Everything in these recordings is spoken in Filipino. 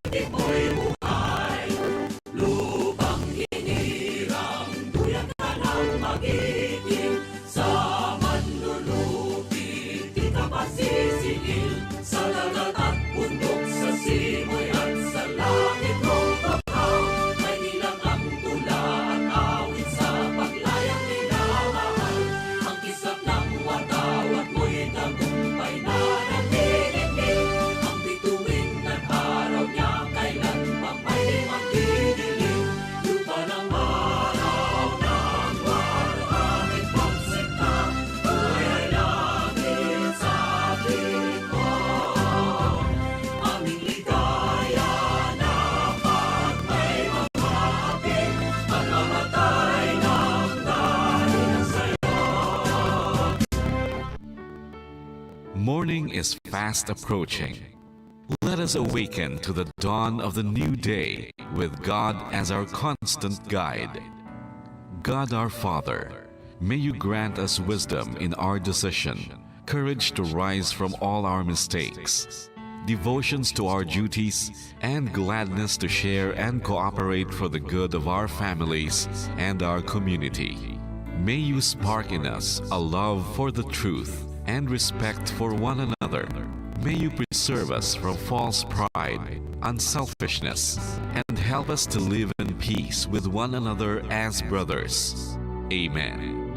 Ito'y buhay, lupang hinirang, duyan ka ng magiting, sa manlulupit, di ka masisingil, sa dagat at bundok, sa simoy at sa langit mong bahaw, may nilang ang tula at awit sa paglayang minamahal, ang kisap ng watawat mo'y tagumpay na nagdidikit, ang bituin at araw niya kailan pa may magdidilim, lupa ng araw ng waraming pagsikta, ay langit sa piling mo, aming ligaya na pag may mamapit, at mamatay ng dahil sa'yo. Morning is fast approaching. Let us awaken to the dawn of the new day with God as our constant guide. God our Father, may you grant us wisdom in our decision, courage to rise from all our mistakes, devotions to our duties, and gladness to share and cooperate for the good of our families and our community. May you spark in us a love for the truth and respect for one another. May you preserve us from false pride, unselfishness, and help us to live in peace with one another as brothers. Amen.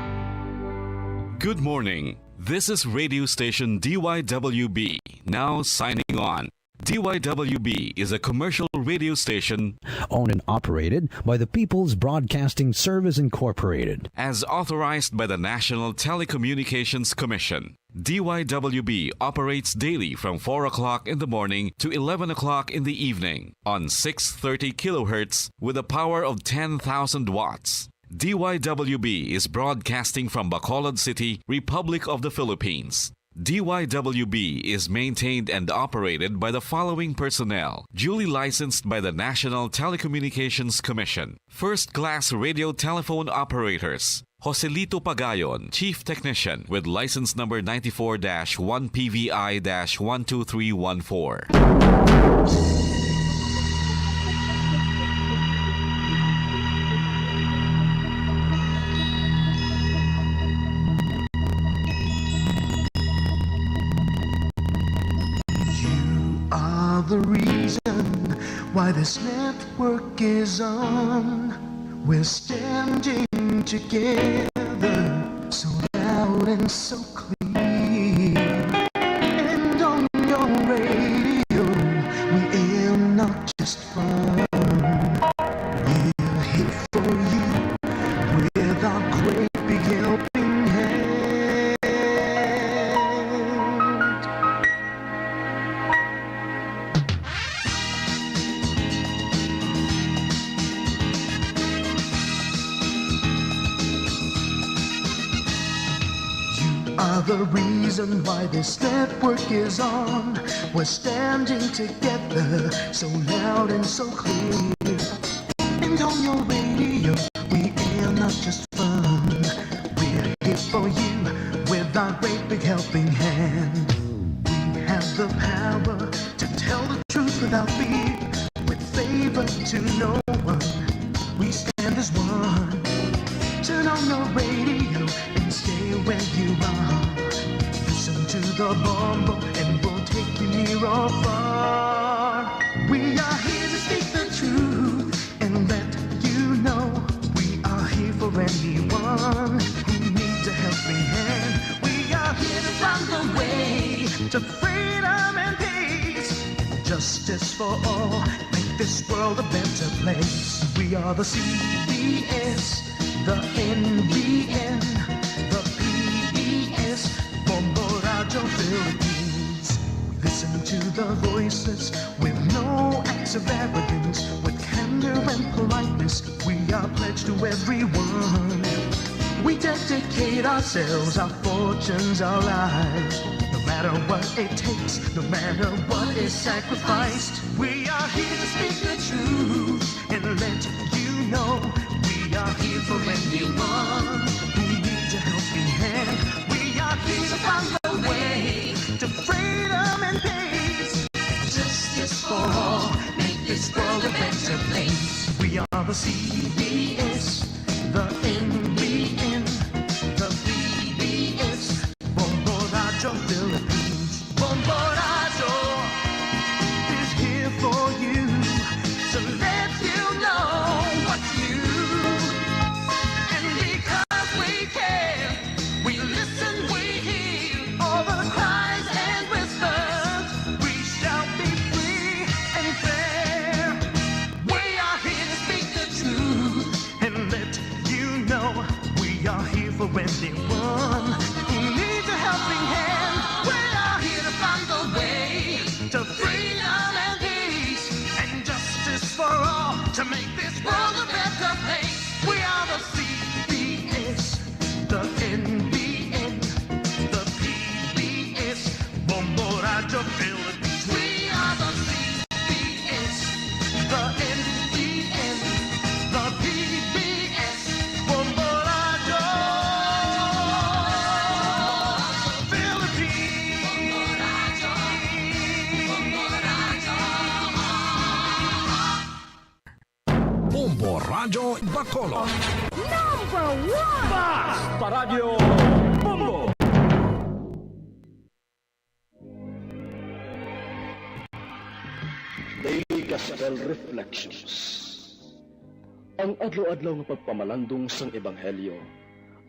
Good morning. This is radio station DYWB, now signing on. DYWB is a commercial radio station owned and operated by the People's Broadcasting Service Incorporated. as authorized by the National Telecommunications Commission. DYWB operates daily from 4 o'clock in the morning to 11 o'clock in the evening on 630 kilohertz with a power of 10,000 watts. DYWB is broadcasting from Bacolod City, Republic of the Philippines. DYWB is maintained and operated by the following personnel, duly licensed by the National Telecommunications Commission. First-class radio telephone operators. Joselito Pagayon, Chief Technician with license number 94-1PVI-12314. The reason why this network is on. We're standing together so loud and so clear. And on your radio, we aim not just fun. We're here for you with our great big helping hand. Are the reason why this network is on. We're standing together so loud and so clear. And on your radio, we air not just fun. We're here for you with our great big helping hand. We have the power to tell the truth without fear, with favor to no one. We stand as one. Turn on your radio and stay where you are. Listen to the bombo and we'll take you near or far. We are here to speak the truth and let you know we are here for anyone who needs a helping hand. We are here to find the way to freedom and peace, justice for all, make this world a better place. We are the CBS, the NBN, the PBS, Bombo Radio Philippines. We listen to the voices with no acts of arrogance, with candor and politeness. We are pledged to everyone. We dedicate ourselves, our fortunes, our lives. No matter what it takes, no matter what is sacrificed. We are here to speak the truth and let you know. We are here for anyone who needs a helping hand. We are here to find the way to freedom and peace. Justice for all, make this world a better place. We are the CBS, the NBN, the PBS, Bombo Radyo Philippines. Bombo Radyo is here for you, to let you know what's new. And because we care, we listen, we hear all the cries and whispers. We shall be free and fair. We are here to speak the truth and let you know we are here for anyone who needs a helping hand. We are here to find the way to freedom and peace and justice for all, to make this world a better place. We are the CBS, the NBN, the PBS, Bombo Radyo Philippines. We are the CBS, the NBN, the PBS, Bombo Radyo Bombo Radyo Bacolod. Daily Gospel Reflections. Ang adlaw-adlaw nga pagpamalandong sang Ebanghelyo,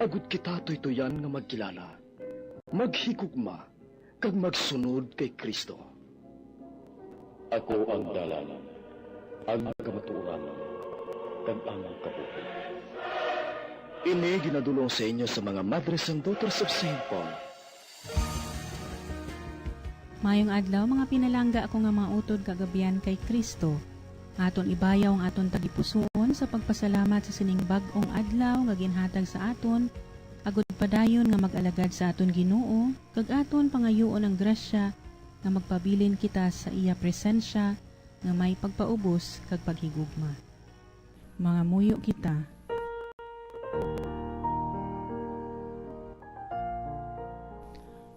agud kita tuytoyan nga magkilala, maghigugma, kag magsunod kay Kristo. Ako ang dalan, ang kamatuoran, kag ang kabuhi. Ini ginadulong sa inyo sa mga Madres and Daughters of St. Paul. Mayong adlaw mga pinalangga ako nga mga utod kagabian kay Kristo. Aton ibayaw ang aton tagipusoon sa pagpasalamat sa sining bag-ong adlaw nga ginhatag sa aton, agud padayon nga mag-alagad sa aton Ginoo, kag aton pangayoon ang grasya nga magpabilin kita sa iya presensya nga may pagpaubos kag paghigugma. Mga muyo kita.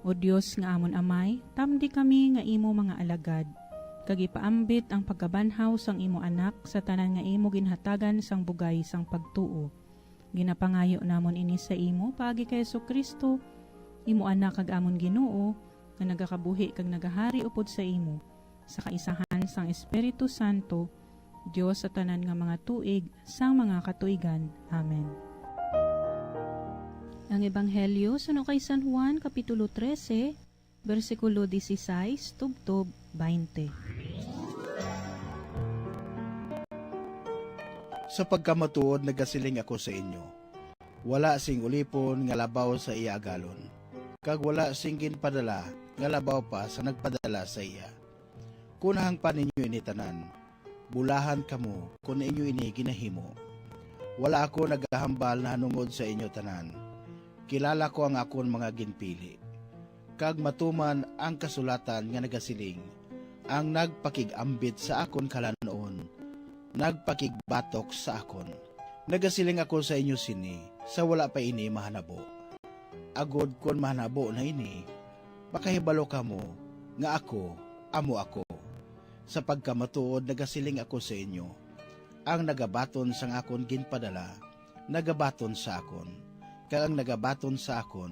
O Diyos nga amon amay, tamdi kami nga imo mga alagad, kag ipaambit ang pagkabanhaw sang imo anak sa tanan nga imo ginhatagan sang bugay sang pagtuo. Ginapangayo namon ini sa imo paagi kay Jesucristo, imo anak kag amon Ginoo, nga nagakabuhi kag nagahari upod sa imo, sa kaisahan sang Espiritu Santo, Dios sa tanan nga mga tuig sang mga katuigan. Amen. Ang Ebanghelyo suno kay San Juan Kapitulo 13, versikulo 16, tubtob 20. Sa pagkamatuod nagasiling ako sa inyo, wala sing ulipon nga labaw sa iya agalon, kag wala sing ginpadala nga labaw pa sa nagpadala sa iya. Kunahang pa ninyo ini tanan, bulahan kamo kung inyo ini ginahimo. Wala ako nagahambal na hanungod sa inyo tanan, kilala ko ang akon mga ginpili. Kag matuman ang kasulatan nga nagasiling, ang nagpakigambit sa akon kalanoon, nagpakigbatok sa akon. Nagasiling ako sa inyo sini, sa wala pa ini mahanabo. Agod kon mahanabo na ini, makahibalo kamo, nga ako, amo ako. Sa pagkamatuod nagasiling ako sa inyo, ang nagabaton sang akon ginpadala, nagabaton sa akon. Kag ang nagabaton sa akon,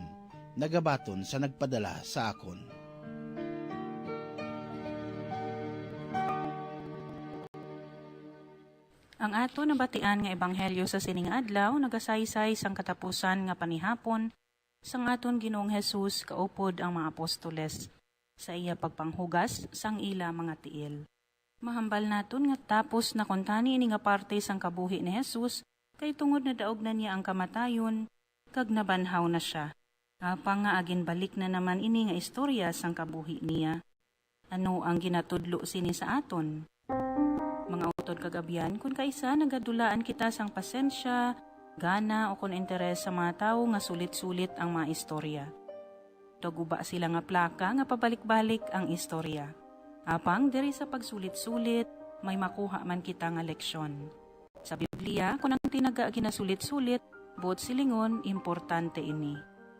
nagabaton sa nagpadala sa akon. Ang ato nabatian nga ebanghelyo sa sining adlaw nagasaysay sang katapusan nga panihapon sang aton Ginoong Hesus kaupod ang mga apostoles sa iya pagpanghugas sang ila mga tiil. Mahambal naton nga tapos na kontani ini nga parte sang kabuhi ni Hesus kay tungod na daog na niya ang kamatayon kag nabanhaw na siya. Apang nga agin balik na naman ini nga istorya sang kabuhi niya. Ano ang ginatudlo sini sa aton? Mga utod kagabian, kung kaisa nagadulaan kita sang pasensya, gana o kung interes sa mga tao nga sulit-sulit ang mga istorya. Tuguba sila nga plaka nga pabalik-balik ang istorya. Apang diri sa pagsulit-sulit, may makuha man kita nga leksyon. Sa Biblia, kung ang tinaga ginasulit-sulit, buot silingon, importante ini.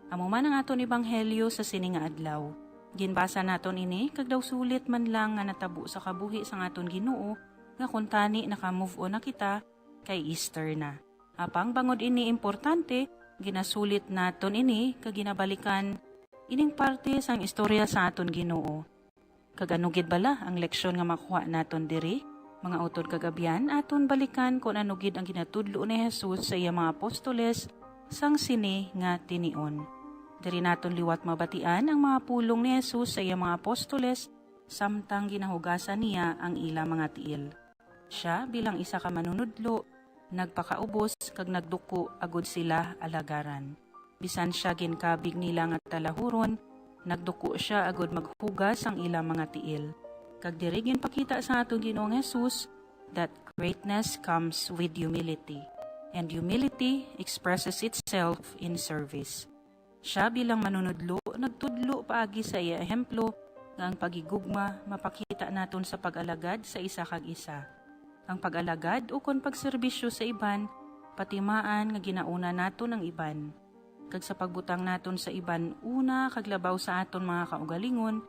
Amo man ang aton ebanghelyo sa sining nga adlaw. Ginbasa naton ini, kag daw sulit man lang nga natabo sa kabuhi sang aton Ginoo, nga kuntani naka-move on na kita kay Easter na. Apang bangod ini importante, ginasulit naton ini kaginabalikan ining parte sang istorya sa aton Ginoo. Kaganugid bala ang leksyon nga makuha naton diri, mga utod kagabian aton balikan kung anugid ang ginatudlo ni Jesus sa iya mga apostoles sang sini nga tinion. Diri naton liwat mabatian ang mga pulong ni Jesus sa iya mga apostoles samtang ginahugasan niya ang ila mga tiil. Siya bilang isa ka manunudlo, nagpakaubos kag nagduko agud sila alagaran. Bisan siya ginkabig nila nga talahuron, nagduko siya agud maghugas ang ilang mga tiil. Kag diri ginpakita sa atong Ginoong Hesus that greatness comes with humility, and humility expresses itself in service. Siya bilang manunudlo, nagtudlo paagi sa iya ehemplo nga ang pagigugma mapakita naton sa pag-alagad sa isa kag isa. Ang pag-alagad o kon pagserbisyo sa iban, patimaan nga ginauna naton ang iban. Kag sa pagbutang naton sa iban una kaglabaw sa aton mga kaugalingon,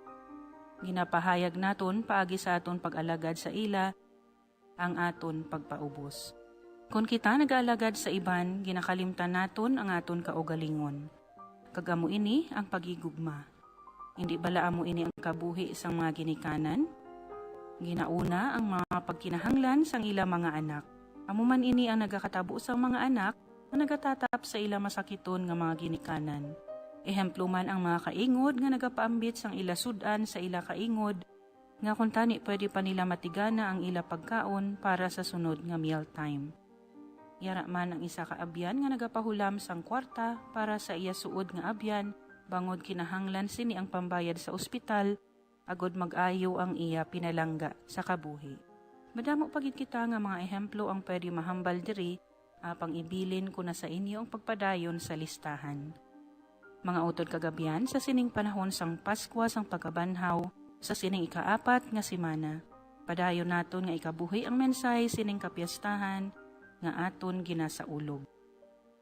ginapahayag naton paagi sa aton pag-alagad sa ila ang aton pagpaubos. Kung kita nag-aalagad sa iban, ginakalimtan naton ang aton kaugalingon. Kag amo ini ang pagigugma. Hindi bala amo ini ang kabuhi sang mga ginikanan? Ginauna ang mga pagkinahanglan sang ila mga anak. Amo man ini ang nagakatabo sang mga anak na nagatatap sa ila masakiton nga mga ginikanan. Ehemplo man ang mga kaingod nga nagapaambit sang ila sudan sa ila kaingod, nga kung tani pwede pa nila matigana ang ila pagkaon para sa sunod nga meal time. Yara man ang isa ka abyan nga nagapahulam sang kwarta para sa iya suod nga abyan, bangod kinahanglan sini ang pambayad sa ospital, agod mag-ayo ang iya pinalangga sa kabuhi. Madamo pagid kita nga mga ehemplo ang pwede mahambal diri, apang ibilin ko na sa inyo ang pagpadayon sa listahan. Mga utod kagabian sa sining panahon sang Pasko sang pagkabanhaw, sa sining ikaapat nga simana, padayon naton nga ikabuhi ang mensahe sining kapiyastahan nga aton ginasaulog.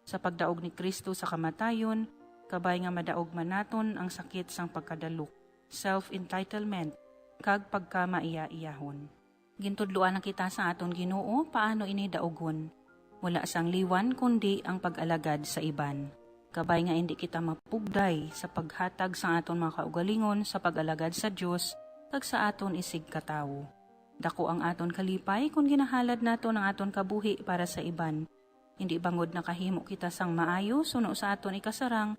Sa pagdaog ni Kristo sa kamatayon, kabay nga madaog man naton ang sakit sang pagkadalok, self-entitlement, kag pagkamaiya-iyahon. Gintudluan na kita sa aton Ginoo paano ini daogon. Wala sang liwan kundi ang pag-alagad sa iban. Kabay nga hindi kita mapugday sa paghatag sa aton mga kaugalingon sa pag-alagad sa Dios kag sa aton isig katawo. Dako ang aton kalipay kung ginahalad naton ang aton kabuhi para sa iban. Hindi bangod nakahimo kita sang maayo suno sa aton ikasarang,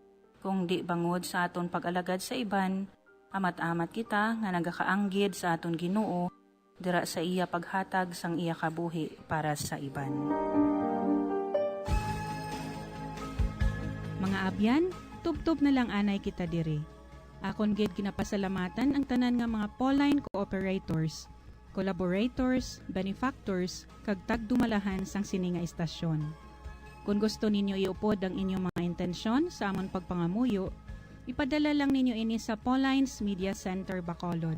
kung di bangod sa aton pag-alagad sa iban, amat-amat kita nga nagakaanggid sa aton Ginoo dira sa iya paghatag sang iya kabuhi para sa iban. Mga abyan, tubtob na lang anay kita diri. Akon gid ginapasalamatan ang tanan nga mga Pauline cooperators, collaborators, benefactors, kag tagdumalahan sang sini nga istasyon. Kung gusto ninyo iupod ang inyong mga intensyon sa amon pagpangamuyo, ipadala lang ninyo ini sa Paulines Media Center, Bacolod.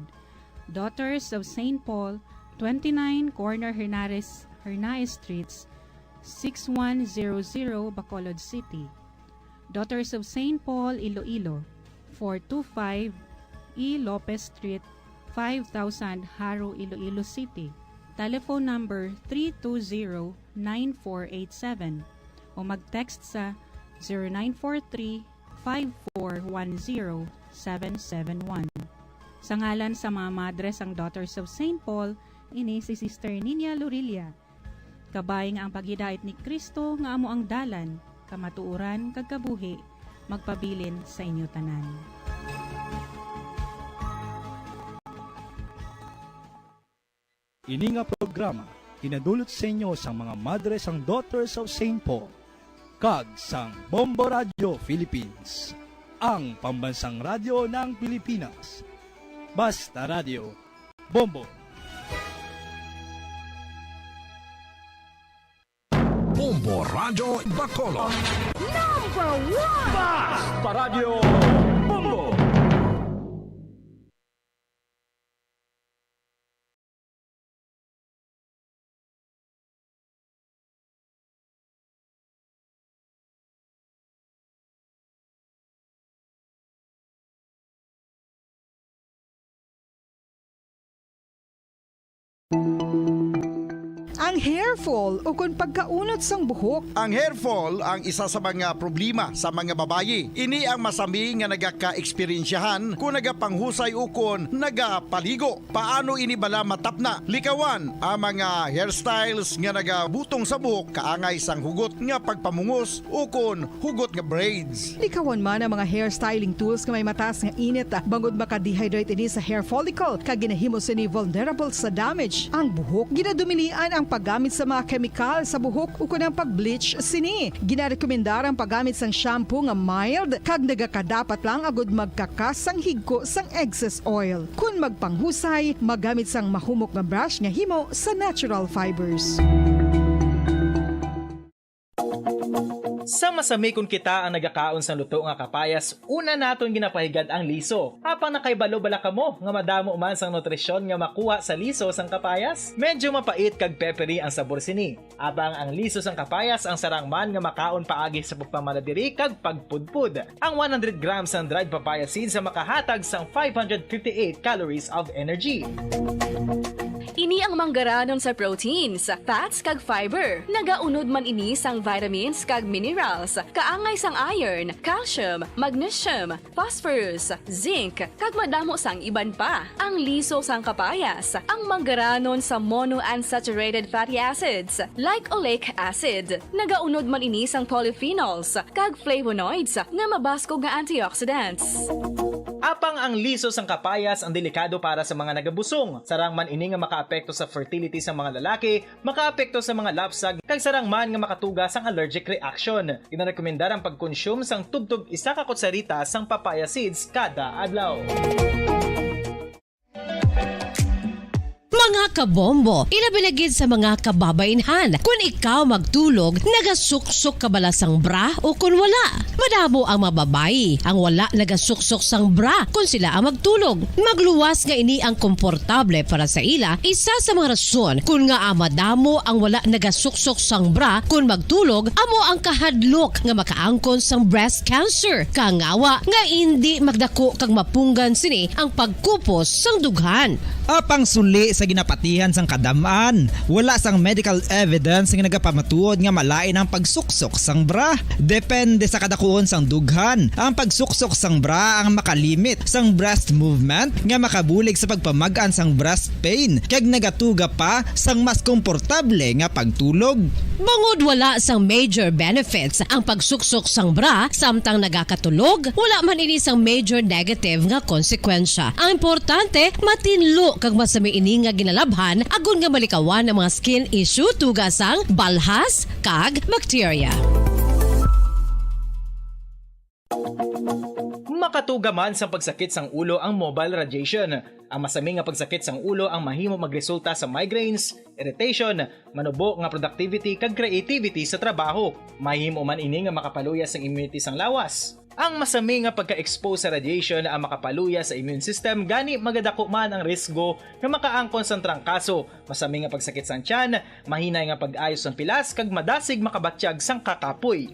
Daughters of St. Paul, 29 Corner Hernaez Streets, 6100 Bacolod City. Daughters of St. Paul, Iloilo, 425 E. Lopez Street, 5000 Haro, Iloilo City. Telephone number 320-9487 o mag-text sa 0943-5410-771. Sa ngalan sa mga madres ang Daughters of St. Paul, ini si Sister Nina Lorilia. Kabay nga ang paghidait ni Kristo nga amo ang dalan, kamatuuran kag kabuhi, magpabilin sa inyo tanan. Ini nga programa tinadulot sa inyo sang mga madres ang Daughters of St. Paul kag sang Bombo Radio Philippines, ang pambansang radyo ng Pilipinas. Basta Radio Bombo. Bombo Radio Bacolod. Number 1 Basta Radio Bombo. ang hair fall o kung pagkaunot sang buhok. Ang hair fall ang isa sa mga problema sa mga babayi. Ini ang masami nga nagaka-eksperyensyahan kung nagapanghusay ukon nagapaligo. Paano ini bala matapna? Likawan ang mga hairstyles nga nagabutong sa buhok kaangay sang hugot nga pagpamungos ukon hugot nga braids. Likawan man ang mga hairstyling tools nga may mataas nga init bangod maka-dehydrate ini sa hair follicle kag ginahimo sini vulnerable sa damage ang buhok. Ginadumilian ang paggamit sa mga chemical sa buhok ukon ang pag-bleach sini. Ginarekomendar ang paggamit sang shampoo nga mild kag nagakadapat lang agud magkakas sang higko sang excess oil. Kung magpanghusay, magamit sang mahumok nga brush nga himo sa natural fibers. Sa masami kung kita ang nagakaon sa luto nga kapayas, una naton ginapahigad ang liso. Apang nakaibalo bala kamo nga madamo man sang nutrisyon nga makuha sa liso sang kapayas. Medyo mapait kag peppery ang sabor sini. Abang ang liso sang kapayas ang sarang man nga makaon paagi sa pagpamaladiri kag pagpudpud. Ang 100 grams ng dried papaya seeds sa makahatag sang 558 calories of energy. Ini ang manggaranon sa proteins, fats kag fiber. Nagaunod man ini sang vitamins kag minerals, kaangay sang iron, calcium, magnesium, phosphorus, zinc, kag madamo sang iban pa. Ang liso sang kapayas, ang manggaranon sa monounsaturated fatty acids like oleic acid. Nagaunod man ini sang polyphenols kag flavonoids nga mabaskog nga antioxidants. Apang ang liso sang kapayas ang delikado para sa mga nagabusong. Sarang man ini nga makaapekto sa fertility sa mga lalaki, makaapekto sa mga lapsag, kag sarang man nga makatuga sang allergic reaction. Ginarekomendar ang pagkonsume sang tubtog 1 ka kutsarita sang papaya seeds kada adlaw. Mga kabombo, ilabinagid sa mga kababainhan. Kung ikaw magtulog, nagasuksok ka bala sang bra o kung wala. Madamo ang mababayi ang wala nagasuksok sang bra kung sila ang magtulog. Magluwas nga ini ang komportable para sa ila. Isa sa mga rason kung nga madamo ang wala nagasuksok sang bra kung magtulog, amo ang kahadlok nga makaangkon sang breast cancer. Kangawa nga hindi magdako kag mapunggan sini ang pagkupos sang dughan. Apang suli sa ginapatihan sang kadamaan, wala sang medical evidence nga nagapamatuod nga malain ang pagsuksok sang bra. Depende sa kadakuon sang dughan. Ang pagsuksok sang bra ang makalimit sang breast movement nga makabulig sa pagpamagaan sang breast pain kag nagatuga pa sang mas komportable nga pagtulog. Bangod wala sang major benefits ang pagsuksok sang bra samtang nagakatulog, wala man ini sang major negative nga konsekwensya. Ang importante, matinlo kag masami ini nga ginalabhan agon nga malikawan ang mga skin issue tugasang balhas kag bacteria. Makatuga man sa pagsakit sang ulo ang mobile radiation. Ang masami nga pagsakit sang ulo ang mahimo magresulta sa migraines, irritation, manubo nga productivity kag creativity sa trabaho. Mahimo man ini nga makapaluya sang immunity sang lawas. Ang masami nga pagka-expose sa radiation ang makapaluya sa immune system gani magadako man ang risgo nga makaangkon sang trangkaso, masami nga pagsakit sang tiyan, mahinay nga pag-ayos sang pilas kag madasig makabatsyag sang kakapoy.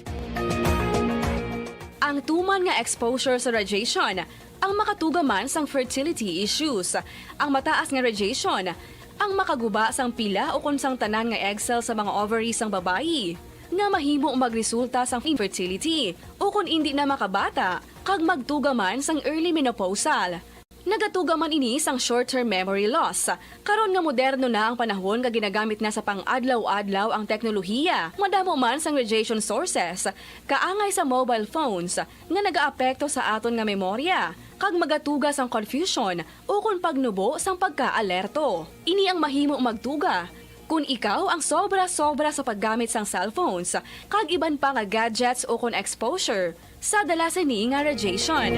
Ang tuman nga exposure sa radiation, ang makatuga man sang fertility issues. Ang mataas nga radiation, ang makaguba sang pila o kung sang tanan nga egg cell sa mga ovaries sang babayi, nga mahimo magresulta sang infertility o kung hindi na makabata, kag magtuga man sang early menopausal. Nagatuga man ini sang short-term memory loss. Karon nga moderno na ang panahon nga ginagamit na sa pang-adlaw-adlaw ang teknolohiya. Madamo man sang radiation sources, kaangay sa mobile phones nga nagaapekto sa aton nga memorya, kag magatuga sang confusion o kung pagnubo sang pagka-alerto. Ini ang mahimo magtuga kung ikaw ang sobra-sobra sa paggamit sang cellphones, kag iban pa nga gadgets o kung exposure sa dalasan ni nga radiation.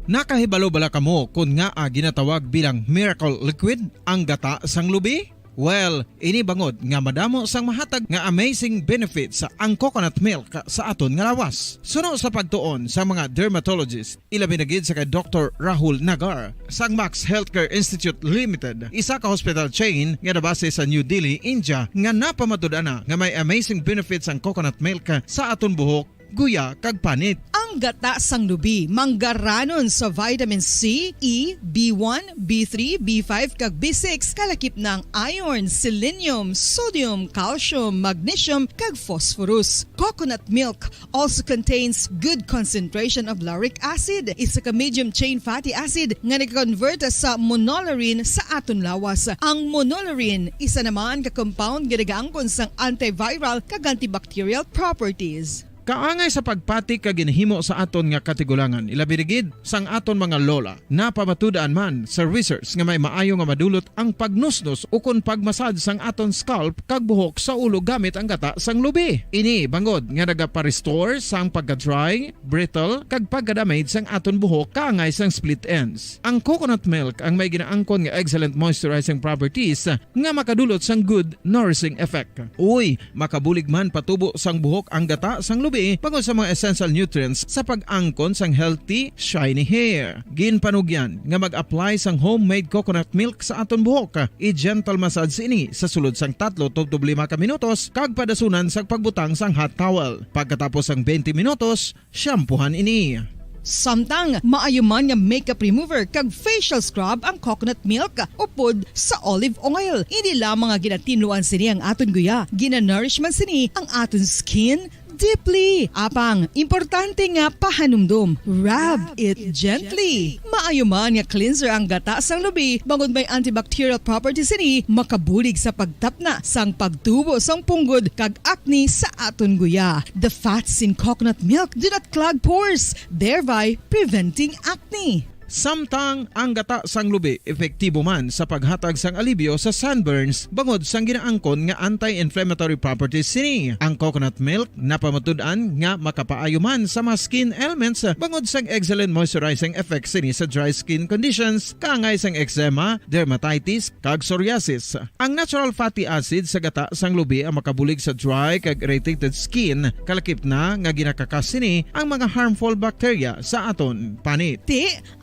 Nakahibalo bala kamo kung nga ginatawag bilang miracle liquid ang gata sang lubi? Well, ini bangod nga madamo sang mahatag nga amazing benefit sa ang coconut milk sa aton nga lawas. Suno sa pagtuon sa mga dermatologist, ilabi na gid sa kay Dr. Rahul Nagar sang Max Healthcare Institute Limited, isa ka hospital chain nga nabase sa New Delhi, India, nga napamatud-ana nga may amazing benefits ang coconut milk sa aton buhok guya kag panit. Ang gata sang lubi manggaranon sa vitamin C, E, B1, B3, B5 kag B6 kalakip ng iron, selenium, sodium, calcium, magnesium kag phosphorus. Coconut milk also contains good concentration of lauric acid. Isa ka medium chain fatty acid nga nag-convert sa monolaurin sa aton lawas. Ang monolaurin isa naman ka compound nga nagaangkon sang antiviral kag antibacterial properties. Kaangay sa pagpati ka ginhimo sa aton nga katigulangan, ilabirigid sang aton mga lola na pamatudaan man sa research nga may maayo nga madulot ang pagnusnos ukon pagmasad sang aton scalp kag buhok sa ulo gamit ang gata sang lubi. Ini bangod nga nagapa-restore sang pagka-dry, brittle kag pagka-damage sang aton buhok kaangay sang split ends. Ang coconut milk ang may ginaangkon nga excellent moisturizing properties nga makadulot sang good nourishing effect. Uy, makabulig man patubo sang buhok ang gata sang lubi bangod sa mga essential nutrients sa pag-angkon sang healthy, shiny hair. Ginpanugyan nga mag-apply sang homemade coconut milk sa aton buhok. I-gentle massage ini sa sulod sang 3 to 5 ka minutos kag padasunan sang pagbutang sang hot towel. Pagkatapos sang 20 minutos, shampoohan ini. Samtang maayuman nga makeup remover kag facial scrub ang coconut milk upod sa olive oil. Hindi lamang nga ginatinuan sini ang aton guya, ginanourishman sini ang aton skin deeply. Apang, importante nga pahanumdum. Rub it gently. Maayuman nga cleanser ang gata sang lubi bangod may antibacterial properties ini makabulig sa pagtapna sang pagtubo sang punggod kag acne sa aton guya. The fats in coconut milk do not clog pores, thereby preventing acne. Samtang ang gata sang lubi epektibo man sa paghatag sang alibyo sa sunburns bangod sang ginaangkon nga anti-inflammatory properties sini. Ang coconut milk napamatud-an nga makapaayo man sa mga skin ailments bangod sang excellent moisturizing effects sini sa dry skin conditions kaangay sang eczema, dermatitis kag psoriasis. Ang natural fatty acid sa gata sang lubi ang makabulig sa dry kag irritated skin kalakip na nga ginakakas sini ang mga harmful bacteria sa aton panit.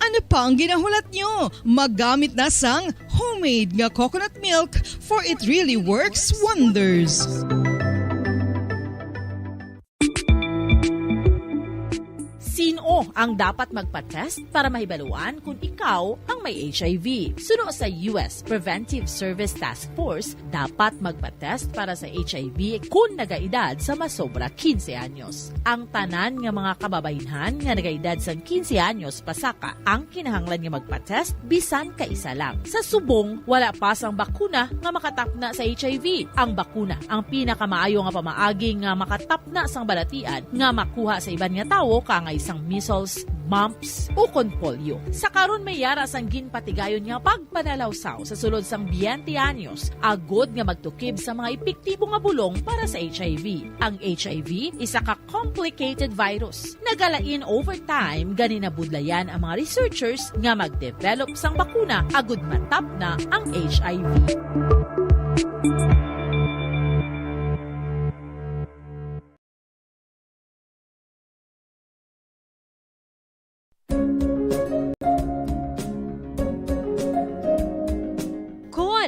Ano pa ang ginahulat nyo? Maggamit na sang homemade nga coconut milk for it really works wonders. Sino ang dapat magpa-test para mahibaluan kung ikaw ang may HIV? Suno sa US Preventive Service Task Force, dapat magpa-test para sa HIV kung nagaedad sa masobra 15 anyos. Ang tanan nga mga kababaynhan nga nagaedad sa 15 anyos pasaka ang kinahanglan nga magpa-test bisan ka isa lang. Sa subong, wala pa sang bakuna nga makatapna sa HIV. Ang bakuna ang pinakamaayo nga pamaagi nga makatapna sang balatian nga makuha sa iban nga tawo kangay sang measles, mumps, ukon polio. Sa karon may yara sang ginpatigayon nga pagpanalawsaw sa sulod sang 20 anyos, agod nga magtukib sa mga epektibo nga bulong para sa HIV. Ang HIV isa ka complicated virus. Nagalain over time gani nabudlayan ang mga researchers nga magdevelop sang bakuna agod matapna ang HIV.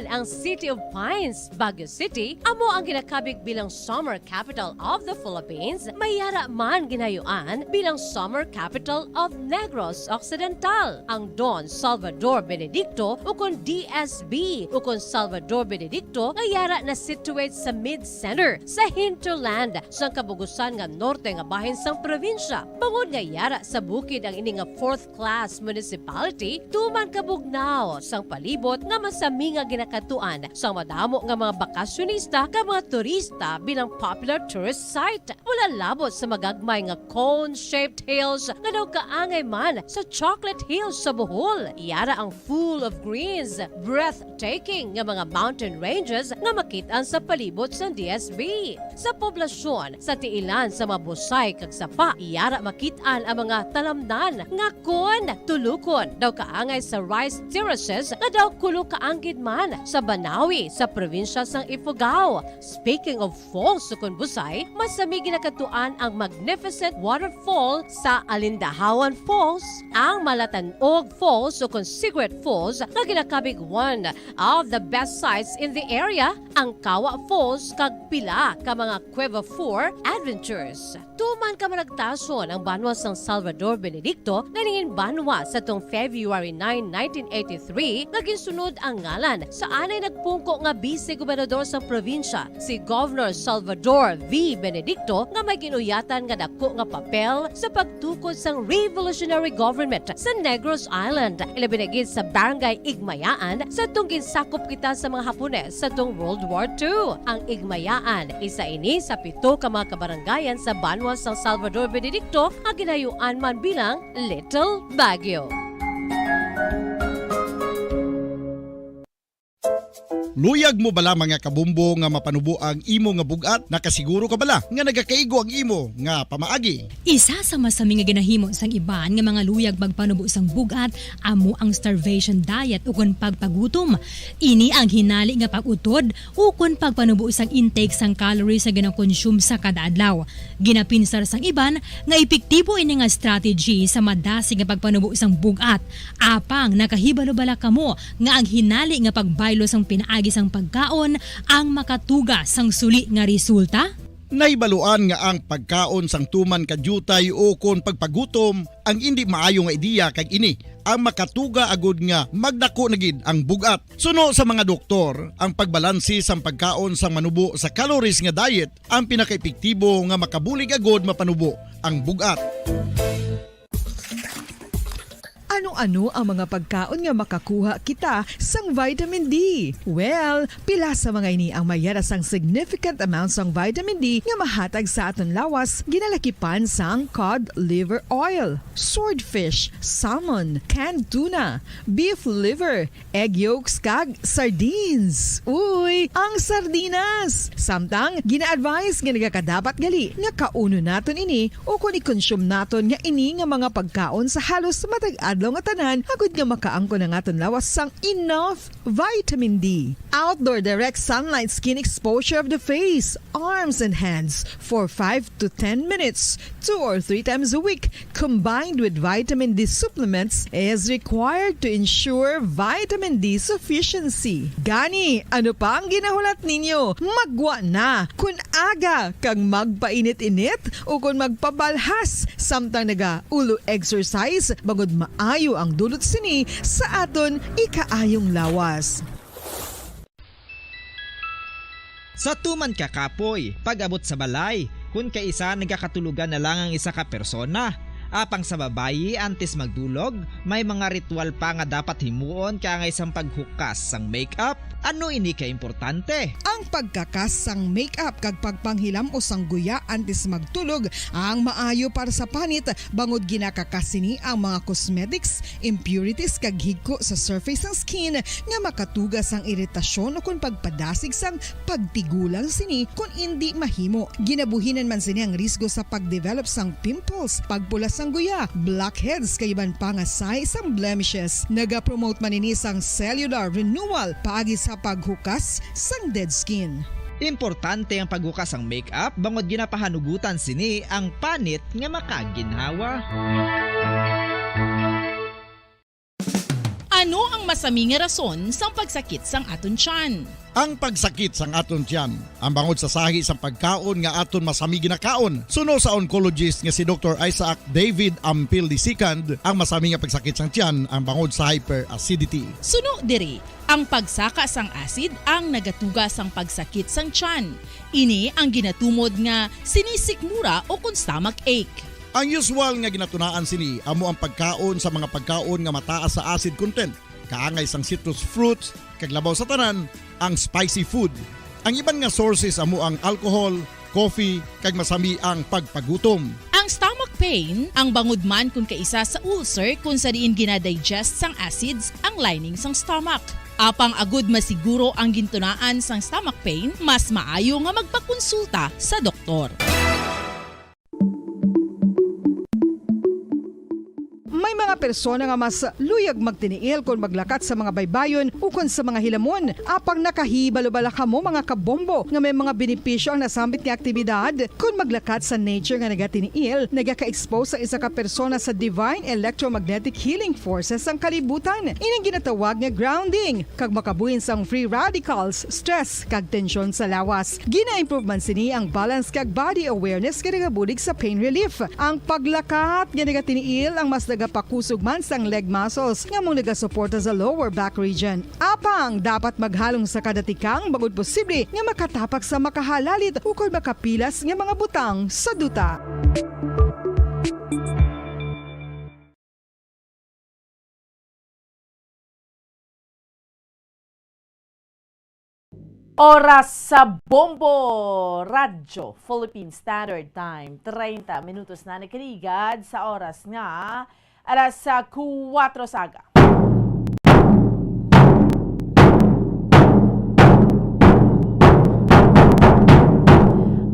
Ang City of Pines, Baguio City, amo ang ginakabig bilang Summer Capital of the Philippines, mayara man ginayuan bilang Summer Capital of Negros Occidental. Ang Don Salvador Benedicto ukon DSB ukon Salvador Benedicto ngayara na situate sa mid-center sa hinterland sa kabugusan nga norte nga bahin sang probinsya. Bangod ngayara sa bukid ang ini nga 4th class municipality tuman kabugnaw sang palibot nga masami nga ginakatuan sa madamo nga mga bakasyonista ka mga turista bilang popular tourist site. Wala labot sa magagmay nga cone-shaped hills nga daw kaangay man sa Chocolate Hills sa Bohol. Iyara ang full of greens, breathtaking nga mga mountain ranges nga makitaan sa palibot sa DSB. Sa poblasyon, sa tiilan sa mga busay kag sapa, iyara makitaan ang mga talamnan nga kon tulukon daw kaangay sa rice terraces nga daw kulo kaanggid man sa Banawi sa probinsya sang Ifugao. Speaking of falls sukon Busay, masami ginakatuan ang magnificent waterfall sa Alindahawan Falls, ang Malatanog Falls sukon Secret Falls nga ginakabig one of the best sites in the area, ang Kawa Falls kag pila ka mga Cueva 4 adventures. Tuman ka managtason ang banwa sang Salvador Benedicto na ningin banwa sa tong February 9, 1983 nga ginsunod ang ngalan sa anay nagpungko nga vice-gobernador sa probinsya, si Governor Salvador V. Benedicto, nga may ginuyatan nga dako nga papel sa pagtukod sang revolutionary government sa Negros Island, ilabinagid sa Barangay Igmayaan sa tong ginsakop kita sa mga Hapones sa tong World War II. Ang Igmayaan, isa ini sa 7 ka mga kabarangayan sa banwa sang Salvador Benedicto ang ginayuan man bilang Little Baguio. Luyag mo bala mga kabumbo nga mapanubo ang imo nga bugat? Nakasiguro ka bala nga nagakaigo ang imo nga pamaagi? Isa sa masami nga ginahimo sang iban nga mga luyag magpanubo sang bugat amo ang starvation diet ukon pagpagutom. Ini ang hinali nga pag-utod ukon pagpanubo sang intake sang calories sa ginakonsume sa kada adlaw. Ginapinsar sang iban nga epektibo ini nga strategy sa madasi nga pagpanubo sang bugat. Apang nakahibalo-bala kamo nga ang hinali nga pagbaylo sang pinaagi sang pagkaon ang makatuga sang suli nga resulta? Naibaluan nga ang pagkaon sang tuman kadyutay o kon pagpagutom ang hindi maayo nga ideya kag ini ang makatuga agud nga magdako na gid ang bugat. Suno sa mga doktor, ang pagbalansi sang pagkaon sang manubo sa calories nga diet ang pinakaepektibo nga makabulig agud mapanubo ang bugat. Ano-ano ang mga pagkaon nga makakuha kita sang vitamin D? Well, pila sa mga ini ang mayara sang significant amounts sang vitamin D nga mahatag sa aton lawas ginalakipan sang cod liver oil, swordfish, salmon, canned tuna, beef liver, egg yolks kag sardines. Uy, ang sardinas! Samtang gina-advise nga nagakadapat gali nga kauno naton ini o kung i-consume naton nga ini nga mga pagkaon sa halos matag adlaw nga tanan agud nga makaangko na aton lawas sang enough vitamin D. Outdoor direct sunlight skin exposure of the face, arms and hands for 5 to 10 minutes 2 or 3 times a week combined with vitamin D supplements is required to ensure vitamin D sufficiency. Gani, ano pa ang ginahulat ninyo? Magwa na kun aga kang magpainit-init o kun magpabalhas samtang naga ulo exercise bangod maayo ang dulot sini sa aton ikaayong lawas. Sa tuman ka kapoy, pag-abot sa balay, kung kaisa nagakatulugan na lang ang isa ka persona. Apang sa babayi antes magdulog, may mga ritual pa nga dapat himuon kaya nga isang paghukas sang makeup. Ano ini ka importante? Ang pagkakas sang makeup kag pagpanghilam o sangguya antes magtulog ang maayo para sa panit bangod ginakakas sini ang mga cosmetics, impurities kag higko sa surface ng skin nga makatugas sang iritasyon o kung pagpadasig sang pagtigulang sini kung hindi mahimo. Ginabuhinan man sini ang risgo sa pagdevelop sang pimples, pagpula sang guya, blackheads kay iban pa nga size sang blemishes. Naga-promote man ini sang cellular renewal paagi sa paghukas sang dead skin. Importante ang paghukas ang makeup bangod ginapahanugutan sini ang panit nga makaginhawa. Ano ang masami nga rason sang pagsakit sang aton tiyan? Ang pagsakit sang aton tiyan, ang bangod sa sahi sang pagkaon nga aton masami ginakaon. Suno sa oncologist nga si Dr. Isaac David Ampil II, ang masami nga pagsakit sang tiyan ang bangod sa hyperacidity. Suno diri, ang pagsaka sang acid ang nagatuga sang pagsakit sang tiyan. Ini ang ginatumod nga sinisikmura o kung stomach ache. Ang usual nga ginatunaan sini amo ang pagkaon sa mga pagkaon nga mataas sa acid content, kaangay sang citrus fruits, kag labaw sa tanan ang spicy food. Ang iban nga sources amo ang alcohol, coffee, kag masami ang pagpagutom. Ang stomach pain ang bangod man kung kaisa sa ulcer kung sa diin ginadigest sang acids ang lining sang stomach. Apang agud masiguro ang gintunaan sang stomach pain, mas maayo nga magpakonsulta sa doktor. May mga persona nga mas luyag magtiniil kung maglakat sa mga baybayon ukon sa mga hilamon. Apang nakahibalo-bala ka mo mga kabombo nga may mga benepisyo ang nasambit nga aktibidad kung maglakat sa nature nga nagatiniil, nagaka-expose sa isa ka persona sa divine electromagnetic healing forces ang kalibutan. Inang ginatawag nga grounding, kag makabuhin sang free radicals, stress, kag tensyon sa lawas. Gina-improve man sini ang balance kag body awareness nga nagabulig sa pain relief. Ang paglakat nga nagatiniil ang mas nagapakusog man sang leg muscles nga mong nagasuporta sa lower back region. Apang dapat maghalong sa kadatikang bagod posible nga makatapak sa makahalalit ukol makapilas nga mga butang sa duta. Oras sa Bombo Radyo Philippine Standard Time, 30 minutos na nakiligad sa oras nga alas 4 saga.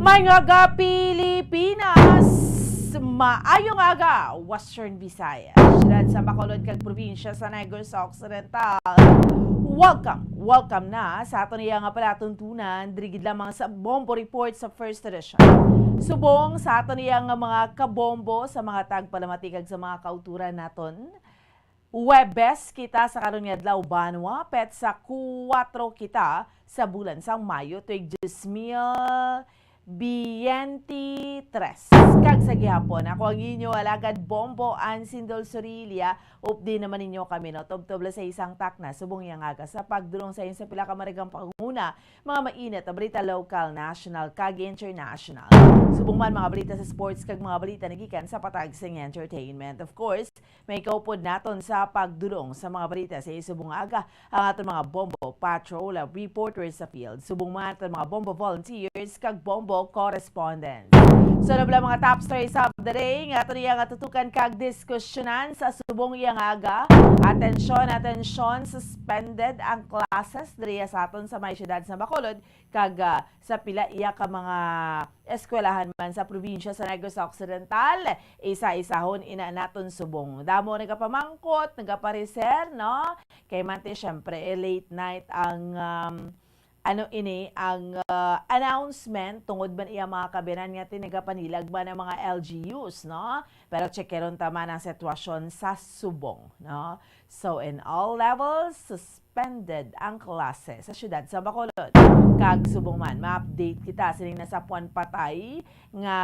Mga Pilipinas, maayong aga, Western Visayas, siyudad sa Bacolod kag probinsya sa Negros Occidental. Welcome na sa ato niya nga palatuntunan, dirigid lamang sa Bombo Report sa First Edition. Subong sa ato niya nga mga kabombo sa mga tagpalamatikag sa mga kauturan naton. Webes kita sa karon nga adlaw banwa, pet sa 4 kita sa bulan sang Mayo tuig 2023. Kag sa gihapon, ako ang inyo alagad Bombo Ansindol Sorilia. Updi naman ninyo kami no, tobtobla sa isang takna, subong yang aga sa pagdulong sa inyo sa pila ka marigang panguna, mga mainit na balita local, national, kag international. Subong man mga balita sa sports kag mga balita nagikan sa patag sa entertainment. Of course, may kaupod naton sa pagdulong sa mga balita sa subong aga ang aton mga Bombo Patrol reporters sa field. Subong man aton mga Bombo volunteers kag Bombo correspondents. So nabla mga top stories of the day, nga ito niya nga tutukan kag diskusyonan sa subong iyang aga. Atensyon, suspended ang classes diriya sa aton sa may syudad sa Bacolod kag sa pila iya ka mga eskwelahan man sa probinsya sa Negros Occidental. Isa-isahon ina naton subong. Damo nagapamangkot, nagapareser, no? Kay mante syempre late night ang announcement tungod man iya mga kabinan nga tinagapanilag ba ng mga LGUs, no? Pero checkeron tama ng sitwasyon sa subong, no? So in all levels, suspended ang klase sa syudad sa Bacolod. Kag subong man, ma-update kita sining nasa puan patay nga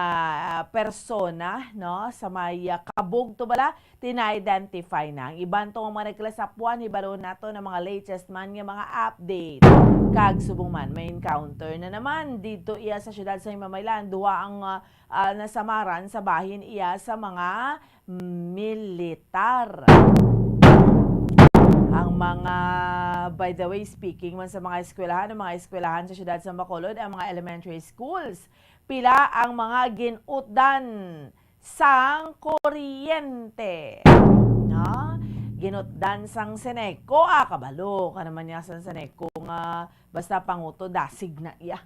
persona, no? Sa may kabog to bala, tina-identify na. Ang iban tong mga nagklasapuan, ibalo nato ng mga latest man nga mga update. Kag subong man, may encounter na naman dito iya sa syudad sa Himamaylan. Duwa ang nasamaran sa bahin iya sa mga militar. Ang mga, by the way, speaking man sa mga eskwelahan sa syudad sa Bacolod, ang mga elementary schools, pila ang mga ginutdan sang kuryente. No? Ginutdan sang Seneco, kabalo ka naman niya sang Seneco nga basta panguto dasig na iya.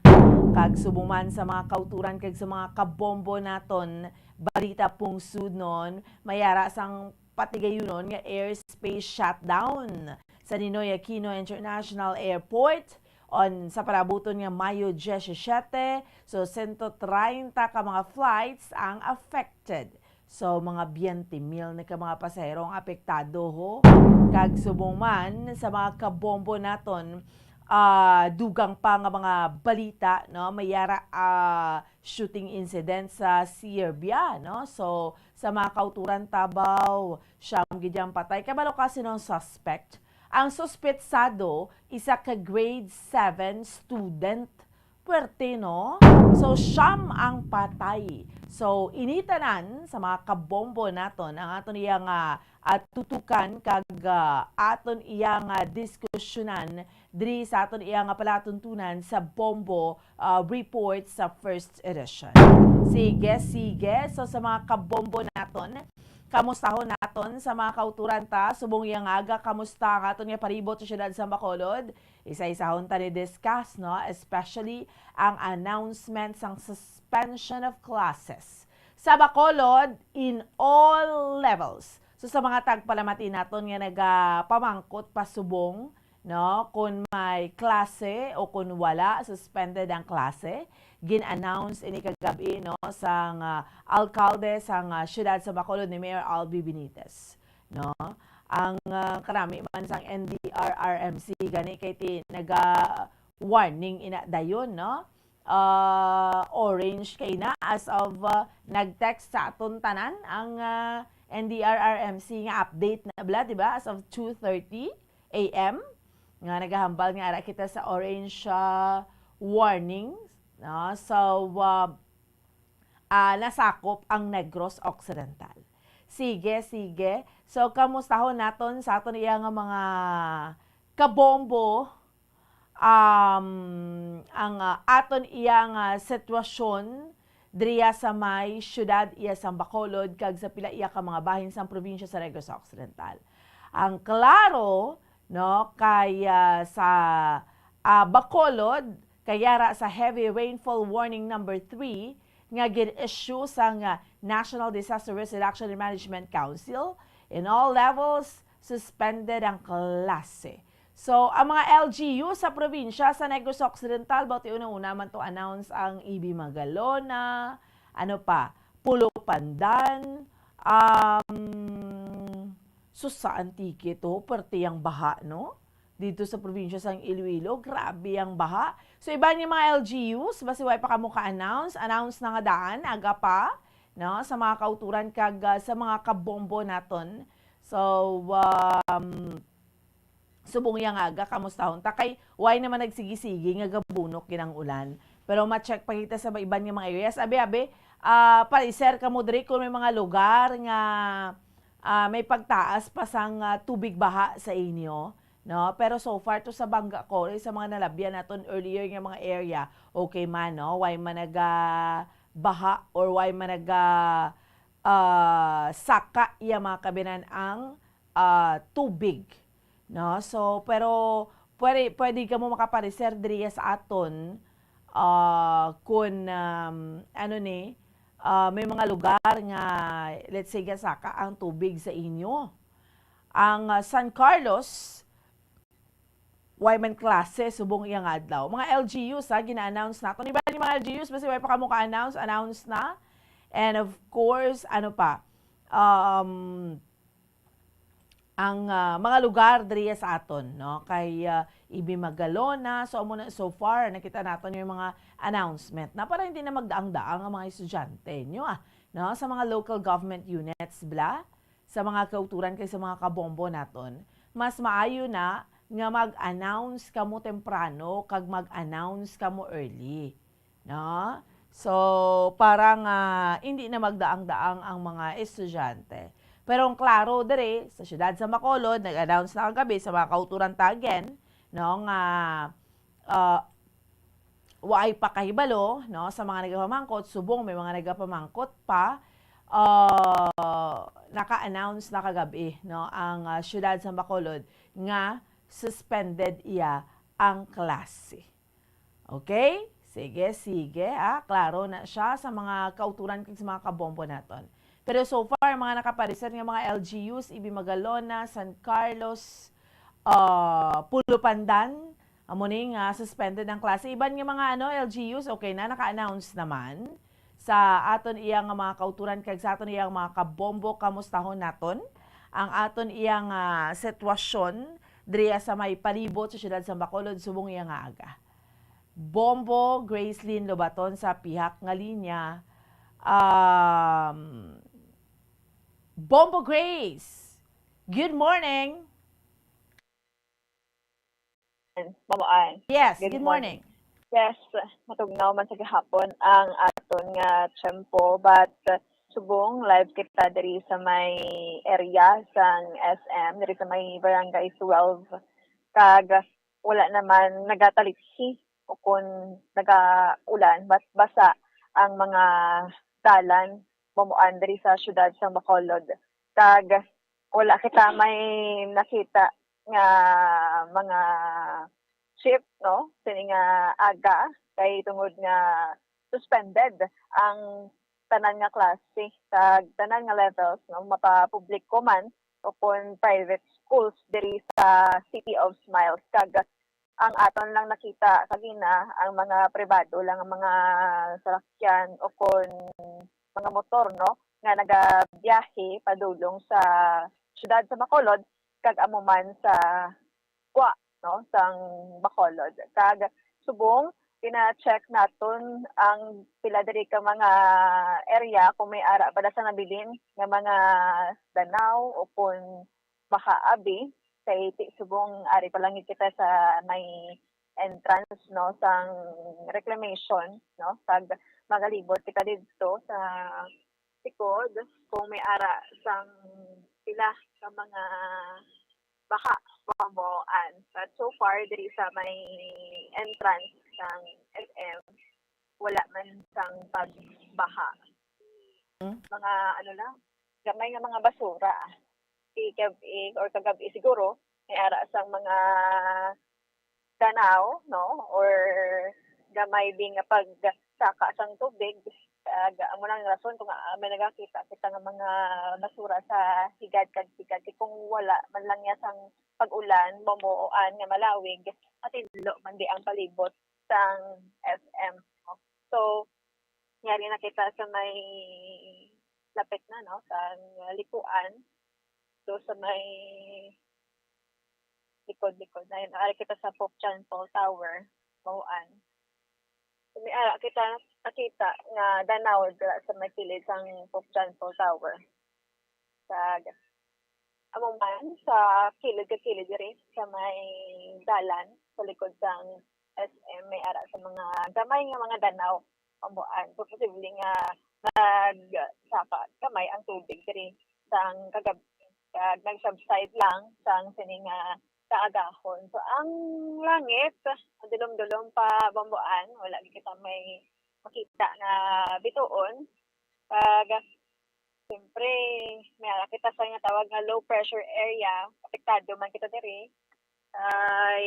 Kag subuman sa mga kauturan kag sa mga kabombo naton, balita pong sudnon, mayara sang patigayunon nga airspace shutdown sa Ninoy Aquino International Airport sa parabuton nga Mayo 17. So 130 ka mga flights ang affected. So, mga 20,000 na ka mga pasahero ang apektado ho. Kag subong man sa mga kabombo naton, dugang pa nga mga balita, no? Mayara shooting incident sa Serbia, no? So, sa mga kauturan tabaw, siyam gidyang patay. Kabalo kasi ng suspect. Ang suspetsado, isa ka grade 7 student. Puwerte, no? So, siyam ang patay. So, initanan sa mga kabombo naton ang aton iyang tutukan kag aton iyang diskusyonan diri sa aton iyang palatuntunan sa Bombo report sa first edition. Sige. So, sa mga kabombo naton, kamustahon naton sa mga kauturan ta, subong iyang aga, kamusta ang aton nga paribot sa syudad sa Bacolod? Isa-isahon ta ni discuss, no? Especially ang announcement sang suspension of classes sa Bacolod in all levels. So sa mga tagpalamati naton nga nagapamangkot pasubong, no, kung may klase o kung wala, suspended ang klase, gin-announce ini kagabi, no, sang alkalde sang siyudad sa Bacolod ni Mayor Albi Benitez, no. Ang karami man sang NDRRMC gani kay ti naga-warning ina dayon, no. Orange kay na as of nag-text sa aton tanan ang NDRRMC nga update na bla, di ba? As of 2:30 AM nga nagahambal nga ara kita sa orange warning, no? So nasakop ang Negros Occidental. Sige. So kamustahon naton sa aton iya nga mga kabombo ang aton iyang sitwasyon driya sa may syudad iya sa Bacolod kag sa pila iya ka mga bahin sa probinsya sa Negros Occidental. Ang klaro, no, kay sa Bacolod kayara sa heavy rainfall warning number 3 nga gin-issue sa National Disaster Risk Reduction and Management Council. In all levels, suspended ang klase. So, ang mga LGU sa probinsya sa Negros Occidental, bawat una man to announce ang EB Magalona, ano pa, Pulo Pandan, sa Antique to, perti ang baha, no? Dito sa probinsya sa Iloilo, grabe ang baha. So, iba niya mga LGUs, basi way pa kamo ka-announce na nga daan, aga pa, no? Sa mga kauturan kag sa mga kabombo naton. So, subong yang aga, kamustahon. Takay, why naman nagsigi-sige nga gabunok ginang ulan. Pero ma-check pa kita sa iban nga mga areas. Abi, paliser ka mo diri kung may mga lugar nga may pagtaas pa sang tubig baha sa inyo. No? Pero so far to sa Bangga ko, sa mga nalabyan naton earlier nga mga area, okay man, no? Why man baha or why man saka iya mga kabinan ang tubig. No, so pero pwede ka mo makapariser diriya sa aton kung may mga lugar nga let's say gasaka ang tubig sa inyo. Ang San Carlos Wyman klase subong iyang adlaw. Mga LGUs gina-announce na. Kung iba ni mga LGUs basta way pa kamo ka-announce na. And of course, ang mga lugar diriya sa aton, no, kay Ibi Magalona. So far nakita naton yung mga announcement na para hindi na magdaang-daang ang mga estudyante nyo, no, sa mga local government units bla, sa mga kauturan kay sa mga kabombo naton. Mas maayo na nga mag-announce kamo temprano kag mag-announce kamo early, no. So parang hindi na magdaang-daang ang mga estudyante. Pero ang klaro dere sa siyudad sa Bacolod, nag-announce na kagabi sa mga kauturan tagen, no, nga waay pa kahibalo, no, sa mga nagapamangkot, subong may mga nagapamangkot pa, naka-announce na kagabi, no, ang siyudad sa Bacolod nga suspended iya ang klase. Okay? Sige, klaro na siya sa mga kauturan sa mga kabombo naton. Pero so far, mga nakapariser nga mga LGUs, Ibi Magalona, San Carlos, Pulo Pandan, amuning suspended ang klase. Iban nga mga LGUs, okay na, naka-announce naman sa aton iyang mga kauturan kag sa aton iyang mga kabombo, kamustahon naton ang aton iyang sitwasyon diriya sa may palibot sa siyudad sa Bacolod, subong iyang aga. Bombo, Gracelyn Lobaton sa pihak nga linya, Bombo Grace, good morning. Mamuan. Yes, good morning. Yes, matugnaw man sa gihapon ang aton nga tiyempo, but subong live kita diri sa may area sang SM, diri sa may barangay 12, kag wala naman nagataliksi o kung nagaulan, but basa ang mga dalan mamuan diri sa siyudad sa Bacolod. Kag wala kita may nakita nga mga ship, no, sini nga aga kay tungod nga suspended ang tanan nga klase kag tanan nga levels no mapapubliko man o kung private schools diri sa City of Smiles kag ang aton lang nakita kagina ang mga pribado lang ang mga sasakyan o kung mga motor no nga nagabiyahe padulong sa syudad sa Bacolod kag amo man sa Gwa no sang Bacolod kag subong pina-check naton ang pila diri ka mga area kung may ara para sa nabilin nga mga danaw o kung makaabi kay subong ari pa lang kita sa may entrance no sang reclamation no kag magalibot kita didto sa tikod kung may ara sang pila ka mga baka pamoan. But so far diri sa may entrance sang SM wala man sang pagbaha. Mga ano lang gamay nga mga basura kagabi siguro may ara sang mga tanaw no or gamay ding nga pagsaka sang tubig amo lang rason kung may nagakita kita nga mga basura sa higad kag kung wala man lang niya sang pag-ulan mamuoan nga malawig atidlo man di ang palibot sang SM no? So nyari na kita sa may lapit na no sa likuan so sa may likod na yun ari kita sa Pope John Paul Tower mauan so, may ara kita nakita nga danaw sa may kilid sang Pope John Paul Tower sa amo man sa kilid diri sa may dalan sa likod sang SM may ara sa mga gamay nga mga danaw amuan so posible nga nagsaka kamay ang tubig diri sang kagabi kag nag-subside lang sang sining kaagahon. So ang langit dulom-dulom pa bambuan wala kita may makita nga bituon kag siyempre may kita sa nga tawag nga low pressure area apektado man kita diri ay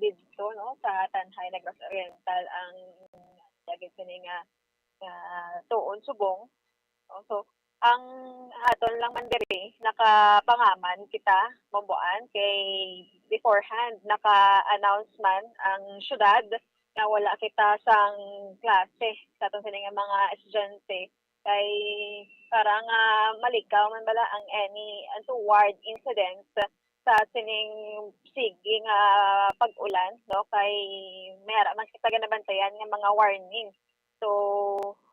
dito no sa Tanhay Negros Oriental ang dagit kini nga tuon subong no? So ang aton lang man diri nakapangaman kita mambuan kay beforehand naka-announce man ang syudad na wala kita sang klase sa atong sining mga estudyante kay para nga malikaw man bala ang any untoward incident sa sining sige nga pag-ulan no kay mayara man kita ganabantayan nga mga warning so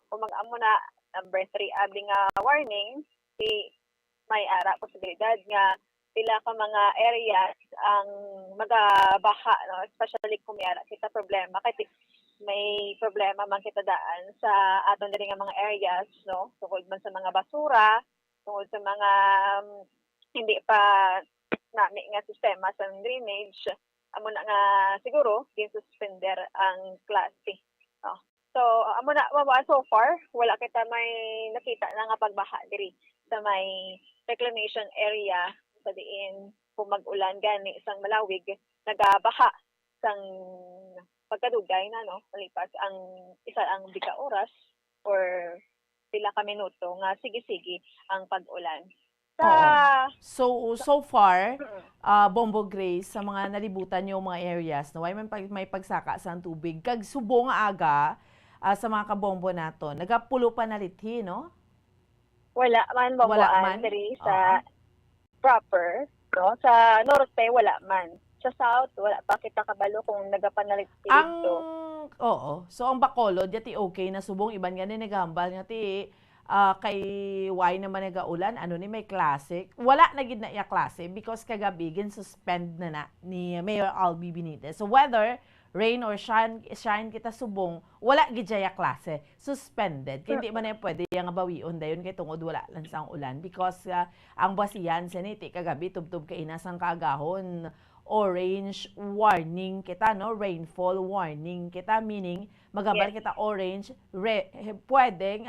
kung mag-amo na number 3 abi nga warning may ara posibilidad nga pila ka mga areas ang magabaha no especially kung may ara kita problema kay may problema man kita daan sa aton diri nga mga areas no tungod man sa mga basura tungod sa mga hindi pa nami nga sistema sa drainage amo na nga siguro gin-suspender ang klase no. So, amo na so far wala kita may nakita na nga pagbaha diri sa may reclamation area sa diin kung mag-ulan gani isang malawig nagabaha sang pagkadugay na no malipas ang isa ang bika oras or pila ka minuto nga sige ang pag-ulan. So far, Bombo Grace, sa mga nalibutan yung mga areas, no, may pagsaka sa tubig. Kag subong aga sa mga kabombo nato, nagapulo pa nalithi, no? Wala man bomboan diri sa proper, no? Sa norte, wala man. Sa south, wala pa kita kabalo kung nagapanalithi dito. Oo. So, ang Bacolod, yati okay na subong iban nga nagambal nga ti kay why naman nagaulan ano ni may klase wala na gid na iya klase because kagabi gin suspend na ni Mayor Albi Benitez so whether rain or shine kita subong wala gid ya klase suspended hindi man na pwede yang bawion dayon kay tungod wala lang sang ulan because ang basihan seniti kagabi tubtub kay inasang kaagahon orange warning kita no rainfall warning kita meaning magaban kita orange pwedeng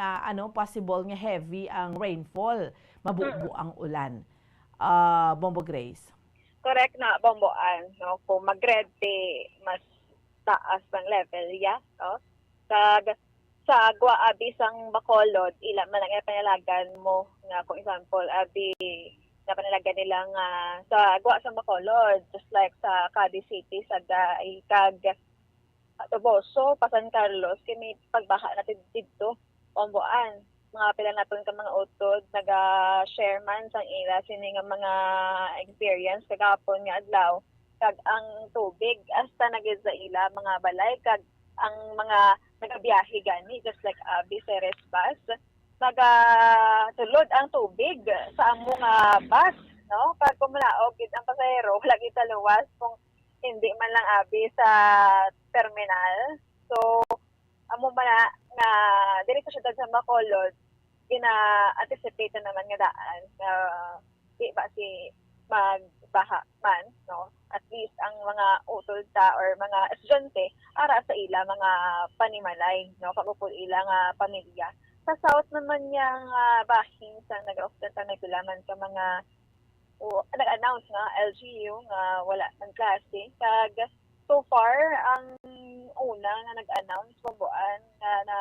possible nga heavy ang rainfall mabubo ang ulan Bombo Grace correct na bomboan no kung mag-red mas taas ang level no kag sa gwa abi sang Bacolod ila man ang panalagan mo nga kung example abi na panalagan nila nga sa gwa sang Bacolod just like sa Cadiz City sa kag Toboso, San Carlos kini pagbaha natin dito Omboan mga pila naton ka mga utod naga-share man sang ila sini nga mga experience kagapon nga adlaw kag ang tubig hasta nagid sa ila mga balay kag ang mga nagabiyahe gani just like Abi Ceres bus nagatulod ang tubig sa amo nga bus no pag kumlaog gid ang pasahero wala gid luwas kung hindi man lang abi sa terminal so amo man nga diri sa syudad sa Bacolod ina-anticipate naman nga daan na di ba si magbaha man no at least ang mga utol ta or mga estudyante ara sa ila mga panimalay no pagupod ila nga pamilya sa south naman yang bahin sa nag-ostenta nagtulaman ka mga nag-announce nga LGU nga wala ng klase kag so far ang una nga nag-announce bubuan na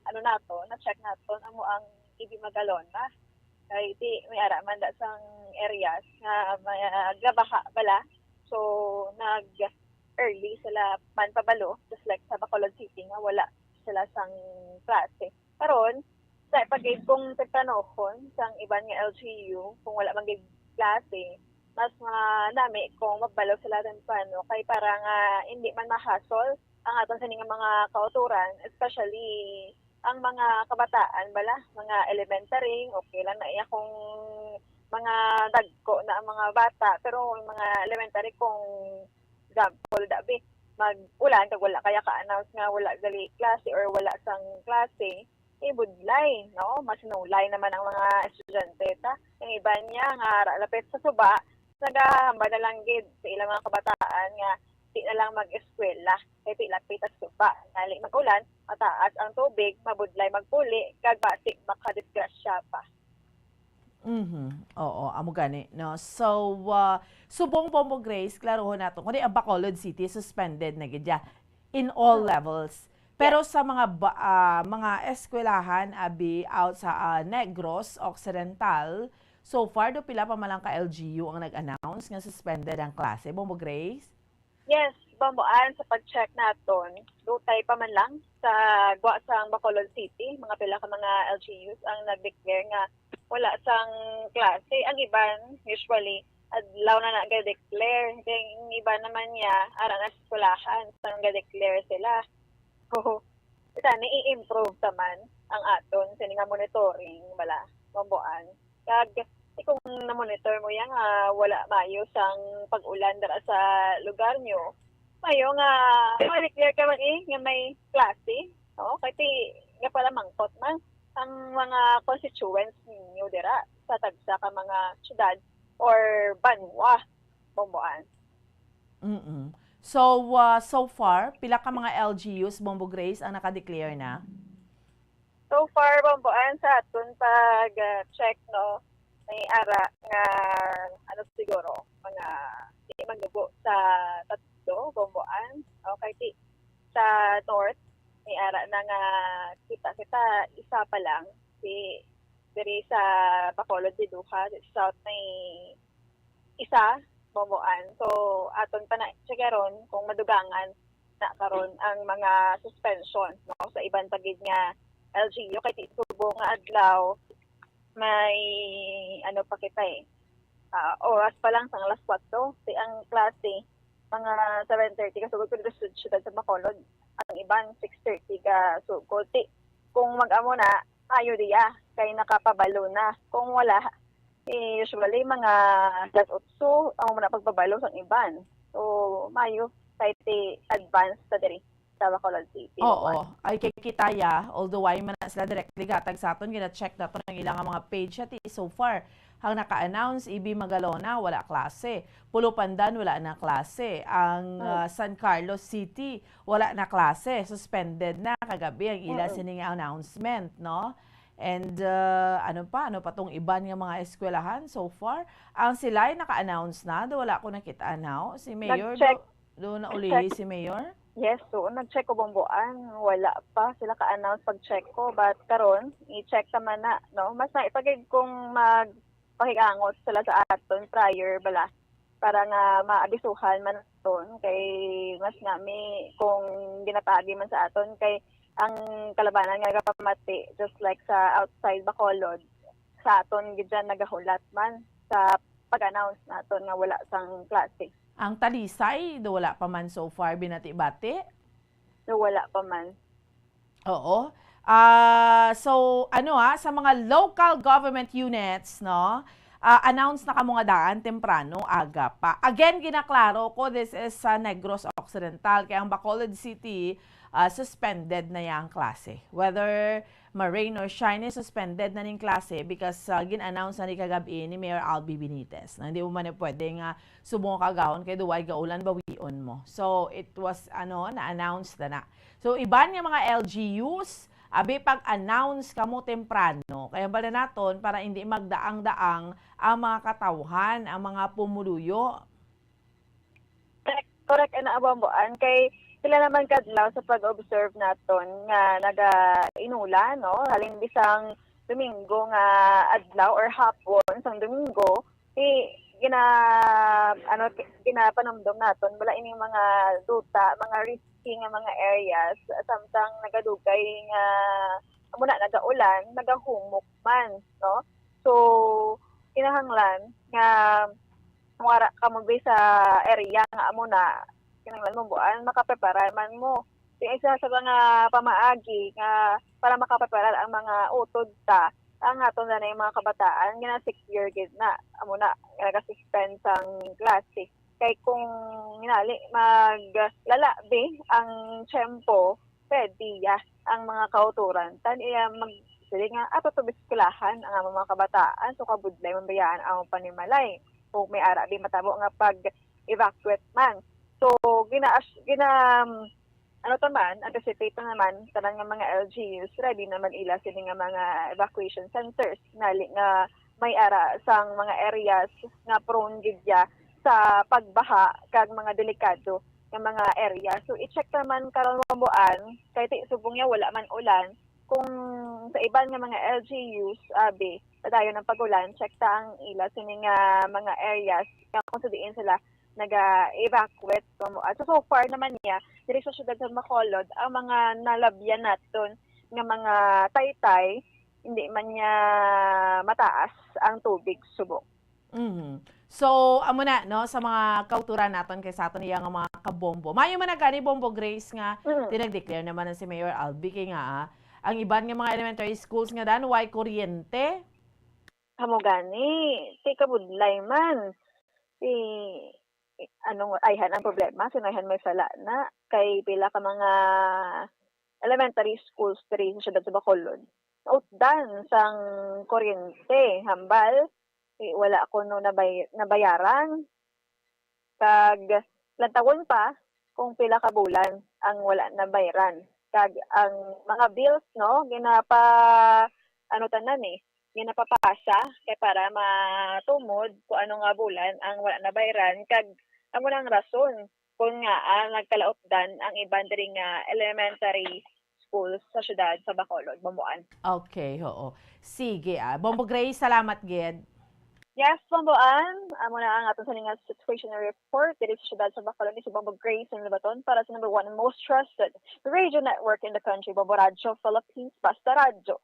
ano nato na check nato amo ang Ibi Magalona kay di may ara man da sang areas nga gabaha bala so nag early sila man pabalo just like sa Bacolod City nga wala sila sang klase karon sa pagid kung tagtanohon sang iban nga LGU kung wala man gid klase mas nami kung magbalo sila din paano kay para nga hindi man mahasol ang aton sa mga kauturan especially ang mga kabataan bala mga elementary okay lang na iya kung mga dagko na ang mga bata pero yung mga elementary kung example dabi mag-ulan kag wala kaya ka-announce nga wala gali klase or wala sang klase ibudlay no mas nulay naman ang mga estudyante ta yung iba niya nga lapit sa suba nagahamba na lang gid sa ilang mga kabataan nga di na lang mag-eskwela kay pilapit at suba nali mag-ulan mataas ang tubig mabudlay magpuli kag basik makadisgrasya pa. Oo, amo gani no. So subong po mo Grace klarohon nato kundi ang Bacolod City suspended na gid in all levels. Pero sa mga eskwelahan abi out sa Negros Occidental so far do pila pa man lang ka LGU ang nag-announce nga suspended ang klase mo Grace? Yes, bambuan sa pag-check naton, dutay pa man lang sa gwa sang Bacolod City, mga pila ka mga LGUs ang nag-declare nga wala sang klase. Ang iban usually adlaw na nag-declare, yung iba naman niya arang eskwelahan sang nag-declare sila. So, sana i-improve naman ang aton sa nga monitoring bala bambuan. Kag kung na-monitor mo yan wala mayo sang pag-ulan dara sa lugar nyo, mayo nga ma-declare ka man nga may klase, no? Kaya nga pala mangkot man ang mga constituents ninyo dira sa tagsa ka mga syudad or banwa, Bomboan. So far, pila ka mga LGUs, Bombo Grace, ang naka-declare na? So far, Bomboan, sa aton pag-check, no, may ara nga siguro mga di magdugo sa tatlo Bomboan okay sa north may ara na nga kita isa pa lang si diri sa Bacolod di duha sa south may isa Bomboan so aton pa na checaron kung madugangan na karon ang mga suspension no sa ibang tagid nga LGU kay tubo nga adlaw may pa kita oras pa lang sang alas 4 si ang klase mga 7:30 kasugod ko dito sa syudad sa Bacolod ang iban 6:30 ka sugod kung mag-amo na ayo diya kay nakapabalo na kung wala usually mga alas 8 ang muna pagpabalo sang iban so mayo kay advance sa diri sa Bacolod City. Oo. Ay kikitaya, although ay man sila directly gatag sa aton, gina-check na ito ng ilang mga page at so far, ang naka-announce, Ibi Magalona, wala klase. Pulo Pandan, wala na klase. Ang San Carlos City, wala na klase. Suspended na kagabi ang ila sining announcement, no? And ano pa tong iban nga mga eskwelahan so far? Ang sila ay naka-announce na, wala ko nakita now. Si Mayor, do na uli si Mayor? Yes, so nag-check ko bumbuan, wala pa sila ka-announce pag-check ko, but karon i-check naman na, no? Mas naipagid kung magpahigangot sila sa aton prior bala para nga maabisuhan man aton kay mas nami kung ginapagi man sa aton kay ang kalabanan nga pamati just like sa outside Bacolod sa aton gid dyan nagahulat man sa pag-announce naton nga wala sang klase. Ang Talisay, do wala pa man so far binati-bati? So wala pa man. Oo. So ano sa mga local government units, no? Announce na kamo nga daan temprano, aga pa. Again, ginaklaro ko, this is sa Negros Occidental. Kaya ang Bacolod City, suspended na yang klase. Whether ma-rain or shine, suspended na ning klase because gin-announce na ni kagabi ni Mayor Albi Benitez. Na hindi mo man pwedeng subong kagahon kay duway gaulan bawion mo. So it was na-announce na. So iban nga mga LGUs, abi pag-announce kamo temprano. Kaya bala naton para hindi magdaang-daang ang mga katawhan, ang mga pumuluyo. Correct na abamboan kay sila naman kadlaw sa pag-observe naton nga naga-inula, no? Halin bisang Domingo nga adlaw or hapon sang Domingo, ginapanamdom naton wala ining mga duta, mga risky nga mga areas samtang nagadugay nga muna nagaulan, nagahumok man, no? So kinahanglan nga wara ka mo sa area nga amo na kinahanglan mo buan makaprepara man mo. Yung isa sa mga pamaagi nga para makaprepara ang mga utod ta ang aton na yung mga kabataan nga 6 year gid na amo na nagasuspend sang klase kay kung hinali maglalabi ang tiyempo pwede ang mga kauturan tan iya sige nga ato to biskulahan ang mga kabataan so kabudlay mambayaan ang panimalay kung may ara di matabo nga pag-evacuate man. So, anticipate naman, tanan nga mga LGUs, ready naman ila sila nga mga evacuation centers, nali nga may ara sang mga areas nga prone gidya sa pagbaha kag mga delikado nga mga area. So, i-check naman karon mabuan, kay subong niya wala man ulan, kung sa iban nga mga LGUs, padayon ng pagulan, check ta ang ila sining mga areas kung saan sila naga-evacuate. So far naman niya, diri sa syudad sa Bacolod, ang mga nalabyan naton nga mga taytay, hindi man niya mataas ang tubig subong. So, amo na, no, sa mga kauturan naton kay sa aton iya nga mga kabombo. Mayo man gani Bombo Grace nga tinag-declare naman si Mayor Albi kay nga ang iban nga mga elementary schools nga dan way kuryente. Amo gani, ti kabudlay man. Ayhan ang problema, sinayhan may sala na kay pila ka mga elementary schools diri sa syudad sa Bacolod. Outdan sang kuryente, hambal, wala ko no nabayaran. Kag lantawon pa kung pila ka bulan ang wala nabayaran. Kag ang mga bills no ginapapasa kay para matumod kung ano nga bulan ang wala nabayaran kag amo nang rason kung nga nagkalaotdan ang iban diri nga elementary schools sa syudad sa Bacolod, Bambuan. Okay, oo. Sige Bombo Grace, salamat gid. Yes, Bambuan. Amo na ang aton sa situational report diri sa syudad sa Bacolod ni si Bombo Grace ng Libaton para sa number 1 and most trusted radio network in the country, Bombo Radio Philippines, Basta Radio.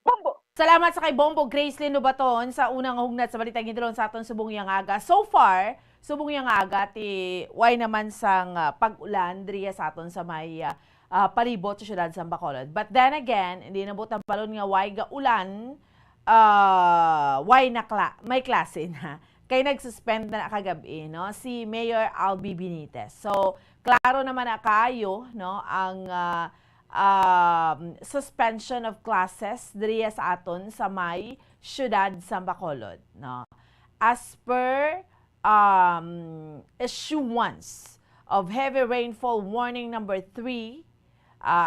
Bombo! Salamat sa kay Bombo Grace Linubaton sa unang hugnat sa balitang gidron sa aton subong yang aga. So far, subong yang aga ti way naman sang pag-ulan diri sa aton sa may palibot sa syudad sa Bacolod. But then again, hindi na butang palon nga way ga ulan, may klase na. Kay nag-suspend na kagabi, no, si Mayor Albi Benitez. So, klaro naman na kayo, no, ang suspension of classes diri sa aton sa may syudad sa Bacolod, no. As per issuance of heavy rainfall warning number 3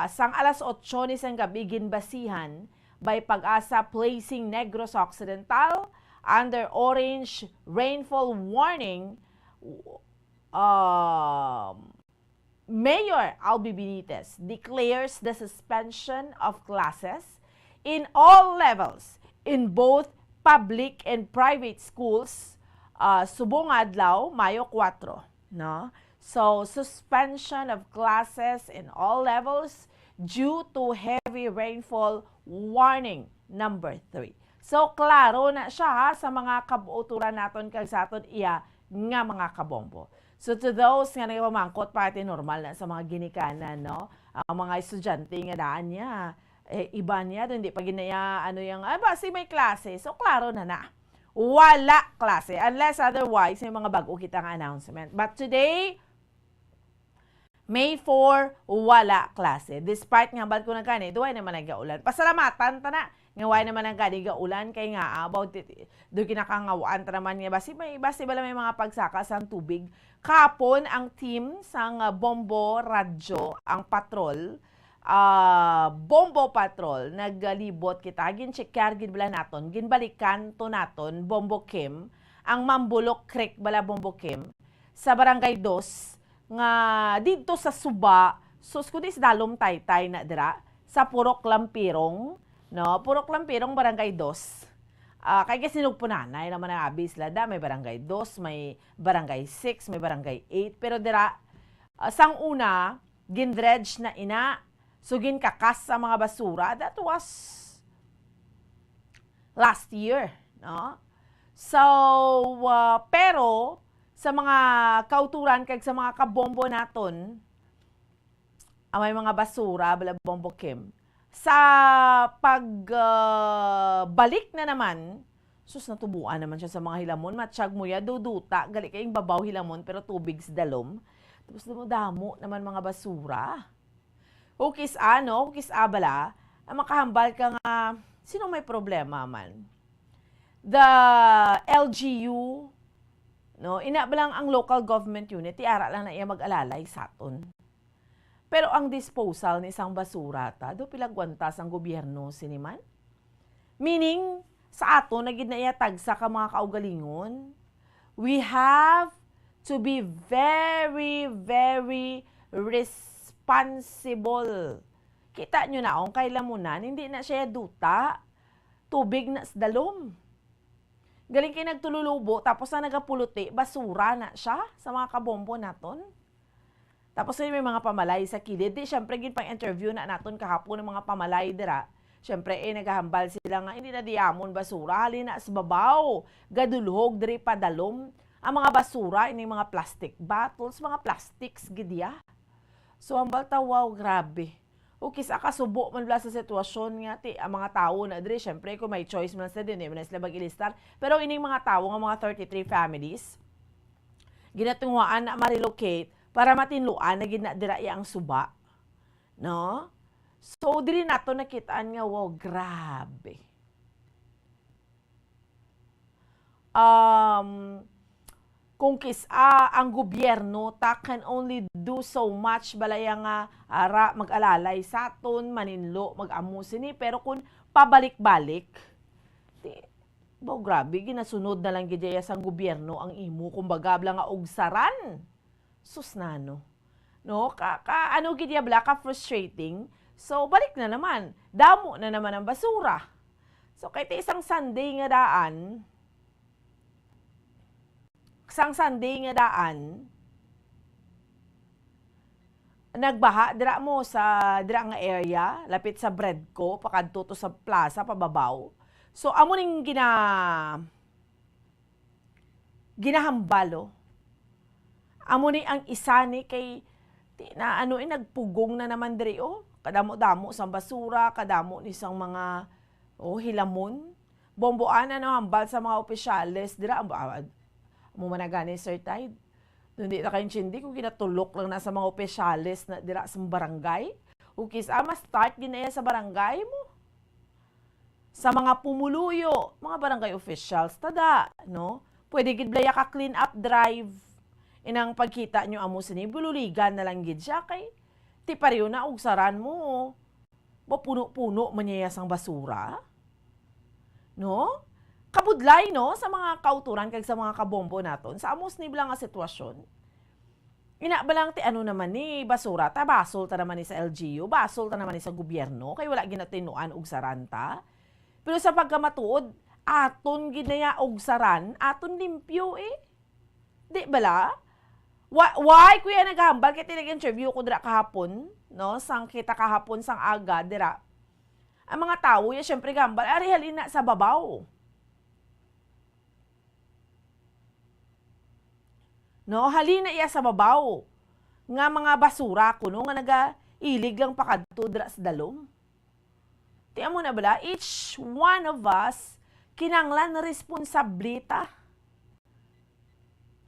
sang alas 8 ni sang gabi ginbasihan by Pag-asa placing Negros Occidental under orange rainfall warning Mayor Albi Benitez declares the suspension of classes in all levels in both public and private schools subong adlaw Mayo 4, no? So suspension of classes in all levels due to heavy rainfall warning number 3. So klaro na siya ha, sa mga kabuuturan naton kag sa aton iya nga mga kabombo. So to those nga nagpamangkot pati normal na sa mga ginikanan, no? Ang mga estudyante nga daan niya, iba niya, hindi pa ginaya, basi may klase. So klaro na. Wala klase. Unless otherwise, may mga bago kitang announcement. But today, May 4, wala klase. Despite nga bad ko na kani, duway naman nagaulan. Pasalamatan ta na. Ngaway naman ang kani gaulan kay nga about do kinakangawaan ta naman nga basi bala may mga pagsaka sang tubig. Kapon ang team sang Bombo Radyo, ang patrol, Bombo Patrol, naglibot kita, gincheckar gid bala naton, ginbalikan to naton Bombo Kim, ang Mambulok Creek bala Bombo Kim sa Barangay 2 nga didto sa Suba, sus kundi sa Dalom Taytay na dira sa Purok Lampirong, no? Purok Lampirong Barangay 2. Kaya sinugpunanay naman ang abis lada, may Barangay 2, may Barangay 6, may Barangay 8, pero dira sang una gindredge na ina, sugin kakas sa mga basura. That was last year, no? So pero sa mga kauturan kag sa mga kabombo naton, may mga basura bala Bombo Kim. Sa pagbalik na naman, sus natubuan naman siya sa mga hilamon, matsyag mo ya, duduta, gali kayong babaw hilamon, pero tubig sa dalom. Tapos damo naman mga basura. Ukis abala, makahambal ka nga, sino may problema man? The LGU, no, inabalang ang local government unit, tiara lang na iya mag-alalay sa aton. Pero ang disposal ni isang basura do pilagwantas ang gobyerno siniman. Meaning, sa ato, nagid na iatag sa ka mga kaugalingon, we have to be very, very responsible. Kita nyo na, kung kailamunan, hindi na siya duta, tubig na sa dalom. Galing kayo nagtululubo, tapos na nagapuluti, basura na siya sa mga kabombo naton. Tapos may mga pamalay sa kilid. Di, syempre, pang interview na naton kahapon ng mga pamalay dira. Syempre, naghahambal sila nga, hindi na diamon basura. Halina sa babaw. Gadulhog, diri padalom. Ang mga basura, ini mga plastic bottles, mga plastics, gidya. So, ang balta, wow, grabe. Ukis, akasubo man bala sa sitwasyon nga, ang mga tao na diri, syempre, kung may choice man sila din, man sila mag-ilistar. Pero ining mga tao, nga mga 33 families, ginatunguan na ma-relocate, para matinluan na ginadira ang suba. No? So, diri nato nakitaan nga, wow, grabe. Kung ang gobyerno can only do so much balaya nga mag-alalay sa aton, maninlo, mag-amusin pero kung pabalik-balik, wow, grabe, ginasunod na lang gidya sang gobyerno ang imo, kumbaga bla nga ugsaran. Sus nano. No, ano gidyabla ka frustrating. So balik na naman. Damo na naman ang basura. So kahit isang Sunday nga daan, nagbaha dira mo sa dira nga area, lapit sa Breadco, pakadto to sa plaza pababaw. So amo ning ginahambalo. Amo ni ang isa ni kay nagpugong na naman diri kadamo-damo sa basura, kadamo ni sang mga hilamon. Bomboan hambal sa mga opisyales dira mo managani Sir Tide. Hindi na kayong chindi kung ginatulok lang na sa mga opisyales na dira sa barangay. Ukis mas start ginaya sa barangay mo. Sa mga pumuluyo, mga barangay officials tada, no? Pwede gid blaya ka clean up drive. Inang pagkita nyo amo sini, bululigan na lang gid siya kay ti pareho na ugsaran mo. Mapuno-puno manyayasang basura. No? Kabudlay, no? Sa mga kauturan kag sa mga kabombo naton. Sa amos ni nga sitwasyon. Inabalang ti ano naman ni basura ta basol ta naman ni sa LGU, basol ta naman ni sa gobyerno kay wala ginatinuan og saranta. Pero sa pagkamatuod, aton ginaya og saran, aton limpyo eh. Di bala? Why kuya naghambal kay tinag-interview ko dira kahapon, no? Sang kita kahapon sang aga dira. Ang mga tao ya syempre gambal ari halina sa babaw. No, halina iya sa babaw. Nga mga basura kuno nga naga-ilig lang pakadto dira sa dalom. Tiyan mo na bala, each one of us kinanglan na responsablita.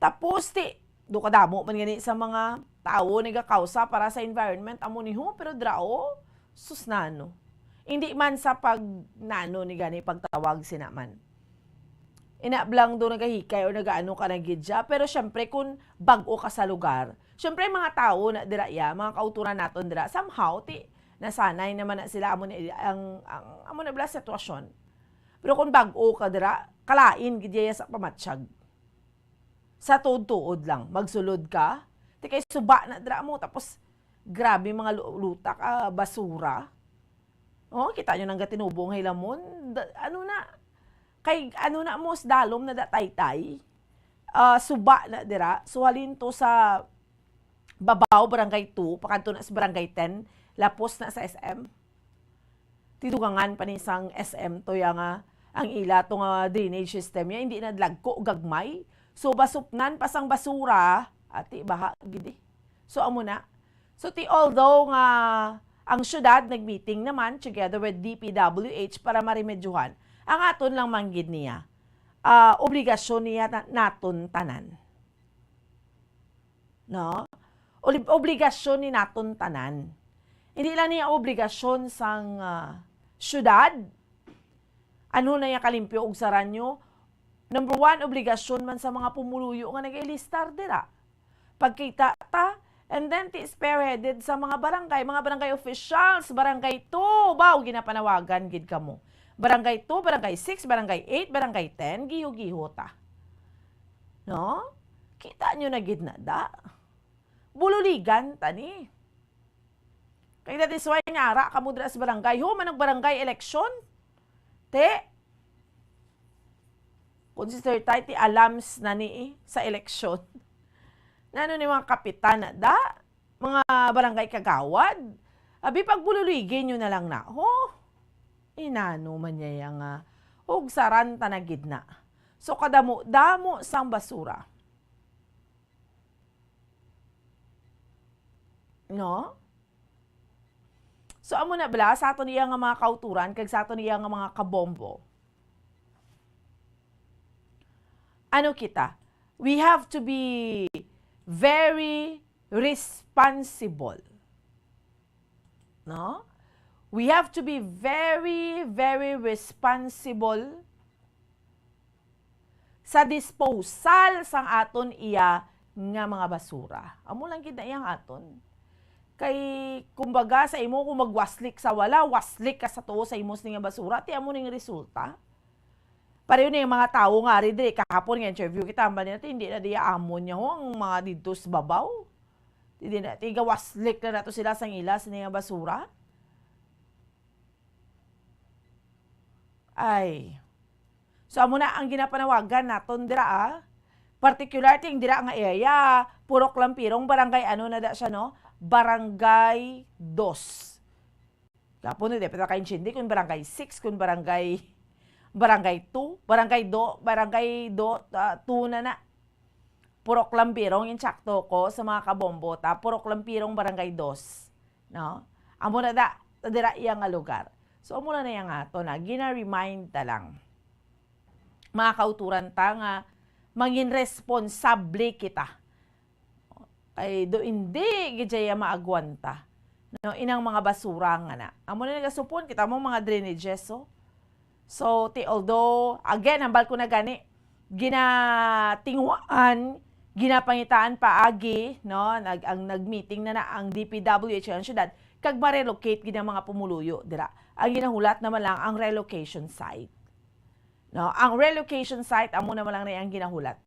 Tapos do kadamo man gani sa mga tao nagakausa para sa environment amo ni pero drao susnano. Hindi man sa pag nano ni gani pagtawag sinaman. Inablang do nagahikay o nagaano ka na gidya. Pero syempre, kung bag-o ka sa lugar, syempre mga tao na dira ya, mga kauturan naton dira, somehow, nasanay naman na sila amo na bala sitwasyon. Pero kung bag-o ka dira, kalain gidya sa pamatsyag. Sa tuod-tuod lang, magsulod ka, kay suba na dira mo, tapos grabe mga lutak, basura. Oh, kita nyo nang gatinubong hay lamon, kay ano na mo dalom na dataytay, suba na dira, suhalin to sa babaw, barangay 2, pakanto na sa barangay 10, lapos na sa SM. Tidugangan pa ni isang SM to yang ang ila to nga drainage system ya, hindi na lagko gagmay. So basupnan pasang basura, ati baha gidi. So amo na. So although nga ang syudad nagmeeting naman together with DPWH para maremedyohan, ang aton lang manggid niya, obligasyon niya naton tanan. No? Obligasyon ni naton tanan. Hindi lang niya obligasyon sang syudad. Ano na niya kalimpyo og saranyo? Number 1, obligasyon man sa mga pumuluyo nga nag-ilistar dira. Pagkita ta, and then spearheaded sa mga barangay officials, barangay 2, baw ginapanawagan gid kamo. Barangay 2, barangay 6, barangay 8, barangay 10, giho-giho ta. No? Kita nyo na gid na da. Bululigan tani. Kaya that is why nyara kamo dira sa barangay. Man ang barangay election. Consider tayo alams na ni sa election. Nano ni mga kapitan na da, mga barangay kagawad. Abi pagbululigin nyo na lang na. Inano man niya yung hugsaran tanagid na. So kadamo-damo sang basura. No? So amo na bala, sa ato niya nga mga kauturan, kag sa ato niya nga mga kabombo. Ano kita? We have to be very responsible. No? We have to be very, very responsible sa disposal sang aton iya nga mga basura. Amo lang gid na iyang aton. Kay kumbaga sa imo kung magwaslik sa wala, waslik ka sa tuo sa imos nga basura, ti amo ning resulta. Pareho na yung mga tao nga rin diri kahapon nga interview kita ambal natin hindi na diya amon niya ang mga dito sa babaw. Hindi na tiga waslik na nato sila sang ila sa nga basura. Ay. So amo na ang ginapanawagan naton dira particular ting dira nga area, Purok Lampirong barangay ano na da siya no? Barangay 2. Kapon na dapat ka intindi kun barangay 6 kun barangay 2, barangay 2 na. Purok Lampirong yung tsakto ko sa mga kabombo ta, Purok Lampirong barangay 2. No? Amo na da dira iya nga lugar. So, amo na yung ato na, gina-remind ta lang. Mga kauturan ta nga, mangin responsable kita. Kay do hindi, gijaya maagwanta. No, inang mga basura nga na. Amo na nagasupon, kita mo mga drainages, so. So, although, again, hambal ko na gani, ginatingwaan, ginapangitaan paagi, no, nag-meeting na ang DPWH ang syudad, kag ma-relocate gina mga pumuluyo, dira. Ang ginahulat naman lang ang relocation site. No, ang relocation site amo naman lang na ang ginahulat.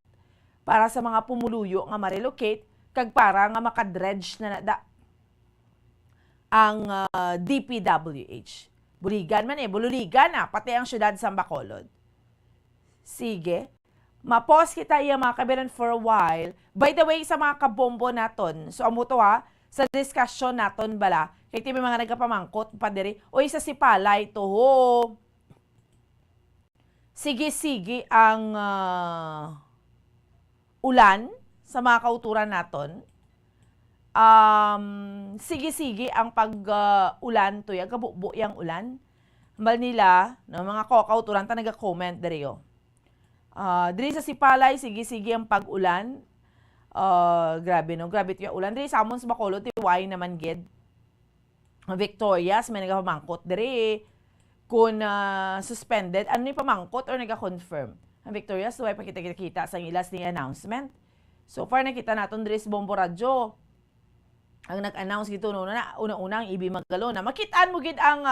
Para sa mga pumuluyo nga ma-relocate, kag para nga makadredge na nada ang DPWH. Buligan man bululigan na, pati ang syudad sa Bacolod. Sige, mapos kita iya mga kabiran for a while. By the way, sa mga kabombo naton, so amo to ha, sa discussion naton bala, kaya may mga nagapamangkot pa diri, o isa si Palay to ho. Sige-sige ang ulan sa mga kauturan naton. Sige-sige ang pag-ulan to, kabubo yang ulan. Hambal nila, no, mga kauturan ta naga-comment diri yo. Diri sa Sipalay, sige-sige ang pag-ulan. Grabe no, grabe ito yung ulan. Diri sa amon sa Bacolod, tiwai naman gid. Victorias, may nagapamangkot diri. Kung suspended, ano yung pamangkot or nag-confirm? Ang Victorias, tuway pa kita sa ilas ni announcement. So far, nakita natin diri sa Bombo Radio. Ang nag-announce dito una-una ang Ibi Magalo na makitaan mo gid ang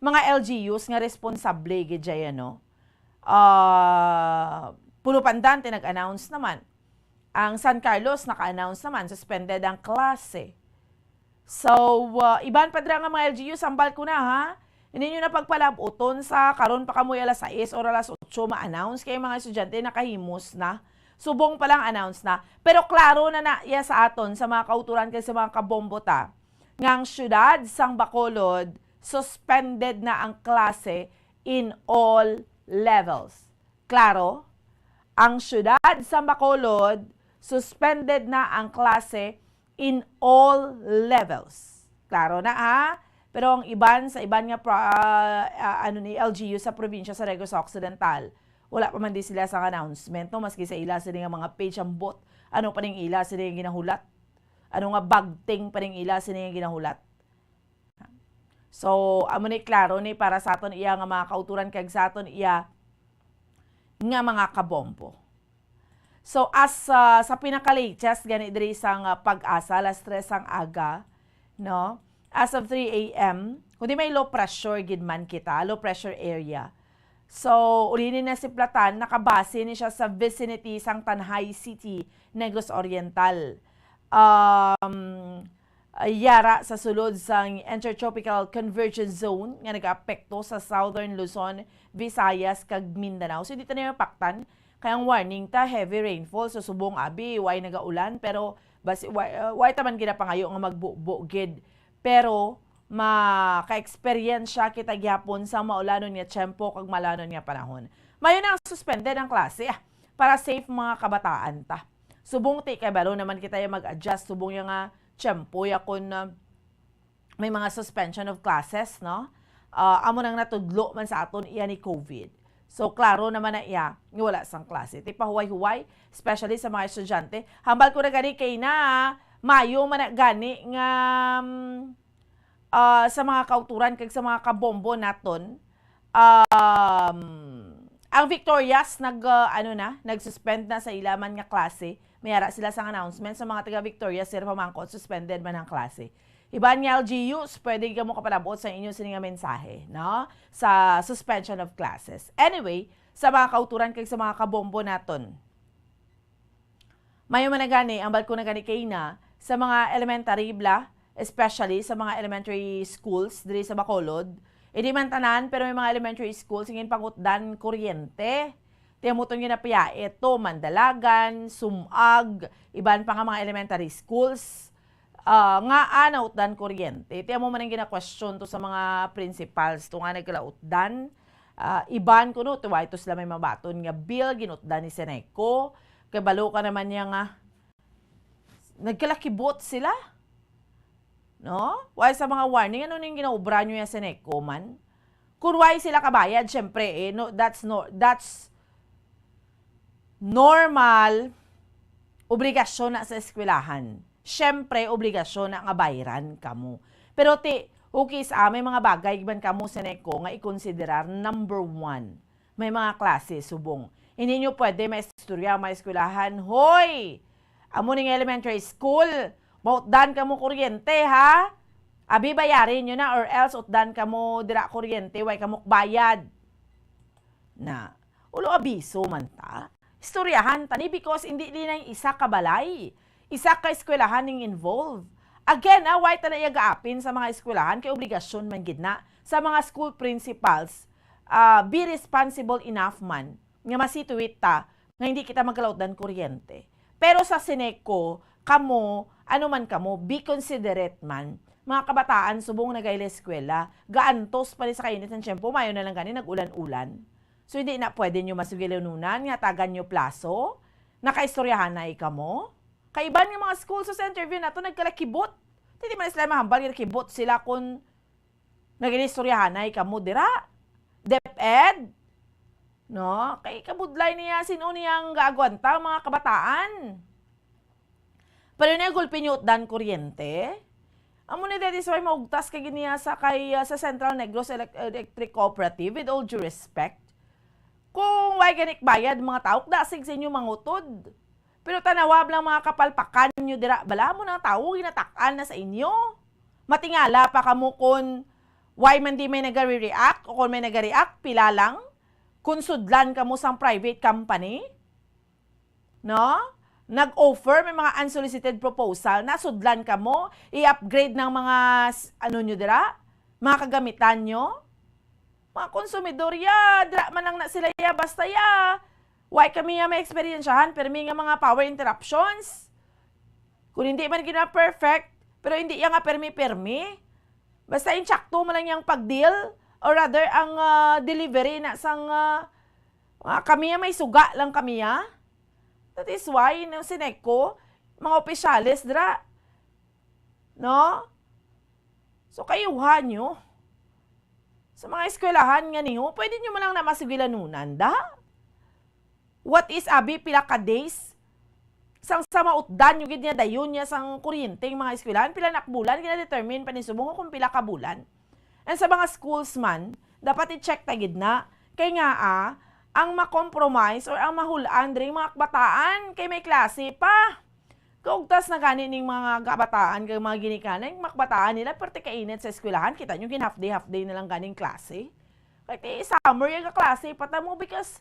mga LGUs nga responsable gid jay no. Puno Pandante nag-announce naman. Ang San Carlos naka-announce naman suspended ang klase. So iban pa dira nga mga LGUs sambal ko na ha. Hindi nyo na pagpalabuton sa karon pa kamoy alas 6 or alas 8 ma-announce kay mga estudyante nakahimos na. Subong palang announce na. Pero klaro na iya sa aton sa mga kauturan kay sa mga kabombota ngang syudad sang Bacolod suspended na ang klase in all levels. Klaro? Ang syudad sang Bacolod suspended na ang klase in all levels. Klaro na ha? Pero ang iban sa iban nga LGU sa probinsya sa Negros Occidental, wala pa man di sila sa announcement, no? Maski sa ila sila nga mga page ang bot. Ano pa ning ila sila nga ginahulat? Ano nga bagting pa ning ila sila nga ginahulat? So, amo ni klaro ni para sa aton iya nga mga kauturan kag sa aton iya nga mga kabombo. So, as sa pinaka-latest gani diri sang Pag-asa, alas 3 ang aga, no? As of 3 a.m., kundi may low pressure gid man kita, low pressure area. So, ulinin na si Platan, nakabase ni siya sa vicinity sang Tanhay City, Negros Oriental. Yara sa sulod sang Intertropical Convergence Zone nga nag-apekto sa Southern Luzon, Visayas, kag Mindanao. So, dito na yung paktan, kayang warning ta, heavy rainfall sa subong abi, way nagaulan, pero way taman ginapangayo nga magbubugid. Pero, maka-experience kita gyapon sa maulanon nga tiyempo kag malanon nga panahon. Mayon ang suspended ang klase para safe mga kabataan ta. Subong ti kay baro naman kita yung mag-adjust subong yung nga tiyempo yakon may mga suspension of classes, no? Amo nang natudlo man sa aton iya ni COVID. So klaro naman na iya nga wala sang klase. Ti pahuway-huway, especially sa mga estudyante. Hambal ko na gani kay na mayo man na gani nga sa mga kauturan kag sa mga kabombo naton, ang Victorias nag-suspend na sa ilaman nga klase. Mayara sila sa announcement sa mga taga Victorias sir pamangkot suspended man ang klase. Iban nga LGUs, pwede ka mo kapalabot sa inyo sininga mensahe, no? Sa suspension of classes. Anyway, sa mga kauturan kag sa mga kabombo naton. Mayo man na gani, ang balko na gani kay na sa mga elementary bla, especially sa mga elementary schools diri sa Bacolod. Hindi man tanan, pero may mga elementary schools ngin pangutdan kuryente. Tiyamuton ginapiya ito, Mandalagan, Sumag, iban pa nga mga elementary schools. Nga nautdan kuryente. Tiyamo man ang gina-question to sa mga principals to nga nagkalautdan. Iban ko no, tuwa ito sila may mabaton nga bill, ginutdan ni Seneco. Kaya balo ka naman niya nga nagkalakibot sila. No? Why sa mga warning, ano yung ginaubra nyo yung Seneco man? Kung why sila kabayad, syempre, no, that's normal obligasyon na sa eskwelahan. Syempre, obligasyon na nga bayaran kamo. Pero okay sa may mga bagay, iban kamo Seneco, nga ikonsiderar number 1. May mga klase, subong. Hindi nyo pwede may istorya, may eskwelahan. Hoy! Amo ning elementary school, mautdan ka mo kuryente, ha? Abi bayarin nyo na or else utdan ka mo dira kuryente, way ka mo bayad. Na, ulo abiso man ta. Istoryahan tani because hindi din ang isa kabalay. isa ka eskwelahan ning involved. Again, why ta na gaapin sa mga eskwelahan kay obligasyon man gid na sa mga school principals, be responsible enough man nga masituit ta nga hindi kita magalawdan kuryente. Pero sa Seneco, kamo, ano man kamo, be considerate man. Mga kabataan, subong nagaila eskwela, gaantos pa rin sa kainit ng tiyempo, mayo na lang gani, nag-ulan-ulan. So, hindi na pwede nyo masugilununan, nga tagan nyo plaso, nakaistoryahan na ikamo. Kaiban ng mga schools sa interview na to, nagkalakibot. Hindi man sila mahambal, nagkibot sila kung nag-istoryahan na ikamo, dira. DepEd, no? Kay kabudlay niya, sino niyang gaagwanta, mga kabataan. Pero na gulpin nyo dan kuryente. Ang muna dito is why maugtas kay niya sa Central Negros Electric Cooperative, with all due respect. Kung why ganik bayad mga tao, dasig sa inyo mangutod. Pero tanawab lang mga kapalpakan nyo dira, bala mo ng tao, ginatakan na sa inyo. Matingala pa kamo kung why man di may nag-react, o kung may nag-react, pila lang. Kung sudlan ka mo sa private company, no? Nag-offer, may mga unsolicited proposal, nasudlan ka mo, i-upgrade ng mga, ano nyo dira, mga kagamitan nyo. Mga konsumidor ya, dira man lang na sila ya, basta ya. Why kami ya may experiensyahan, pero may nga mga power interruptions. Kung hindi man gina perfect, pero hindi ya nga permi-permi. Basta insakto mo lang yung pag-deal, or rather, ang delivery na sang, kami ya may suga lang kami ya. That is why, ng Seneco, mga opisyalis, dira, no? So, kayuhan nyo. Sa mga eskwelahan nga niyo, pwede nyo man lang na masigilanunan, da? What is, abi, pila ka days? Sang sa mautdan, yung gid niya dayon niya sang kuryente, mga eskwelahan, pila nakbulan, kina-determine pa ni subong kung pila ka bulan. And sa mga schools man, dapat i-check tagid na, kay nga ang makompromise or ang mahulaan dring mga kabataan kay may klase pa. Kaugtas na gani ning mga kabataan kay mga ginikanan, mga kabataan nila perti kainit sa eskwelahan, kita nyo half day na lang ganing klase. Kaya summer yung klase pata mo because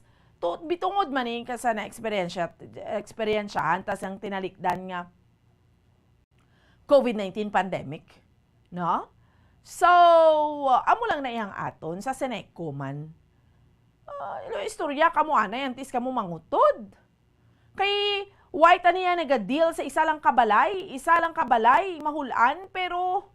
bitungod man ka sa na-eksperyensyahan tas ang tinalikdan nga COVID-19 pandemic. No? So, amo lang na iyang aton sa Seneco man. Istorya kamo anay, antis kamo mangutod. Kay why ta niya nag-deal sa isa lang kabalay, mahulaan, pero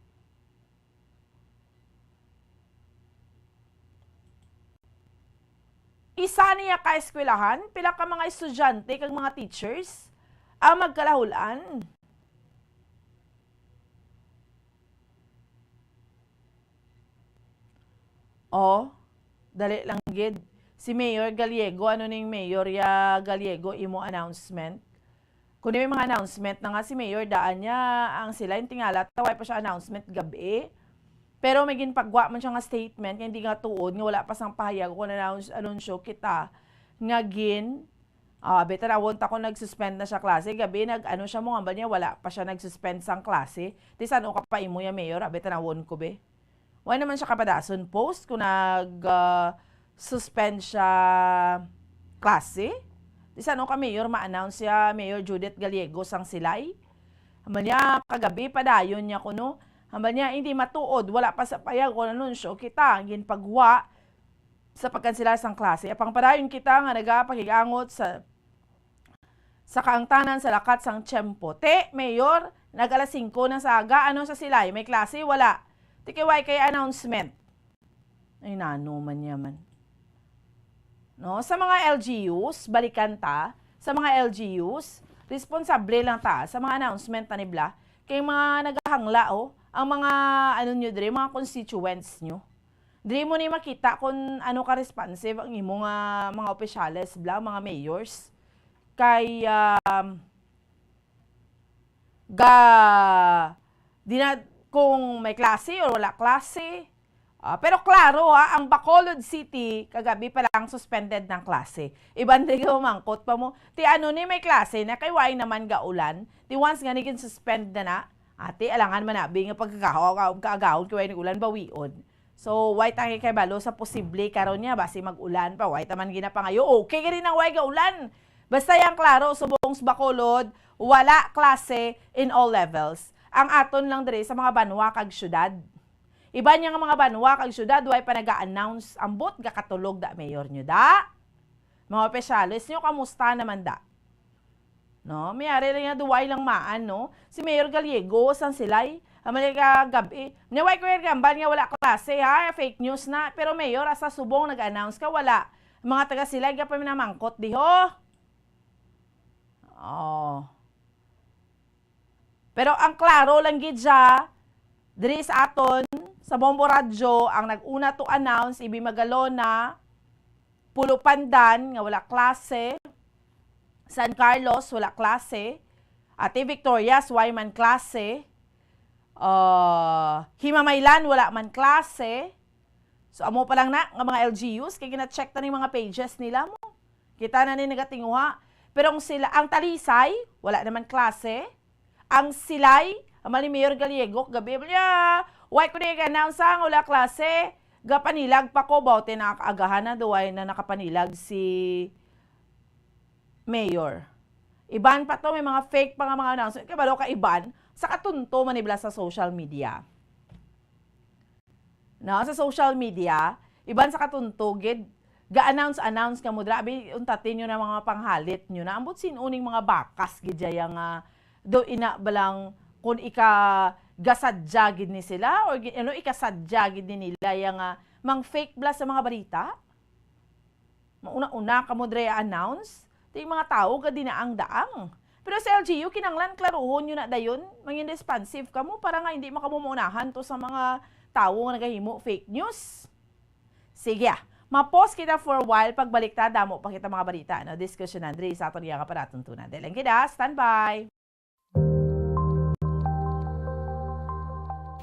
isa niya ka-eskwelahan, pila ka mga estudyante, kag mga teachers, ang magkalahulaan. Dali lang gid. Si Mayor Gallego, ano ning Mayor Gallego, imo announcement. Kung may mga announcement na nga si Mayor, daan niya ang sila, yung tingala, taway pa siya announcement gabi. Pero may ginpagwa man siya nga statement, hindi nga tuod, nga wala pa sang pahayag kung anunsyo kita. Nga beta na won't ako nag-suspend na siya klase. Gabi, siya mo nga ba niya, wala pa siya nag-suspend sang klase. Di saan ka pa imo ya Mayor, beta na won ko be. Why naman siya kapadason post kung suspend siya klase? Di saan ka Mayor ma-announce siya, Mayor Judith Gallego sang silay? Hamba niya, kagabi padayon niya kuno. Hamba niya, hindi matuod, wala pa sa payag kung anunsyo kita, ginpagwa sa pagkansila sang klase. Apang padayon kita nga nagapagigangot sa kaangtanan sa lakat sang tiyempo. Mayor, nag-alas 5 na saga, ano sa silay? May klase? Wala. Tikiway kay announcement. Ay, nano man yaman. No? Sa mga LGUs, balikan ta, sa mga LGUs, responsable lang ta sa mga announcement na nibla, kay mga naghahangla, ang mga, mga constituents nyo. Diri mo ni makita kung ano ka responsive ang imo nga mga opisyales, mga mayors. Kay, kung may klase o wala klase. Pero klaro, ang Bacolod City, kagabi pa lang suspended ng klase. Iban din umangkot pa mo. Ti ni may klase na kay why naman gaulan. Ti once nga niging suspend na ate, alangan man nabi nga pagkakaagawon kay why ulan bawion. So, why tangi kay balo sa posible karon niya basi mag-ulan pa. Why taman gina pa ngayon. Okay ka rin ang why gaulan. Basta yang klaro, subong sa Bacolod, wala klase in all levels. Ang aton lang diri sa mga banwa kag syudad. Iba niya nga mga banwa kag syudad, way pa nag-a-announce ambot gakatulog da mayor nyo da. Mga opisyalis nyo, kamusta naman da? No, mayari lang yung duway lang maan, no? Si Mayor Gallego, san silay? Amalika gabi. Niway ko yung gamban nga wala klase, ha? Fake news na. Pero Mayor, asa subong nag-announce ka, wala. Mga taga silay, ka pa minamangkot, di ho? Oh. Pero ang klaro lang gid siya, diri sa aton, sa Bombo Radyo, ang nag-una to announce, Ibi Magalona, Pulo Pandan, nga wala klase, San Carlos, wala klase, Ate Victorias, why man klase, Himamaylan, wala man klase. So, amo pa lang na, nga mga LGUs, kaya gina-check na yung mga pages nila mo. Kita na ni nagatinguha. Pero ang Talisay, wala naman klase. Ang Silay, ang mali Mayor Gallego, gabi, why ko na i-announce ang wala klase. Gapanilag pa ko, baute na akaagahan na duway na nakapanilag si Mayor. Iban pa to, may mga fake pa nga mga announcement. Kaya balo ka iban, sa katunto manibla sa social media. No, sa social media, iban sa katunto, ga-announce ka mo, drabi, untatin nyo na mga panghalit nyo na. Ambot sinuning mga bakas, gidya nga, do ina balang kung gasadya gid ni sila or ikasadya gid ni nila yang mang fake blast sa mga balita. Mauna-una kamo dre announce, ti mga tao gadi na ang daang. Pero sa LGU kinanglan klaruhon yun na dayon, mangin responsive kamo para nga hindi makamumunahan to sa mga tao nga nagahimo fake news. Sige, ma-pause kita for a while, pagbalik ta damo pa kita mga balita no discussion andre sa aton nga paratuntunan. Dahil kita, standby.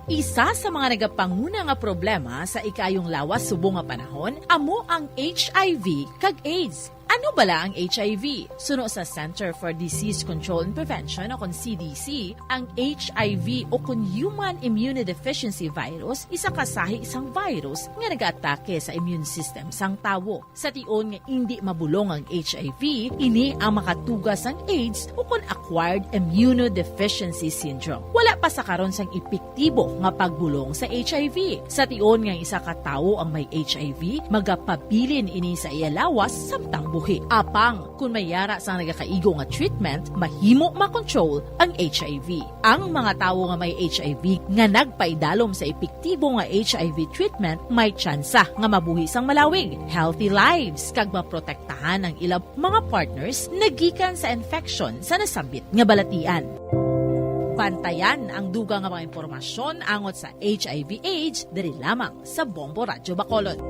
Isa sa mga nagapanguna nga problema sa ikayong lawas subong nga panahon amo ang HIV kag AIDS. Ano bala ang HIV? Suno sa Center for Disease Control and Prevention o kon CDC, ang HIV o kon Human Immunodeficiency Virus isa kasahi isang virus nga nag-atake sa immune system sang tawo. Sa tion nga hindi mabulong ang HIV, ini ang makatugas ang AIDS o kon Acquired Immunodeficiency Syndrome. Wala pa sa karon sang epektibo nga pagbulong sa HIV. Sa tion nga isa ka tawo ang may HIV, magapabilin ini sa iya lawas samtang buhi. Apang, kung mayara sa nagakaigo nga treatment, mahimo makontrol ang HIV. Ang mga tawo nga may HIV nga nagpaidalom sa epektibo nga HIV treatment, may tsansa nga mabuhi sang malawig, healthy lives, kag maprotektahan ang ilang mga partners nagikan sa infection sa nasambit nga balatian. Bantayan ang dugang nga mga impormasyon angot sa HIV/AIDS diri lamang sa Bombo Radyo Bacolod.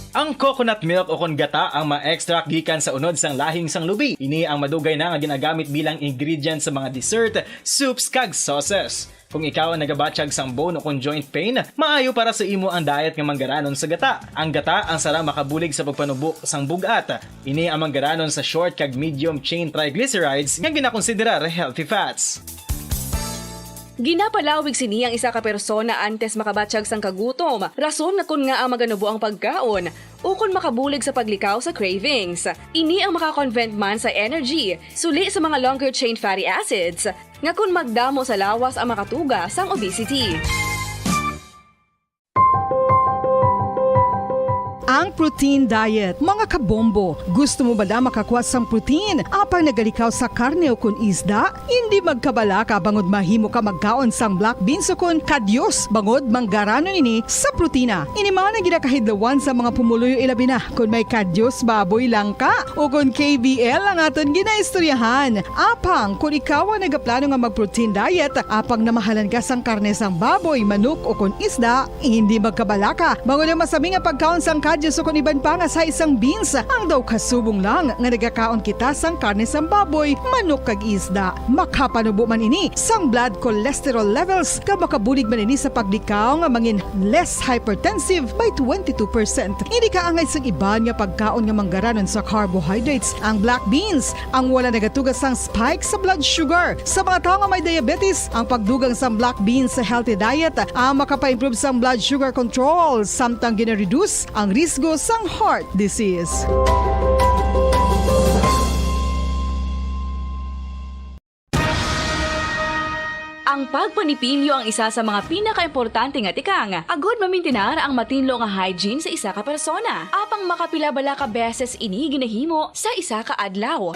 Ang coconut milk o kon gata ang ma-extract gikan sa unod sang lahing sang lubi. Ini ang madugay na nga ginagamit bilang ingredient sa mga dessert, soups kag sauces. Kung ikaw ang nagabatsyag sang bone o kon joint pain, maayo para sa imo ang diet nga manggaranon sa gata. Ang gata ang sara makabulig sa pagpanubo sang bugat. Ini ang manggaranon sa short kag medium chain triglycerides nga ginakonsiderar healthy fats. Ginapalawig sini ang isa ka persona antes makabatsyag sang kagutom. Rason na kun nga ang maganubo ang pagkaon o kun makabulig sa paglikaw sa cravings. Ini ang makakonvent man sa energy, suli sa mga longer chain fatty acids, nga kun magdamo sa lawas ang makatuga sang obesity. Ang protein diet. Mga kabombo, gusto mo ba na makakuha sang protein? Apang nagalikaw sa karne o kun isda? Hindi magkabala ka bangod mahimo ka magkaon sang black beans o kun kadyos bangod manggaranon ini sa protina. Inimana ginakahidlawan sa mga pumuluyo ilabi na kun may kadyos baboy lang ka o kun KBL ang aton ginaistoryahan. Apang kung ikaw ang nagaplano nga mag-protein diet, apang namahalan ka sang karne sang baboy, manok o kun isda, hindi magkabala ka bangod ang masami nga pagkaon sang kadyos so kung iban pa nga sa isang beans, ang daw kasubong lang nga nagakaon kita sang karne sang baboy, manok kag isda. Makapanubo man ini sang blood cholesterol levels ka makabulig man ini sa pagdikaw nga mangin less hypertensive by 22%. Hindi ka angay sang iban nga pagkaon nga manggaranon sa carbohydrates. Ang black beans ang wala nagatugas sang spike sa blood sugar. Sa mga tao nga may diabetes, ang pagdugang sang black beans sa healthy diet ang makapa-improve sang blood sugar control samtang gina-reduce ang risgo sang heart disease. Ang pagpanipilyo ang isa sa mga pinaka-importante nga tikang. Agod mamintinar ang matinlo nga hygiene sa isa ka persona. Apang makapila-bala ka beses ini ginahimo sa isa ka adlaw.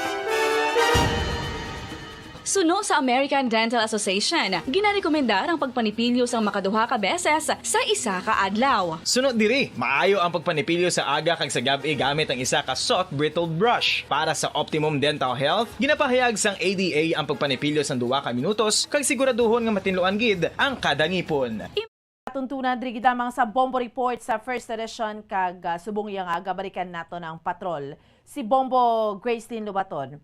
Suno sa American Dental Association, ginarekomendar ang pagpanipilyo sang makaduha ka beses sa isa ka adlaw. Sunod diri, maayo ang pagpanipilyo sa aga kag sa gabi gamit ang isa ka soft brittle brush. Para sa optimum dental health, ginapahayag sang ADA ang pagpanipilyo sang 2 ka minutos kag siguraduhon nga matinluan gid ang kada ngipon. Tuntunan diri gid amang sa Bombo Report sa first edition kag subong yang aga balikan nato ng patrol. Si Bombo Gracelyn Lubaton.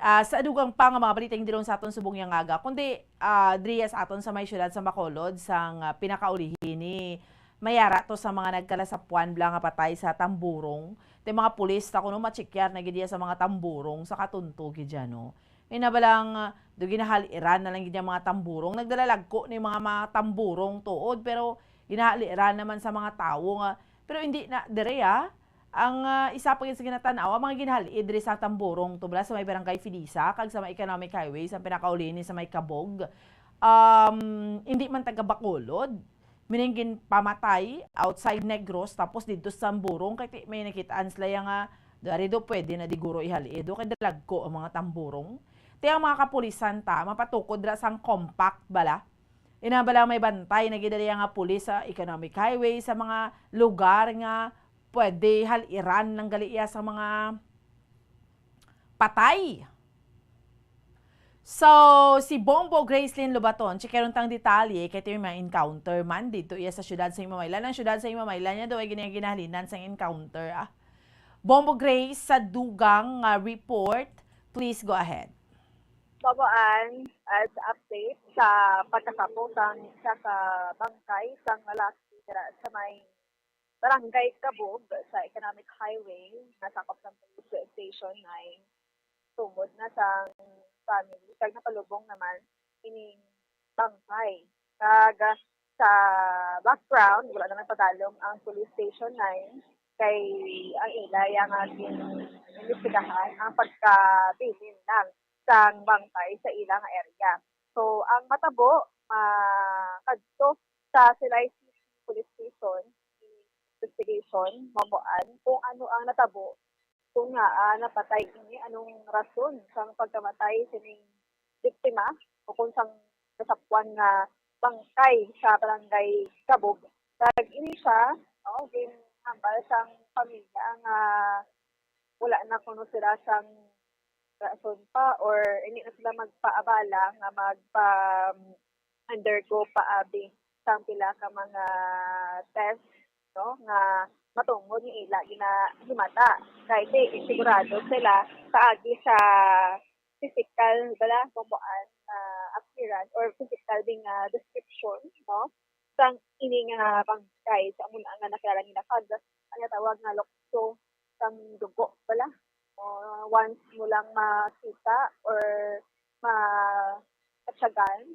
Sa adugang pa nga mga balitang dilong sa aton subong yang aga, kundi Drias aton sa may syudad sa Bacolod sang pinakaulihin ni mayara to sa mga nagkala sa Puan Blanca patay sa tamburong. Te mga pulis ta kuno machikyar na gidiya sa mga tamburong sa katunto gidya no. Inabalang do ginahaliran na lang gidya mga tamburong, nagdalalagko ni mga tamburong tuod pero ginahaliran naman sa mga tawo nga pero hindi na dire ang isa pa sa ginatanaw, ang mga ginhalid diri sa tamburong tubla sa may barangay Filisa kag sa may economic highway sa pinakaulini sa may Kabog. Hindi man taga Bacolod, miningin pamatay outside Negros tapos dito sa tamburong kay may nakitaan sila nga dari do pwede na diguro ihalid do kay dalagko ang mga tamburong. Ti ang mga kapulisan ta mapatukod ra sang compact bala. Inabala may bantay na gidali nga pulis sa economic highway sa mga lugar nga pwede haliran ng galiya sa mga patay. So, si Bombo Gracelyn Lubaton, chikeron tang detalye, kaya ito yung encounter man dito iya sa syudad sa Imamaylan. Ang syudad sa Imamaylan niya daw ay ginahalinan sa encounter. Bombo Grace, sa dugang report, please go ahead. Babaan as update sa pagkasapong sa bangkay sa lalaki sa may Barangay Kabog sa Economic Highway, nasakop ng police station ay tumod na sa family. Kag napalubong naman ining bangkay. Kag sa background, wala naman padalong ang police station 9 kay ang ilay ang ating investigahan ang pagkabilin lang sa bangkay sa ilang area. So, ang matabo, kadto sa Silay City Police Station, investigation, mabuan, kung ano ang natabo, kung nga napatay ini, anong rason sa pagkamatay sining biktima, o kung sang kasapuan nga bangkay sa barangay Kabog. Kag ini siya, ginhambal sang pamilya nga wala na kuno sila sang rason pa or hindi na sila magpaabala nga magpa-undergo paabi sang pila ka mga test no nga matungod ni ila ginahimata kay sigurado sila kaagi sa physical bumuan appearance or physical ding description no sang ini nga bangkay sa muna nga nakilala nila kada ang tawag nga lokso sang dugo once mo lang makita or katsagan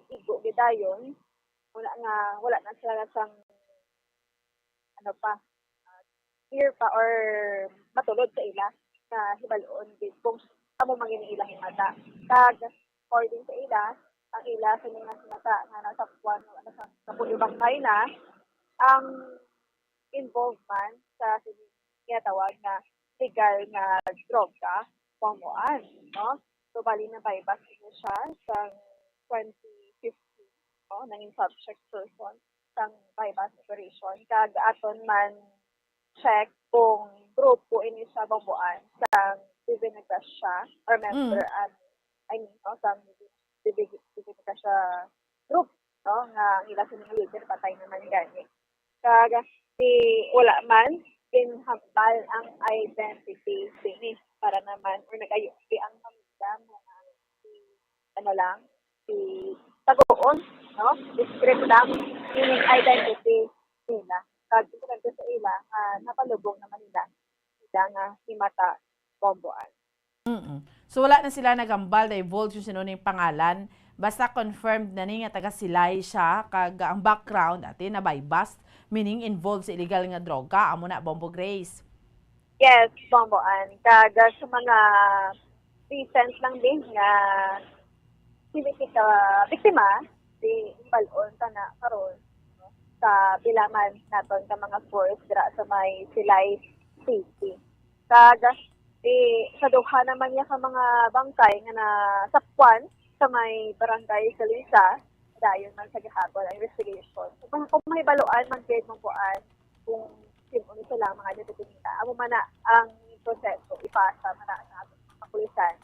igo gidayon wala na sila sang fear pa or matulod sa ila na hibaloon din kung amo mangin ilang mata. Kag according sa ila, ang ila sa mga mata nga nasa puwan sa bangkay na ang involvement sa tinatawag na legal na droga pamuan, no? So bali na bypass siya sa 2015, no? Nanging subject person sang bypass operation kag aton man check kung grupo ini sa babuan sang Bibinagdas siya or member sang Bibinagdas siya group no nga ila sa mga leader patay naman gani kag wala man ginhambal ang identity sini para naman or nagayuti ang pamilya mo nga ano lang si tagoon no discreet lang yung identity nila kag sa ila napalubong naman nila sila nga himata bomboan. So wala na sila nagambal, divulge yung sinuning pangalan. Basta confirmed na ni nga taga Silay siya, kag ang background atin na by bust, meaning involved sa illegal nga droga. Amo na, Bombo Grace. Yes, bomboan. Kag sa mga recent lang din nga biktima, si Balon na karon no, sa bilaman naton ka mga force dira sa may Silay City. Kag sa duha naman niya ka mga bangkay nga nasakwan sa may barangay Salisa, dayon man sa gihapon ang investigation. So, kung may baluan, mag-grade mong kuan, kung sino sila mga detektibita, amo man na ang proseso, ipasa man na sa ating kapulisan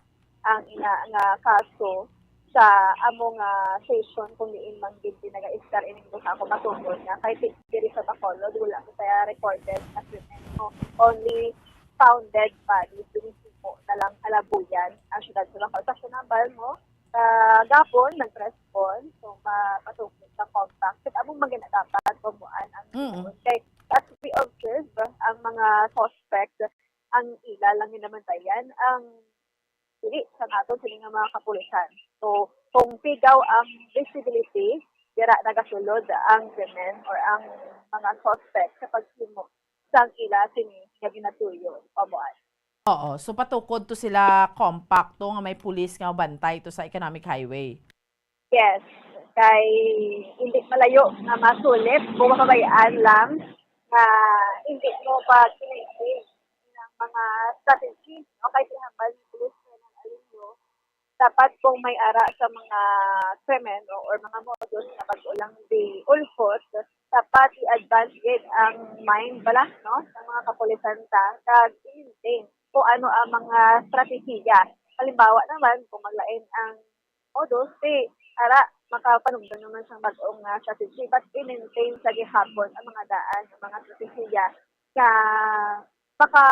ang ina nga kaso sa among session kung diin man gid naga-star ining duha ko matungkol nga kay diri sa Bacolod wala ko kaya recorded na krimen no, only founded bodies sinisimo na lang kalabuyan ang syudad sa Bacolod. Sa nambal mo gapon nag-respond so mapatungkol sa contact ket among magina dapat pamuan ang kay as we observe ang mga suspect ang ila lang namantayan ang dili sa aton sila nga mga kapulisan. So kung pigaw ang visibility dira nagasulod ang krimen or ang mga suspect sa paghimo sang ila sini nga ginatuyo pamuan. Oo, so patukod to sila compacto nga may pulis nga bantay to sa economic highway. Yes, kay hindi malayo na masulit, kung makabayaan lang na hindi mo pa kinaitin ng mga strategy o kahit ihambal ng pulis ng alinyo, dapat kung may ara sa mga krimen or mga modus na pag-ulang di ulfot, dapat i-advance it ang mind bala no sa mga kapulisan ta kag i-maintain kung ano ang mga strategiya. Halimbawa naman kung maglain ang modus ara makapanugdan naman sa bag-ong strategy but i-maintain sa gihapon ang mga daan ang mga strategiya sa maka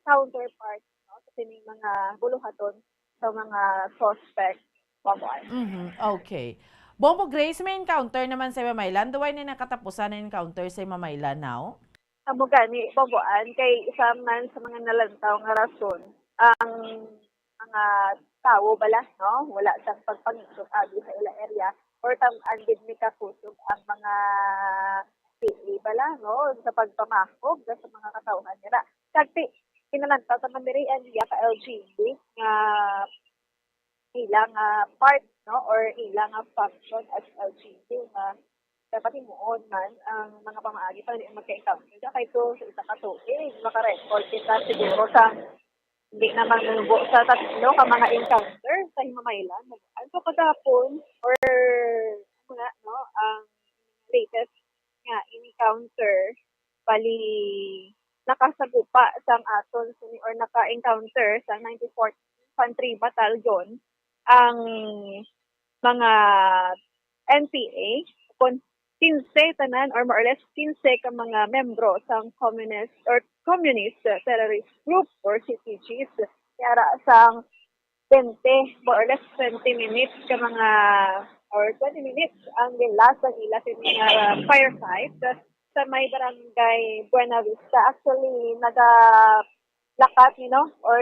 counterpart no sa sining mga buluhaton sa mga suspect pamuan. Okay. Bombo Grace, may encounter naman sa Mamaylan. Duway na nakatapusan na encounter sa Mamaylan now? Amo gani bomboan kay isa man sa mga nalantaw nga rason ang mga tao bala no wala sang pagpangisog abi sa ila area or tam-an gid mi kakusog ang mga PA bala no sa pagpamakog sa mga katawhan nila. Kagti kinalantaw sa mandirian niya ka LGB nga ilang part no or ilang function as LGB nga dapat himuon man ang mga pamaagi para di magka-encounter. Kaya ito sa isa ka tuig, makarecord kita siguro sa hindi naman manubo sa tatlo ka mga encounter sa Himamaylan. So pagkapon or mga no ang latest nga encounter bali nakasagupa sang aton or naka-encounter sa 94th Infantry Battalion ang mga NPA kung 15 tanan or more or less 15 ka mga membro sa communist terrorist group or CTGs kaya sang 20 more or less 20 minutes ka mga or 20 minutes ang last ang ila sa mga firefight sa may barangay Buena Vista. Actually lakat or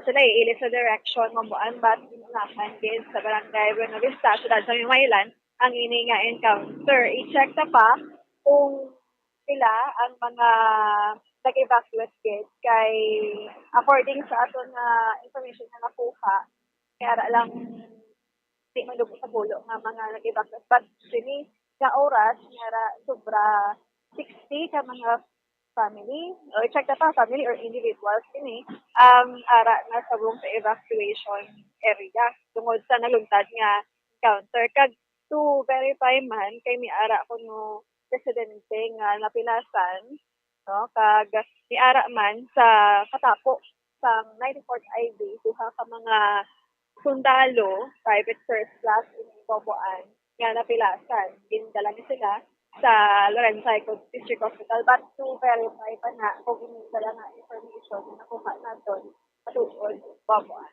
sila ilis sa direction mabuan but naman din sa barangay Buena Vista sa Himamaylan ang ini nga encounter. I-check na pa kung sila ang mga nag-evacuate gate kay according sa aton na information na nakuha kaya lang di malubo sa bulo nga mga nag-evacuate but sini nga oras nga sobra 60 ka mga family or check na pa family or individuals ini ang ara na sa buong sa evacuation area tungod sa nalungtad nga encounter kag to verify man kay mi ara ko no presidente nga napilasan no kag mi ara man sa katapo sa 94th IV duha ka mga sundalo private first class in Boboan nga napilasan dala ni sila sa Lorenzo District Hospital, but to verify pa na kung wala nga information na nakuha natin matutod babuan.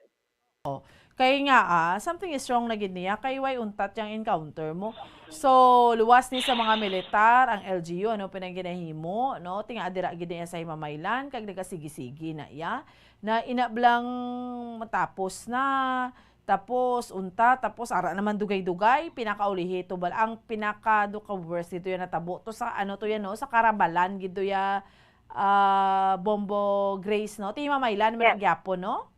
Kaya nga something is wrong na gid niya kay way untat yung encounter mo. So luwas ni sa mga militar ang LGU ano pinangginahimo no tinga adira gid niya sa Himamaylan kag nagasigi-sigi na iya na inablang matapos na tapos unta tapos ara naman dugay-dugay pinakaulihi to bal ang pinaka worst dito yan natabo to sa ano to yan no sa Karabalan gid ya Bombo Grace no ti Himamaylan man gyapon no.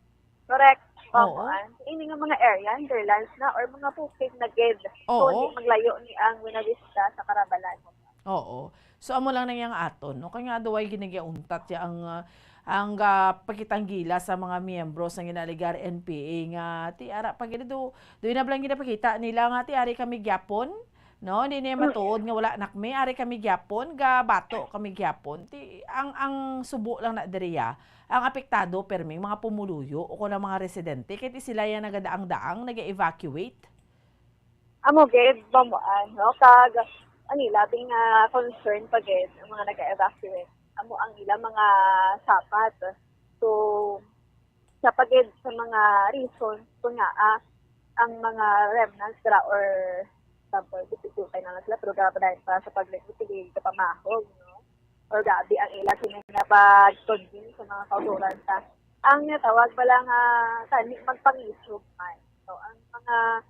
Correct. Babuan. Ini nga mga area, hinterlands na or mga bukid na gid. So, di maglayo ni ang Buenavista sa Karabalan. Oo. So, amo lang nang aton. No? Kaya nga duway ginagiuntat ya ang pagkitanggila sa mga miyembro sa ginaligar NPA nga ti ara pag do na blang ginapakita nila nga ti ari kami gyapon no hindi niya matuod nga wala nakme ari kami gyapon ga bato kami gyapon ti ang subo lang na diriya ang apektado perming mga pumuluyo o kuno mga residente kay ti sila yan nagadaang-daang nag-evacuate. Amo gid bamuan no kag ani labing concern pa gid ang mga nag-evacuate. Amo ang ilang mga sapat. So sa pagid sa mga reasons kung nga ang mga remnants or example, dipitupay na sila pero grabe pa sa pagligid sa pamahog no? Or gabi ang ila sinapag-convince sa mga kauturan sa ang natawag pala nga tani magpangisog man. So ang mga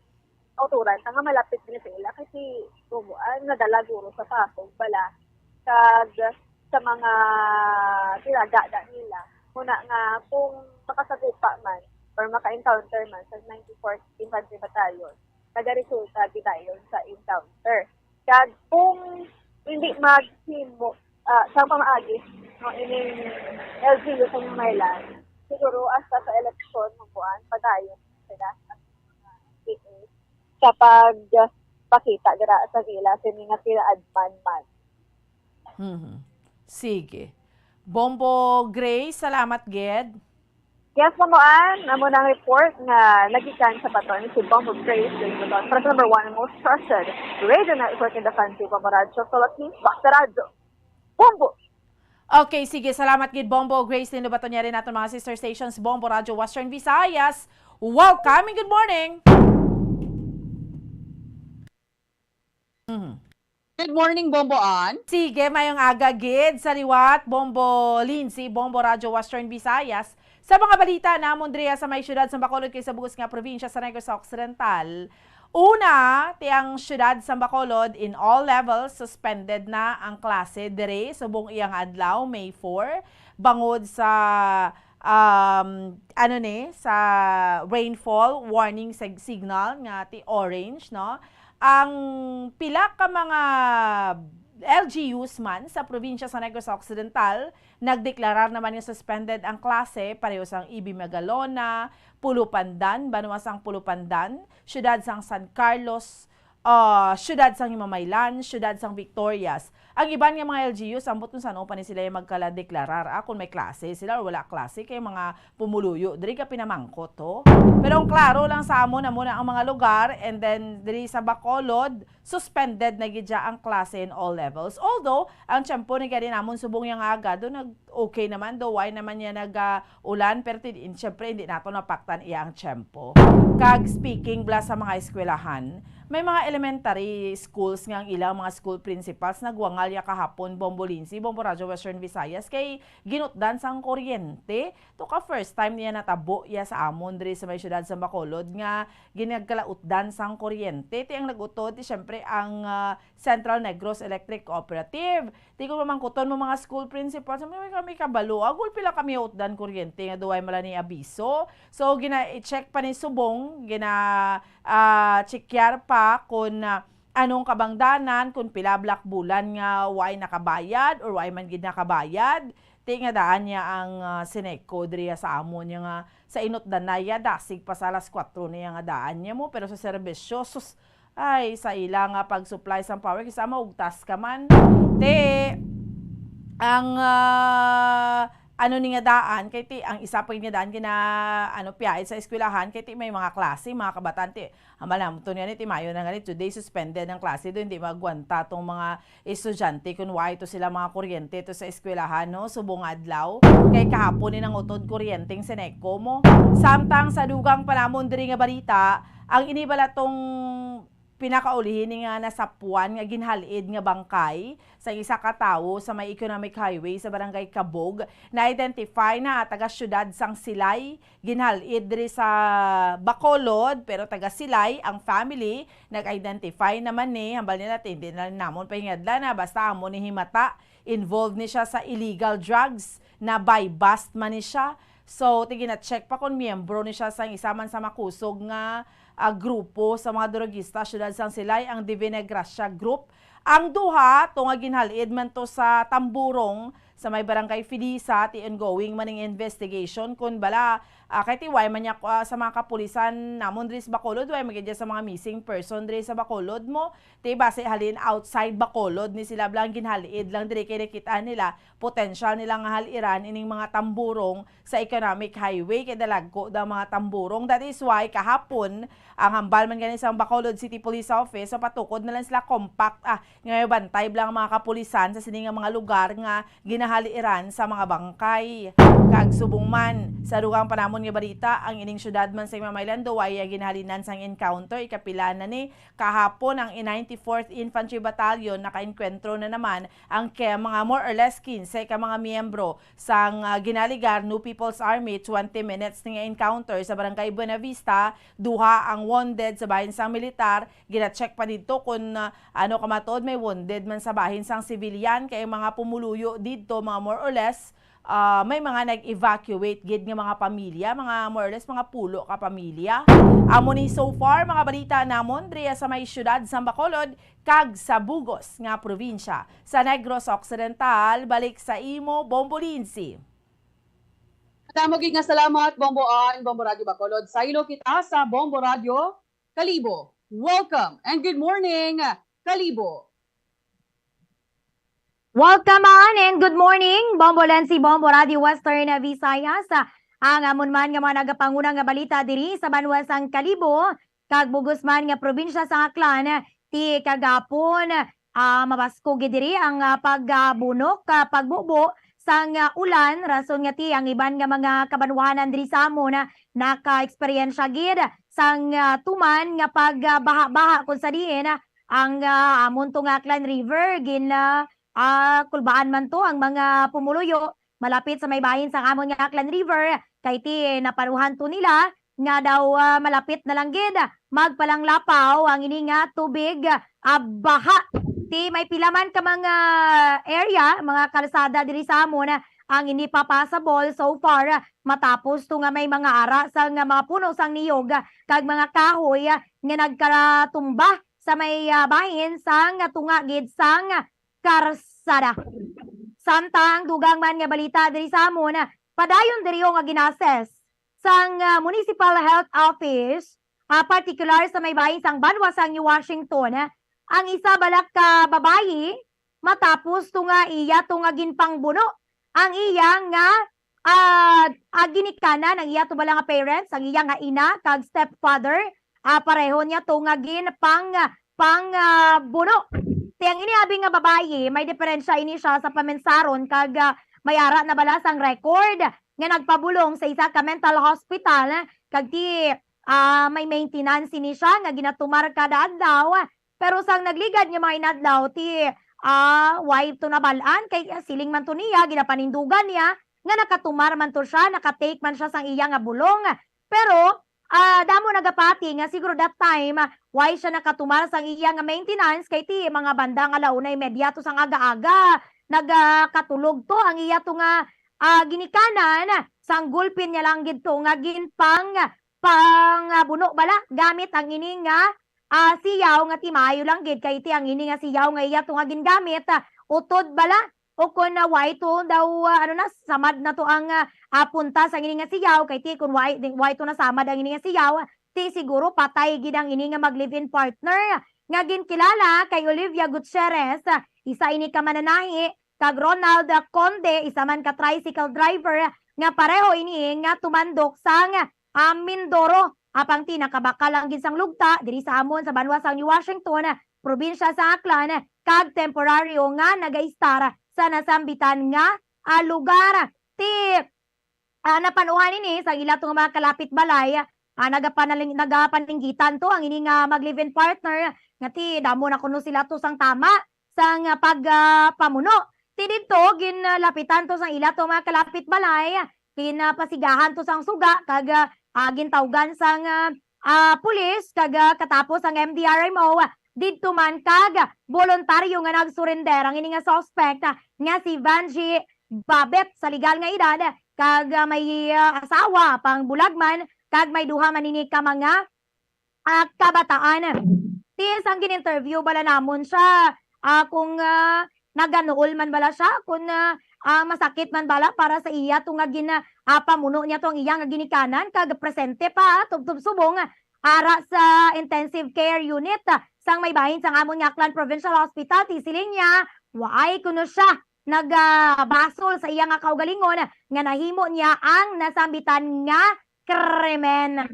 kauturan nga malapit din sila kasi tumuan nadala guro sa pasog pala kag sa mga tinagada nila. Muna nga kung makasagupa man or maka-encounter man sa 94th Infantry Battalion, nagaresulta dayon sa encounter. Kag kung hindi maghimo sa pamaagi no ining LGU sa Himamaylan, siguro hasta sa eleksyon mabuan padayon sila at mga PA sa pagpakita dira sa ila sa mga tira-adman man. Sige. Bombo Grace, salamat ged. Yes, mamuan, namo nang report nga nagikan sa baton si Bombo Grace din baton. Press number 1 and most trusted radio network in the country, Bombo Radio Philippines, Basta Radio. Bombo! Okay, sige. Salamat gid Bombo Grace din baton niya rin natin mga sister stations Bombo Radio Western Visayas. Welcome and good morning! Good morning, Bombo An. Sige, mayong aga gid sa liwat Bombo Lindsay, Bombo Radio Western Visayas. Sa mga balita namon driya sa may syudad sa Bacolod kay sa bugos nga probinsya sa Negros Occidental. Una, tiyang syudad sa Bacolod in all levels suspended na ang klase dire subong iyang adlaw May 4 bangod sa sa rainfall warning signal nga ti orange no. Ang pila ka mga LGUs man sa probinsya sa Negros Occidental, nagdeklarar naman yung suspended ang klase, pareho sang Ibi Magalona, Pulupandan, Banuasang Pulupandan, Syudad sang San Carlos, Syudad sang Himamaylan, Syudad sang Victorias. Ang iban nga mga LGUs, ambot kung saan pa ni sila yung magkala-deklarar kung may klase sila o wala klase, kay mga pumuluyo. Diri ka pinamangkot to. Pero ang klaro lang sa amon na muna ang mga lugar and then diri sa Bacolod, suspended na gidya ang klase in all levels. Although, ang tiyempo ni gadi namon subong yung aga, doon okay naman, do why naman niya nag-ulan, pero siyempre hindi nato napaktan iya ang tiyempo. Kag speaking bla sa mga eskwelahan, may mga elementary schools nga ang ilang mga school principals nagwangalya kahapon Bombo Lindsay, Bombo Radio Western Visayas kay ginutdan sang kuryente. To ka first time niya natabo ya sa amon diri sa may syudad sa Bacolod nga ginagkalautdan sang kuryente. Ti ang nagutod ti syempre ang Central Negros Electric Cooperative. Ti ko mamangkuton mo mga school principals, may kami kabalo. Agul pila kami utdan kuryente nga duway mala ni abiso. So gina-check pa ni subong, checkar pa kung anong kabangdanan, kung pila black bulan nga way nakabayad or way man gid nakabayad. Tinga daan niya ang Sineco driya sa amon niya nga sa inot danaya dasig pa sa alas 4 niya nga daan niya mo pero sa serbisyo ay sa ila nga pag-supply sa power kisama ugtas ka man. Ang ano ni nga daan kay ti ang isa pa nga daan kina piyait sa eskwelahan kay ti may mga klase mga kabataan ti amalam to niya ni ti mayo na nga ni today suspended ang klase do hindi magwanta tong mga estudyante kun why to sila mga kuryente to sa eskwelahan no subong adlaw kay kahapon ni nang utod kuryenteng Seneko mo samtang sa dugang panamon diri nga balita ang inibala tong pinakaulihin nga nasapuan nga ginhalid nga bangkay sa isa ka tawo sa may economic highway sa barangay Kabog na identify na taga syudad sang Silay ginhalid diri sa Bacolod pero taga Silay ang family nag-identify naman ni hambal nila hindi na namon pahingadla na basta amo ni himata involved ni siya sa illegal drugs na by bust man ni siya so tigin na check pa kung miyembro ni siya sa isa man sa makusog nga grupo sa mga drogista syudad sang Silay ang Divina Gracia Group. Ang duha tunga ginhalid man to sa Tamburong sa may barangay Fidisa ti ongoing maning investigation kun bala kay ti way man sa mga kapulisan namon diri sa Bacolod way magidya sa mga missing person diri sa Bacolod mo ti base halin outside Bacolod ni sila blang ginhalid lang diri kay nakita nila potential nilang haliran ining mga tamburong sa economic highway kay dalagko da mga tamburong that is why kahapon ang hambal man gani sa Bacolod City Police Office so patukod na lang sila compact nga bantay blang mga kapulisan sa sining mga lugar nga ginahaliran sa mga bangkay kag subong man sa dugang panamon nga balita ang ining syudad man sa Maylando way ginahalinan sang encounter ikapila na ni kahapon ang 94th Infantry Battalion nakaenkwentro na naman ang mga more or less 15 ka mga miyembro sang ginaligar New People's Army 20 minutes nga encounter sa barangay Buenavista duha ang wounded sa bahin sang militar gina-check pa dito kung kamatod may wounded man sa bahin sang civilian kay mga pumuluyo dito mga more or less may mga nag-evacuate gid nga mga pamilya, mga more or less mga pulo ka pamilya. Amo ni so far mga balita namon diri sa may syudad sa Bacolod kag sa Bugos nga probinsya sa Negros Occidental balik sa imo Bombolinsi. Tamogig nga salamat Bomboan, Bombo Radio Bacolod. Sa ilo kita sa Bombo Radio Kalibo. Welcome and good morning Kalibo. Welcome on and good morning, Bombo Lensi, Bombo Radio Western Visayas. Ang amon man nga mga nagapangunang nga balita diri sa banwasang Kalibo, kag Bugos man nga probinsya sa Aklan, ti kagapon, mabasko diri ang pagbunok, pagbubo sang ulan, rason nga ti ang iban nga mga kabanwahanan diri sa amon naka-eksperyensya gid sang tuman nga pagbaha-baha kung sa diin ang amon tong Aklan River gin kulbaan man to ang mga pumuluyo malapit sa may bahin sa amon nga Aklan River kay ti naparuhan to nila nga daw malapit na lang gid magpalanglapaw ang ini nga tubig baha ti may pilaman ka mga area mga kalsada diri sa amon ang hindi pa passable so far matapos to nga may mga ara sa nga mga puno sang niyog kag mga kahoy nga nagkaratumba sa may bahin sang tunga gid sang karsada. Samtang dugang man nga balita diri sa amon, padayon diri nga ginases sang Municipal Health Office, particular sa may bahin sang banwasang New Washington, ang isa balak ka babayi matapos to nga iya to nga ginpangbuno. Ang iya nga ginikanan ang iya to bala nga parents, ang iya nga ina kag stepfather, pareho niya to nga ginpang buno. Tiyang iniabing nga babayi, may diferensya ini siya sa pamensaron kag may ara na balasang record nga nagpabulong sa isa ka mental hospital kag ti may maintenance ini siya nga ginatumar kada adlaw pero sang nagligad nga mga inadlaw ti wife to nabalaan kay siling man to niya ginapanindugan niya nga nakatumar man to siya nakatake man siya sang iya nga bulong pero damo nagapati nga siguro that time why siya nakatumar sang iya nga maintenance kay ti mga banda nga launay medyato sang aga-aga nagakatulog to ang iya to nga ginikanan sang gulpin niya lang gid to nga ginpang buno bala gamit ang ini nga siyaw nga timayo lang gid kay ti ang ini nga siyaw nga iya to nga gingamit utod bala o kung why to daw samad na to ang punta sa ini nga siyaw kay ti kung why to na samad ang ini nga siyaw ti siguro patay gid ang ini nga mag-live-in partner nga ginkilala kay Olivia Gutierrez isa ini ka mananahi kag Ronald Conde isa man ka tricycle driver nga pareho ini nga tumandok sang Mindoro apang tinakabakal ang ginsang lugta diri sa amon sa banwa sang New Washington, probinsya sa Aklan, kag temporaryo nga nagaistar sa nasambitan nga lugar. Napanuhan ini sa ila tong mga kalapit balay, nagapaninggitan to ang ini nga mag-live-in partner nga ti damo na kuno sila to sang tama sang pagpamuno. Ti didto ginlapitan to sang ila tong mga kalapit balay, kinapasigahan to sang suga kag gintawgan sang pulis kag katapos ang MDRMO didto man kag voluntaryo nga nagsurrender ang ini nga suspect nga si Vanji Babet sa legal nga edad kag may asawa pang bulagman kag may duha man ini ka mga kabataan. Tis ang gininterview bala namon siya kung naganuol man bala siya, kung masakit man bala para sa iya itong pamuno niya itong iya nga ginikanan kag presente pa tubtub subong ara sa intensive care unit sang may bahin sang amon nga Aklan Provincial Hospital. Tisiling niya waay kuno siya nagbasol sa iya nga kaugalingon nga nahimo niya ang nasambitan nga krimen.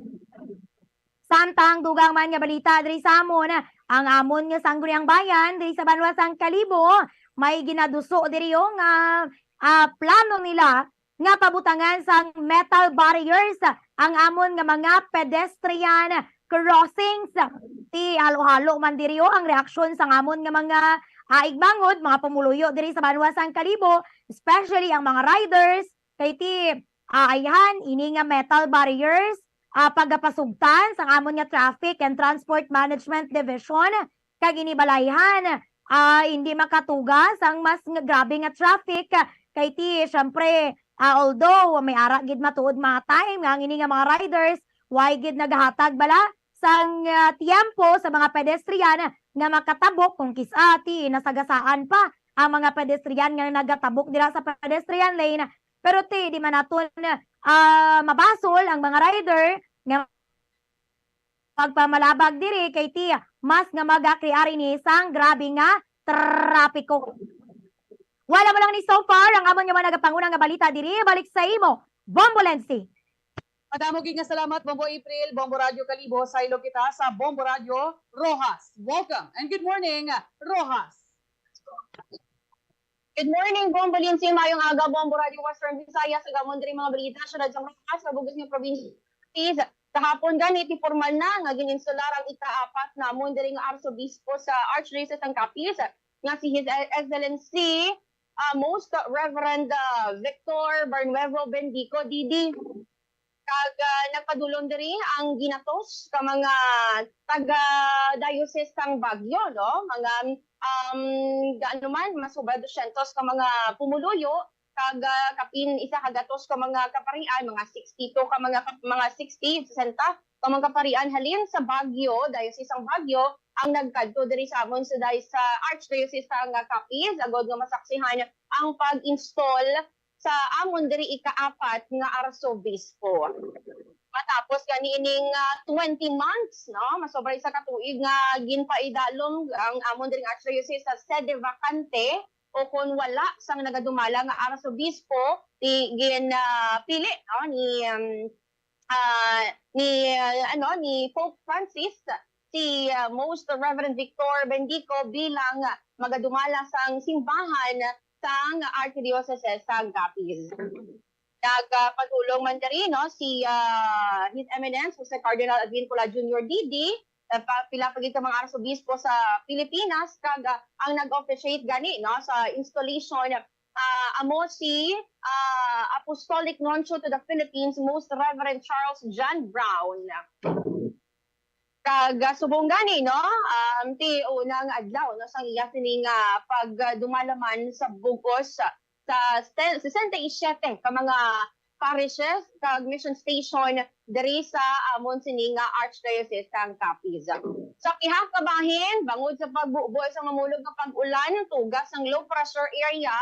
Samtang dugang man nga balita diri sa amon, ang amon nga sangguniang bayan diri sa banwa sang Kalibo may ginaduso diri nga plano nila nga pabutangan sang metal barriers ang amon nga mga pedestrian crossings. Ti halo-halo man diri ang reaksyon sang amon nga mga igbangod, mga pumuluyo diri sa banwa sang Kalibo, especially ang mga riders kay ti ayhan ini nga metal barriers pagapasugtan sang amon nga Traffic and Transport Management Division kag inibalayhan hindi makatugas ang mas grabe nga traffic kay ti syempre although may ara gid matuod mga time nga ini nga mga riders why gid nagahatag bala sang tiempo sa mga pedestrian nga makatabok kung kisati nasagasaan pa ang mga pedestrian nga nagatabok dira sa pedestrian lane. Pero ti di man naton mabasol ang mga rider nga pagpamalabag diri kay ti mas nga magakreari ni isang grabe nga trapiko. Wala mo lang ni so far ang amon nga mga nagapangunang nga balita diri. Balik sa imo, Bombo Lensi. Madamo gid nga salamat Bombo April, Bombo Radio Kalibo, sa ilo kita sa Bombo Radio Rojas. Welcome and good morning, Rojas. Good morning, Bombo Lindsay. Mayong aga, Bombo Radio Western Visayas. Agamon diri mga balita syudad sa Rojas, sa bugos nga probinsya. Kahapon gani ti formal na nga gininsular ang ika-4 namon diri nga Arsobispo sa Archdiocese ng Capiz nga si His Excellency Most Reverend Victor Barnuevo Bendico Didi. Kag nagpadulong diri ang ginatos ka mga taga diocese sang Baguio, no? Mga gaano man masuba 200 ka mga pumuluyo kag kapin isa kagatos ka mga kaparian, mga 62 ka mga 60 60 ka mga kaparian halin sa Baguio, diocese sang Baguio ang nagkadto diri sa amon sa Archdiocese sang Capiz agod nga masaksihan ang pag-install sa amon diri ika-4 nga Arsobispo. Matapos gani ining 20 months, no, masobra isa ka tuig nga ginpaidalom ang amon diri Archdiocese sa sede vacante o kung wala sang nagadumala nga Arsobispo ti pili ni Pope Francis si Most Reverend Victor Bendico bilang magadumala sang simbahan sang Archdiocese sa Capiz. Nagpatulong man diri no si His Eminence Jose Cardinal Advincula Jr. Didi, pila pagid ka mga arsobispo sa Pilipinas kag ang nag-officiate gani no sa installation amo si Apostolic Nuncio to the Philippines Most Reverend Charles John Brown. Kag subong gani no ti unang adlaw no sang iya sining pagdumalaman sa bugos sa 67 ka mga parishes kag mission station diri sa amon sining Archdiocese sang Capiz. Sa ihang kabahin bangod sa pagbuboy sa mamulog nga pag-ulan tugas ang low pressure area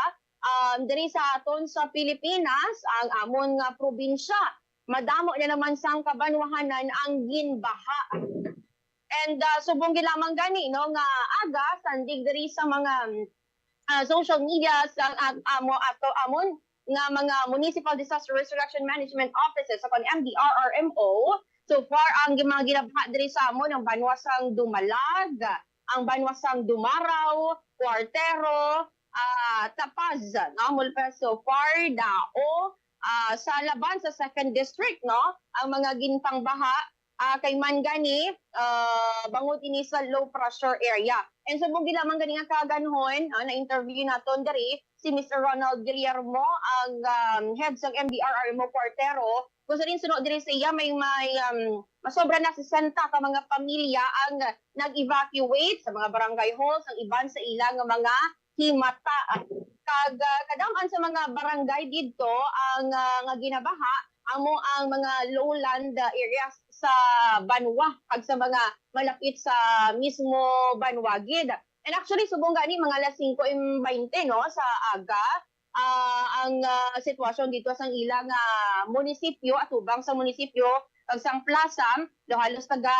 diri sa aton sa Pilipinas ang amon nga probinsya madamo na naman sang kabanwahanan ang ginbaha. And subong gilamang gani no nga aga sandig diri sa mga social media sa amon nga mga Municipal Disaster Risk Reduction Management Offices sa MDRRMO. So far, ang mga ginabaha diri sa amon ang Banwasang Dumalag, ang Banwasang Dumaraw, Cuartero, Tapaz, no? Mulpa so far, Dao, sa laban sa 2nd District, no? Ang mga ginpang baha kay Mangani, bangot ini sa low pressure area. And so, mong gilamang gani nga kaganhon, na-interview naton diri, si Mr. Ronald Guillermo, ang head sa MDRRMO Cuartero. Kung sa rin sunod diri sa iya, may masobra na 60 ka mga pamilya ang nag-evacuate sa mga barangay halls, ang iban sa ilang mga himata. Kadaman sa mga barangay dito, ang nga ginabaha, amo ang mga lowland areas sa Banwa, kag sa mga malapit sa mismo Banwagid. And actually, subong gani mga alas 5:20 no, sa aga, ang sitwasyon dito sa ilang munisipyo at ubang sa munisipyo kag sang plaza halos taga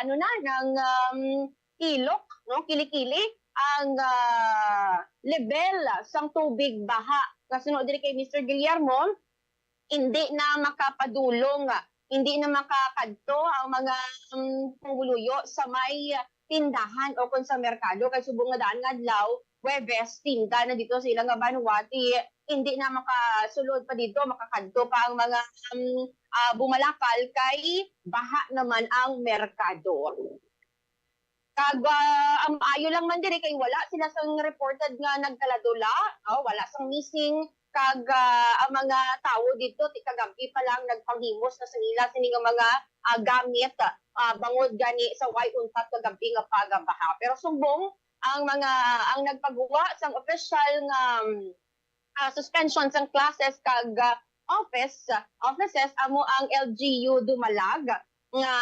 ng ilok no kilikili ang level sang tubig baha kasunod diri kay Mr. Guillermo hindi na makapadulong hindi na makakadto ang mga pumuluyo sa may tindahan o kung sa merkado kay subong nga daan nga adlaw Webes, tinda na dito sa ilang Banwati, hindi na makasulod pa dito, makakadto pa ang mga bumalakal kay baha naman ang merkado. Kag ang ayo lang man diri kay wala sila sang reported nga nagkaladula, wala sang missing kag ang mga tao dito ti kagabi pa lang nagpanghimos na sa nila sini nga mga gamit bangod gani sa way untat kagabi nga pagabaha. Pero sumbong ang nagpagawa sang official nga suspension sang classes kag offices amo ang LGU Dumalag nga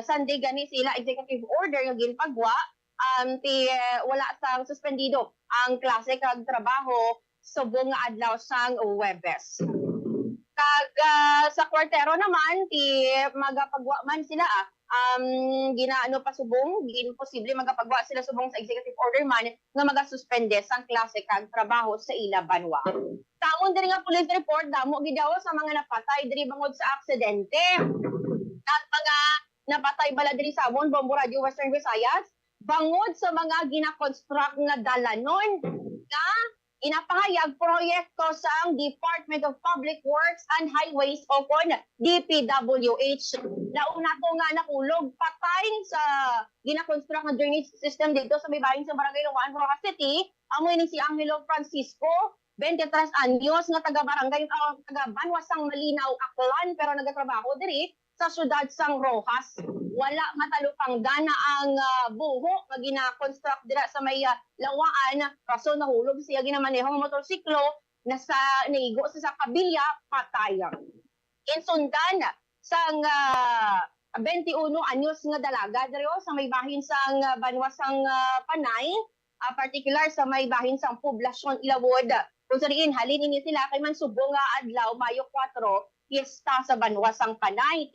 Sunday gani sila executive order nga ginpagwa wala sang suspendido ang klase kag trabaho subong nga adlaw sang Webes. Kag sa Cuartero naman magapagwa man sila ginaano pa subong ginposible magapagwa sila subong sa executive order man nga magasuspende sang klase kag trabaho sa ila Banwa. Taon diri nga police report damo gidaw sa mga napatay diri bangod sa aksidente. At mga napatay bala diri sa amon Bombo Radio Western Visayas bangod sa mga gina-construct nga dalanon nga inapahayag proyekto sa Department of Public Works and Highways o kon DPWH. Launa to nga nakulog patay sa gina-construct nga drainage system dito sa may bahin sa Barangay Luwan, Rojas City. Amoy ni si Angelo Francisco, 23 anyos nga taga-barangay taga-Banwasang Malinaw, Aklan pero nagatrabaho diri sa syudad sang Rojas. Wala matalupang dana ang buho nga gina-construct dira sa may lawaan kaso nahulog siya ginamanehong motorsiklo nasa naigo sa kabilya patay. Insundan sang 21 anyos nga dalaga diri sa may bahin sang Banwasang Panay, particular sa may bahin sang poblasyon Ilawod. Kung sariin halin ini sila kay man subong nga adlaw Mayo 4 piyesta sa Banwasang Panay.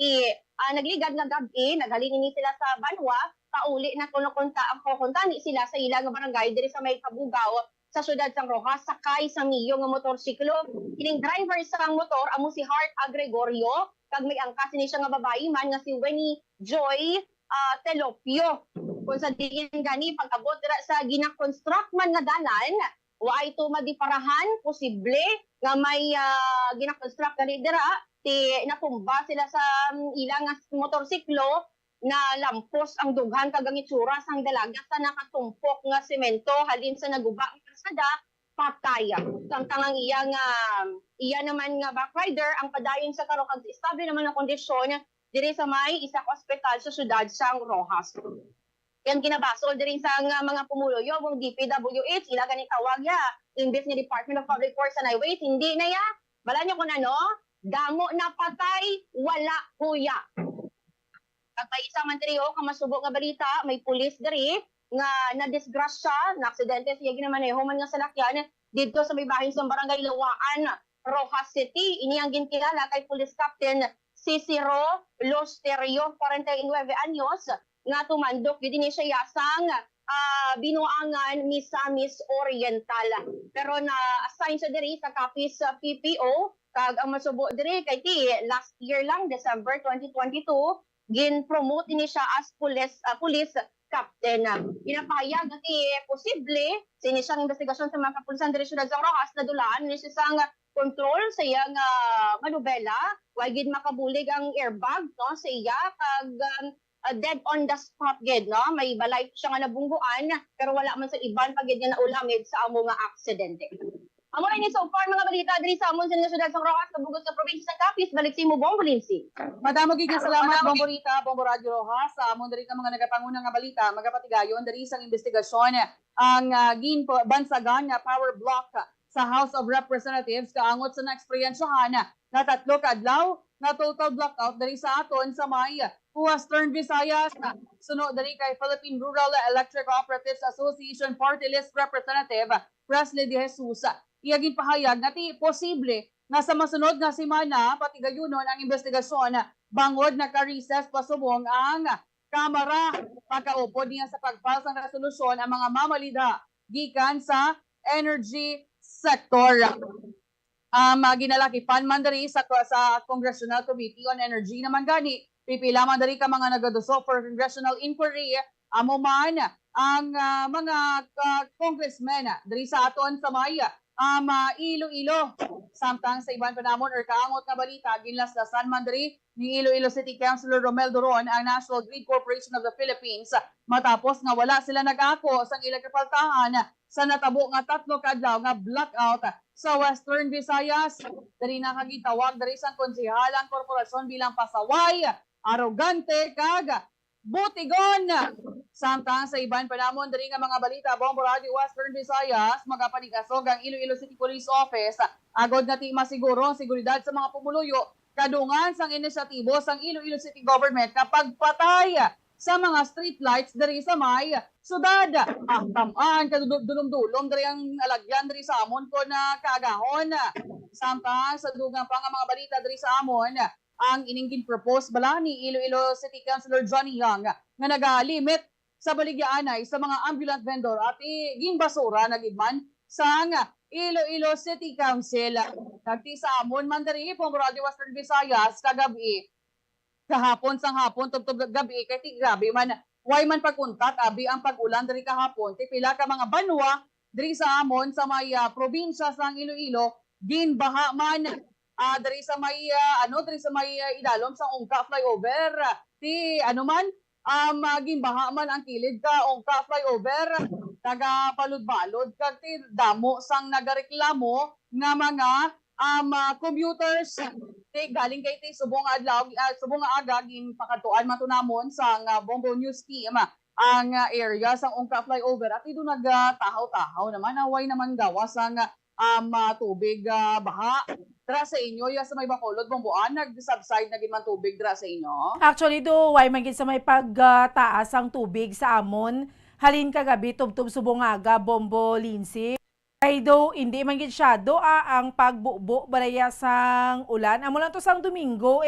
Nagligad nga gabi, naghalin ini sila sa Banwa, pauli na kuntani sila sa ilang barangay diri sa may Kabugaw sa syudad sang Rojas, sakay sa miyo nga motorsiklo. Kining driver sa motor amo si Heart Gregorio, kag may angkas ni siya nga babae man nga si Winnie Joy Telopio. Kung sa diin gani pag-abot dira sa gina-construct man nga dalan, waay to madiparahan posible nga may gina-construct gani dira natumba sila sa ilang motorsiklo na lampos ang dughan kag ang itsura sang dalaga sa nakatumpok nga semento halin sa naguba nga kalsada patay. Samtang ang iya naman nga backrider ang padayon sa karo kag estable naman ang kondisyon diri sa may isa ka ospital sa syudad sang Rojas. Yan ginabasol diri sa mga pumuluyo ng DPWH ila gani tawag ya imbes ni Department of Public Works and Highways hindi na ya bala niyo kung ano damo na patay wala kuya. Kapay isang manteriyo kamasubok nga balita may pulis diri nga nadisgrasya na aksidente siya ginamaneho man nga salakyan dito sa may bahin sa Barangay Lawaan, Rojas City. Ini ang ginkilala kay Police Captain Cicero Losterio, 49 anyos, nga tumandok gid ni siya yasang binuangan Misamis Oriental. Pero na-assign siya diri sa Capiz PPO, kag ang masubo diri kay ti last year lang, December 2022, gin-promote ni siya as police captain. Pinapahayag na posible sa inisyang investigasyon sa mga kapulisan diri syudad sa Rojas na dulaan ni siya sang control sa iyang manubela, why gid makabulig ang airbag no sa iya kag dead on the spot gid no, may balay siya nga nabungguan pero wala man sa iban pag gid nga naulamid sa amo nga aksidente. Amo na ini so far mga balita diri sa amon sa syudad sa Rojas kabugos sa probinsya sa Capiz. Balik si mo Bongo Lindsay. Madamo gid nga salamat Bombo Rita, Bombo Radio Rojas sa amon diri ka mga nagapangunang nga balita magapatigayon diri sang investigasyon ang bansagan nga power block sa House of Representatives kaangot sa na-eksperyensyahan na 3 ka adlaw na total blackout diri sa aton sa may Western Visayas. Suno diri kay Philippine Rural Electric Cooperatives Association Party List Representative Presley De Jesus. Iyagin pahayag na posible nga sa masunod nga semana patigayunon ang investigasyon bangod na ka-recess pasubong ang Kamara pagkaupod niya sa pagpasa ng resolusyon ang mga mamalida gikan sa energy sector. Ginalakipan man diri sa Congressional Committee on Energy naman gani pipila man diri ka mga nagaduso for congressional inquiry amo man ang mga congressmen diri sa aton sa may Iloilo. Samtang sa iban panamon or kaangot nga balita ginlaslasan man diri ni Iloilo City Councilor Romel Doron ang National Grid Corporation of the Philippines matapos nga wala sila nag-ako sang ilang kapaltahan sa natabo nga 3 ka adlaw nga blackout sa Western Visayas. Diri nakagitawag diri sang konsehalang korporasyon bilang pasaway, arogante kag butigon. Samtang sa iban panamon diri nga mga balita Bombo Radio Western Visayas magapanigasog ang Iloilo City Police Office agod nga ti masiguro ang seguridad sa mga pumuluyo kadungan sang inisyatibo sang Iloilo City Government kapag patay sa mga street lights diri sa may syudad. Tamaan kadulom-dulom diri ang alagyan diri sa amon ko na kaagahon. Samtang sa dugang pa nga mga balita diri sa amon ang ininggin propose bala ni Iloilo City Councilor Johnny Young nga nagalimit sa baligyaanay sa mga ambulant vendor at ginbasura na gidman sa Iloilo City Council. Nagti sa amon man diri Bombo Radio Western Visayas kagabi kahapon sang hapon tubtub gabi kay ti grabe man way man pagkuntat abi ang pag-ulan diri kahapon ti pila ka mga banwa diri sa amon sa may probinsya sang Iloilo ginbaha man diri sa may diri sa may idalom sa Ongka flyover ti ginbaha man ang kilid ka Ongka flyover taga balod-balod kag ti damo sang nagareklamo nga mga commuters galing kay ti subong adlaw subong aga gin pakatuan matunamon sa Bombo News Team ang area sang Ongka flyover at ito nagtahaw-tahaw naman away naman gawas ang tubig baha dra sa inyo ya sa may Bacolod Bomboan nag-subside na gid man tubig dra sa inyo. Actually do way man gid sa may pagtaas ang tubig sa amon halin kagabi tubtub subong aga Bombo Lindsay. Ay do hindi man gid siya ang pagbubo baraya sang ulan. Amo lang to sang Domingo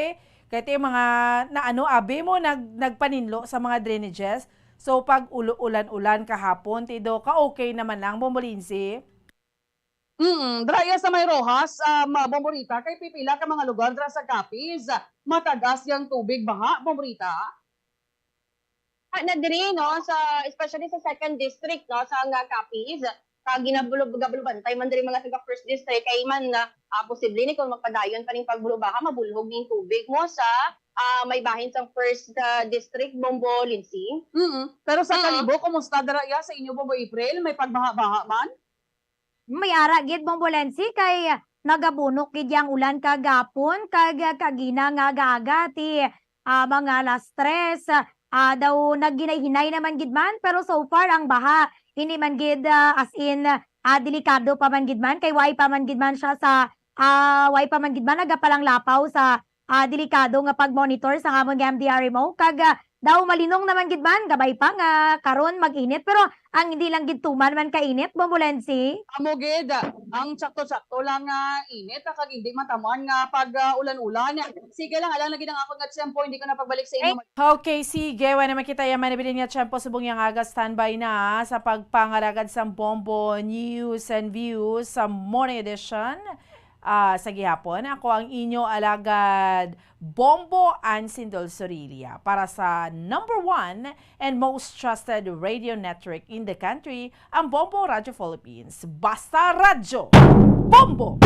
kay ti mga abi mo nagpaninlo sa mga drainages. So pag ulan-ulan kahapon ti do ka okay naman lang Bombo Lindsay. Draya sa may Rojas, Bomborita, kay pipila ka mga lugar dra sa Capiz, matagas yung tubig baha, Bomborita. Na diri no sa especially sa 2nd district no sa Capiz, ginabulog-bantay man diri mga taga 1st district kay man posible ni kung magpadayon pa ning pagbulo baka mabulhog ning tubig mo sa may bahin sa 1st district Bombo Lindsay. Pero sa Kalibo, kumusta draya sa inyo Bombo April? May pagbaha-baha man? May ara gid Bombo Lindsay kay nagabunok gid yang ulan kagapon kag kagina nga aga ti mga alas 3 daw nagginay-hinay naman gid man pero so far ang baha ini man gid as in delikado pa man gid man kay way pa man gid man siya sa way pa man gid man nagapalang lapaw sa delikado nga pag-monitor sa among MDRMO kag Daw malinong naman gid man, gabay pa nga karon mag-init pero ang hindi lang gid tuman man kainit, Bombolensi. Amo gid, ang sakto-sakto lang nga init kag hindi mataman nga pag ulan-ulan. Sige lang, alang lagi nang ako nga tiyempo, hindi ko na pagbalik sa inyo. Okay, sige. Wala naman kita yaman na bilin niya tiyempo subong yang aga standby na sa pagpangaragad sa Bombo News and Views sa Morning Edition. Sa gihapon, ako ang inyo alagad Bombo Ansindol Sorilia para sa #1 and most trusted radio network in the country, ang Bombo Radio Philippines. Basta Radyo! Bombo!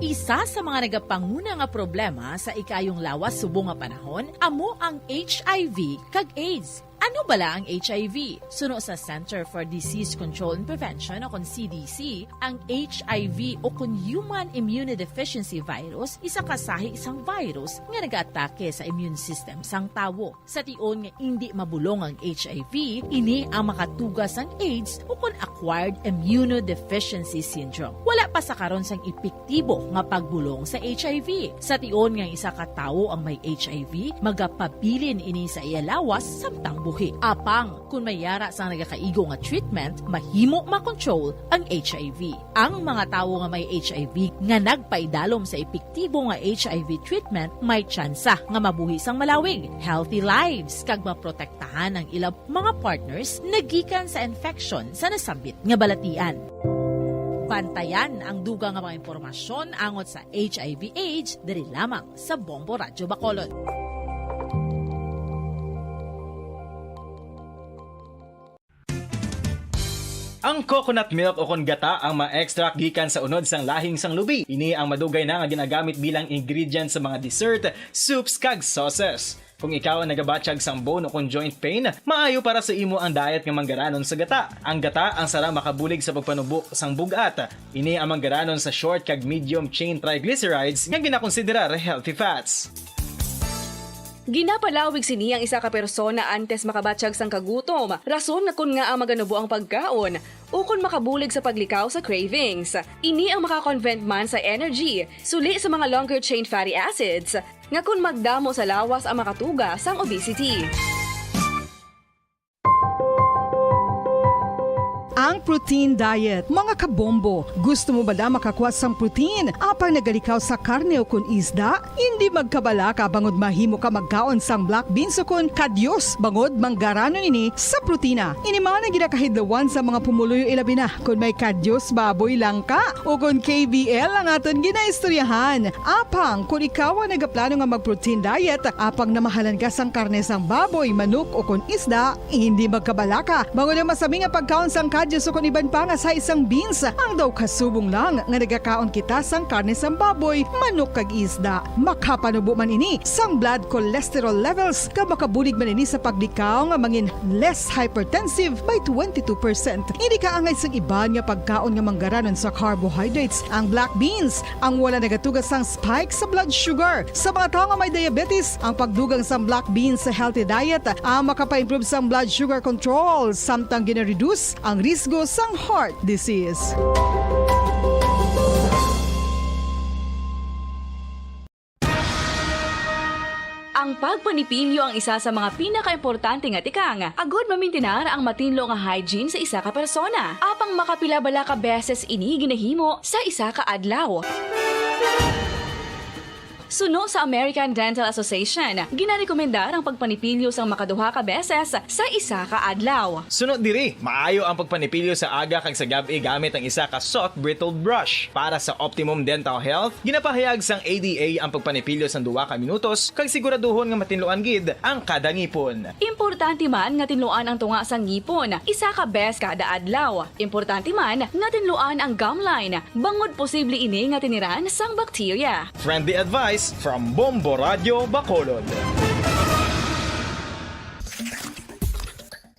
Isa sa mga nagapanguna nga problema sa ikayong lawas subong nga panahon, amo ang HIV kag AIDS. Ano bala ang HIV? Suno sa Center for Disease Control and Prevention o kon CDC, ang HIV o kon Human Immunodeficiency Virus isa kasahi isang virus nga nag-atake sa immune system sang tawo. Sa tion nga hindi mabulong ang HIV, ini ang makatugas ang AIDS o kon Acquired Immunodeficiency Syndrome. Wala pa sa karon sang epektibo nga pagbulong sa HIV. Sa tion nga isa ka tawo ang may HIV, magapabilin ini sa iya lawas samtang buhi. Apang, kung mayara sa nagakaigo nga treatment, mahimo makontrol ang HIV. Ang mga tawo nga may HIV nga nagpaidalom sa epektibo nga HIV treatment, may tsansa nga mabuhi sang malawig, healthy lives, kag maprotektahan ang ilang mga partners nagikan sa infection sa nasambit nga balatian. Bantayan ang dugang nga mga impormasyon angot sa HIV/AIDS diri lamang sa Bombo Radio Bacolod. Ang coconut milk o kon gata ang ma-extract gikan sa unod sang lahing sang lubi. Ini ang madugay na nga ginagamit bilang ingredient sa mga dessert, soups kag sauces. Kung ikaw ang nagabatsyag sang bone o kon joint pain, maayo para sa imo ang diet nga manggaranon sa gata. Ang gata ang sara makabulig sa pagpanubo sang bugat. Ini ang manggaranon sa short kag medium chain triglycerides nga ginakonsiderar healthy fats. Ginapalawig sini ang isa ka persona antes makabatsyag sang kagutom. Rason na kun nga ang maganubo ang pagkaon o kun makabulig sa paglikaw sa cravings. Ini ang makakonvent man sa energy, suli sa mga longer chain fatty acids, nga kun magdamo sa lawas ang makatuga sang obesity. Ang protein diet. Mga kabombo, gusto mo ba na makakuha sang protein? Apang nagalikaw sa karne o kun isda? Hindi magkabala ka bangod mahimo ka magkaon sang black beans o kun kadyos bangod manggaranon ini sa protina. Ini man ang ginakahidlawan sa mga pumuluyo ilabi na kun may kadyos baboy lang ka o kun KBL ang aton ginaistoryahan. Apang kung ikaw ang nagaplano nga mag-protein diet, apang namahalan ka sang karne sang baboy, manok o kun isda, hindi magkabala ka bangod ang masami nga pagkaon sang kadyos so kung iban pa nga sa isang beans, ang daw kasubong lang nga nagakaon kita sang karne sang baboy, manok kag isda. Makapanubo man ini sang blood cholesterol levels ka makabulig man ini sa paglikaw nga mangin less hypertensive by 22%. Hindi ka angay sang iban nga pagkaon nga manggaranon sa carbohydrates. Ang black beans, ang wala nagatugas sang spike sa blood sugar. Sa mga tao nga may diabetes, ang pagdugang sang black beans sa healthy diet ang makapa-improve sang blood sugar control samtang gina-reduce ang risk sang heart disease. Ang pagpanipilyo ang isa sa mga pinaka-importante nga tikang. Agod mamintinar ang matinlo nga hygiene sa isa ka persona. Apang makapila bala ka beses ini ginahimo sa isa ka adlaw. Suno sa American Dental Association, ginarekomendar ang pagpanipilyo sang makaduha ka beses sa isa ka adlaw. Sunod diri, maayo ang pagpanipilyo sa aga kag sa gabi gamit ang isa ka soft brittle brush. Para sa optimum dental health, ginapahayag sang ADA ang pagpanipilyo sang 2 ka minutos kag siguraduhon nga matinluan gid ang kada ngipon. Importante man nga tinluan ang tunga sang ngipon, isa ka bes kada adlaw. Importante man nga tinluan ang gum line, bangod posible ini nga tiniran sang bakterya. Friendly advice from Bombo Radio Bacolod.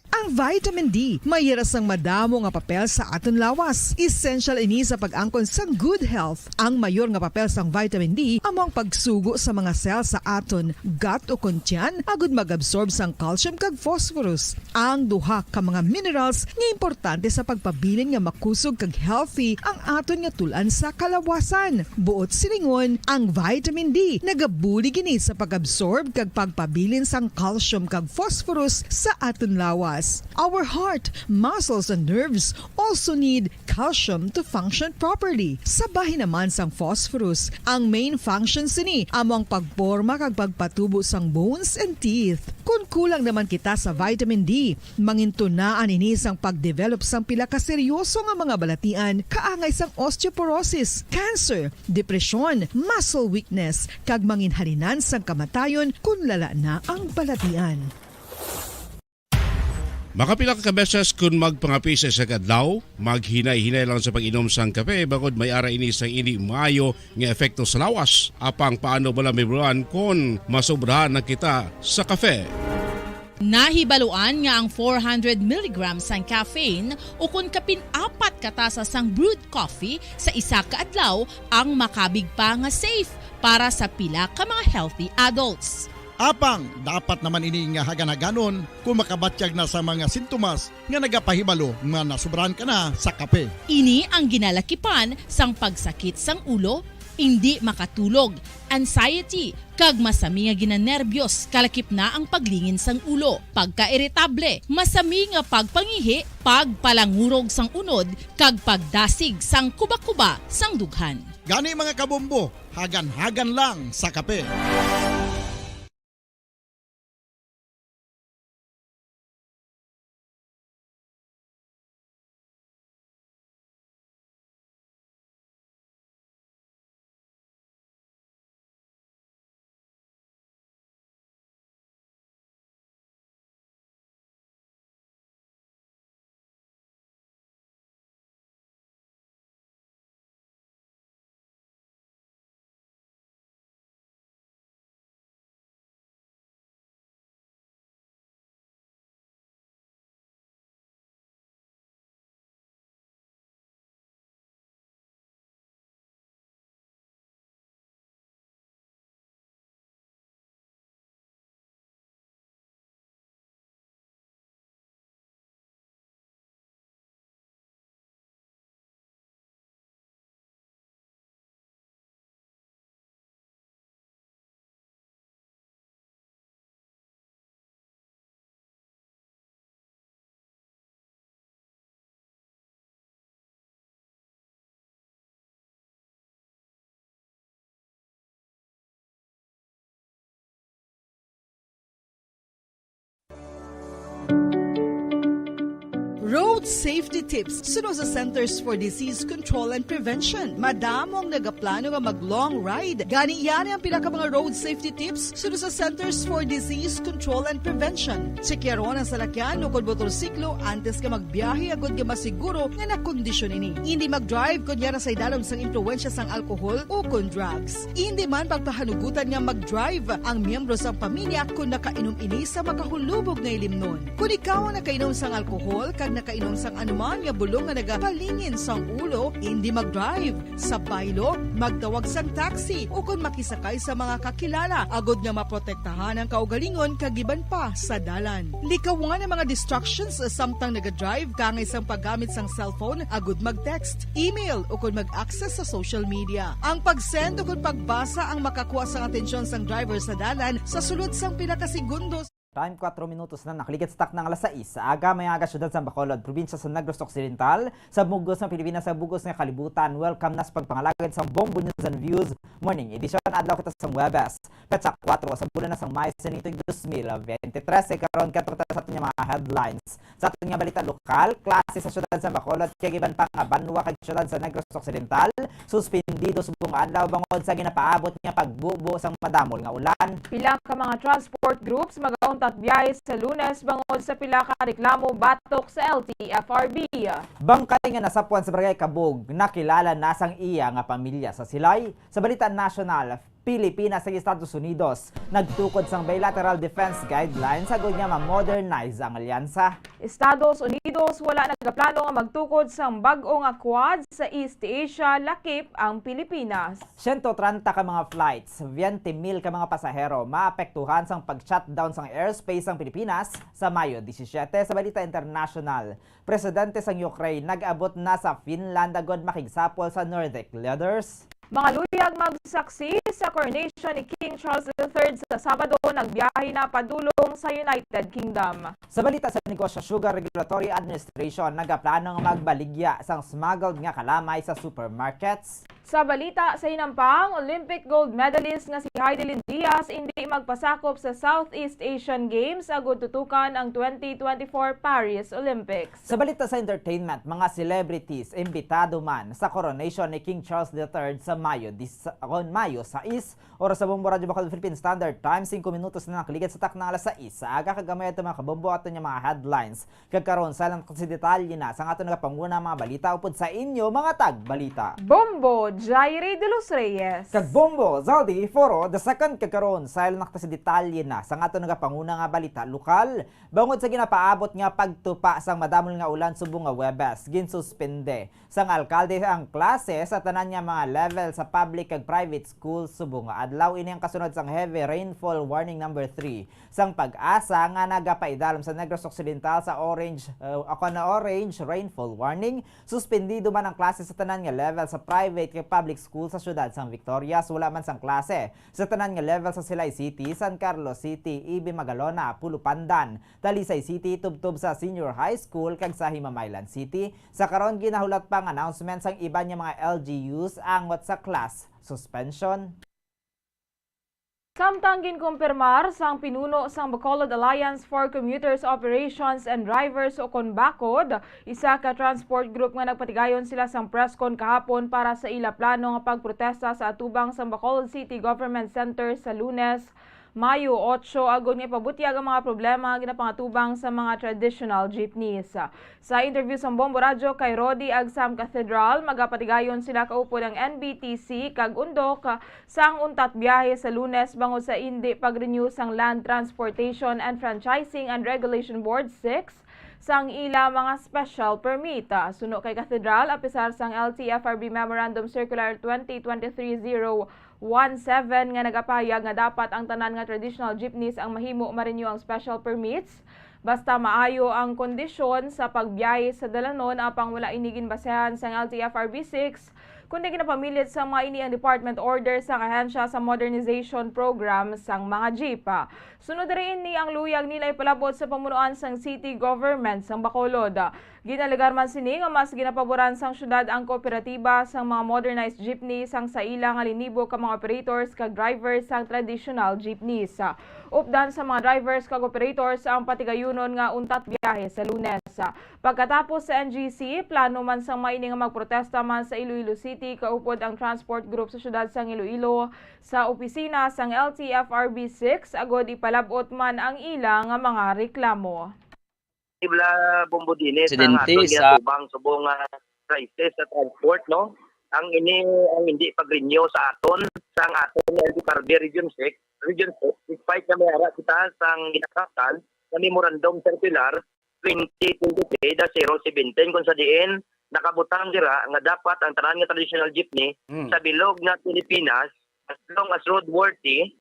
Ang Ang vitamin D mayira sang madamo nga papel sa aton lawas. Essential ini sa pag-angkon sang good health. Ang mayor nga papel sang vitamin D amo ang pagsugo sa mga cell sa aton gut o kuntyan agud mag-absorb sang calcium kag phosphorus. Ang duha ka mga minerals nga importante sa pagpabilin nga makusog kag healthy ang aton nga tulan sa kalawasan. Buot silingon, ang vitamin D nagabuli gini sa pag-absorb kag pagpabilin sang calcium kag phosphorus sa aton lawas. Our heart, muscles and nerves also need calcium to function properly. Sabahin naman sang phosphorus, ang main function sini amo ang pagporma kag pagpatubo sang bones and teeth. Kung kulang naman kita sa vitamin D, mangintunaan ini sang pagdevelop sang pila ka seryoso nga mga balatian, kaangay sang osteoporosis, cancer, depresyon, muscle weakness, kag manginhalinan sang kamatayon kung lala na ang balatian. Makapila ka beses kung magpangapi sa isang adlaw, maghinay-hinay lang sa pag-inom sang kape bagod may ara ini sang hindi maayo nga epekto sa lawas. Apang paano bala mibruan kung masobrahan na kita sa kape? Nahibaluan nga ang 400 mg sang caffeine o kung kapin-apat katasa sang brewed coffee sa isa ka adlaw ang makabig pa nga safe para sa pila ka mga healthy adults. Apang, dapat naman ini nga hagan-haganon kung makabatyag na sa mga sintomas nga nagapahibalo nga nasubrahan ka na sa kape. Ini ang ginalakipan sang pagsakit sang ulo, hindi makatulog, anxiety, kag masami nga ginanerbiyos, kalakip na ang paglingin sang ulo, pagka-iritable, masami nga pagpangihi, pagpalangurog sang unod, kag pagdasig sang kuba-kuba sang dughan. Gani mga kabombo, hagan-hagan lang sa kape. Road safety tips suno sa Centers for Disease Control and Prevention. Madamong nagaplano nga mag-long ride. Gani yan ang pinaka mga road safety tips suno sa Centers for Disease Control and Prevention. Sekyaron ang salakyan o kung motorsiklo antes ka magbiyahe agad ka masiguro nga nakondisyon ini. Hindi mag-drive kung yan sa idalom sang impluensya sang alcohol o kung drugs. Hindi man pagpahanugutan nga mag-drive ang miyembro sang pamilya kung nakainom ini sa makahulubog na ilimnon. Kung ikaw ang nakainom sang alcohol kag nakainom sang anuman nga bulong nga nagapalingin sang ulo, hindi mag-drive. Sa baylo, magtawag sang taxi o kung makisakay sa mga kakilala, agod nga maprotektahan ang kaugalingon kagiban pa sa dalan. Likawan ang mga distractions samtang naga-drive kangay sang paggamit sang cellphone, agod mag-text, email o kung mag-access sa social media. Ang pag-send o kung pagbasa ang makakuha sang atensyon sang driver sa dalan sa sulod sang pinakasegundos. Time 4 minutos na nakaligit stock ng alas 6 sa aga may aga syudad sa Bacolod, probinsya sa Negros Occidental, sa bugos ng Pilipinas sa bugos ng kalibutan. Welcome na sa pagpangalagad sa Bombo News and Views Morning Edition. Adlaw kita sa Webes. Petsa 4 sa bulan na sa Mayo sa nito 2023. Karon katok sa ating mga headlines. Sa ating balita lokal, klase sa syudad sa Bacolod kay giban pa nga banwa kay syudad sa Negros Occidental. Suspendido subong adlaw bangod sa ginapaabot nga pagbubo sang madamol nga ulan. Pila ka mga transport groups magaon at biyahe sa Lunes bangod sa pila ka reklamo batok sa LTFRB. Bangkay nga nasapuan sa Barangay Kabog, nakilala na sang iya nga pamilya sa Silay. Sa balita national, Pilipinas ug Estados Unidos nagtukod sang bilateral defense guidelines sagod nga ma-modernize ang alyansa. Estados Unidos wala nagaplano nga magtukod sang bag-o nga Quad sa East Asia lakip ang Pilipinas. 130 ka mga flights, 20,000 ka mga pasahero maapektuhan sang pag-shutdown sang airspace ang Pilipinas sa Mayo 17 sa balita international. Presidente sang Ukraine nag-abot na sa Finland agod makigsapol sa Nordic leaders. Mga luyag magsaksi sa coronation ni King Charles III sa Sabado nagbiyahe na padulong sa United Kingdom. Sa balita sa negosyo, Sugar Regulatory Administration nagaplano nga magbaligya sang smuggled nga kalamay sa supermarkets. Sa balita sa hinampang, Olympic gold medalist nga si Heidelin Diaz hindi magpasakop sa Southeast Asian Games agud tutukan ang 2024 Paris Olympics. Sa balita sa entertainment, mga celebrities imbitado man sa coronation ni King Charles III sa Mayo 6 oras sa Bombo Radio Bacolod Philippine Standard Time 5 minutos na nakaligid sa taknang alas 6 sa aga kagamay ato mga kabombo ato nga mga headlines kagkaron sa lang kasi detalye na sa ato nagapanguna mga balita upod sa inyo mga tagbalita. Bombo Jairi de los Reyes kag Bombo Zaldi Foro the second kagkaron sa lang kasi detalye na sa ato nagapanguna nga balita lokal bangod sa ginapaabot nga pagtupa sang madamol nga ulan subong nga Webes ginsuspende sang alkalde ang klase sa tanan nga mga level sa public kag private schools subong nga adlaw ini ang kasunod sang heavy rainfall warning number 3 sang pag-asa nga nagapaidalom sa Negros Occidental sa orange rainfall warning. Suspendido man ang klase sa tanan nga level sa private kag public school sa syudad sang Victorias. Wala man sang klase sa tanan nga level sa Silay City, San Carlos City, Ibi Magalona, Pulupandan, Talisay City, tubtob sa Senior High School kag sa Himamaylan City. Sa karon ginahulat pang announcement sang iba nga mga LGUs ang what sa class suspension. Samtang ginkumpirmar sang pinuno sang Bacolod Alliance for Commuters Operations and Drivers o CONBACOD, isa ka transport group nga nagpatigayon sila sang presscon kahapon para sa ila plano nga pagprotesta sa atubang sang Bacolod City Government Center sa Lunes, Mayo 8 agud nga pabutyag ang mga problema ginapangatubang sa mga traditional jeepneys. Sa interview sa Bombo Radio kay Rodi ag Sam Cathedral, magapatigayon sila kaupod ang NBTC kag undok sang untat biyahe sa Lunes bangod sa indi pag-renew sang Land Transportation and Franchising and Regulation Board 6 sang ila mga special permit. Suno kay Cathedral, apisar sang LTFRB Memorandum Circular 2023-017 nga nagapahayag nga dapat ang tanan nga traditional jeepneys ang mahimo ma-renew ang special permits basta maayo ang kondisyon sa pagbiyahe sa dalanon apang wala inigin basehan sang LTFRB 6 kundi ginapamilit sa mga ini ang department order sa ahensya sa modernization program sang mga jeep. Sunod rin ni ang luyag nila ipalabot sa pamunuan sang city government sang Bacolod. Ginalegar man sini nga mas ginapaboran sang syudad ang kooperatiba sang mga modernized jeepneys sang sa ilang alinibo ka mga operators kag drivers sang traditional jeepneys. Updan sa mga drivers kag operators ang patigayunon nga untat biyahe sa Lunes. Pagkatapos sa NGC, plano man sang maini nga magprotesta man sa Iloilo City kaupod ang transport group sa syudad sang Iloilo sa opisina sang LTFRB 6 agod ipalabot man ang ila nga mga reklamo. Ibla Bombo Dines Presidente sa tubang subong crisis sa transport no ang hindi pag-renew sa aton sang aton LTFRB Region 6 despite na mayara kita sang ginakatan na memorandum circular 2023-017 kung sa diin nakabutang dira nga dapat ang tanan nga traditional jeepney sa bilog na Pilipinas as long as roadworthy.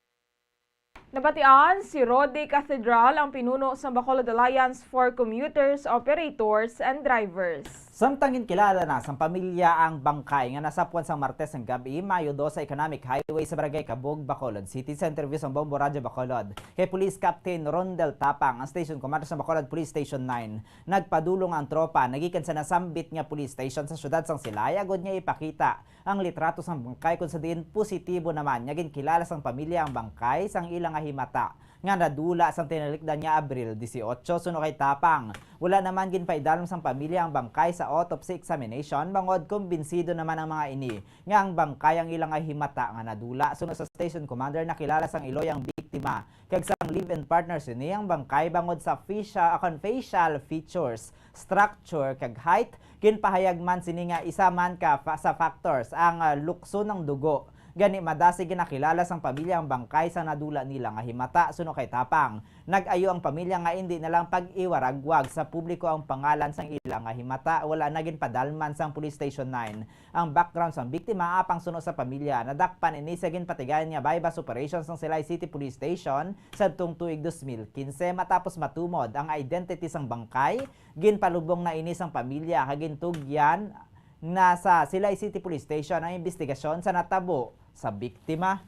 Nabatian si Rodi Cathedral ang pinuno sa Bacolod Alliance for Commuters, Operators and Drivers. Samtangin kilala na sang pamilya ang bangkay nga nasapuan sang Martes ng gabi, Mayo 2 sa Economic Highway sa Barangay Cabog, Bacolod City. Sa interview sa Bombo Radio Bacolod, kay Police Captain Rondel Tapang, ang Station Commander sa Bacolod Police Station 9, nagpadulong ang tropa nagikan sa nasambit nga police station sa syudad sang Silay agod niya ipakita ang litrato sang bangkay kung sa diin positibo naman niya kilala sang pamilya ang bangkay sang ilang himata nga nadula sang tinalikdan niya Abril 18. Suno kay Tapang, wala naman ginpaidalom sang pamilya ang bangkay sa autopsy examination bangod kumbinsido naman ang mga ini nga ang bangkay ang ilang himata nga nadula. Suno sa Station Commander, nakilala sang Iloy ang biktima kag sang live-in partners ini ang bangkay bangod sa facial features, structure kag height. Ginpahayag man sini nga isa man ka sa factors ang lukso ng dugo Gani madasi ginakilala sang pamilya ang bangkay sa nadula nila nga himata suno kay tapang. Nag-ayo ang pamilya nga hindi na lang pag-iwaragwag sa publiko ang pangalan sang ilang nga himata wala naging padalman sang Police Station 9. Ang background sang biktima apang suno sa pamilya nadakpan ini sa ginpatigayan nga bypass operations ng Silay City Police Station sa tuig 2015 matapos matumod ang identity sang bangkay ginpalubong na ini sang pamilya kagintugyan na sa Silay City Police Station ang investigasyon sa natabo sa biktima.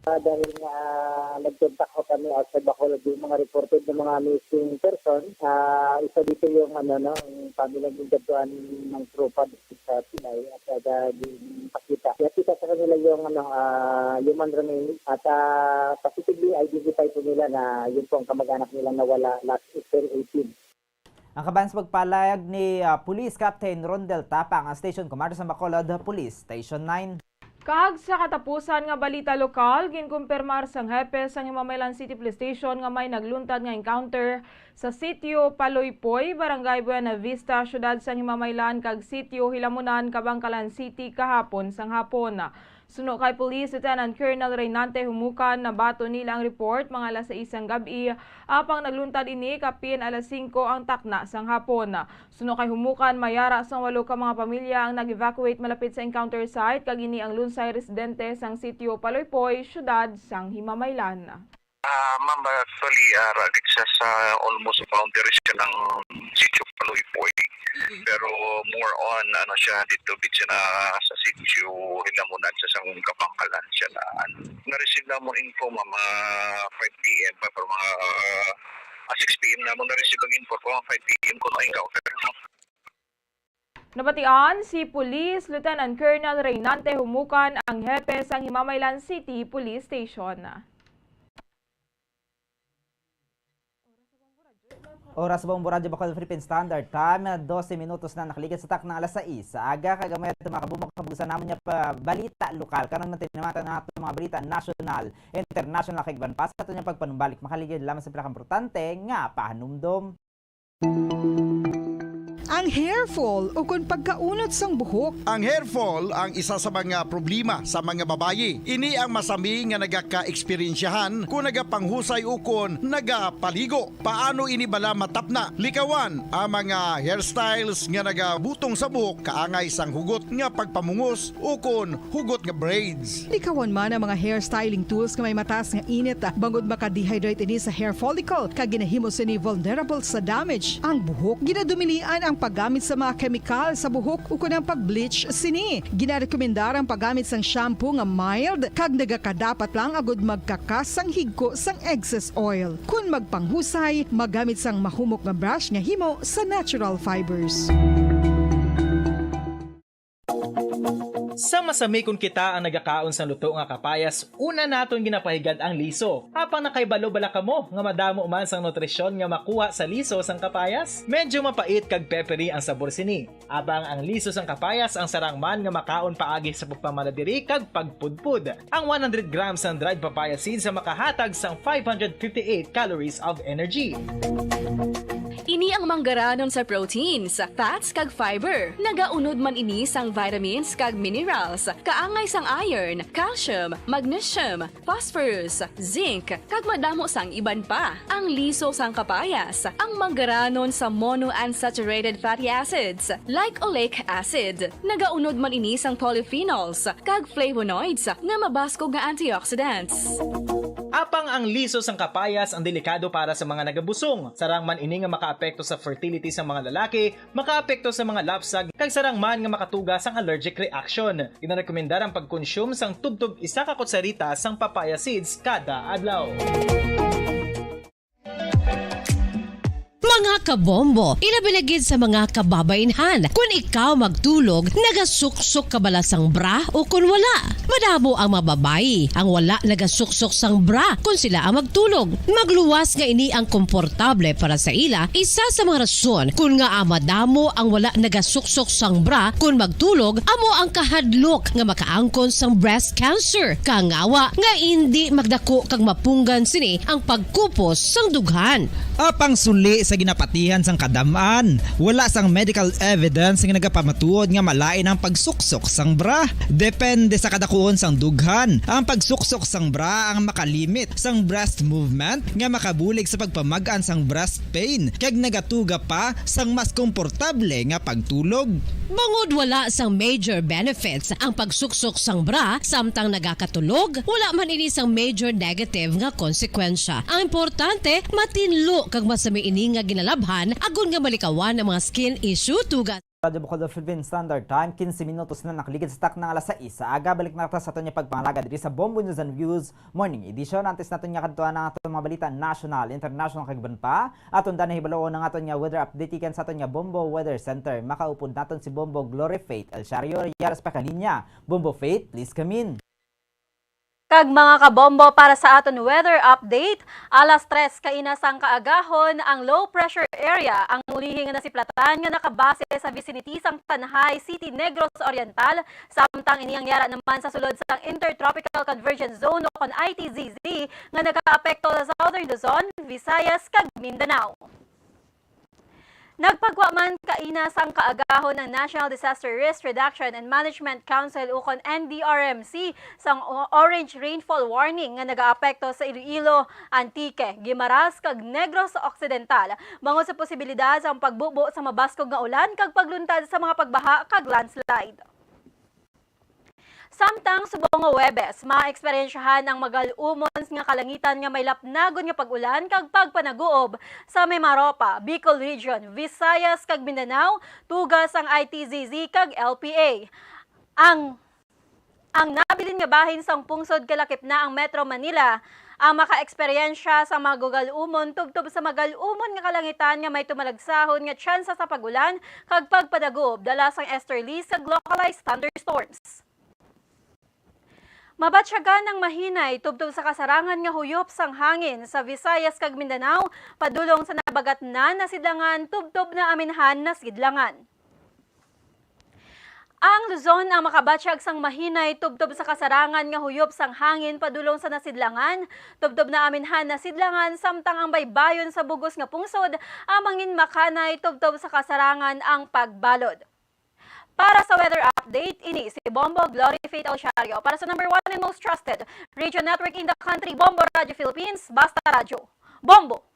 Dahil nga nag-contact ko kami outside Bacolod yung mga reported ng mga missing person, isa dito yung ang pamilyang gindatuan ng tropa sa Pinay at pakita. Kaya kita sa kanila yung human remains at positively identify po nila na yun po ang kamag-anak nilang nawala last April 18. Ang kaban sa pagpalayag ni Police Captain Rondel Tapang ang Station Commander sa Bacolod Police Station 9. Kag sa katapusan nga balita lokal, ginkumpirmar sang hepe sang Himamaylan City Police Station nga may nagluntad nga encounter sa sitio Paloypoy, Barangay Buena Vista, syudad sang Himamaylan kag sitio Hilamunan, Kabangkalan City kahapon sang hapon. Suno kay Police Lieutenant Colonel Reynante Humukan na bato nila ang report mga alas 6 gabi apang nagluntad ini kapin alas 5 ang takna sang hapon. Suno kay Humukan mayara sang 8 ka mga pamilya ang nag-evacuate malapit sa encounter site kag ini ang lunsay residente sang sitio Paloypoy, syudad sang Himamaylan. Ma'am, actually, ragit siya sa almost boundary siya ng sitio Paloypoy. Pero more on, siya dito bit siya na sa sitio Hilamunan siya sa Kabangkalan siya na na-receive na mo info, ma'am, 5 p.m. pa pero mga 6 p.m. na mo na-receive ang info po 5 p.m. kung na-encounter. Nabatian si Police Lieutenant Colonel Reynante Humukan ang hepe sang Himamaylan City Police Station. Oras sa Bombo Radio Bacolod Philippine Standard Time, 12 minutos na nakaligid sa tak ng alas 6. Sa aga kagamay ito makabumok kabusan namin niya pa balita lokal. Karon man tinamatan na ito mga balita national, international kagban pa sa ito niya pagpanumbalik. Makaligid lamang sa pinakaimportante nga pahanumdom. Ang hair fall o kung pagkaunot sang buhok. Ang hair fall ang isa sa mga problema sa mga babayi. Ini ang masami nga nagaka-eksperyensyahan kung nagapanghusay ukon nagapaligo. Paano ini bala matapna? Likawan ang mga hairstyles nga nagabutong sa buhok kaangay sang hugot nga pagpamungos ukon hugot nga braids. Likawan man ang mga hairstyling tools nga may mataas nga init bangod maka-dehydrate ini sa hair follicle kag ginahimo sini vulnerable sa damage. Ang buhok ginadumilian ang paggamit sa mga kemikal sa buhok o kunang pag-bleach sini. Ginarekomendar ang paggamit sang shampoo nga mild kag nagakadapat lang agud magkakas sang higko sang excess oil. Kung magpanghusay, magamit sang mahumok nga brush nga himo sa natural fibers. Sa masami kung kita ang nagakaon sa luto nga kapayas, una naton ginapahigad ang liso. Apang nakaibalo bala kamo nga madamo man sang nutrisyon nga makuha sa liso sang kapayas. Medyo mapait kag peppery ang sabor sini. Abang ang liso sang kapayas ang sarang man nga makaon paagi sa pagpamaladiri kag pagpudpud. Ang 100 grams ng dried papaya seeds sa makahatag sang 558 calories of energy. Ini ang manggaranon sa proteins, fats kag fiber. Nagaunod man ini sang vitamins kag minerals, kaangay sang iron, calcium, magnesium, phosphorus, zinc, kag madamo sang iban pa. Ang liso sang kapayas, ang manggaranon sa monounsaturated fatty acids like oleic acid. Nagaunod man ini sang polyphenols kag flavonoids nga mabaskog nga antioxidants. Apang ang liso sang kapayas ang delikado para sa mga nagabusong. Sarang man ini nga makaapekto sa fertility sa mga lalaki, makaapekto sa mga lapsag, kag sarang man nga makatuga sang allergic reaction. Ginarekomendar ang pagkonsume sang tubtub 1 ka kutsarita sang papaya seeds kada adlaw. Mga kabombo, ilabinagid sa mga kababainhan. Kung ikaw magtulog, nagasuksok ka bala sang bra o kung wala. Madamo ang mababayi, ang wala nagasuksok sang bra kung sila ang magtulog. Magluwas nga ini ang komportable para sa ila, isa sa mga rason kung nga madamo ang wala nagasuksok sang bra kung magtulog, amo ang kahadlok nga makaangkon sang breast cancer. Kangawa nga hindi magdako kag mapunggan sini ang pagkupos sang dughan. Apang suli sa ginapati pasihan sang kadamaan. Wala sang medical evidence nga nagapamatuod nga malain ang pagsuksok sang bra. Depende sa kadakuon sang dughan. Ang pagsuksok sang bra ang makalimit sang breast movement nga makabulig sa pagpamagaan sang breast pain kag nagatuga pa sang mas komportable nga pagtulog. Bangod wala sang major benefits ang pagsuksok sang bra samtang nagakatulog, wala man ini sang major negative nga konsekwensya. Ang importante, matinlo kag masami ini nga ginalabhan agon nga malikawan ang mga skin issue tugad. Radyo Bacolod Philippine Standard Time, 15 minutos na nakaligid sa tak ng alas 6. Aga, balik na sa ato niya pagpangalaga dito sa Bombo News and Views Morning Edition. Antes nato niya kantuan ng ato mga balita national, international kagban pa. Aton na hibaloon ng ato niya weather update ikan sa ato niya Bombo Weather Center. Makaupod naton si Bombo Glory Faith El Shario Yaras pa kaninya. Bombo Faith, please come in. Kag mga kabombo para sa aton weather update, alas 3 kainasang kaagahon ang low pressure area ang mulihing nasiplatan nga nakabase sa vicinity sang Tanhay City, Negros Oriental, samtang ini ang yara naman sa sulod sang Intertropical Convergence Zone o kon ITZZ nga nakaapekto sa Southern Luzon, Visayas kag Mindanao. Nagpagwa man kainasang kaagahon ng National Disaster Risk Reduction and Management Council ukon NDRMC sang orange rainfall warning nga nagaapekto sa Iloilo, Antique, Guimaras kag Negros Occidental bangod sa posibilidad sa pagbubo sa mabaskog nga ulan kag pagluntad sa mga pagbaha kag landslide. Samtang subong nga Webes, maeksperiensyahan ang magalumons nga kalangitan nga may lapnagon nga pag-ulan kag pagpanaguob sa Mimaropa, Bicol Region, Visayas kag Mindanao, tugas ang ITZZ kag LPA. Ang nabilin nga bahin sang pungsod kalakip na ang Metro Manila ang maka-eksperyensya sa magugalumon tubtob sa magalumon nga kalangitan nga may tumalagsahon nga tsansa sa pagulan kag pagpanaguob dala sang easterlies kag localized thunderstorms. Mabatsyagan ng mahinay tubtob sa kasarangan nga huyop sang hangin sa Visayas kag Mindanao padulong sa nabagat na nasidlangan tubtob na aminhan na sidlangan. Ang Luzon ang makabatsyag sang mahinay tubtob sa kasarangan nga huyop sang hangin padulong sa nasidlangan tubtob na aminhan na sidlangan samtang ang baybayon sa bugos nga pungsod amangin makanay tubtob sa kasarangan ang pagbalod. Para sa weather update, ini si Bombo Glory Faith El Shario para sa number 1 and most trusted radio network in the country, Bombo Radio Philippines, Basta Radio. Bombo!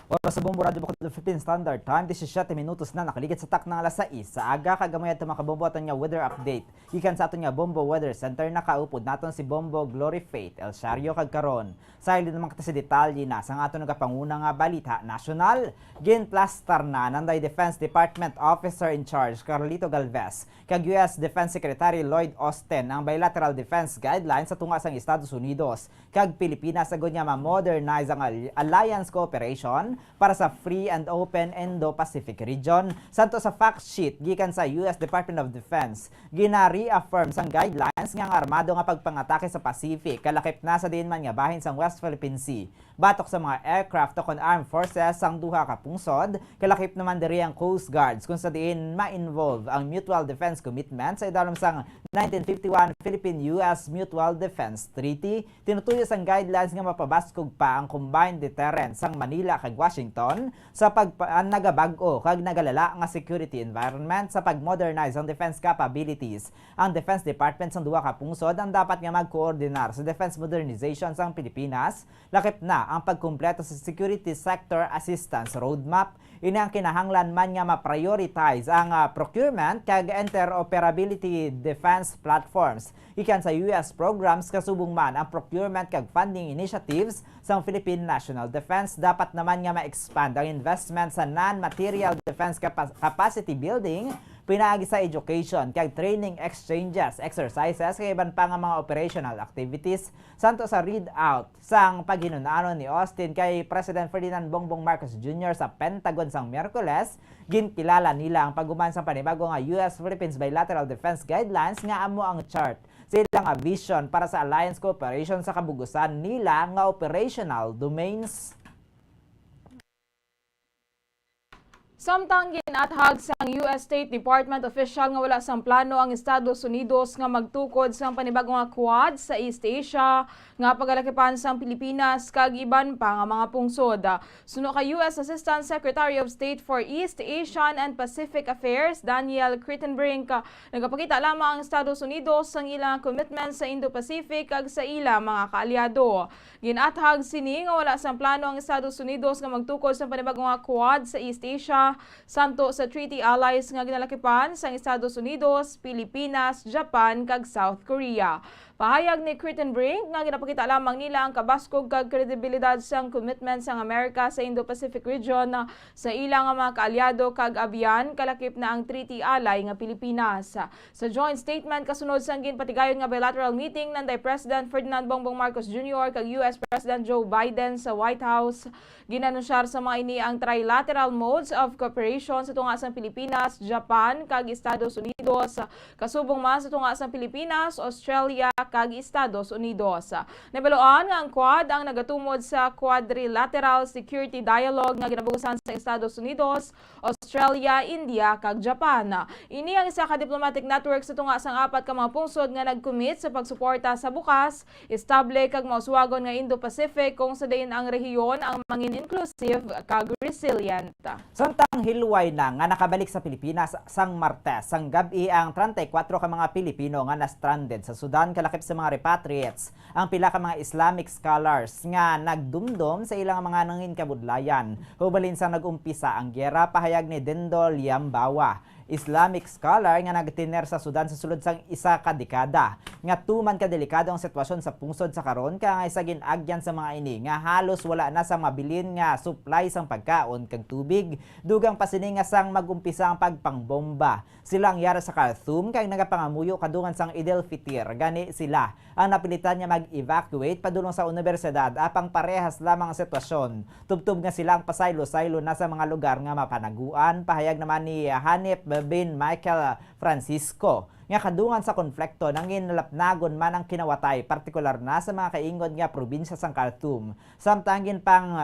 Oras sa Bombo Radio Bacolod Philippine Standard Time, 17 minutos na nakaligid sa tak ng alas 6. Sa aga, kagamayad ito makabombo aton niya weather update. Ikan sa aton niya Bombo Weather Center, nakaupod naton si Bombo Glory Faith El Shario kag karon. Sa ilin naman kita si detalye na sa aton nagapanguna nga balita national. Ginplastar na nanday Defense Department Officer in Charge Carlito Galvez kag US Defense Secretary Lloyd Austin ang bilateral defense guidelines sa tunga sang Estados Unidos kag Pilipinas agud niya ma-modernize ang alliance cooperation para sa free and open Indo-Pacific region. Santo sa fact sheet gikan sa US Department of Defense, gina-reaffirm sang guidelines nga armado nga pagpangatake sa Pacific kalakip na sa din man nga bahin sang West Philippine Sea. Batok sa mga aircraft o kon armed forces sang duha ka pungsod, kalakip naman diri ang Coast Guards kung sa diin ma-involve ang Mutual Defense Commitment sa idalom sang 1951 Philippine-US Mutual Defense Treaty. Tinutuyo sang guidelines nga mapabaskog pa ang combined deterrence sang Manila kag Washington sa nagabag-o kag nagalala nga security environment sa pag-modernize ang defense capabilities. Ang Defense Department sang duha ka pungsod ang dapat nga mag-coordinar sa defense modernization sang Pilipinas, lakip na ang pagkumpleto sa security sector assistance roadmap. Ini ang kinahanglan man nga ma-prioritize ang procurement kag interoperability defense platforms. Ikan sa US programs kasubong man ang procurement kag funding initiatives sa Philippine National Defense. Dapat naman nga ma-expand ang investment sa non-material defense capacity building, pinaagi sa education kag training exchanges, exercises kay iban pa nga mga operational activities. Santo sa readout sang paghinunanon ni Austin kay President Ferdinand Bongbong Marcos Jr. sa Pentagon sang Miyerkules, ginpilala nila ang paguman sa panibago nga US-Philippines Bilateral Defense Guidelines nga amo ang chart sa ilang vision para sa alliance cooperation sa kabugusan nila nga operational domains. Samtang ginathag sang US State Department official nga wala sang plano ang Estados Unidos nga magtukod sang panibagong nga Quad sa East Asia nga pagalakipan sang Pilipinas kag iban pa nga mga pungsod. Suno kay US Assistant Secretary of State for East Asian and Pacific Affairs Daniel Crittenbrink, nagapakita lamang ang Estados Unidos sang ilang commitment sa Indo-Pacific kag sa ilang mga kaalyado. Ginathag sini nga wala sang plano ang Estados Unidos nga magtukod sang panibagong nga Quad sa East Asia santo sa treaty allies nga ginalakipan sang Estados Unidos, Pilipinas, Japan kag South Korea. Pahayag ni Crittenbrink nga ginapakita lamang nila ang kabaskog kag kredibilidad sang commitment sang Amerika sa Indo-Pacific region sa ilang mga kaalyado kag abyan kalakip na ang treaty ally nga Pilipinas. Sa joint statement kasunod sang ginpatigayon nga bilateral meeting nanday President Ferdinand Bongbong Marcos Jr. kag US President Joe Biden sa White House, ginanunsyar sa mga ini ang trilateral modes of cooperation sa tunga sang Pilipinas, Japan kag Estados Unidos, kasubong man sa tunga sang Pilipinas, Australia kag Estados Unidos. Nabaluan nga ang Quad ang nagatumod sa Quadrilateral Security Dialogue nga ginabugusan sa Estados Unidos, Australia, India kag Japan. Ini ang isa ka diplomatic network sa tunga sang apat ka mga pungsod nga nagcommit sa pagsuporta sa bukas, estable kag mauswagon nga Indo-Pacific kung sa dayon ang rehiyon ang mangin inclusive kag resilient. Samtang hilway na nga nakabalik sa Pilipinas sang Martes, sang gabi ang 34 ka mga Pilipino nga na-stranded sa Sudan kalakip sa mga repatriates ang pila ka mga Islamic scholars nga nagdumdum sa ilang mga nangin kabudlayan. Hubalin sa nag-umpisa ang gyera, pahayag ni Dindol Yambawa, Islamic scholar nga nagtiner sa Sudan sa sulod sang isa ka dekada. Nga tuman ka delikado ang sitwasyon sa pungsod sa karon kaya nga isa ginagyan sa mga ini nga halos wala na sa mabilin nga supply sang pagkaon kag tubig, dugang pasini nga sang magumpisa ang pagpangbomba. Sila ang yara sa Khartoum kay nagapangamuyo kadungan sang Idil Fitir. Gani sila ang napilitan nga mag-evacuate padulong sa universidad apang parehas lamang ang sitwasyon. Tubtub nga sila ang pasaylo-saylo na sa mga lugar nga mapanaguan. Pahayag naman ni Hanif bin Michael Francisco nga kadungan sa konflikto nang ginalapnagon man ang kinawatay, partikular na sa mga kaingod nga probinsya sang Khartoum. Samtang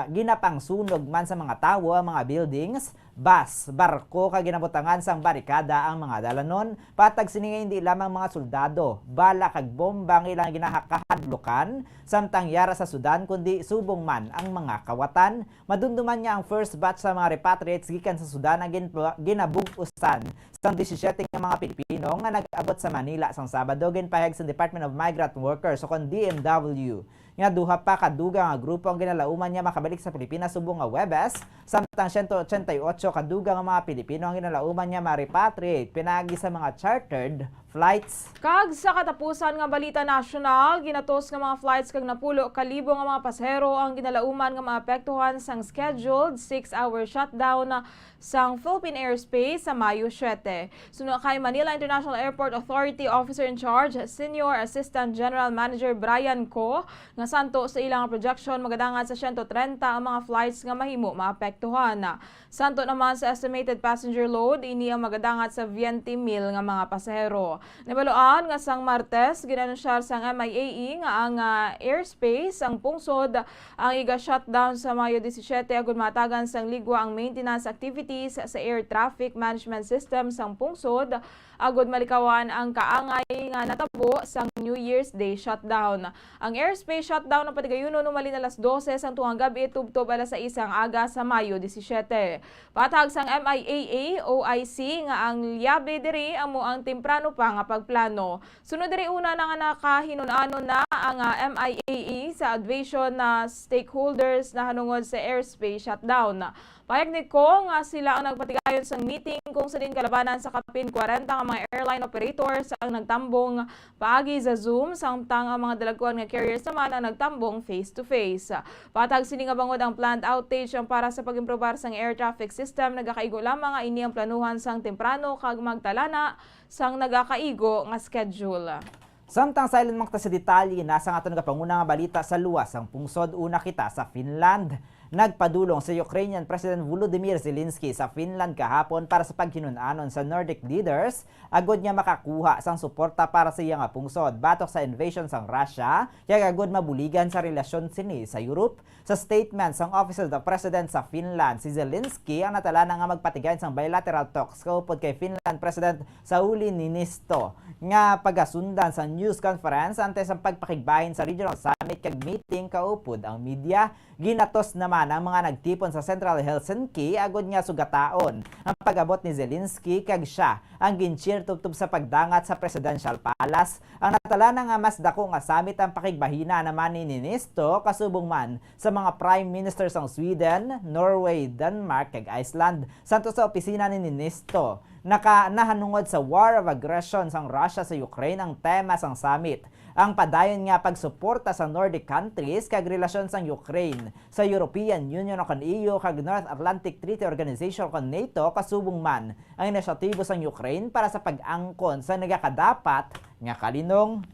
ginapang sunog man sa mga tawo ang mga buildings, bus, barko kag ginabutangan sang barikada ang mga dalanon, patag sini hindi lamang mga soldado, bala kag bomba ang ilang ginahakahadlukan samtang yara sa Sudan kundi subong man ang mga kawatan. Madumduman niya ang first batch sa mga repatriates gikan sa Sudan ang ginabugusan sang 17 nga mga Pilipino nga nag-abot sa Manila sang Sabado. Ginpahayag sa Department of Migrant Workers o kon DMW nga duha pa kadugang nga grupo ang ginalauman niya makabalik sa Pilipinas subong nga Webes, samtang 188 kadugang nga mga Pilipino ang ginalauman niya ma-repatriate pinagi sa mga chartered flights. Kag sa katapusan nga balita nasyonal, ginatos nga mga flights kag napulo kalibo nga mga pasahero ang ginalauman nga maapektuhan sang scheduled 6-hour shutdown sang Philippine airspace sa Mayo 7. Suno kay Manila International Airport Authority Officer in Charge, Senior Assistant General Manager Brian Co, nga santo sa ilang projection magadangan sa 130 ang mga flights nga mahimo maapektuhan. Santo naman sa estimated passenger load, ini ang magadangat sa 20,000 nga mga pasahero. Nabaluan nga sang Martes, ginanunsyar sang MIAE nga ang airspace ang pungsod ang iga-shutdown sa Mayo 17 agud matagan sang ligwa ang maintenance activities sa air traffic management system sang pungsod agud malikawan ang kaangay nga natabo sang New Year's Day shutdown. Ang airspace shutdown ng patigayuno numalin alas 12 sang tuang gabi tubtob alas 6 ang aga sa Mayo 17. Patag sang MIAA OIC nga ang liyabe diri amo ang temprano pa nga pagplano. Sunod diri una na nga nakahinunanon na ang MIAA sa aviation na stakeholders na hanungod sa airspace shutdown. Payag ni Ko nga sila ang nagpatigayon sa meeting kung sa din kalabanan sa kapin 40 nga mga airline operators ang nagtambong paagi sa Zoom samtang ang mga dalaguan nga carriers naman ang nagtambong face-to-face. Patag sini nga bangod ang planned outage ang para sa pag-improbar sang air traffic system nagakaigo lamang nga ini ang planuhan sang temprano kag magtalana sang nagakaigo nga schedule. Samtang silent makta sa detalye nasa nga ito nagapanguna nga balita sa luwas ang pungsod una kita sa Finland. nagpadulong sa Ukrainian President Volodymyr Zelensky sa Finland kahapon para sa paghinunanon sa Nordic leaders agod niya makakuha sang suporta para sa iyang pungsod batok sa invasion sang Russia kaya agod mabuligan sa relasyon sini sa Europe. Sa statement sang Office of the President sa Finland, si Zelensky ang natala na nga magpatigayon sang bilateral talks kaupod kay Finland President Sauli Niinisto nga pagasundan sa news conference antes ang pagpakigbahin sa regional summit kag meeting kaupod ang media. Ginatos naman ang mga nagtipon sa Central Helsinki agod nga sugataon ang pag-abot ni Zelensky kag siya ang gincheer tubtub sa pagdangat sa Presidential Palace. Ang natala na nga mas dako nga summit ang pakigbahina naman ni Niinisto kasubong man sa mga prime ministers ng Sweden, Norway, Denmark kag Iceland santo sa opisina ni Niinisto. Nahanungod sa war of aggression sang Russia sa Ukraine ang tema sang summit. Ang padayon nga pagsuporta sa Nordic countries kag relasyon sang Ukraine sa European Union o kan EU kag North Atlantic Treaty Organization o NATO kasubong man ang inisyatibo sang Ukraine para sa pag-angkon sa nagakadapat nga kalinong.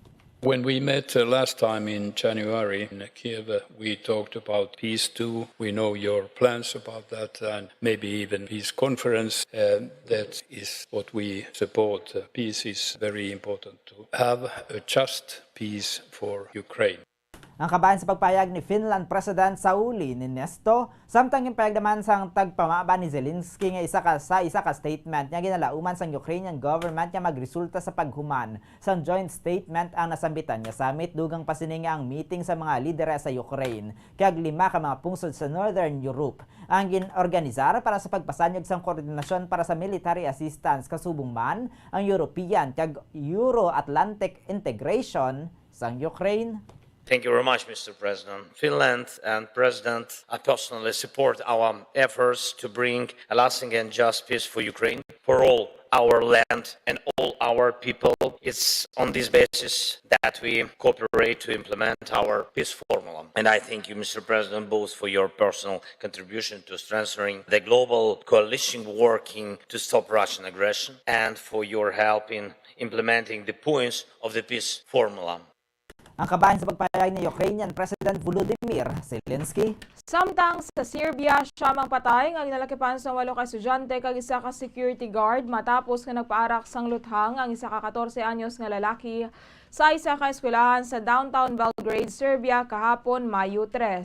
When we met last time in January in Kiev, we talked about peace too. We know your plans about that and maybe even peace conference. That is what we support. Peace is very important to have a just peace for Ukraine. Ang kabayan sa pagpayag ni Finland President Sauli Niinisto, samtang yung payag naman sang tagpamaba ni Zelensky nga isa ka statement niya ginalauman sang Ukrainian government nga magresulta sa paghuman sang joint statement ang nasambitan nga summit dugang pasininga ang meeting sa mga lidera sa Ukraine kag 5 ka mga pungsod sa Northern Europe ang ginorganizar para sa pagpasanyog sang koordinasyon para sa military assistance kasubong man ang European kag Euro-Atlantic integration sang Ukraine. Thank you very much, Mr. President. Finland and President, I personally support our efforts to bring a lasting and just peace for Ukraine, for all our land and all our people. It's on this basis that we cooperate to implement our peace formula. And I thank you, Mr. President, both for your personal contribution to strengthening the global coalition working to stop Russian aggression and for your help in implementing the points of the peace formula. Ang kabayan sa pagpayag ni Ukrainian President Volodymyr Zelensky. Samtang sa Serbia, siya mang patay nga ginalakipan sa 8 ka estudyante kag isa ka security guard matapos nga nagpaarak sang luthang ang isa ka 14 anyos nga lalaki sa isa ka eskwelahan sa downtown Belgrade, Serbia kahapon Mayo 3.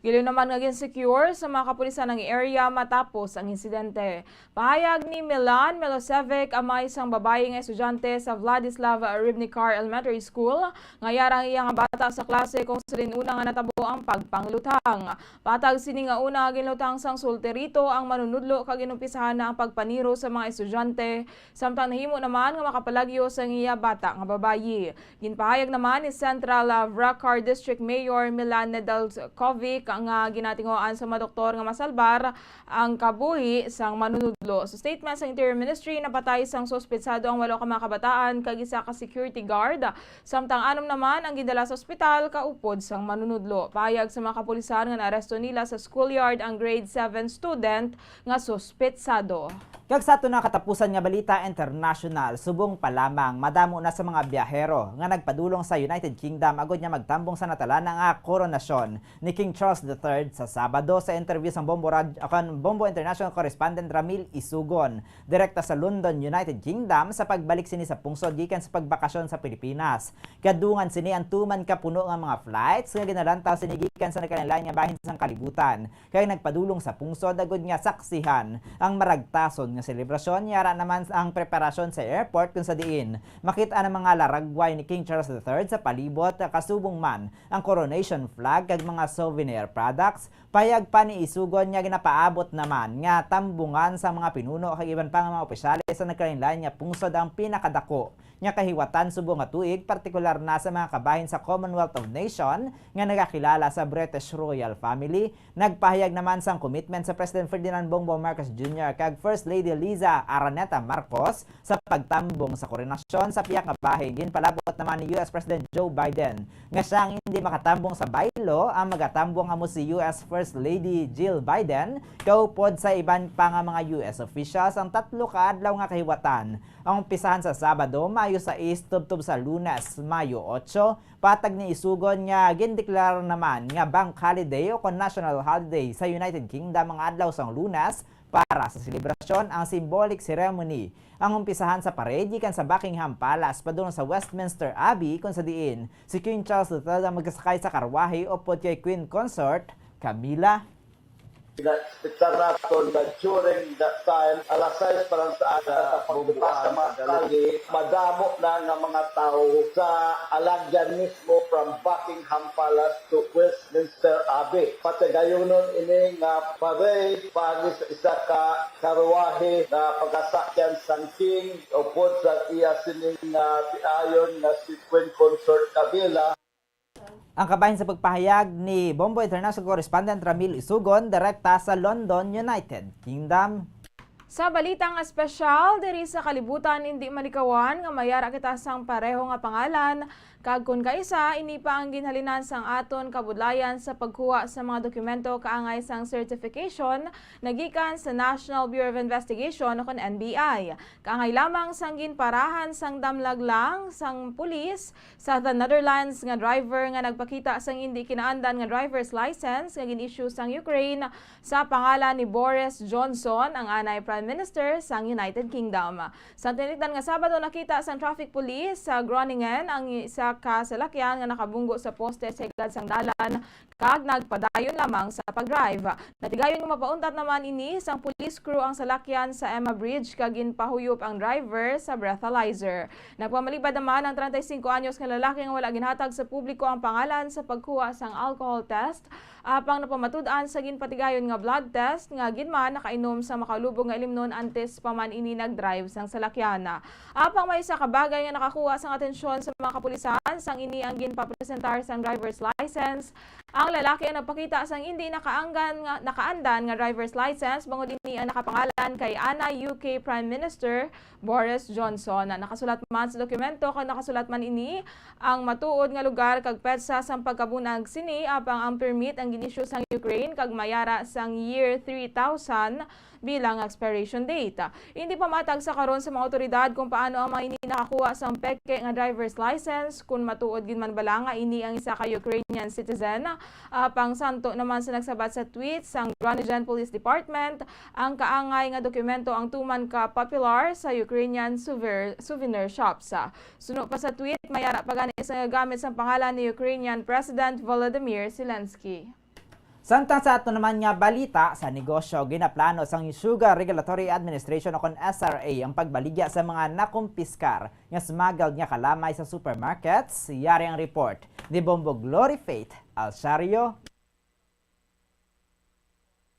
Giliw naman nga ginsecure sa mga kapulisan ng area matapos ang insidente. Pahayag ni Milan Milosevic, amay isang babae nga estudyante sa Vladislav Ribnikar Elementary School, nga yarang iyang bata sa klase kung sa una nga natabo ang pagpanglutang. Patag sini nga una ginlutang sang sulterito ang manunudlo kag inumpisahan na ang pagpaniro sa mga estudyante, samtang nahimo naman nga makapalagyo sa iya bata nga babayi. Ginpahayag naman ni Central Vracar District Mayor Milan Nedeljkovic nga ginatinguan sa mga doktor nga masalbar ang kabuhi sang manunudlo. Sa statement sa Interior Ministry, napatay sang suspetsado ang 8 ka mga kabataan kag isa ka security guard, samtang 6 naman ang gidala sa ospital kaupod sang manunudlo. Pahayag sa mga kapulisan nga naaresto nila sa schoolyard ang grade 7 student nga suspetsado. Kag sa ato na katapusan nga balita international, subong pa lamang madamo na sa mga biyahero nga nagpadulong sa United Kingdom agod niya magtambong sa natala nga koronasyon ni King Charles III sa Sabado. Sa interview sa Bombo International Correspondent Ramil Isugon direkta sa London, United Kingdom sa pagbalik sini sa pungsod gikan sa pagbakasyon sa Pilipinas. Kadungan sini ang 2 man ka puno nga mga flights nga ginalantaw sini gikan sa nagkanilang nga bahin sang kalibutan kay nagpadulong sa pungsod agod nga saksihan ang maragtason nga selebrasyon. Yara naman ang preparasyon sa airport kung sa diin makita ang mga laragway ni King Charles III sa palibot kasubong man ang coronation flag kag mga souvenir products. Payag pa ni Isugon nga ginapaabot naman nga tambungan sa mga pinuno kag iban pa nga mga opisyales sa nagkanilang nga pungsod ang pinakadako nga kahiwatan subong nga tuig, partikular na sa mga kabahin sa Commonwealth of Nations nga nagakilala sa British Royal Family. Nagpahayag naman sang commitment sa President Ferdinand Bongbong Marcos Jr. kag First Lady Liza Araneta Marcos sa pagtambong sa koronasyon sa piyak nga bahin. Ginpalabot naman ni US President Joe Biden nga siyang hindi makatambong sa baylo ang magatambong amo si US First Lady Jill Biden kaupod sa iban pa nga mga US officials. Ang 3 ka adlaw nga kahiwatan ang umpisahan sa Sabado, Mayo 6 tubtob sa Lunes, Mayo 8, patag ni isugon nga gindeklara naman nga bank holiday o national holiday sa United Kingdom ang adlaw sang Lunes para sa selebrasyon ang symbolic ceremony. Ang umpisahan sa parade gikan sa Buckingham Palace padung sa Westminster Abbey kung sa diin si King Charles III magkasakay sa karwahe upod kay Queen Consort Camilla. Expectar natin na during that time, alas 6 parang sa aga, pagbukas sa mga kalye, madamo na ng mga tao sa alagyan mismo from Buckingham Palace to Westminster Abbey. Pati gayon nun ini nga parade, pagi sa isa ka karwahe na pagkasakyan sang King, upod sa iya sining tiayon na si Queen Consort Camilla. Ang kabahin sa pagpahayag ni Bombo International Correspondent Ramil Isugon, direkta sa London, United Kingdom. Sa balitang espesyal, diri sa kalibutan hindi malikawan nga mayara kita sang pareho nga pangalan kag kun kaisa ini pa ang ginhalinan sang aton kabudlayan sa pagkuha sa mga dokumento kaangay sang certification nagikan sa National Bureau of Investigation o NBI. Kaangay lamang sang ginparahan sang damlaglang sang pulis sa the Netherlands nga driver nga nagpakita sang hindi kinaandan nga driver's license nga gin-issue sang Ukraine sa pangalan ni Boris Johnson, ang anay Prime Minister sang United Kingdom. Sa tinitan nga Sabado nakita sang traffic police sa Groningen ang isa ka salakyan nga nakabunggo sa poste sa higad sang dalan kag nagpadayon lamang sa pagdrive. Natigayon nga mapauntat naman ini sang police crew ang salakyan sa Emma Bridge kag ginpahuyop ang driver sa breathalyzer. Nagpamalibad naman ang 35 anyos nga lalaki nga wala ginhatag sa publiko ang pangalan sa pagkuha sang alcohol test apang napamatud-an sa ginpatigayon nga blood test nga ginman nakainom sa makalubong nga ilimnon antes pa man ini nagdrive sang salakyana. Apang may isa ka bagay nga nakakuha sang atensyon sa mga kapulisan sang ini ang ginpapresentar sang driver's license. Ang lalaki ang nagpakita sang hindi nakaandan nga driver's license bangod ini ang nakapangalan kay Ana UK Prime Minister Boris Johnson. Nakasulat man sa dokumento kag nakasulat man ini ang matuod nga lugar kag petsa sang pagkabunag sini apang ang permit ang ginisyu sang Ukraine kag mayara sang year 3000 bilang expiration date. Hindi pa matag sa karon sa mga otoridad kung paano ang mga ini nakakuha sang peke nga driver's license kung matuod gid man bala nga ini ang isa ka Ukrainian citizen. Pang santo naman sa nagsabat sa tweet sang Groningen Police Department ang kaangay nga dokumento ang tuman ka popular sa Ukrainian souvenir shops. Suno pa sa tweet mayara pa gani sa gamit sa pangalan ni Ukrainian President Volodymyr Zelensky. Samtang sa ato naman nga balita sa negosyo, ginaplano sang Sugar Regulatory Administration o kon SRA ang pagbaligya sa mga nakumpiskar nga smuggled nga kalamay sa supermarkets. Yari ang report ni Bombo Glory Faith Alsario.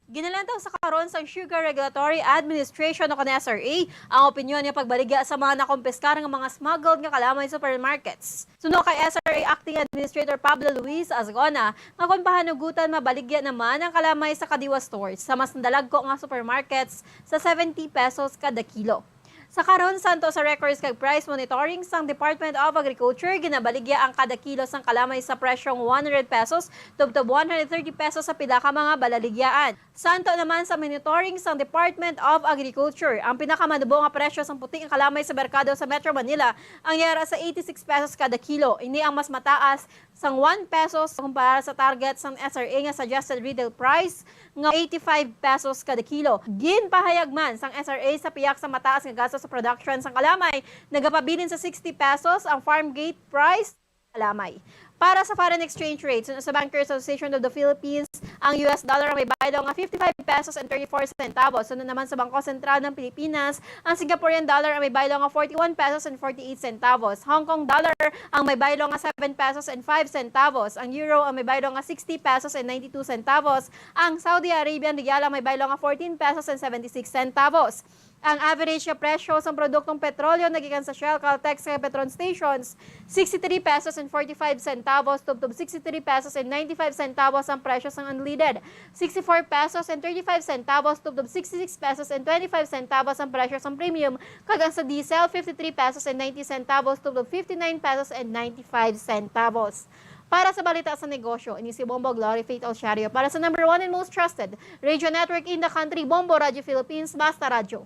Ginalantaw sa karon sa Sugar Regulatory Administration o SRA ang opinyon niya pagbaligya sa mga nakumpiskar nga mga smuggled nga kalamay sa supermarkets. Suno kay SRA Acting Administrator Pablo Luis Azgona nga kung pahanugutan mabaligya naman ang kalamay sa kadiwa stores sa mas nadalagko nga supermarkets sa 70 pesos kada kilo. Sa karon santo sa records kag price monitoring sang Department of Agriculture ginabaligya ang kada kilo sang kalamay sa presyong 100 pesos tubtob 130 pesos sa pila ka mga balaligyaan. Santo naman sa monitoring sang Department of Agriculture ang pinakamanubo nga presyo sang puti nga kalamay sa merkado sa Metro Manila ang yara sa 86 pesos kada kilo. Ini ang mas mataas sang 1 pesos kumpara sa target sang SRA nga suggested retail price nga 85 pesos kada kilo. Ginpahayag man sang SRA sa piyak sa mataas nga gasto sa production sang kalamay, nagapabilin sa 60 pesos ang farm gate price kalamay. Para sa foreign exchange rates, sa Bankers Association of the Philippines, ang US dollar may bayad nga 55 pesos and 34 centavos. Sunod naman sa Bangko Sentral ng Pilipinas, ang Singaporean dollar ang may bayad nga 41 pesos and 48 centavos. Hong Kong dollar ang may bayad nga 7 pesos and 5 centavos. Ang euro ang may bayad nga 60 pesos and 92 centavos. Ang Saudi Arabian riyal ang may bayad nga 14 pesos and 76 centavos. Ang average na presyo sa produktong petrolyo nagikan sa Shell, Caltex, sa Petron stations, 63 pesos and 45 centavos, tubtob 63 pesos and 95 centavos ang presyo sa unleaded, 64 pesos and 35 centavos, tubtob 66 pesos and 25 centavos ang presyo sa premium, kagang sa diesel, 53 pesos and 90 centavos, tubtob 59 pesos and 95 centavos. Para sa balita sa negosyo, ini si Bombo Glory Faith Alsario. Para sa number 1 and most trusted radio network in the country, Bombo Radio Philippines, Basta Radio.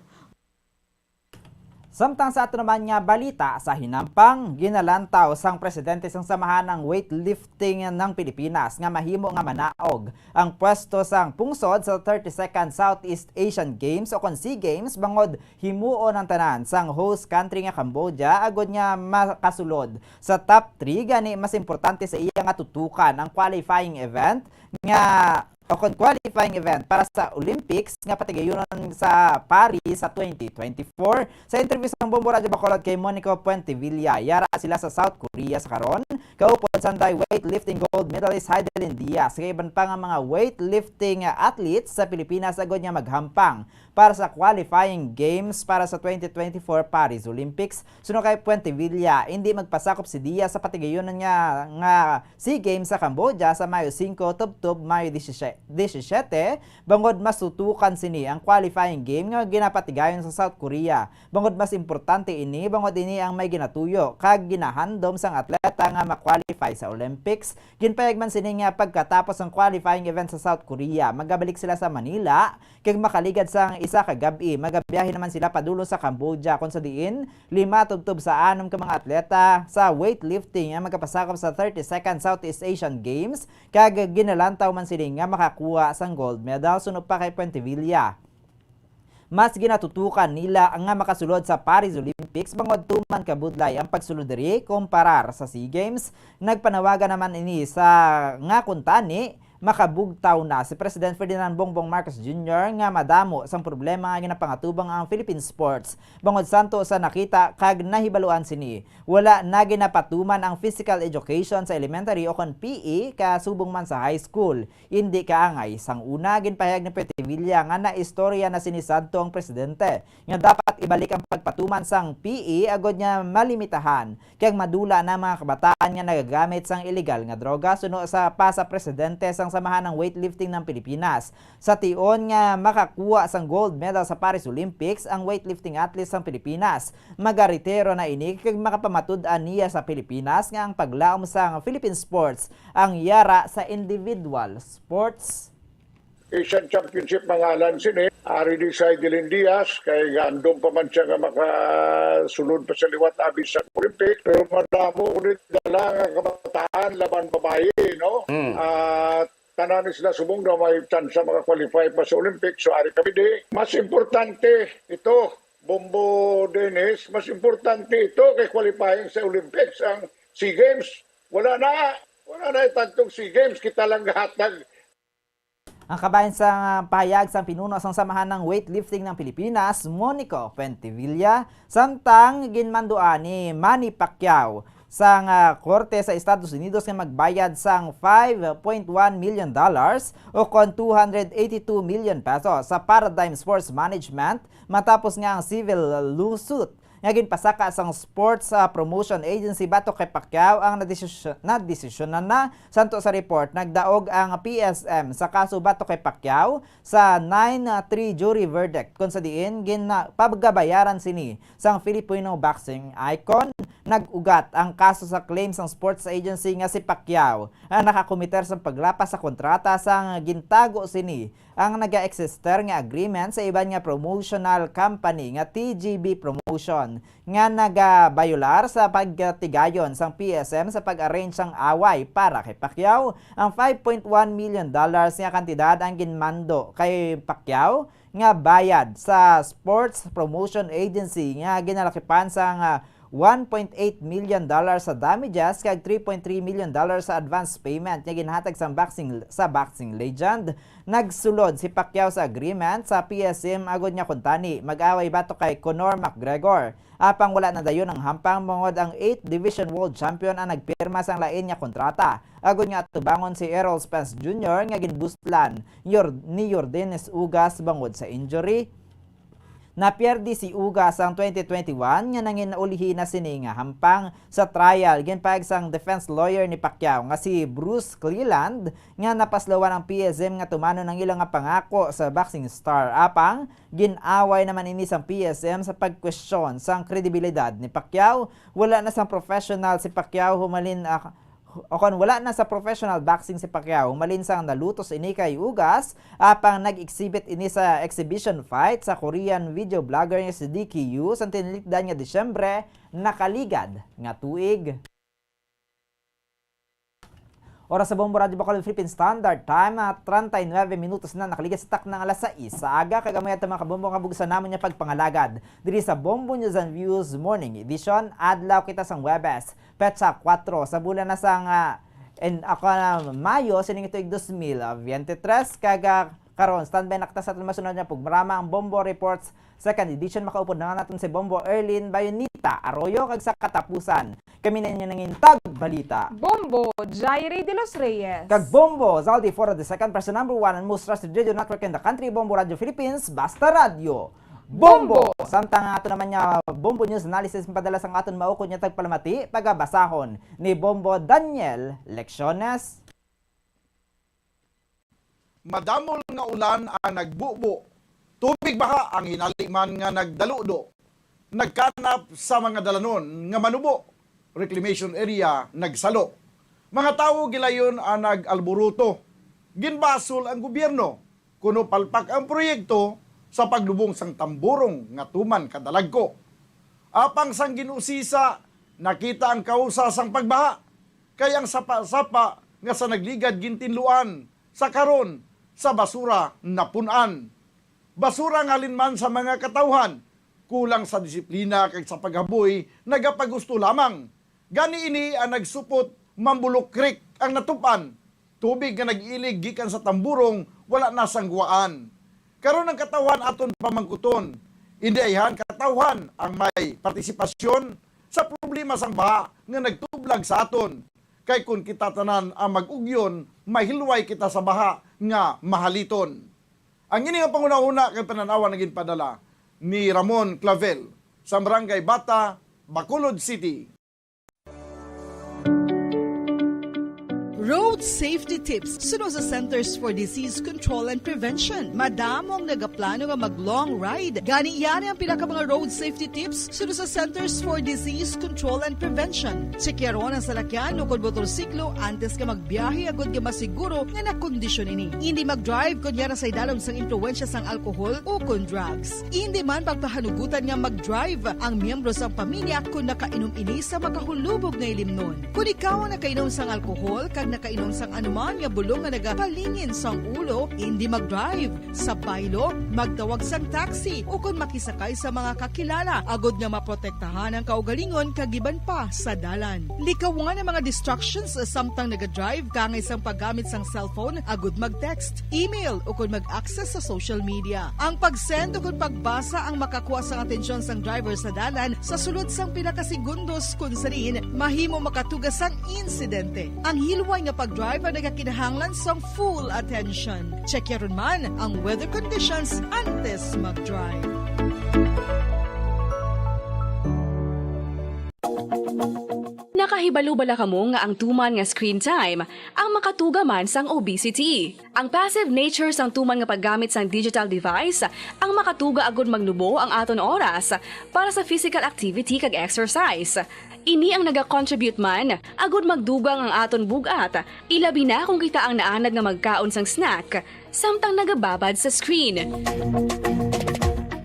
Samtang sa ato naman nga balita sa hinampang, ginalantaw sang presidente sang samahan ng weightlifting ng Pilipinas nga mahimo nga manaog ang pwesto sang pungsod sa 32nd Southeast Asian Games o kon SEA Games bangod himuo ng tanan sang host country nga Cambodia agod nga makasulod sa top 3 gani mas importante sa iya nga tutukan ang qualifying event nga o qualifying event para sa Olympics nga patigayonon sa Paris sa 2024. Sa interview sa Bombo Radio Bacolod kay Monico Puentevilla, yara sila sa South Korea sa karon. Kaupod sanday weightlifting gold medalist Heidelin Diaz. Kay iban pa nga mga weightlifting athletes sa Pilipinas agad nga maghampang para sa qualifying games para sa 2024 Paris Olympics. Suno kay Puentevilla, hindi magpasakop si Diaz sa patigayonon nga SEA Games sa Cambodia sa Mayo 5 tubtob Mayo 17 bangod mas tutukan sini ang qualifying game nga ginapatigayon sa South Korea. Bangod mas importante ini bangod ini ang may ginatuyo kag ginahandom sang atleta nga ma-qualify sa Olympics. Ginpayag man sini nga pagkatapos ang qualifying event sa South Korea, magabalik sila sa Manila kag makaligad sang isa ka gabi. Magabiyahe naman sila padulo sa Cambodia kung sa diin 5 tubtob sa 6 ka mga atleta sa weightlifting nga magkapasakop sa 32nd Southeast Asian Games kag ginalantaw man sila nga makakuha sang gold medal. Sunod pa kay Puentevilla, mas ginatutukan nila ang nga makasulod sa Paris Olympics bangod tuman kabudlay ang pagsulod diri kumparar sa SEA Games. Nagpanawagan naman ini sa nga kuntani makabugtaw na si President Ferdinand Bongbong Marcos Jr. nga madamo sang problema nga ginapangatubang ang Philippine sports. Bangod santo sa nakita kag nahibaluan sini, wala na ginapatuman ang physical education sa elementary o kon PE kasubong man sa high school. Hindi kaangay sang una ginpahayag ni Puentevilla nga naistorya na sinisadto ang presidente nga dapat ibalik ang pagpatuman sang PE agod nga malimitahan kag madula na mga kabataan nga nagagamit sang illegal nga droga. Suno sa pasa presidente sang samahan ng weightlifting ng Pilipinas. Sa tion nga makakuha sang gold medal sa Paris Olympics ang weightlifting athletes ng Pilipinas. Magaritero na ini kag makapamatud-an niya sa Pilipinas nga ang paglaom sang Philippine sports ang yara sa individual sports. Asian Championship mangalan sini, ari di sa Heidelin Diaz, kay gandong pa man siya nga makasunod pa sa liwat abis sa Olympics, pero madamo ulit dala nga kabataan laban babae, no? At tanan sila subong na may chance sa maka-qualify pa sa Olympics, so ari kami di. Mas importante ito, Bombo Dennis, mas importante ito kay qualifying sa Olympics ang SEA Games. Wala na itagtong SEA Games, kita lang gahatag. Ang kabayan sa pahayag sa pinuno sang samahan ng weightlifting ng Pilipinas, Monico Puentevilla, samtang ginmanduan ni Manny Pacquiao sang korte sa Estados Unidos nga magbayad sang $5.1 million o kon 282 million pesos sa Paradigm Sports Management matapos nga ang civil lawsuit nga ginpasaka sang sports promotion agency batok kay Pacquiao ang nadesisyonan na santo sa report. Nagdaog ang PSM sa kaso batok kay Pacquiao sa 9-3 jury verdict kung sa diin ginpagabayaran sini sang Filipino boxing icon. Nag-ugat ang kaso sa claim sang sports agency nga si Pacquiao ang nakakomiter sa paglapas sa kontrata sang gintago sini ang naga-exister nga agreement sa iban nga promotional company nga TGB Promotion nga nagabayular sa pagtigayon sang PSM sa pag-arrange sang away para kay Pacquiao. Ang $5.1 million nga kantidad ang ginmando kay Pacquiao nga bayad sa sports promotion agency nga ginalakipan sang $1.8 million sa damages kag $3.3 million sa advance payment nga ginhatag sa boxing legend. Nagsulod si Pacquiao sa agreement sa PSM agod nga kuntani mag-away batok kay Conor McGregor. Apang wala na dayon ang hampang bangod ang 8th Division World Champion ang nagpirma sang lain nga kontrata. Agod nga tubangon si Errol Spence Jr. nga ginbustlan ni Yordenes Ugas bangod sa injury. Napierdi si Ugas ang 2021 nga nangin-ulihi na sini nga hampang sa trial ginpayag sang defense lawyer ni Pacquiao nga si Bruce Cleland nga napaslawan ang PSM nga tumano ng ilang nga pangako sa boxing star. Apang ginaway naman ini sang PSM sa pagkwestiyon sang kredibilidad ni Pacquiao. Wala na sang professional si Pacquiao o kon wala na sa professional boxing si Pacquiao, malinsang nalutos ini kay ugas apang nag-exhibit ini sa exhibition fight sa Korean video vlogger nga si DQU sa tinilikdan nga Disyembre nakaligad nga tuig. Oras sa Bombo Radio Bacolod Philippine Standard Time na 39 minutos na nakaligad sa tak ng alas 6 sa aga kagamay at mga kabombo nga bugsan namon niya pagpangalagad diri sa Bombo News and Views Morning Edition adlaw kita sang Webes petsa 4 sa bulan na sang Mayo sining tuig 2023 kaga karon standby nakita sa aton masunod nga programa ang Bombo Reports second edition. Makaupod na natin si Bombo Erlin Bayonita Arroyo kag sa katapusan kami na niya nangintag balita Bombo Jairi de los Reyes kag Bombo Zaldi for the second person number 1 and most trusted radio network in the country, Bombo Radio Philippines, basta radio Bombo. Samtang ato naman niya Bombo News Analysis padala sang aton maukod niya tagpalamati pagabasahon ni Bombo Daniel Lecciones. Madamol nga ulan ang nagbubo. Tubig baha ang hinaliman nga nagdaludo. Nagkanap sa mga dalanon nga manubo. Reclamation area nagsalo. Mga tao gilayon ang nag-alburuto. Ginbasol ang gobyerno. Kuno palpak ang proyekto sa paglubong sang tamburong nga tuman kadalagko. Apang sang ginusisa, nakita ang kausa sang pagbaha. Kaya ang sapa-sapa nga sa nagligad gintinluan sa karon sa basura napunan. Basura nga linman sa mga katawhan, kulang sa disiplina kag sa paghaboy, nagapagusto lamang. Gani ini ang nagsupot Mambulok Creek ang natupan. Tubig nga nag-ilig gikan sa tamburong, wala na sanggwaan. Karon ang katawhan aton pamangkuton. Hindi ayhan katawhan ang may partisipasyon sa problema sang baha nga nagtublag sa aton. Kay kung kita tanan ang mag-ugyon, mahilway kita sa baha nga mahaliton. Ang ini nga panguna-una kay pananawa naging padala ni Ramon Clavel sa Barangay Bata, Bacolod City. Road safety tips suno sa Centers for Disease Control and Prevention. Madamong nagaplano nga mag-long ride. Gani yan ang pinaka mga road safety tips suno sa Centers for Disease Control and Prevention. Sekyaron ang salakyan o kung motorsiklo antes ka magbiyahe agad ka masiguro nga nakondisyon ini. Hindi mag-drive kung yan sa idalom sang impluensya sang alkohol o kung drugs. Hindi man pagpahanugutan nga mag-drive ang miyembro sang pamilya kung nakainom ini sa makahulubog na ilimnon. Kung ikaw ang nakainom sang alkohol kag nakainom sang anuman nga bulong nga nagapalingin sang ulo, hindi mag-drive. Sa baylo, magtawag sang taxi o kung makisakay sa mga kakilala, agod nga maprotektahan ang kaugalingon kagiban pa sa dalan. Likawan ang mga distractions samtang naga-drive kangay sang paggamit sang cellphone, agod mag-text, email o kung mag-access sa social media. Ang pag-send o kung pagbasa ang makakuha sang atensyon sang driver sa dalan sa sulod sang pinakasegundos kung sarin mahimo makatugas sang insidente. Ang hilway nga pag-drive ang nagakinahanglan sang full attention. Check yaron man ang weather conditions antes mag-drive. Nakahibalo bala kamo nga ang tuman nga screen time ang makatuga man sang obesity. Ang passive nature sang tuman nga paggamit sang digital device ang makatuga agud magnubo ang aton oras para sa physical activity kag exercise. Ini ang naga-contribute man agud magdugang ang aton bugat, ilabi na kung kita ang naanad nga magkaon sang snack samtang nagababad sa screen.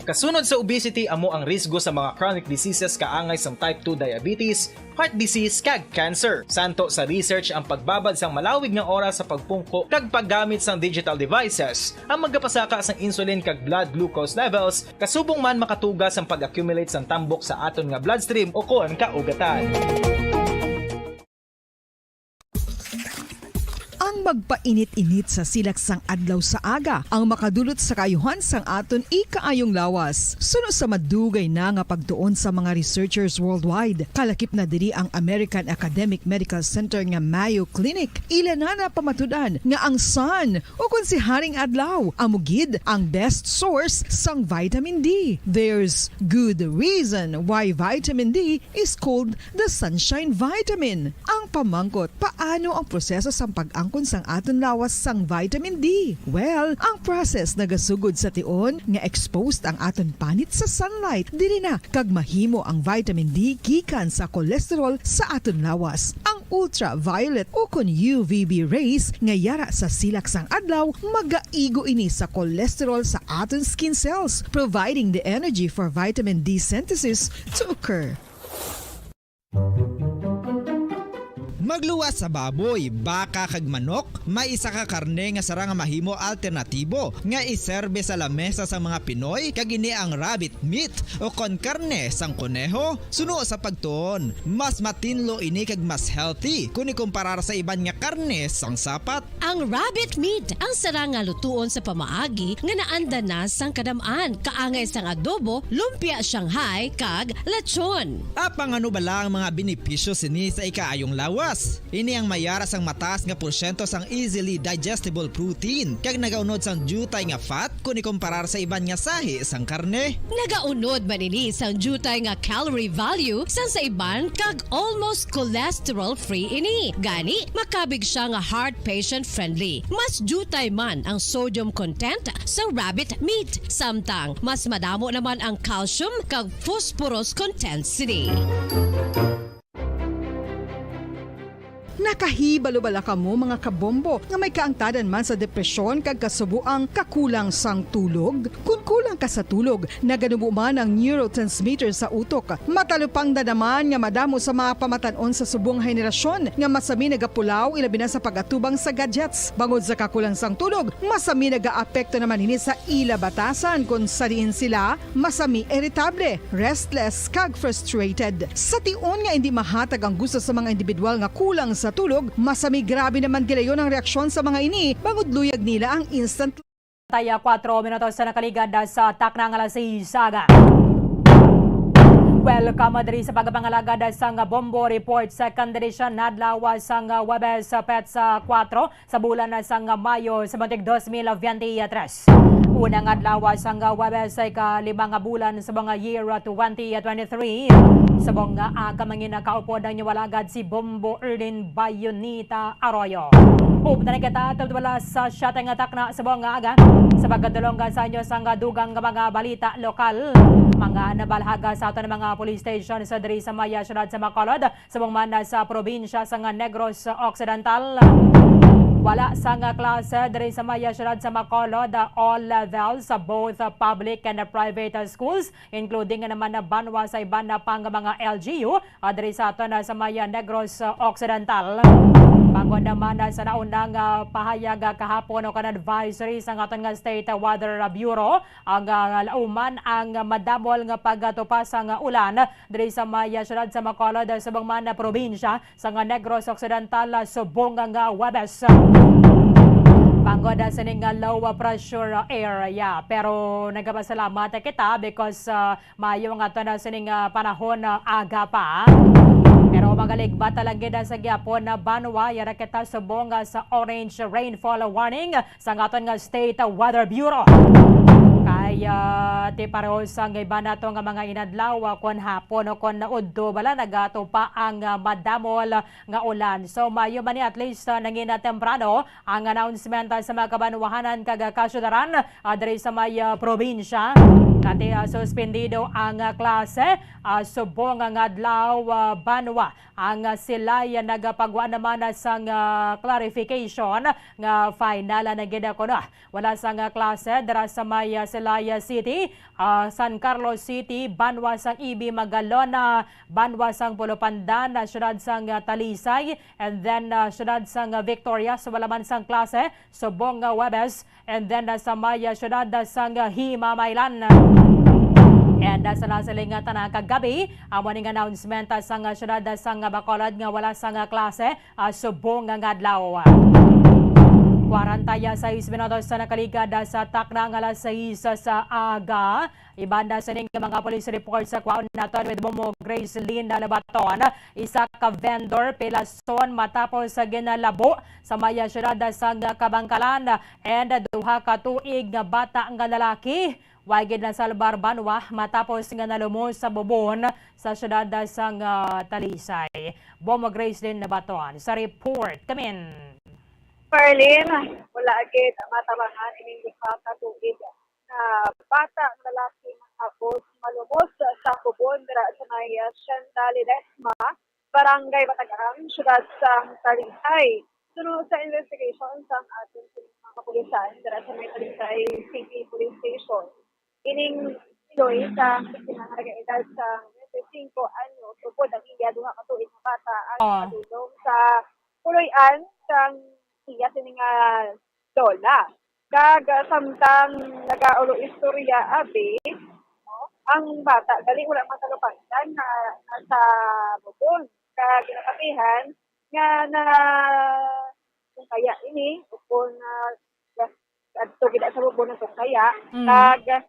Kasunod sa obesity amo ang risgo sa mga chronic diseases kaangay sang type 2 diabetes, heart disease kag cancer. Santo sa research ang pagbabad sang malawig nga oras sa pagpungko kag paggamit sang digital devices ang magapasaka sang insulin kag blood glucose levels kasubong man makatugas ang pag-accumulate sang tambok sa aton nga bloodstream o kon kaugatan. Ang magpainit-init sa silak sang adlaw sa aga ang makadulot sa kayuhan sang aton ikaayong lawas. Suno sa madugay na nga pagtuon sa mga researchers worldwide, kalakip na diri ang American Academic Medical Center nga Mayo Clinic. Ilan na pamatudan nga ang sun o kung si Haring Adlaw amugid ang best source sang vitamin D. There's good reason why vitamin D is called the sunshine vitamin. Ang pamangkot, paano ang proseso sang pag-angkon sang aton lawas sang vitamin D? Well, ang process nagasugod sa tion nga exposed ang aton panit sa sunlight dili na kag mahimo ang vitamin D gikan sa cholesterol sa aton lawas. Ang ultraviolet o kon UVB rays nga yara sa silak sang adlaw magaigo ini sa cholesterol sa aton skin cells, providing the energy for vitamin D synthesis to occur. Magluwas sa baboy, baka kag manok, may isa ka karne nga sara nga mahimo alternatibo nga iserbe sa lamesa sa mga Pinoy kag ini ang rabbit meat o kon karne sang koneho. Suno sa pagtuon, mas matinlo ini kag mas healthy kung ikumparar sa iban nga karne sang sapat. Ang rabbit meat ang sara nga lutuon sa pamaagi nga naanda na sang kadamaan, kaangay sang adobo, lumpia Shanghai kag lechon. Apang ano bala ang mga benepisyo sini sa ikaayong lawas? Ini ang mayaras ang mataas nga porsyento sang easily digestible protein kag nagaunod sang jutay nga fat kung ikumparar sa iban nga sahi sang karne. Nagaunod man ini sang jutay nga calorie value sang sa iban kag almost cholesterol free ini. Gani makabig siya nga heart patient friendly. Mas jutay man ang sodium content sa rabbit meat, samtang mas madamo naman ang calcium kag phosphorus content sini. Nakahibalo-bala ka mo mga kabombo nga may kaangtadan man sa depresyon kag kasubuang kakulang sang tulog. Kung kulang ka sa tulog, naganubo man ang neurotransmitter sa utok. Matalupang na naman nga madamo sa mga pamatanon sa subong henerasyon nga masami nagapulaw ilabi na sa pagatubang sa gadgets. Bangod sa kakulang sang tulog, masami nagaapekto naman ini sa ila batasan kung sariin sila masami irritable, restless kag frustrated. Sa tion nga hindi mahatag ang gusto sa mga individual nga kulang sa tulog, masami grabe naman gilayon ang reaksyon sa mga ini bangod luyag nila ang instant. Taya 4 minutos sa nakaligad sa takna ng alas 6 saga. Welcome diri sa pagpangalagad sang Bombo Report Second Edition nadlaw sang Webes Petsa 4 sa bulan sang Mayo sa 2023. Unang adlaw sang Webes ay ka-5 bulan sa mga year 2023. Sa mga kamangin kaupo ng niwalagad si Bombo Erlin Bayonita Arroyo. Uptan kita wala sa shutting attack na sa buong aga sa pagkatulong sa inyo sang dugang mga balita lokal. Mga nabalhaga sa ato ng mga police station sa diri sa Maya Syudad sa Bacolod sa buong mana sa probinsya sa Negros Occidental. Wala sang klase diri sa Maya Syudad sa Bacolod, all levels sa both public and private schools, including naman na banwa sa iban na pang mga LGU diri sa ato na sa Maya Negros Occidental. Bago naman sa naunang pahayag kahapon o kan-advisory sa aton nga State Weather Bureau, ang lauman ang madamol nga pagtupas sang ulan diri sa Maya Syudad sa Bacolod sa buong mana probinsya sa Negros Occidental subong nga Webes. Pangod sa ning low pressure area, pero nagpasalamat kita because mayo nga to na sa ning panahon aga pa. Pero magaligba talaga sa gyapon na banwa yara kita subong sa orange rainfall warning sa aton nga State Weather Bureau. Kaya ti pareho sa iba nato nga mga inadlaw kon hapon o kon udto bala nagato pa ang madamol nga ulan. So mayo man at least nangina temprano ang announcement sa mga kabanwahanan kag kasyudaran diri sa may probinsya. Kati suspendido ang klase subong nga adlaw banwa ang sila nagapagwa naman sang clarification nga final na gidakono. Wala sang klase dira sa may Celaya City, San Carlos City, banwa sang Ibi Magalona, banwa sang Pulupandan, syudad sang Talisay, and then syudad sang Victoria, so wala man sang klase, subong Webes, and then sa may syudad sang Himamaylan. And sa nasalingatan na kagabi, morning announcement sang syudad sang Bacolod nga wala sang klase, subong nga adlaw. 46 minutos sa nakaligad sa takna ng alas 6 sa aga. Ibanda sa ning mga police report sa kwaon naton with Momo Grace Lynn Labaton. Isa ka vendor pilason matapos sa ginalabo sa Maya Syudad sa Kabangkalan, and duha ka tuig nga bata nga lalaki wagid na salbar banwa matapos nga nalumos sa bubon sa syudad sa Talisay. Momo Grace Lynn Labaton sa report. Kamin. Perlin, wala agad matabangan ining duha ka tuig na bata ang lalaki matapos malumos sa bubon dira sa may Santa Ledesma, Barangay Batagang, syudad sa Talisay. Sunod sa investigation sa ating mga kapulisan dira sa may Talisay City Police Station. Ining Joy sa edad sa 25 anyo, tupod ang iya duha ka tuig na bata ang nakatulong sa puloy-an sang iya sining lola. Kag samtang nagaulo istorya abi, ang bata gali wala matalupagdan na nasa bubon. Kag ginapatihan nga na kung kaya ini kung adto gid sa bubon ng kaya kag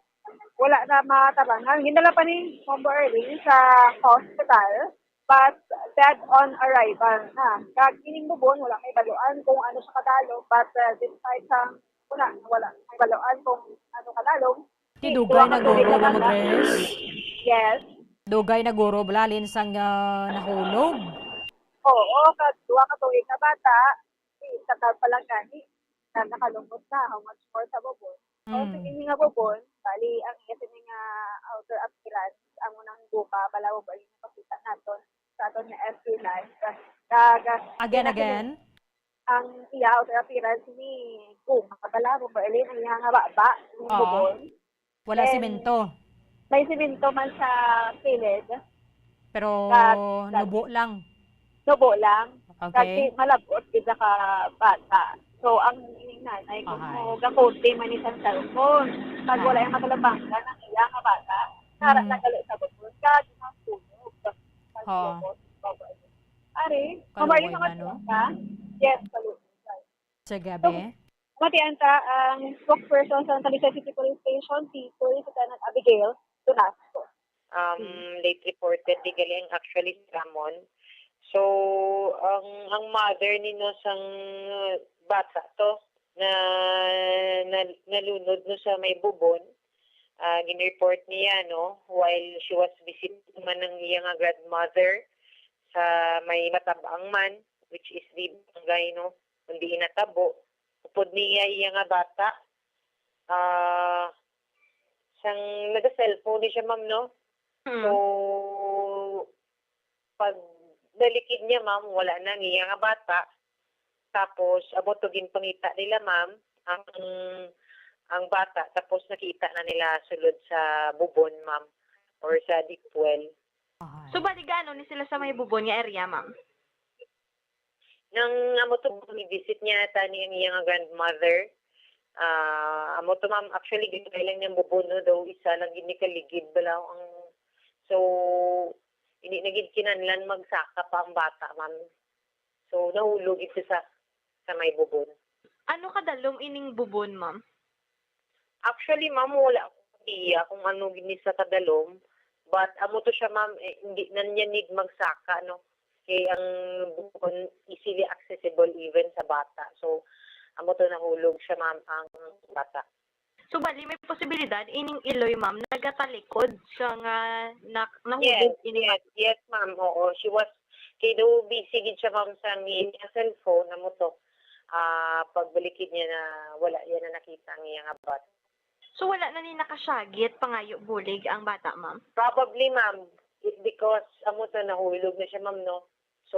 wala na matabangan. Ginala pa ni Mombo Erling sa hospital but dead on arrival na. Kag ining bubon wala may baluan kung ano siya kadalo but despite sa wala may baluan kung ano kadalo. Dugay na guro ba mag-rest? Yes. Dugay na guro balalin sang nahulog. Oo, kag duha ka tuig na bata, sa pa lang gani na nakalungkot na how much more sa bubon. So, sige nga bubon, bali ang isa nga outer appearance, ang unang buka, balaw ba yung pakita natin sa aton nga FB Live. Again? Ang iya outer appearance ni balaw ba alin ang iya nga baba, yung bubon. Wala simento. May simento man sa kilid. Pero nubo lang. Nubo lang. Okay. Kasi malabot kita ka bata. So, ang nanay ko mo gakote man isang cellphone. Pag wala yung matalabanggan ng iya nga bata, nara nagalo sa bubon. Kag nasunog. Ari, kamay yung mga ka? Yes, kalunod. Sa gabi? Matian ta ang spokesperson sa Talisay City Police Station, si Police Lieutenant Abigail Tunasco. Late reported di galing actually si Ramon. So, ang mother nino sang bata to na nalunod no sa may bubon, gin-report niya no while she was visiting man ng iyang grandmother sa may Matabang man, which is the barangay no kundi inatabo. Upod niya iyang bata sang naga-cellphone ni siya ma'am no. So pag dalikid niya ma'am, wala na niya nga bata. Tapos, abot to ginpangita nila ma'am, ang bata. Tapos nakita na nila sulod sa bubon ma'am, or sa dipwell. So, bali gaano ni sila sa may bubon nga area ma'am? Nang amo to visit niya tani ang iyang grandmother. Amo to ma'am, actually, gitay lang niyang bubon no, daw isa lang ginikaligid balaw ang so hindi naging kinanlan magsaka pa ang bata, ma'am. So, nahulog ito sa may bubon. Ano kadalom ining bubon, ma'am? Actually, ma'am, wala akong idea kung ano gini sa kadalom. But, amo to siya, ma'am, hindi nanyanig magsaka, no? Kaya ang bubon easily accessible even sa bata. So, amo to nahulog siya, ma'am, ang bata. So, bali, may posibilidad, ining iloy, ma'am, nagatalikod siya nga nahulog. Yes, ma'am. Oo. She was, kaya daw busy gid siya, ma'am, sa niya cellphone na mo to. Pagbalikid niya na wala yan na nakita ang iyang bata. So, wala na ni nakasyagit, pangayo bulig ang bata, ma'am? Probably, ma'am. Because, amo to, nahulog na siya, ma'am, no? So,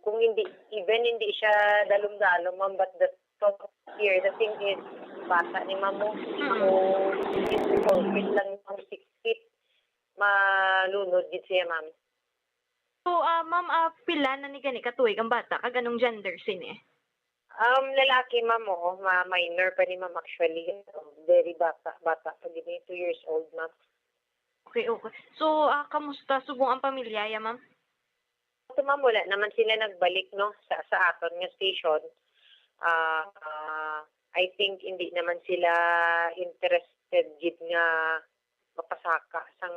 kung hindi siya dalom-dalom, ma'am, but the thing is, bata ni mamo. So, it's 4 feet lang yung 6 feet. Malunod din siya, ma'am. So, ma'am, pila na ni gani katuig ang bata? Kaganong gender sini? Lalaki, ma'am, minor pa ni ma'am actually. Very bata pa din, 2 years old, ma'am. Okay. So, kamusta subong ang pamilya, ma'am? So, ma'am, wala naman sila nagbalik, no, sa aton nga station. I think hindi naman sila interested gid nga mapasaka sang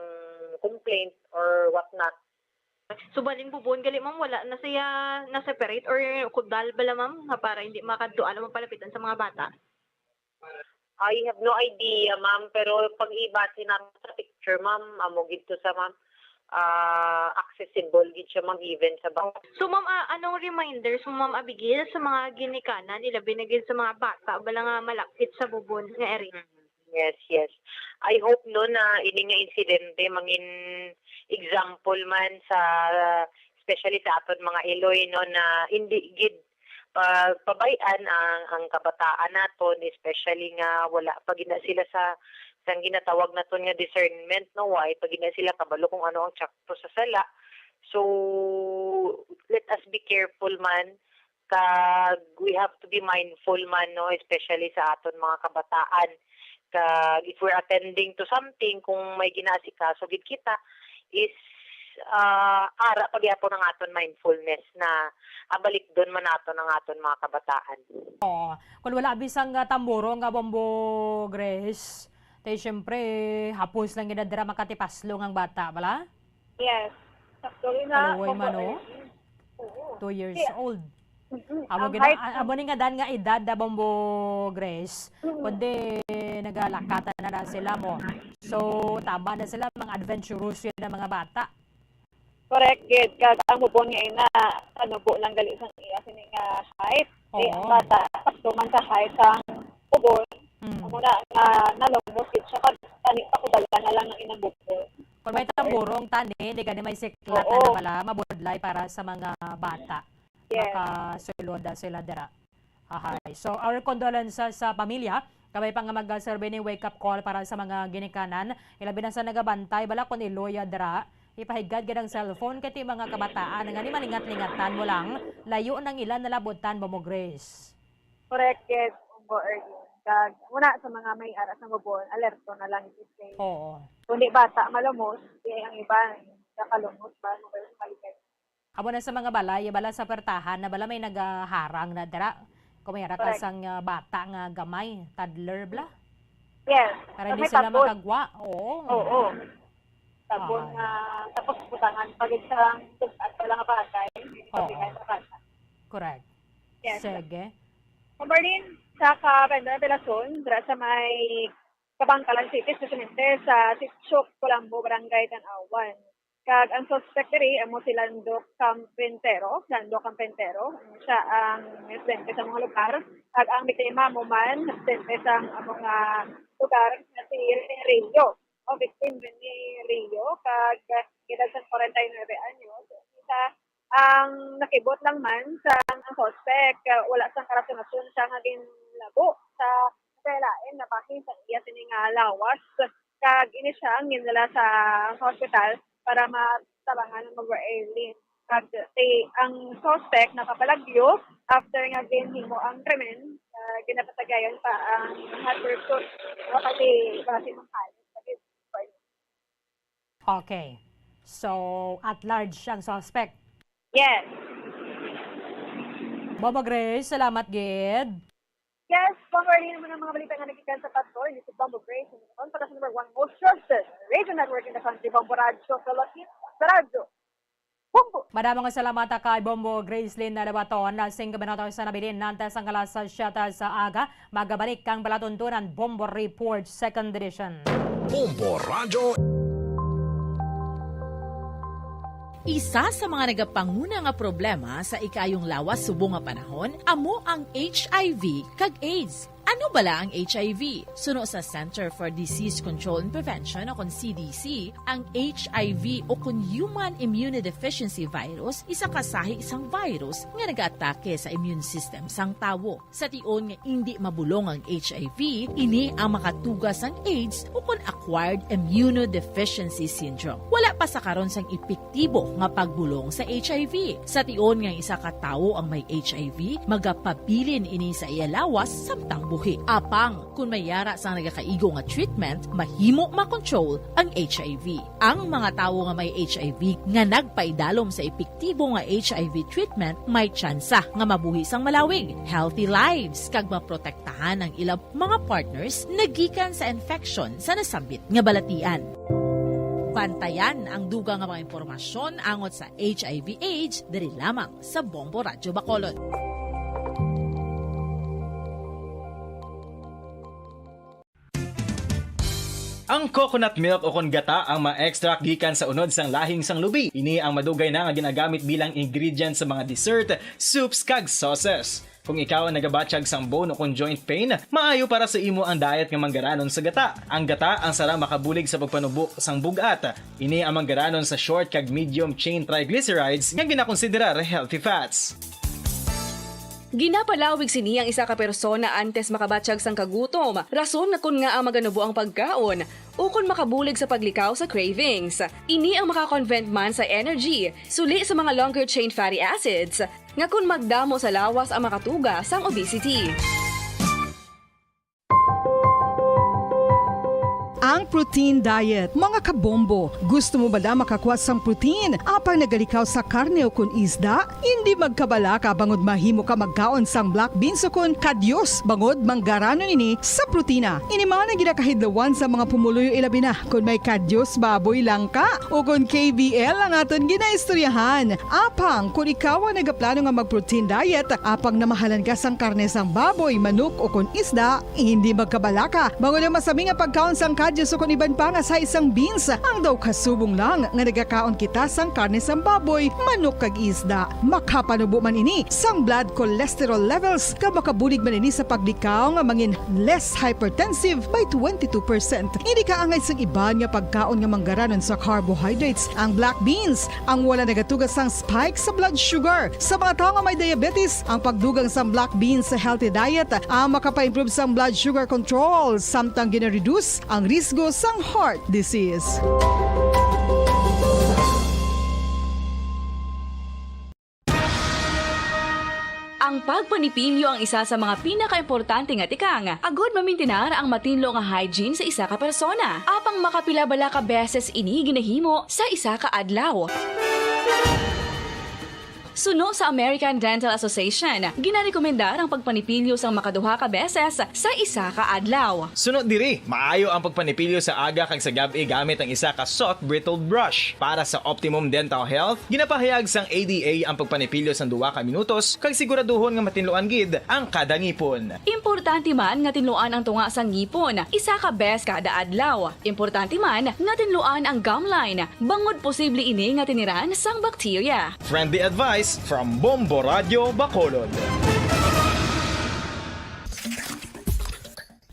complaint or whatnot. So, baling bubon gali, ma'am, wala na siya na-separate or kudal bala, ma'am, para hindi makadtuan o mapalapitan sa mga bata? I have no idea, ma'am, pero pag ibase natin sa picture, ma'am, amo gid to sa ma'am, accessible gid siya, ma'am, even sa bata. So, ma'am, anong reminders mo, ma'am Abigail, sa mga ginikanan nila binigil sa mga bata bala nga malapit sa bubon nga area? Yes. I hope no na ini nga insidente mangin example man sa especially sa aton mga Iloy no na hindi gid pabayan ang kabataan naton, especially nga wala pa gina sila sa ginatawag naton nga discernment no, why pag gina sila kabalo kung ano ang tsakto sa sala. So let us be careful man, kag we have to be mindful man no, especially sa aton mga kabataan. Kag if we're attending to something, kung may ginasikaso gid kita is ara pagyapon ng aton mindfulness na abalik doon man naton ang aton mga kabataan. Kung wala bisang tamburo nga Bombo Grace, tayo syempre hapos lang ginadira makatipaslong ang bata, bala? Yes. Actually na. Kaluoy man, no? 2 years old. Amo nga dan nga edad da Bombo Grace, kundi nagalakatan na sila mo. So, tama na sila, mga adventurous yun ng mga bata. Correct, gid. Kag ang mubon nga na ano po lang gali sang iya sini nga height. Di ang bata man sa height sang ubon. Amo na nalumos gid siya kag tani pa ko dala na lang ang inang bukol. Kung may tamburong tani, di gani may siklat na pala, mabudlay para sa mga bata. Makasulod sila dira. Ahay. So, our condolences sa pamilya. Kabay pa nga mag-survey ni wake up call para sa mga ginikanan. Ilabi na sa nagabantay, bala kung iloya dira. Ipahigad ka ng cellphone kati mga kabataan nga ni malingat-lingatan mo lang, layo ng ilan na labutan mo Grace. Correct, yes. Kag muna sa mga may aras na mabon, alerto na lang i-stay. Oo. Kung di bata malumos, di ang iba nakalumos ba mo kayo maligay. Abo na sa mga balay, bala sa pertahan na bala may nagaharang na dira. Kung may ka sang bata nga gamay, toddler bla. Yes. Para hindi sila makagwa. Oo. Tapos tapos putangan pag isang at wala nga bagay, ibigay sa bata. Correct. Yes. Sige. Kumbarin, sa Kapenda Pelason, sa may Kabangkalan City, sa Sitchok, Colombo, Barangay Tanawan. Kag ang suspect diri amo si Lando Campentero. Siya ang residente sa mga lugar. Kag ang biktima mo man, residente sa mga lugar na si Rio. O victim ni Rio, kag edad sa 49 anyos. Isa ang nakibot lang man sa ang suspect, wala sang karasonasyon sa naging labo sa kailain na bahin sa iya sining lawas. Kag ini siya nginala sa hospital para matabangan ng mag-early. Kag ang suspect nakapalagyo after nga ginhimo ang krimen, ginapatagayan pa ang hot pursuit kasi mahal. Okay. So, at large siyang suspect. Yes. Bombo Grace, salamat gid. Yes, pang-early naman ang mga balita nga nagikan sa Pastor. This is Bombo Grace. Para sa number 1 most trusted radio network in the country, Bombo Radio. Sa radyo. Bombo! Madamang salamat kay Bombo Gracelyn na labaton na sing kabinato sa nabilin nantes ang kalas sa syata sa aga. Magabalik kang balatuntunan Bombo Report 2nd edition. Bombo Radio. Isa sa mga nagapanguna nga problema sa ikayong lawas subong nga panahon amo ang HIV kag AIDS. Ano bala ang HIV? Suno sa Center for Disease Control and Prevention o CDC, ang HIV o Human Immunodeficiency Virus isa kasahi isang virus nga nag-atake sa immune system sang tawo. Sa tion nga hindi mabulong ang HIV, ini ang makatugas ang AIDS o Acquired Immunodeficiency Syndrome. Wala pa sa karon sang epektibo nga pagbulong sa HIV. Sa tion nga isa ka tawo ang may HIV, magapabilin ini sa iya lawas samtang buhi. Apang, kung mayara sa nagakaigo nga treatment, mahimo makontrol ang HIV. Ang mga tawo nga may HIV nga nagpaidalom sa epektibo nga HIV treatment, may tsansa nga mabuhi sang malawig, healthy lives, kag maprotektahan ang ilang mga partners nagikan sa infection sa nasambit nga balatian. Bantayan ang dugang nga mga impormasyon angot sa HIV/AIDS diri lamang sa Bombo Radio Bacolod. Ang coconut milk o kon gata ang ma-extract gikan sa unod sang lahing sang lubi. Ini ang madugay na nga ginagamit bilang ingredient sa mga dessert, soups kag sauces. Kung ikaw ang nagabatsyag sang bone o kung joint pain, maayo para sa imo ang diet nga manggaranon sa gata. Ang gata ang sara makabulig sa pagpanubok sang bugat. Ini ang manggaranon sa short kag medium chain triglycerides nga ginakonsiderar healthy fats. Ginapalawig sini ang isa ka persona antes makabatsyag sang kagutom. Rason na kun nga ang maganubo ang pagkaon o kun makabulig sa paglikaw sa cravings. Ini ang makakonvent man sa energy, suli sa mga longer chain fatty acids, nga kun magdamo sa lawas ang makatuga sang obesity. Ang protein diet. Mga kabombo, gusto mo ba na makakuha sang protein? Apang nagalikaw sa karne o kun isda? Hindi magkabala ka bangod mahimo ka magkaon sang black beans o kun kadyos bangod manggaranon ini sa protina. Iniman ang ginakahidlawan sa mga pumuluyo ilabi na kung may kadyos baboy lang ka o kung KBL ang aton ginaistoryahan. Apang kung ikaw ang nagaplano nga mag-protein diet, apang namahalan ka sang karne sang baboy, manok o kun isda, hindi magkabala ka bangod ang masami nga pagkaon sang kadyos so kung iban pa nga sa isang beans, ang daw kasubong lang nga nagakaon kita sang karne sang baboy, manok kag isda. Makapanubo man ini sang blood cholesterol levels ka makabulig man ini sa paglikaw nga mangin less hypertensive by 22%. Hindi ka angay sang iban nga pagkaon nga manggaranon sa carbohydrates. Ang black beans, ang wala nagatugas sang spike sa blood sugar. Sa mga tao nga may diabetes, ang pagdugang sang black beans sa healthy diet ang makapa-improve sang blood sugar control, samtang gina-reduce ang risgo sang heart disease. Ang pagpanipilyo ang isa sa mga pinaka-importante nga tikang. Agod mamintinar ang matinlo nga hygiene sa isa ka persona. Apang makapila-bala ka beses ini ginahimo sa isa ka adlaw. Suno sa American Dental Association, ginarekomendar ang pagpanipilyo sang makaduha ka beses sa isa ka adlaw. Sunod diri, maayo ang pagpanipilyo sa aga kag sa gabi gamit ang isa ka soft brittle brush. Para sa optimum dental health, ginapahayag sang ADA ang pagpanipilyo sang 2 ka minutos kag siguraduhon nga matinluan gid ang kada ngipon. Importante man nga tinluan ang tunga sang ngipon, isa ka bes kada adlaw. Importante man nga tinluan ang gum line, bangod posible ini nga tiniran sang bakterya. Friendly advice from Bombo Radio Bacolod.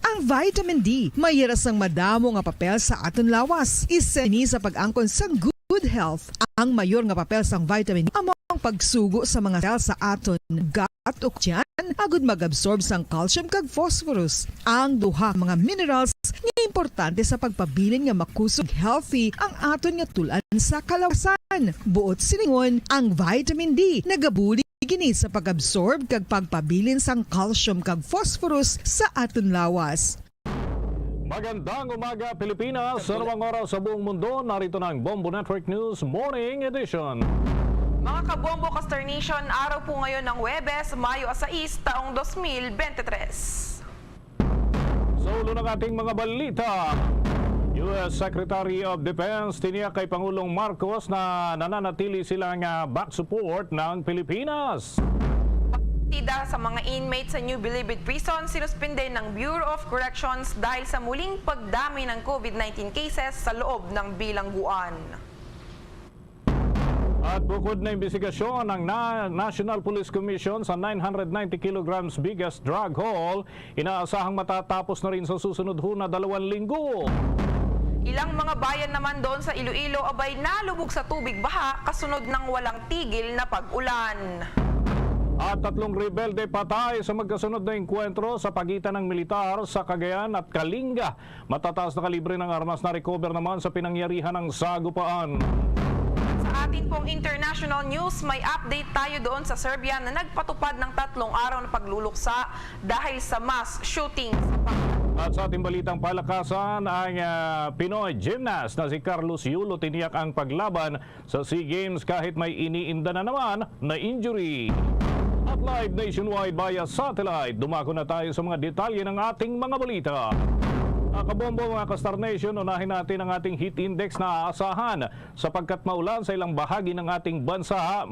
Ang vitamin D, mayara sang madamo nga papel sa aton lawas. Isa ni sa pag-angkon sang good health. Ang mayor nga papel sang vitamin D amo ang pagsugo sa mga sel sa aton gut o tiyan, agud mag-absorb sang calcium kag phosphorus. Ang duha mga minerals nga importante sa pagpabilin nga makusog healthy ang aton nga tulan sa kalawasan. Buot siningon, ang vitamin D nagabuli gini sa pag-absorb kag pagpabilin sang calcium kag phosphorus sa aton lawas. Magandang umaga Pilipinas, sa mga oras sa buong mundo, narito na ang Bombo Network News Morning Edition. Mga kabombo Castor Nation, araw po ngayon ng Huwebes, Mayo 6, taong 2023. Sa ulo ng ating mga balita, U.S. Secretary of Defense tiniyak kay Pangulong Marcos na nananatili silang back support ng Pilipinas. Partida sa mga inmates sa New Bilibid Prison, sinuspinde ng Bureau of Corrections dahil sa muling pagdami ng COVID-19 cases sa loob ng bilangguan. At bukod na imbestigasyon ng National Police Commission sa 990 kilograms biggest drug haul, inaasahang matatapos na rin sa susunod na 2 linggo. Ilang mga bayan naman doon sa Iloilo abay nalubog sa tubig baha kasunod ng walang tigil na pag-ulan. At 3 rebelde patay sa magkasunod na engkwentro sa pagitan ng militar sa Cagayan at Kalinga. Matataas na kalibre ng armas na recover naman sa pinangyarihan ng sagupaan. Sa atin pong international news, may update tayo doon sa Serbia na nagpatupad ng 3 araw na pagluluksa dahil sa mass shooting. At sa ating balitang palakasan, ang Pinoy gymnast na si Carlos Yulo tiniyak ang paglaban sa SEA Games kahit may iniinda na naman na injury. At live nationwide via satellite, dumako na tayo sa mga detalye ng ating mga balita. Kabombo mga ka-Star Nation, unahin natin ang ating heat index na aasahan sapagkat maulan sa ilang bahagi ng ating bansa.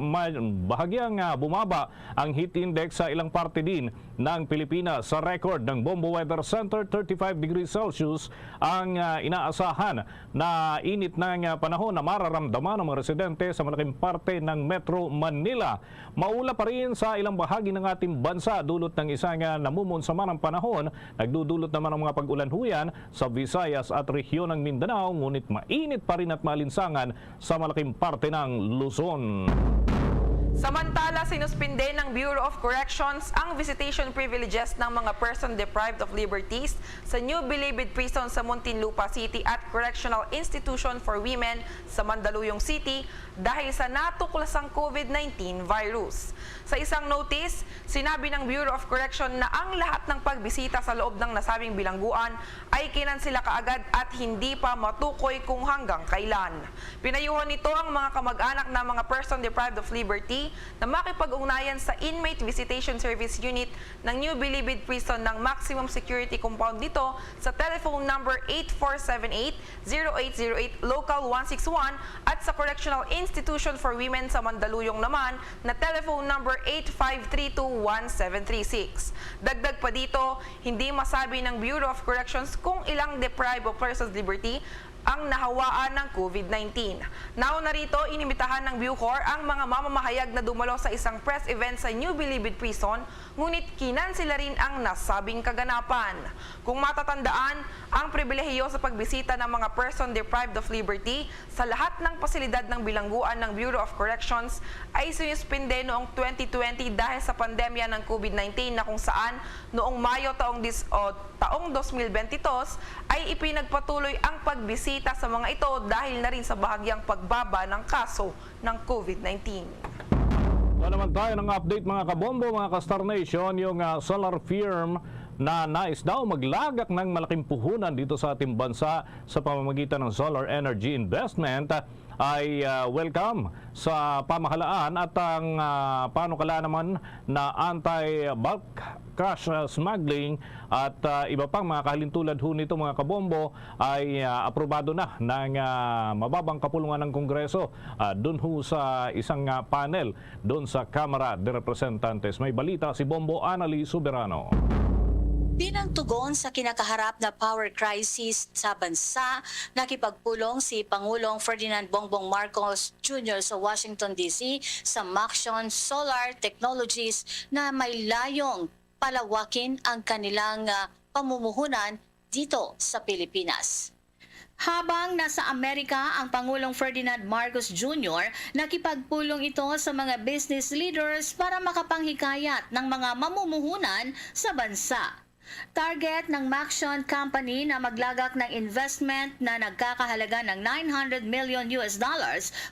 Bahagyang bumaba ang heat index sa ilang parte din ng Pilipinas. Sa record ng Bombo Weather Center, 35 degrees Celsius ang inaasahan na init ng panahon na mararamdaman ng mga residente sa malaking parte ng Metro Manila. Maula pa rin sa ilang bahagi ng ating bansa dulot ng isang namumunsama ng panahon. Nagdudulot naman ang mga pag-ulan-huyan sa Visayas at rehiyon ng Mindanao, ngunit mainit pa rin at malinsangan sa malaking parte ng Luzon. Samantala, sinuspinde ng Bureau of Corrections ang visitation privileges ng mga person deprived of liberties sa New Bilibid Prison sa Muntinlupa City at Correctional Institution for Women sa Mandaluyong City dahil sa natuklasang COVID-19 virus. Sa isang notice, sinabi ng Bureau of Correction na ang lahat ng pagbisita sa loob ng nasabing bilangguan ay kinansela kaagad at hindi pa matukoy kung hanggang kailan. Pinayuhan nito ang mga kamag-anak ng mga person deprived of liberty na makipag-ugnayan sa Inmate Visitation Service Unit ng New Bilibid Prison ng Maximum Security Compound dito sa telephone number 8478-0808 Local 161 at sa Correctional Institution for Women sa Mandaluyong naman na telephone number 85321736. Dagdag pa dito, hindi masabi ng Bureau of Corrections kung ilang deprived of persons liberty ang nahawaan ng COVID-19. Nauna rito, inimbitahan ng Bucor ang mga mamamahayag na dumalo sa isang press event sa New Bilibid Prison, ngunit kinansela rin ang nasabing kaganapan. Kung matatandaan, ang pribilehiyo sa pagbisita ng mga person deprived of liberty sa lahat ng pasilidad ng bilangguan ng Bureau of Corrections ay sinuspinde noong 2020 dahil sa pandemya ng COVID-19 na kung saan noong Mayo taong 2022 ay ipinagpatuloy ang pagbisita sa mga ito dahil na rin sa bahagyang pagbaba ng kaso ng COVID-19. Naman tayo ng update mga kabombo, mga ka-Star Nation, yung solar firm na nais daw maglagak ng malaking puhunan dito sa ating bansa sa pamamagitan ng solar energy investment ay welcome sa pamahalaan at ang panukala naman na anti-bulk cash smuggling at iba pang mga kahalintulad ho nito mga kabombo ay aprobado na ng mababang kapulungan ng Kongreso dun ho sa isang panel dun sa Kamara de Representantes. May balita si Bombo Anali Soberano. Bilang tugon sa kinakaharap na power crisis sa bansa, nakipagpulong si Pangulong Ferdinand Bongbong Marcos Jr. sa Washington DC sa Maxon Solar Technologies na may layong palawakin ang kanilang pamumuhunan dito sa Pilipinas. Habang nasa Amerika ang Pangulong Ferdinand Marcos Jr., nakipagpulong ito sa mga business leaders para makapanghikayat ng mga mamumuhunan sa bansa. Target ng Maxon Company na maglagak ng investment na nagkakahalaga ng $900 million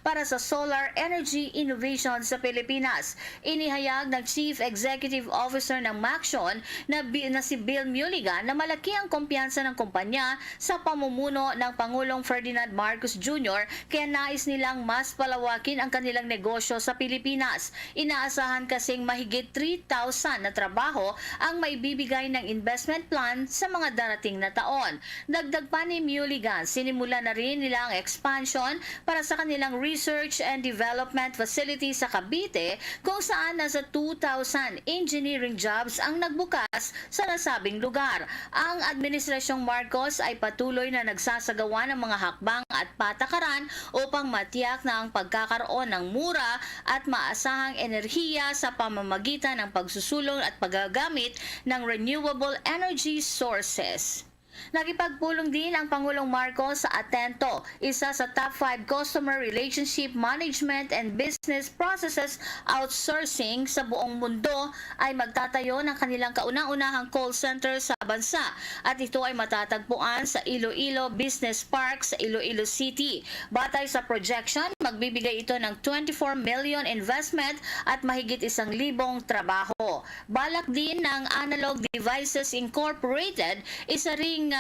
para sa solar energy innovation sa Pilipinas. Inihayag ng Chief Executive Officer ng Maxon na si Bill Mulligan na malaki ang kumpiyansa ng kumpanya sa pamumuno ng Pangulong Ferdinand Marcos Jr. kaya nais nilang mas palawakin ang kanilang negosyo sa Pilipinas. Inaasahan kasing mahigit 3,000 na trabaho ang maibibigay ng investment plan sa mga darating na taon. Dagdag pa ni Mulligan, sinimula na rin nila ang expansion para sa kanilang research and development facility sa Cavite kung saan nasa 2,000 engineering jobs ang nagbukas sa nasabing lugar. Ang Administrasyong Marcos ay patuloy na nagsasagawa ng mga hakbang at patakaran upang matiyak na ang pagkakaroon ng mura at maasahang enerhiya sa pamamagitan ng pagsusulong at paggagamit ng renewable energy sources. Nakipagpulong din ang Pangulong Marcos sa Atento, isa sa top 5 customer relationship management and business processes outsourcing sa buong mundo ay magtatayo ng kanilang kauna-unahang call center sa bansa at ito ay matatagpuan sa Iloilo Business Park sa Iloilo City. Batay sa projection, magbibigay ito ng 24 million investment at mahigit 1,000 trabaho. Balak din ng Analog Devices Incorporated, isa ring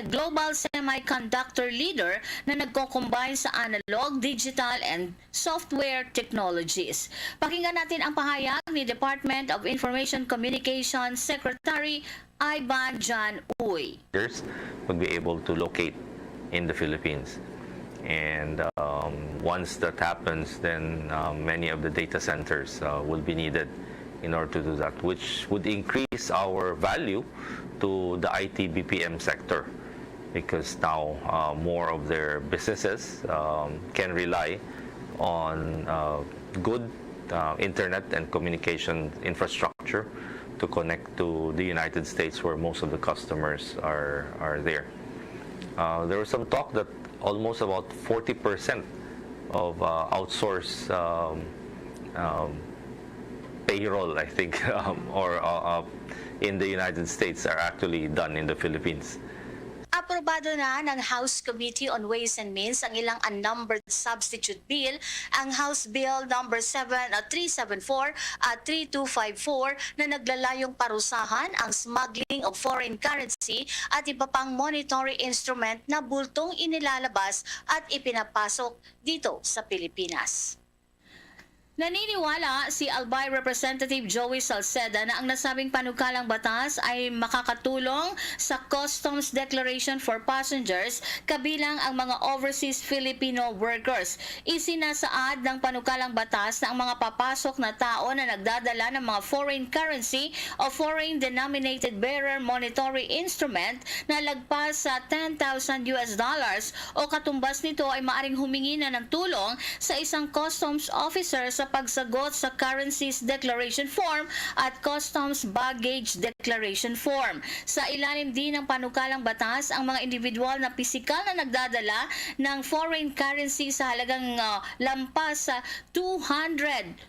global semiconductor leader na nagko-combine sa analog, digital, and software technologies. Pakinggan natin ang pahayag ni Department of Information Communications Secretary Ivan John Uy. Would be able to locate in the Philippines. And once that happens, then many of the data centers will be needed in order to do that, which would increase our value to the IT BPM sector, because now more of their businesses can rely on good internet and communication infrastructure to connect to the United States, where most of the customers are there. There was some talk that almost about 40% of outsourced payroll, I think, or in the United States are actually done in the Philippines. Aprobado na ng House Committee on Ways and Means ang ilang unnumbered substitute bill, ang House Bill number 374 at 3254 na naglalayong parusahan ang smuggling of foreign currency at iba pang monetary instrument na bultong inilalabas at ipinapasok dito sa Pilipinas. Naniniwala si Albay Representative Joey Salceda na ang nasabing panukalang batas ay makakatulong sa Customs Declaration for Passengers, kabilang ang mga overseas Filipino workers. Isinasaad ng panukalang batas na ang mga papasok na tao na nagdadala ng mga foreign currency o foreign denominated bearer monetary instrument na lagpas sa $10,000 o katumbas nito ay maaring humingi na ng tulong sa isang customs officer sa pagsagot sa Currencies Declaration Form at Customs Baggage Declaration Form. Sa ilalim din ng panukalang batas, ang mga individual na pisikal na nagdadala ng foreign currency sa halagang lampas sa $200,000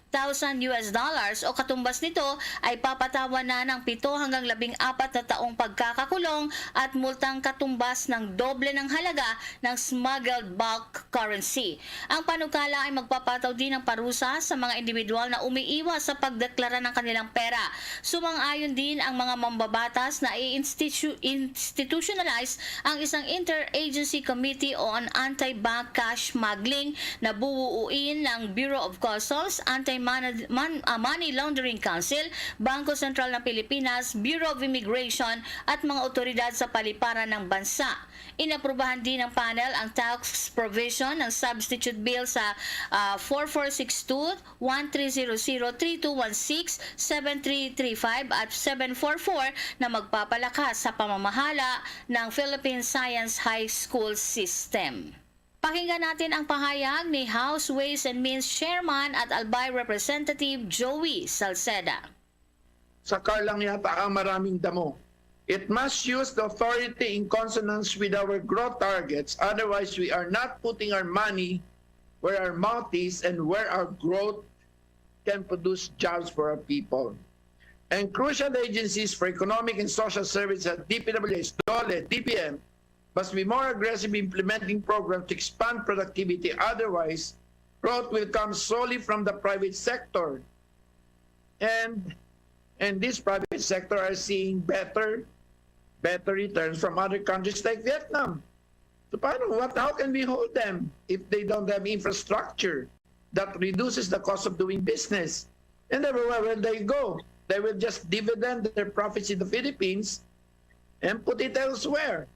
o katumbas nito ay papatawan na ng 7 hanggang 14 na taong pagkakakulong at multang katumbas ng doble ng halaga ng smuggled bulk currency. Ang panukala ay magpapataw din ng parusa sa mga individual na umiiwas sa pagdeklara ng kanilang pera. Sumang-ayon din ang mga mambabatas na i-institutionalize ang isang Interagency Committee on Anti-Bank Cash Smuggling na buuin ng Bureau of Customs, Anti-Money Laundering Council, Bangko Sentral ng Pilipinas, Bureau of Immigration at mga otoridad sa paliparan ng bansa. Inaprubahan din ng panel ang tax provision ng substitute bill sa 4462, 1300, 3216, 7335 at 744 na magpapalakas sa pamamahala ng Philippine Science High School System. Pakinggan natin ang pahayag ni House Ways and Means Chairman at Albay Representative Joey Salceda. Sa car lang yata ang maraming damo. It must use the authority in consonance with our growth targets. Otherwise, we are not putting our money where our mouth is and where our growth can produce jobs for our people. And crucial agencies for economic and social services at DPWH, DOLE, DPM must be more aggressive implementing programs to expand productivity. Otherwise, growth will come solely from the private sector. And this private sector are seeing better returns from other countries like Vietnam. So how can we hold them if they don't have infrastructure that reduces the cost of doing business? And everywhere where they go, they will just dividend their profits in the Philippines and put it elsewhere.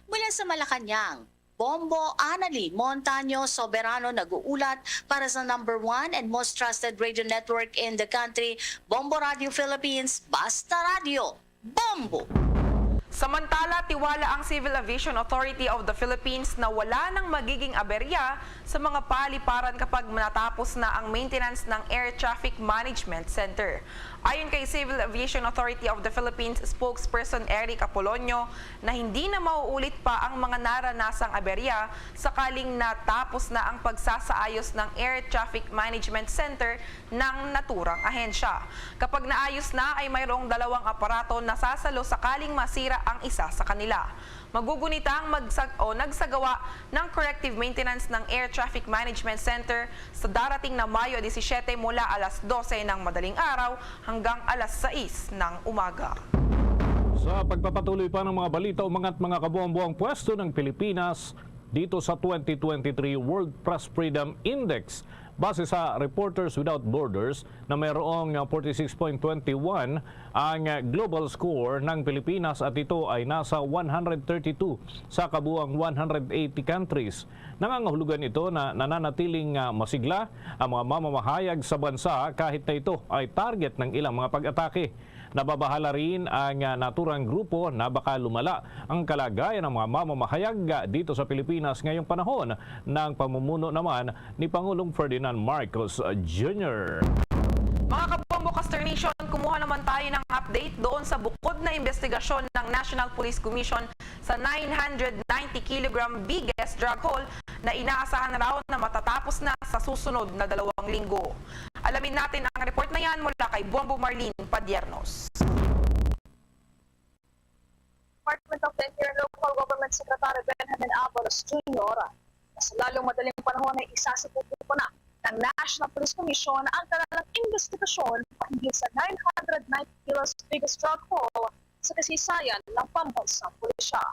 Mula sa Malacanang, Bombo Anali Montaño Soberano nag-uulat para sa number 1 and most trusted radio network in the country, Bombo Radio Philippines, Basta Radio, Bombo! Samantala, tiwala ang Civil Aviation Authority of the Philippines na wala nang magiging aberya sa mga paliparan kapag natapos na ang maintenance ng Air Traffic Management Center. Ayon kay Civil Aviation Authority of the Philippines spokesperson Eric Apolonio na hindi na mauulit pa ang mga naranasang aberya sakaling natapos na ang pagsasaayos ng Air Traffic Management Center ng naturang ahensya. Kapag naayos na ay mayroong 2 aparato na sasalo sakaling masira ang isa sa kanila. Magugunita ang nagsagawa ng corrective maintenance ng Air Traffic Management Center sa darating na Mayo 17 mula alas 12 ng madaling araw hanggang alas 6 ng umaga. Sa pagpapatuloy pa ng mga balita, umangat mga kabuang-buang pwesto ng Pilipinas dito sa 2023 World Press Freedom Index. Base sa Reporters Without Borders na mayroong 46.21 ang global score ng Pilipinas at ito ay nasa 132 sa kabuang 180 countries. Nangangahulugan ito na nananatiling masigla ang mga mamamahayag sa bansa kahit na ito ay target ng ilang mga pag-atake. Nababahala rin ang naturang grupo na baka lumala ang kalagayan ng mga mamamahayag dito sa Pilipinas ngayong panahon ng pamumuno naman ni Pangulong Ferdinand Marcos Jr. Mga kabombo Consternation, kumuha naman tayo ng update doon sa bukod na investigasyon ng National Police Commission sa 990 kg biggest drug haul na inaasahan raw na matatapos na sa susunod na 2 linggo. Alamin natin ang report na yan mula kay Bombo Marlene Padiernos. Department of the Interior and Local Government Secretary Benjamin Abalos Jr. sa lalong madaling panahon ay isasipupo na ng National Police Commission ang kanilang investigasyon hinggil sa 990 kilos biggest drug haul sa kasaysayan ng pambansang pulisya.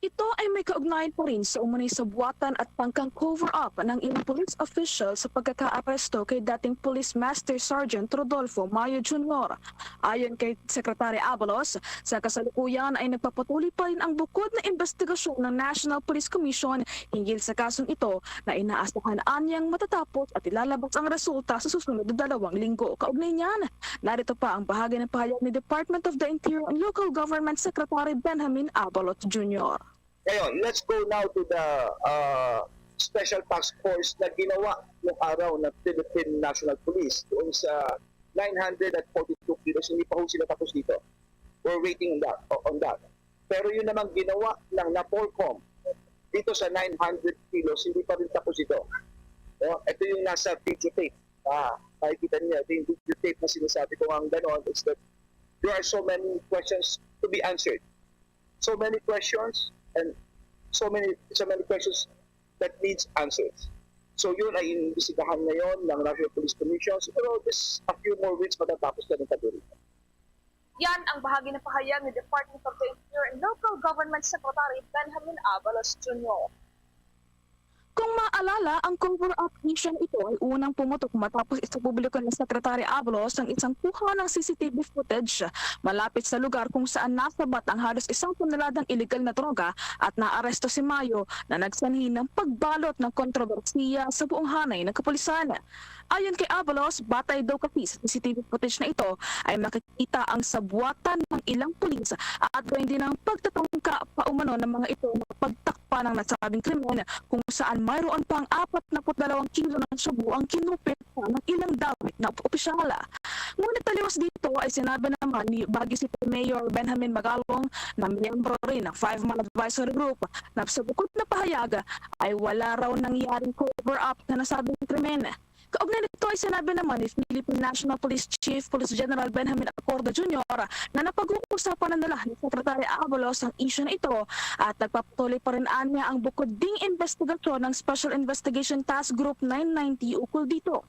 Ito ay may kaugnayan pa rin sa umunay sa buwatan at pangkang cover-up ng ilang police official sa pagkaka-aresto kay dating Police Master Sergeant Rodolfo Mayo Jr. Ayon kay Secretary Abalos, sa kasalukuyan ay nagpapatuloy pa rin ang bukod na investigasyon ng National Police Commission hinggil sa kasong ito na inaasahan anyang matatapos at ilalabas ang resulta sa susunod na 2 linggo. Kaugnay niyan, narito pa ang bahagi ng pahayag ni Department of the Interior and Local Government Secretary Benjamin Abalos Jr. Ngayon, let's go now to the special task force na ginawa noong araw ng Philippine National Police doon sa 942 kilos. Hindi pa ho sila tapos dito. We're waiting on that. Pero yun namang ginawa ng NAPOLCOM dito sa 900 kilos, hindi pa rin tapos ito. Ito yung nasa video tape. Makikita niyo, ito yung video tape na sinasabi ko ang gano'n is that there are so many questions to be answered. So many questions and so many questions that needs answers. So yun ay inimbestigahan ngayon ng National Police Commission. Pero just a few more weeks matatapos na ng tabi. Yan ang bahagi ng pahayag ni Department of the Interior and Local Government Secretary Benjamin Abalos Jr. Kung maalala, ang cover-up mission ito ay unang pumutok matapos itapubliko ng Secretary Abalos ang isang kuha ng CCTV footage malapit sa lugar kung saan nasabat ang halos 1 toneladang illegal na droga at naaresto si Mayo na nagsanhi ng pagbalot ng kontrobersiya sa buong hanay ng kapulisan. Ayon kay Abalos, batay daw kasi sa CCTV footage na ito ay makikita ang sabwatan ng ilang pulis at gawin din ang pagtatangka paumano ng mga ito na pagtakpa ng nasabing krimen kung saan mayroon pang 42 kilo ng shabu ang kinupit ng ilang dawit na opisyala. Ngunit taliwas dito ay sinabi naman ni Baguio City Mayor Benjamin Magalong na miyembro rin ng 5-man advisory group na sa bukod na pahayag ay wala raw nangyaring cover-up na nasabing krimen. Kaugnay nito ay sinabi naman ni Philippine National Police Chief Police General Benjamin Acorda Jr. na napag-uusapan na nila ni Secretary Abalos ang issue na ito at nagpapatuloy pa rin niya ang bukod ding investigasyon ng Special Investigation Task Group 990 ukol dito.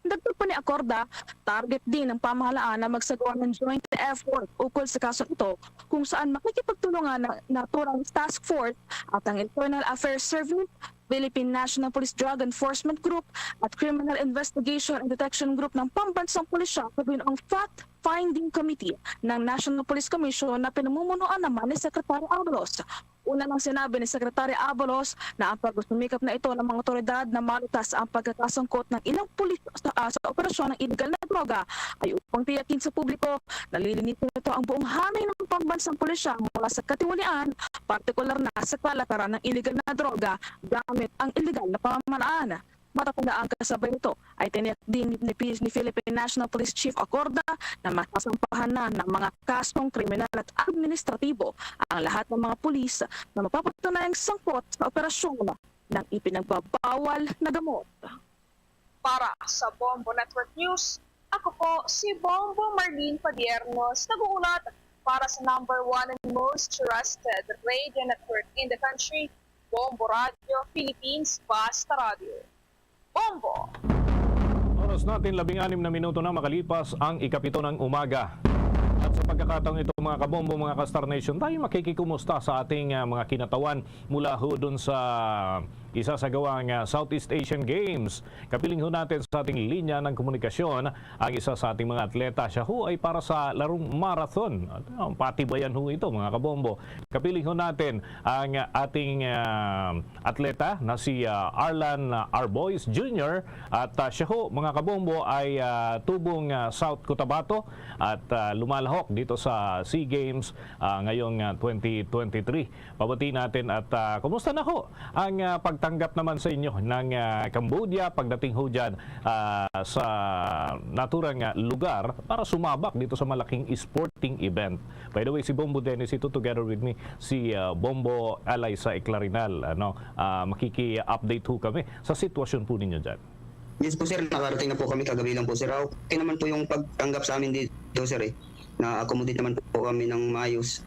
Dagdag pa ni Acorda, target din ng pamahalaan na magsagawa ng joint effort ukol sa kaso ito kung saan makikipagtulungan ng naturang task force at ang Internal Affairs Service, Philippine National Police Drug Enforcement Group at Criminal Investigation and Detection Group ng Pambansang Pulisya kabilang ang Fact-Finding Committee ng National Police Commission na pinamumunuan naman ni Secretary Abalos. Una nang sinabi ni Secretary Abalos na ang pagsumikap na ito ng mga otoridad na malutas ang pagkakasangkot ng ilang pulis sa operasyon ng illegal na droga ay upang tiyakin sa publiko na lilinisin ito ang buong hanay ng pambansang pulisya mula sa katiwalian, partikular na sa kalakaran ng illegal na droga gamit ang illegal na pamamaraan. Matatandaan kasabay nito ay tiniyak din ni Philippine National Police Chief Acorda na masasampahan na ng mga kasong kriminal at administratibo ang lahat ng mga pulis na mapapatunayang sangkot sa operasyon ng ipinagbabawal na gamot. Para sa Bombo Network News, ako po si Bombo Marlene Padiernos, nag-uulat para sa #1 and most trusted radio network in the country, Bombo Radio Philippines, Basta Radio. Bombo! Oras natin 16 na minuto na makalipas ang 7 ng umaga. At sa pagkakataong ito mga kabombo, mga ka-Star Nation, tayo makikikumusta sa ating mga kinatawan mula ho dun sa isasagawang Southeast Asian Games. Kapiling ho natin sa ating linya ng komunikasyon ang isa sa ating mga atleta. Siya ho ay para sa larong marathon. Patibayan ho ito mga kabombo. Kapiling ho natin ang ating atleta na si Arlan Arbois Jr. At siya ho mga kabombo ay tubong South Cotabato at lumalahok dito sa SEA Games ngayong 2023. Pabati natin at kumusta na ho ang pagtanggap naman sa inyo ng Cambodia pagdating ho dyan sa naturang lugar para sumabak dito sa malaking sporting event. By the way, si Bombo Dennis ito together with me, si Bombo Alaysa Eclarinal. Makiki-update ho kami sa sitwasyon po ninyo dyan. Yes po sir, nakarating na po kami kagabi lang po sir. Okay naman po yung pagtanggap sa amin dito sir eh. Na-accommodate naman po kami ng maayos.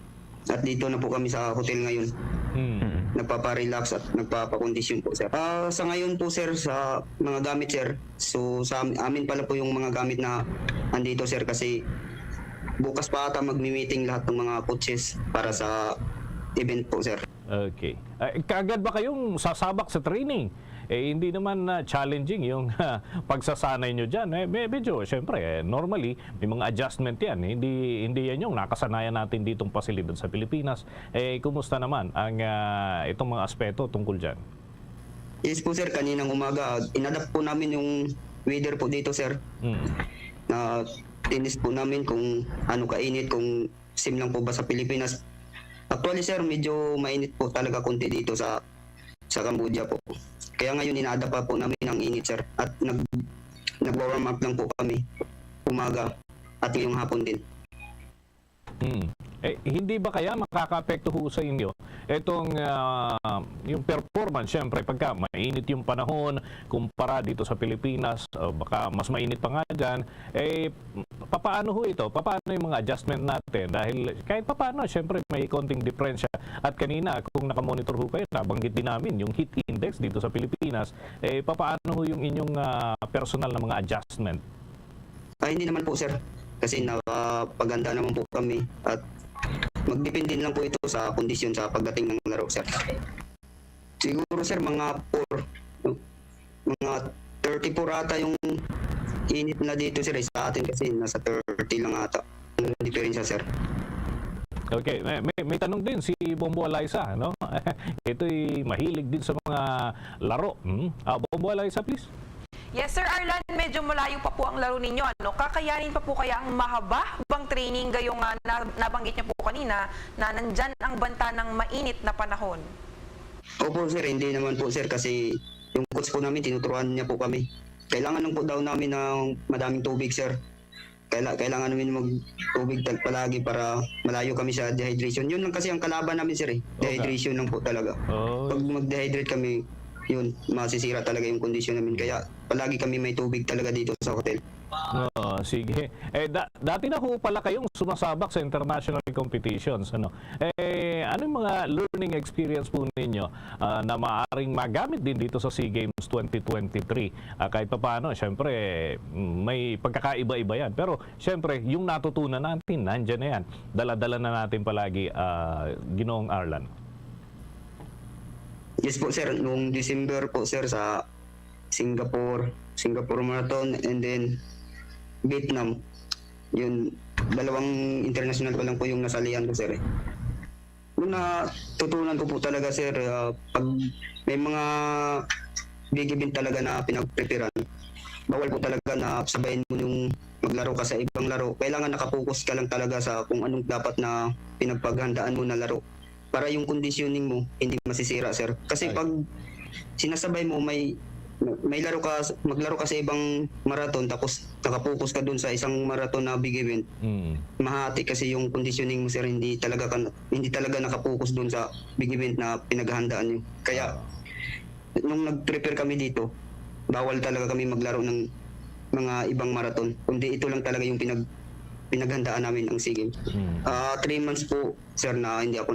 At dito na po kami sa hotel ngayon. Nagpapa-relax at nagpapa-condition po sir. Sa ngayon po sir, sa mga gamit sir, so sa amin pala po yung mga gamit na andito sir kasi bukas pa ata magmi-meeting lahat ng mga coaches para sa event po sir. Okay. Kaagad ba kayong sasabak sa training? Hindi naman challenging yung pagsasanay nyo dyan. Medyo, syempre, normally, may mga adjustment yan. Hindi yan yung nakasanayan natin ditong pasilidad sa Pilipinas. Kumusta naman ang itong mga aspeto tungkol dyan? Yes po sir, kaninang umaga, inadapt po namin yung weather po dito sir. Tinis po namin kung ano kainit, kung sim lang po ba sa Pilipinas. Actually sir, medyo mainit po talaga konti dito sa Cambodia po. Kaya ngayon inaada pa po namin ang init sir at nag-warm up lang po kami umaga at yung hapon din. Hindi ba kaya makaka-apekto ho sa inyo itong yung performance syempre pagka mainit yung panahon kumpara dito sa Pilipinas, baka mas mainit pa nga dyan, papaano ho ito? Papaano yung mga adjustment natin? Dahil kahit papaano, syempre may konting diferensya. At kanina, kung nakamonitor ho kayo, nabanggit din namin yung heat index dito sa Pilipinas, papaano ho yung inyong personal na mga adjustment? Hindi naman po sir, kasi napaganda naman po kami at magdepende lang po ito sa kondisyon sa pagdating ng laro sir. Siguro sir mga 34 ata yung init na dito sir sa atin kasi nasa 30 lang ata ang diferensya sir. Okay, may tanong din si Bombo Alaysa, no? Ito'y mahilig din sa mga laro. Bombo Alaysa, please. Yes, Sir Arlan, medyo malayo pa po ang laro ninyo. Kakayanin pa po kaya ang mahaba bang training gayong nabanggit niyo po kanina na nandyan ang banta ng mainit na panahon? Opo sir, hindi naman po sir kasi yung coach po namin tinuturuan niya po kami. Kailangan lang po daw namin ng madaming tubig sir. Kailangan namin mag-tubig palagi para malayo kami sa dehydration. Yun lang kasi ang kalaban namin sir eh. Dehydration lang po talaga. Pag mag-dehydrate kami, yun, masisira talaga yung kondisyon namin. Kaya palagi kami may tubig talaga dito sa hotel. Sige. Dati na ho pala kayong sumasabak sa international competitions. Ano yung mga learning experience po ninyo na maaaring magamit din dito sa SEA Games 2023? Kahit pa paano, syempre, may pagkakaiba-iba yan. Pero, syempre, yung natutunan natin, nandyan na yan. Dala-dala na natin palagi, Ginoong Arlan. Yes po sir, noong December po sir sa Singapore Marathon and then Vietnam. Yun, dalawang international pa lang po yung nasalihan ko sir. Nung natutunan ko po talaga sir, pag may mga big event talaga na pinag-preparean, bawal po talaga na sabayin mo yung maglaro ka sa ibang laro. Kailangan nakapokus ka lang talaga sa kung anong dapat na pinagpaghandaan mo na laro. Para yung conditioning mo hindi masisira sir. Kasi pag sinasabay mo maglaro ka sa ibang marathon tapos nakapokus ka dun sa isang marathon na big event. Mahati kasi yung conditioning mo sir, hindi talaga nakapokus dun sa big event na pinaghahandaan niyo. Kaya nung nag-prepare kami dito, bawal talaga kami maglaro ng mga ibang marathon. Kundi ito lang talaga yung pinaghandaan namin ang SEA Games. 3 months po, sir, na hindi ako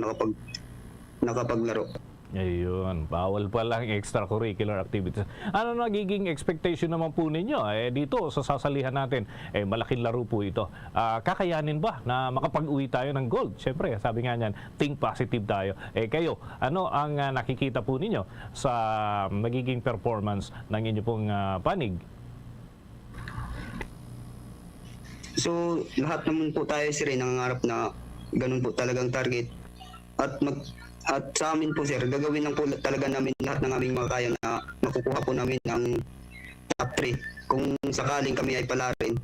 nakapaglaro. Ayun, bawal pa lang extracurricular activities. Ano nagiging expectation naman po ninyo? Dito sa sasalihan natin, malaking laro po ito. Kakayanin ba na makapag-uwi tayo ng gold? Siyempre, sabi nga niyan, think positive tayo. Kayo, ano ang nakikita po ninyo sa magiging performance ng inyo pong panig? So, lahat naman po tayo, sir, nangangarap na ganun po talagang target. At sa amin po, sir, gagawin lang po talaga namin lahat ng aming makakaya na makukuha po namin ang top 3. Kung sakaling kami ay pala rin,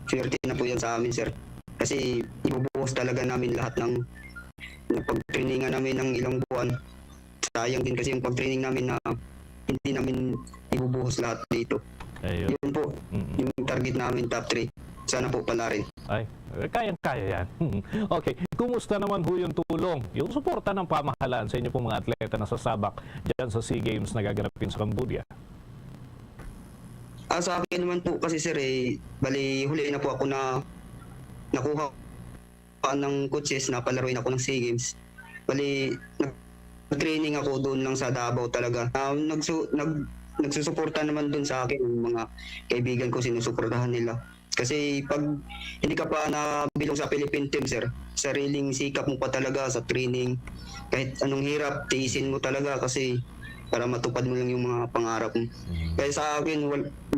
swerte na po yan sa amin, sir. Kasi ibubuhos talaga namin lahat ng pag-trainingan namin ng ilang buwan. Sayang din kasi yung pag-training namin na hindi namin ibubuhos lahat dito. Ayun. Yun po, yung target namin top 3. Sana po pala rin. Ay, kayang-kaya yan. Okay, kumusta naman ho yung tulong, yung suporta ng pamahalaan sa inyo pong mga atleta na sasabak dyan sa SEA Games na gaganapin sa Cambodia? Sa akin naman po kasi, sir, bali huli na po ako na nakuha ng coaches na palaruin ako ng SEA Games. Bali, nag-training ako doon lang sa Davao talaga. Nagsusuporta naman doon sa akin yung mga kaibigan ko, sinusuportahan nila. Kasi pag hindi ka pa nabilong sa Philippine team, sir, sariling sikap mo pa talaga sa training. Kahit anong hirap, tiisin mo talaga kasi para matupad mo lang yung mga pangarap mo. Kaya sa akin,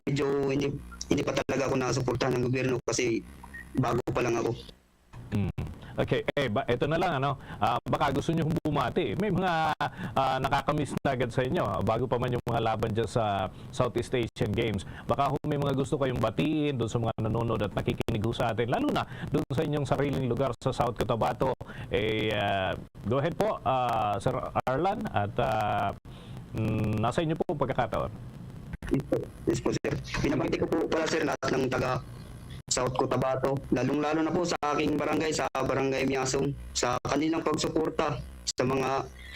medyo hindi pa talaga ako nasuportahan ng gobyerno kasi bago pa lang ako. Okay, ito na lang, baka gusto nyo bumati. May mga nakakamiss na agad sa inyo bago pa man yung mga laban dyan sa Southeast Asian Games. Baka may mga gusto kayong batiin doon sa mga nanonood at nakikinig sa atin, lalo na doon sa inyong sariling lugar sa South Cotabato. Go ahead po, Sir Arlan, at nasa inyo po pagkakataon. Yes po, sir. Pinabati ko po pala, sir, lahat ng taga South Cotabato, lalong-lalo na po sa aking barangay, sa Barangay Miasong, sa kanilang pagsuporta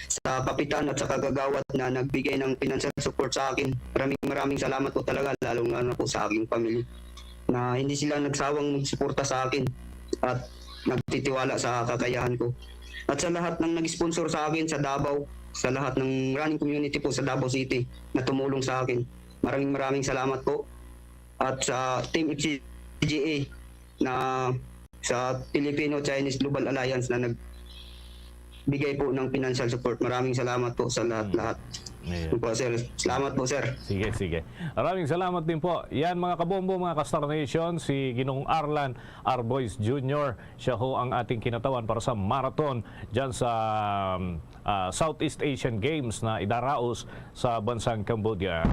sa kapitan at sa kagagawad na nagbigay ng financial support sa akin. Maraming salamat po talaga, lalong-lalo na po sa aking pamilya na hindi sila nagsawang magsuporta sa akin at nagtitiwala sa kakayahan ko. At sa lahat ng nag-sponsor sa akin sa Davao, sa lahat ng running community po sa Davao City na tumulong sa akin, maraming salamat po. At sa Team PGA na sa Filipino-Chinese Global Alliance na nagbigay po ng financial support. Maraming salamat po sa lahat. Po, sir. Salamat po, sir. Sige. Maraming salamat din po. Yan mga kabombo, mga ka-Star Nation, si Ginong Arlan Arbois Jr. Siya ho ang ating kinatawan para sa marathon dyan sa Southeast Asian Games na idaraos sa bansang Cambodia.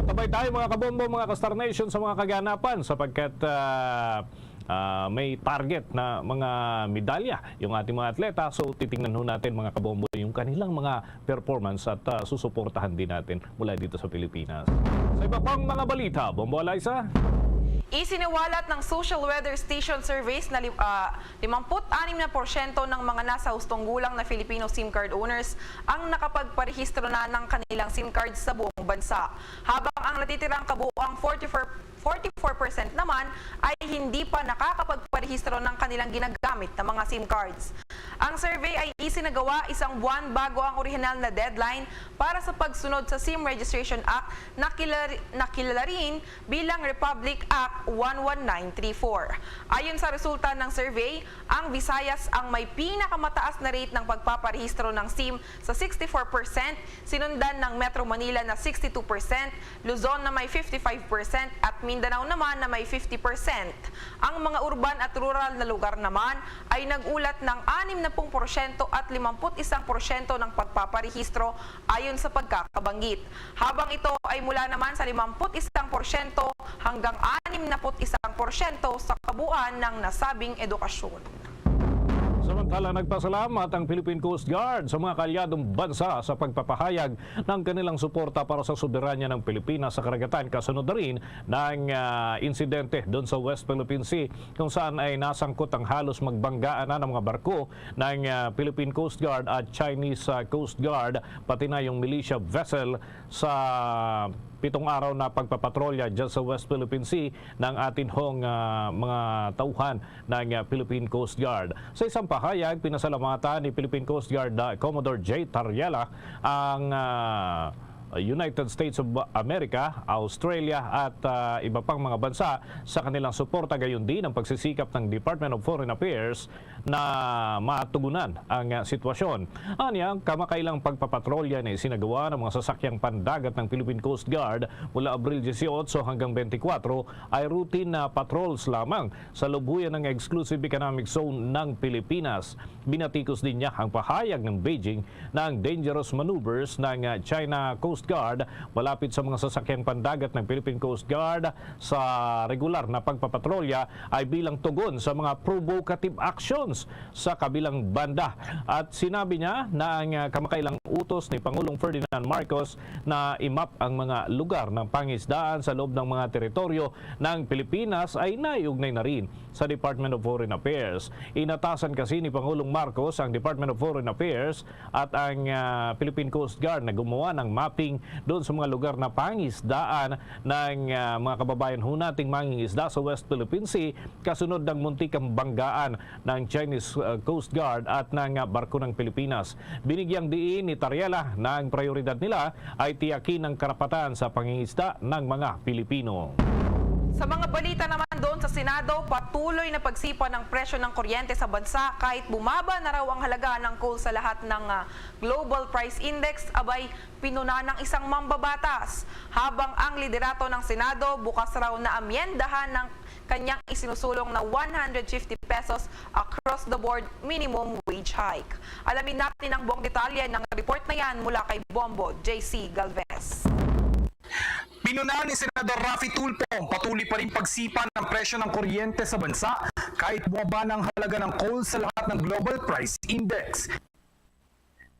Tabay tayo mga kabombo, mga ka-Star Nation sa mga kaganapan sapagkat may target na mga medalya yung ating mga atleta. So titingnan ho natin mga kabombo yung kanilang mga performance at susuportahan din natin mula dito sa Pilipinas. Sa iba pang mga balita, Bombo Eliza. Isiniwalat ng Social Weather Station Surveys na 56% ng mga nasa hustong gulang na Filipino SIM card owners ang nakapagparehistro na ng kanilang SIM card sa buong bansa. Habang ang natitirang kabuuang 44% naman ay hindi pa nakakapagparehistro ng kanilang ginagamit na mga SIM cards. Ang survey ay isinagawa isang buwan bago ang orihinal na deadline para sa pagsunod sa SIM Registration Act na kilala rin bilang Republic Act 11934. Ayon sa resulta ng survey, ang Visayas ang may pinakamataas na rate ng pagpaparehistro ng SIM sa 64%, sinundan ng Metro Manila na 62%, Luzon na may 55% at Mindanao naman na may 50%. Ang mga urban at rural na lugar naman ay nagulat ng 60% at 51% ng pagpaparehistro ayon sa pagkakabanggit. Habang ito ay mula naman sa 51% hanggang 61% sa kabuuan ng nasabing edukasyon. Samantala, nagpasalamat ang Philippine Coast Guard sa mga kaalyadong bansa sa pagpapahayag ng kanilang suporta para sa soberanya ng Pilipinas sa karagatan, kasunod na rin ng insidente doon sa West Philippine Sea kung saan ay nasangkot ang halos magbanggaan na ng mga barko ng Philippine Coast Guard at Chinese Coast Guard, pati na yung militia vessel sa 7 araw na pagpapatrolya dyan sa West Philippine Sea ng atin hong mga tauhan ng Philippine Coast Guard. Sa isang pahayag, pinasalamatan ni Philippine Coast Guard Commodore J. Tariela ang United States of America, Australia at iba pang mga bansa sa kanilang suporta, gayon din ang pagsisikap ng Department of Foreign Affairs na matugunan ang sitwasyon. Anya, kamakailang pagpapatrolya na isinagawa ng mga sasakyang pandagat ng Philippine Coast Guard mula Abril 18 hanggang 24 ay routine na patrols lamang sa lubuyan ng Exclusive Economic Zone ng Pilipinas. Binatikos din niya ang pahayag ng Beijing na ang dangerous maneuvers ng China Coast Guard malapit sa mga sasakyang pandagat ng Philippine Coast Guard sa regular na pagpapatrolya ay bilang tugon sa mga provocative actions sa kabilang banda. At sinabi niya na ang kamakailang utos ni Pangulong Ferdinand Marcos na imap ang mga lugar ng pangisdaan sa loob ng mga teritoryo ng Pilipinas ay naiugnay na rin sa Department of Foreign Affairs. Inatasan kasi ni Pangulong Marcos ang Department of Foreign Affairs at ang Philippine Coast Guard na gumawa ng mapping doon sa mga lugar na pangisdaan ng mga kababayan ho nating mangingisda sa West Philippine Sea kasunod ng muntikang banggaan ng Chinese Coast Guard at ng barko ng Pilipinas. Binigyang diin ni Tariela na ang prioridad nila ay tiyakin ang karapatan sa pangingisda ng mga Pilipino. Sa mga balita naman doon sa Senado, patuloy na pagsipa ng presyo ng kuryente sa bansa kahit bumaba na raw ang halaga ng coal sa lahat ng Global Price Index, abay pinuna ng isang mambabatas. Habang ang liderato ng Senado bukas raw na amyendahan ng kanyang isinusulong na 150 pesos across the board minimum wage hike. Alamin natin ang buong detalye ng report na yan mula kay Bombo JC Galvez. Pinunahan ni Senador Raffy Tulfo patuloy pa rin pagsipa ng presyo ng kuryente sa bansa kahit bumaba ng halaga ng coal sa lahat ng Global Price Index.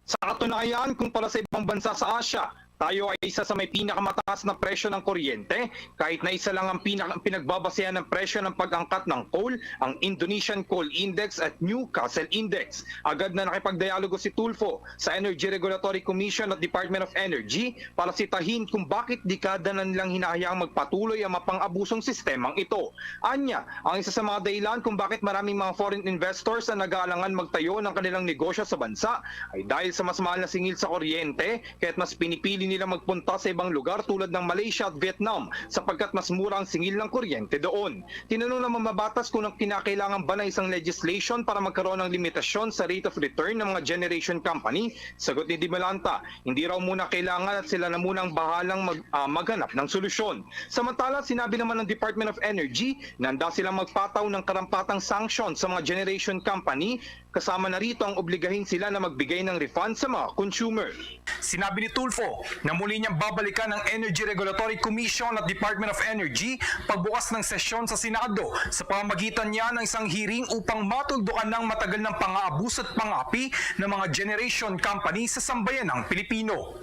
Sa katunayan, kumpara sa ibang bansa sa Asia, tayo ay isa sa may pinakamataas na presyo ng kuryente kahit na isa lang ang pinagbabasehan ng presyo ng pag-angkat ng coal, ang Indonesian Coal Index at Newcastle Index. Agad na nakipagdialogo si Tulfo sa Energy Regulatory Commission at Department of Energy para sitahin kung bakit dekada na nilang hinahayaang magpatuloy ang mapang-abusong sistemang ito. Anya, ang isa sa mga dahilan kung bakit maraming mga foreign investors na nag-aalangan magtayo ng kanilang negosyo sa bansa ay dahil sa mas mahal na singil sa kuryente kaya't mas pinipili nila magpunta sa ibang lugar tulad ng Malaysia at Vietnam sapagkat mas mura ang singil ng kuryente doon. Tinanong ng mamabatas kung kinakailangan ba ng isang legislation para magkaroon ng limitasyon sa rate of return ng mga generation company. Sagot ni Di Malanta, hindi raw muna kailangan at sila na munang bahalang maghanap ng solusyon. Samantala, sinabi naman ng Department of Energy na handa silang magpataw ng karampatang sanction sa mga generation company. Kasama na rito ang obligahin sila na magbigay ng refund sa mga consumer. Sinabi ni Tulfo na muli niyang babalikan ng Energy Regulatory Commission at Department of Energy pagbukas ng sesyon sa Senado sa pamamagitan niya ng isang hearing upang matuldukan ng matagal ng pang-aabus at pang-api ng mga generation company sa sambayan ng Pilipino.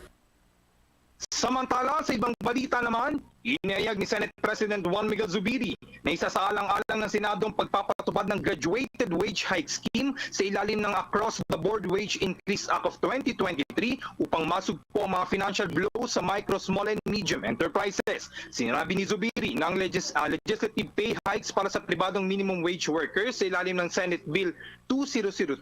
Samantala, sa ibang balita naman, inihayag ni Senate President Juan Miguel Zubiri na isa sa alang-alang ng Senado ang pagpapatupad ng Graduated Wage Hike Scheme sa ilalim ng Across the Board Wage Increase Act of 2023 upang masugpo ang mga financial blow sa micro, small and medium enterprises. Sinabi ni Zubiri na ang legislative pay hikes para sa pribadong minimum wage workers sa ilalim ng Senate Bill 2002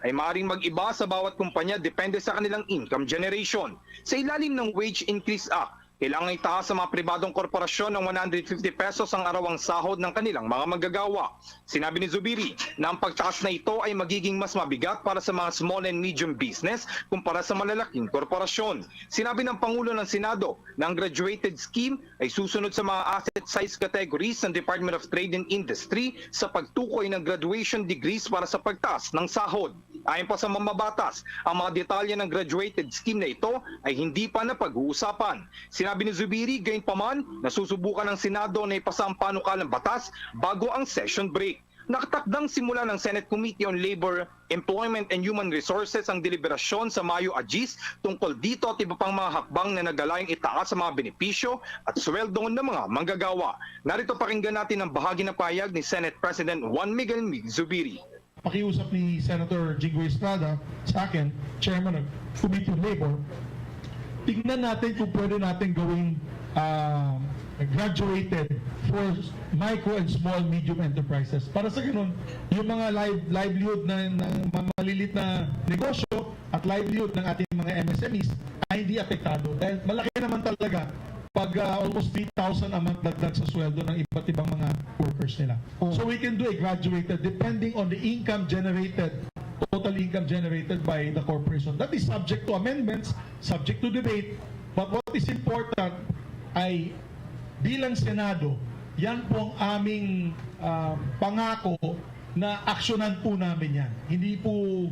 ay maaaring mag-iba sa bawat kumpanya depende sa kanilang income generation. Sa ilalim ng Wage Increase Act, kailangan itaas sa mga pribadong korporasyon ng 150 pesos ang arawang sahod ng kanilang mga manggagawa. Sinabi ni Zubiri na ang pagtaas na ito ay magiging mas mabigat para sa mga small and medium business kumpara sa malalaking korporasyon. Sinabi ng Pangulo ng Senado na ang graduated scheme ay susunod sa mga asset size categories ng Department of Trade and Industry sa pagtukoy ng graduation degrees para sa pagtaas ng sahod. Ayon pa sa mamabatas, ang mga detalye ng graduated scheme na ito ay hindi pa napag-uusapan. Sinabi ni Zubiri, gayunpaman, nasusubukan ng Senado na ipasa ang panukalang batas bago ang session break. Nakatakdang simula ng Senate Committee on Labor, Employment and Human Resources ang deliberasyon sa Mayo Agis tungkol dito at iba pang mga hakbang na naglalayong itaas sa mga benepisyo at sweldo ng mga manggagawa. Narito pakinggan natin ang bahagi ng pahayag ni Senate President Juan Miguel Zubiri. Pakiusap ni Senator Jinggoy Estrada sa akin, Chairman of Committee on Labor, tignan natin kung pwede natin gawing graduated for micro and small medium enterprises. Para sa ganun, yung mga livelihood ng malilit na negosyo at livelihood ng ating mga MSMEs ay hindi apektado. Dahil malaki naman talaga pag almost 3,000 a month dagdag sa sweldo ng iba't ibang mga workers nila. So we can do a graduated depending on the income generated, total income generated by the corporation. That is subject to amendments, subject to debate, but what is important ay bilang Senado, yan po ang aming pangako na aksyonan po namin yan. Hindi po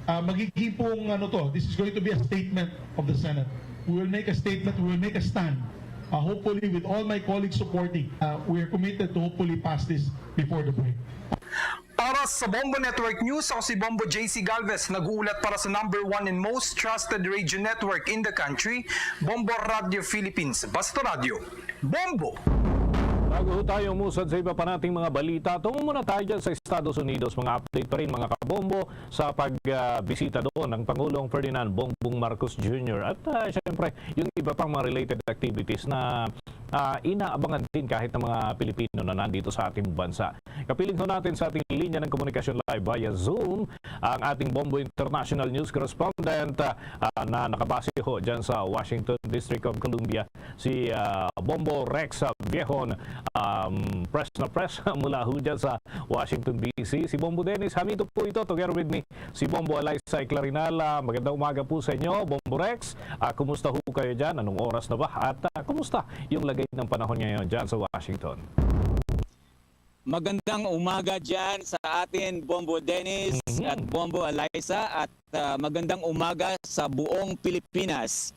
magiging pong this is going to be a statement of the Senate. We will make a statement, we will make a stand. Hopefully with all my colleagues supporting, we are committed to hopefully pass this before the break. Para sa Bombo Network News, ako si Bombo JC Galvez, nag-uulat para sa #1 and most trusted radio network in the country, Bombo Radio Philippines. Basta Radio, Bombo! Bago tayo umusad sa iba pa nating mga balita, tungo muna tayo dyan sa Estados Unidos. Mga update pa rin mga kabombo sa pagbisita doon ng Pangulong Ferdinand Bongbong Marcos Jr. At syempre, yung iba pang mga related activities na inaabangan din kahit ng mga Pilipino na nandito sa ating bansa. Kapiling ho natin sa ating linya ng komunikasyon live via Zoom ang ating Bombo International News Correspondent na nakabase ho dyan sa Washington District of Columbia, si Bombo Rex Viejón. Press na press mula ho dyan sa Washington DC. Si Bombo Dennis Hamito po ito, together with me, si Bombo Alaysay Clarinal. Magandang umaga po sa inyo, Bombo Rex. Kumusta ho kayo dyan? Anong oras na ba? At kumusta yung lagay ng panahon ngayon dyan sa Washington? Magandang umaga dyan sa atin, Bombo Dennis at Bombo Alaysa, at magandang umaga sa buong Pilipinas.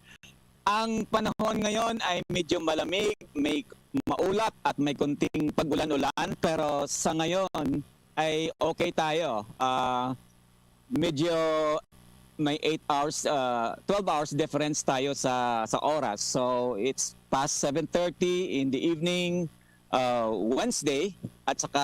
Ang panahon ngayon ay medyo malamig, may maulap at may konting pag-ulan-ulan, pero sa ngayon ay okay tayo. Medyo may 8 hours, 12 hours difference tayo sa oras. So it's past 7:30 in the evening, Wednesday, at saka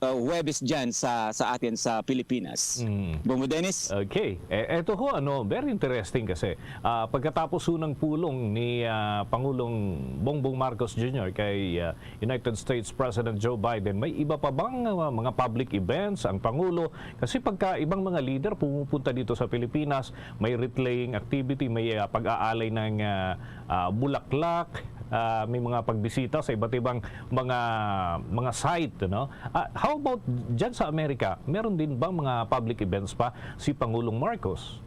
Huwebes dyan sa atin sa Pilipinas. Bombo Dennis? Okay. Eto ho, very interesting kasi. Pagkatapos ho ng pulong ni Pangulong Bongbong Marcos Jr. kay United States President Joe Biden, may iba pa bang mga public events ang Pangulo? Kasi pagka ibang mga leader pumupunta dito sa Pilipinas, may wreath-laying activity, may pag-aalay ng bulaklak, may mga pagbisita sa iba't ibang mga site, no? How about dyan sa Amerika? Meron din bang mga public events pa si Pangulong Marcos?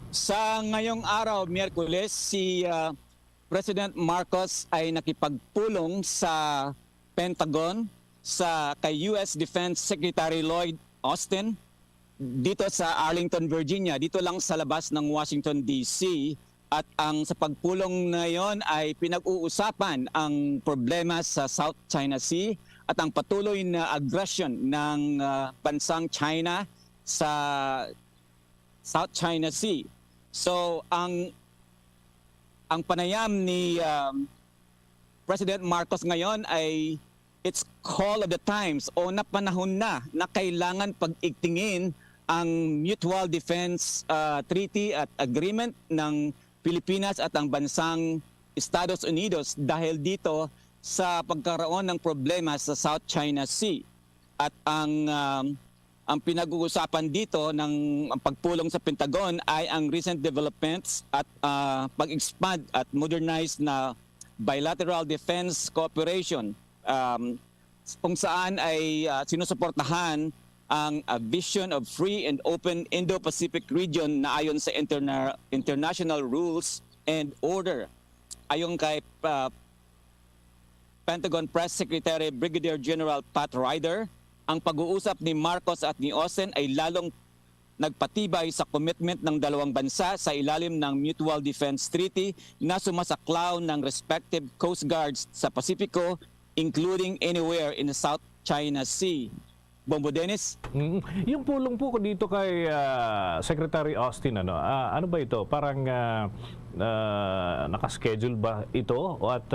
Sa ngayong araw, Miyerkules, si President Marcos ay nakipagpulong sa Pentagon kay US Defense Secretary Lloyd Austin dito sa Arlington, Virginia, dito lang sa labas ng Washington DC. At sa pagpulong na yon ay pinag-uusapan ang problema sa South China Sea at ang patuloy na aggression ng bansang China sa South China Sea. So ang panayam ni President Marcos ngayon ay it's call of the times, o napanahon na kailangan pag-igtingin ang Mutual Defense Treaty at Agreement ng Pilipinas at ang bansang Estados Unidos dahil dito sa pagkaroon ng problema sa South China Sea. At ang pinag-uusapan dito ng pagpulong sa Pentagon ay ang recent developments at pag-expand at modernize na bilateral defense cooperation kung saan ay sinusuportahan ang vision of free and open Indo-Pacific region na ayon sa international rules and order. Ayon kay Pentagon Press Secretary Brigadier General Pat Ryder, ang pag-uusap ni Marcos at ni Austin ay lalong nagpatibay sa commitment ng dalawang bansa sa ilalim ng Mutual Defense Treaty na sumasaklaw ng respective coast guards sa Pasipiko, including anywhere in the South China Sea. Bombo Dennis? Yung pulong po ko dito kay Secretary Austin, ano ba ito? Parang nakaschedule ba ito? At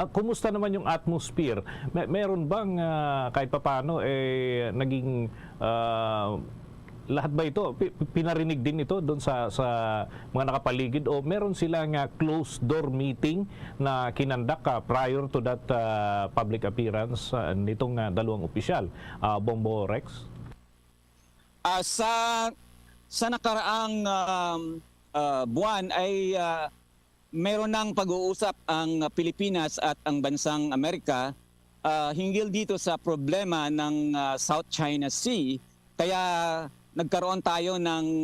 kumusta naman yung atmosphere? Meron bang kahit papaano naging lahat ba ito, pinarinig din ito doon sa mga nakapaligid o meron silang closed door meeting na kinandak prior to that public appearance nitong dalawang opisyal, Bombo Rex? Sa nakaraang buwan ay meron ng pag-uusap ang Pilipinas at ang bansang Amerika hinggil dito sa problema ng South China Sea. Kaya nagkaroon tayo ng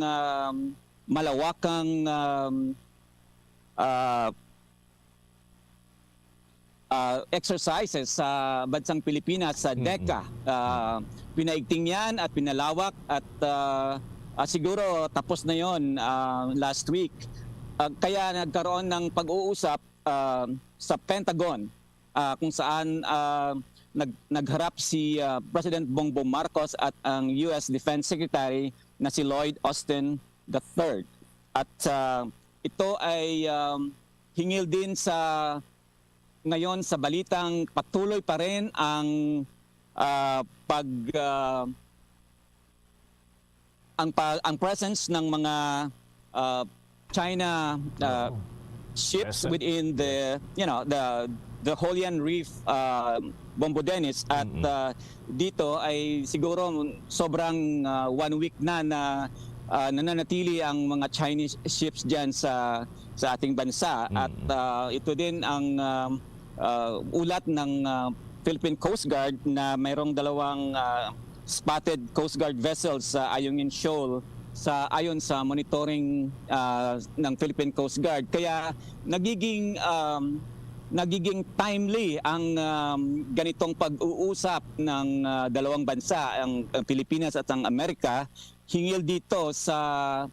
malawakang exercises sa bansang Pilipinas sa DECA. Pinaigting yan at pinalawak at siguro tapos na yon last week. Kaya nagkaroon ng pag-uusap sa Pentagon kung saan nagharap si President Bongbong Marcos at ang US Defense Secretary na si Lloyd Austin III. At ito ay hingil din ngayon sa balitang patuloy pa rin ang ang presence ng mga China ships within the Holian Reef, Bombo Dennis, at dito ay siguro sobrang 1 week na nananatili ang mga Chinese ships diyan sa ating bansa. At ito din ang ulat ng Philippine Coast Guard na mayroong 2 spotted Coast Guard vessels sa Ayungin Shoal ayon sa monitoring ng Philippine Coast Guard. Kaya nagiging timely ang ganitong pag-uusap ng dalawang bansa, ang Pilipinas at ang Amerika, hingil dito sa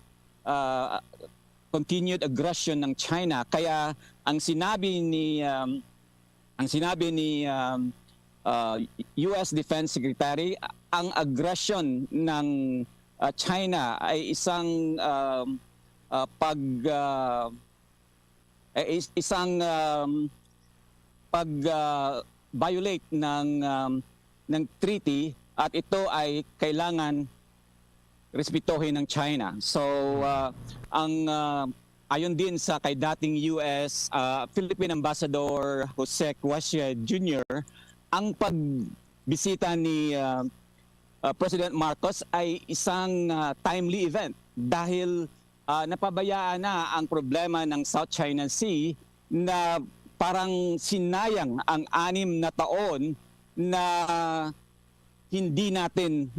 continued aggression ng China. Kaya ang sinabi ni US Defense Secretary, ang aggression ng China ay isang pag-violate ng treaty, at ito ay kailangan respetuhin ng China. So ayon din sa kay dating US Philippine Ambassador Jose Cuecia Jr., ang pagbisita ni President Marcos ay isang timely event dahil napabayaan na ang problema ng South China Sea na parang sinayang ang 6 na taon na hindi natin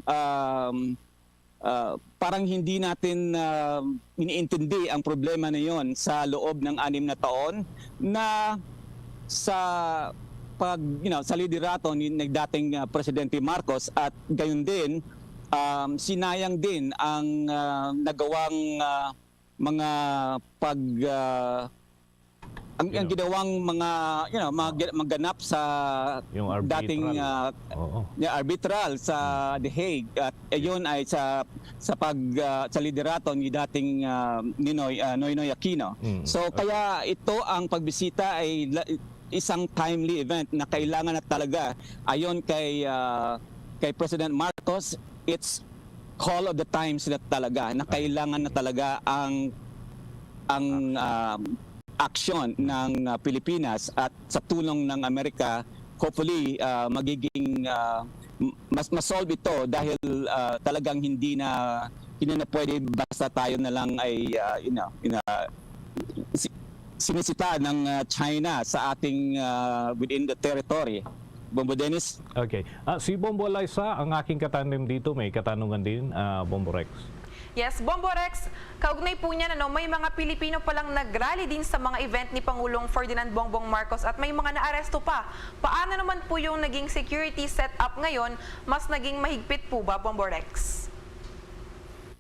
iniintindi ang problema na yon sa loob ng 6 na taon na sa sa liderato ni dating Presidente Marcos, at gayon din sinayang din ang nagawang mga ang ginawang mga maganap sa yung arbitral. dating arbitral sa The Hague, at iyon ay sa liderato ni dating Noynoy Aquino. So kaya ito ang pagbisita ay isang timely event na kailangan na talaga. Ayon kay President Marcos, it's call of the times na talaga, na kailangan na talaga ang aksyon ng Pilipinas, at sa tulong ng Amerika, hopefully magiging mas solve ito, dahil talagang hindi na pwede basta tayo na lang ay sinisita ng China sa ating within the territory. Bombo Dennis? Okay. Si Bombo Liza, ang aking katanungan dito, may katanungan din, Bombo Rex. Yes, Bombo Rex, kaugnay po niyan, may mga Pilipino palang nagrally din sa mga event ni Pangulong Ferdinand Bongbong Marcos at may mga naaresto pa. Paano naman po yung naging security setup ngayon? Mas naging mahigpit po ba, Bombo Rex?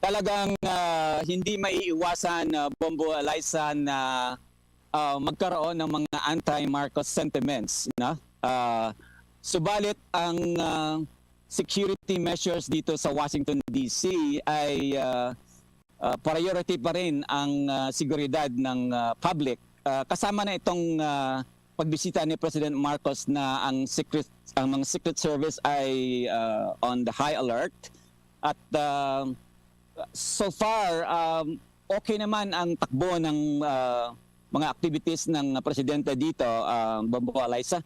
Talagang hindi maiiwasan, Bombo Liza, na magkaroon ng mga anti-Marcos sentiments. Subalit ang security measures dito sa Washington DC ay priority pa rin ang seguridad ng public. Kasama na itong pagbisita ni President Marcos na ang mga secret service ay on the high alert, at So far, okay naman ang takbo ng mga activities ng presidente dito, Bombo Alaysa.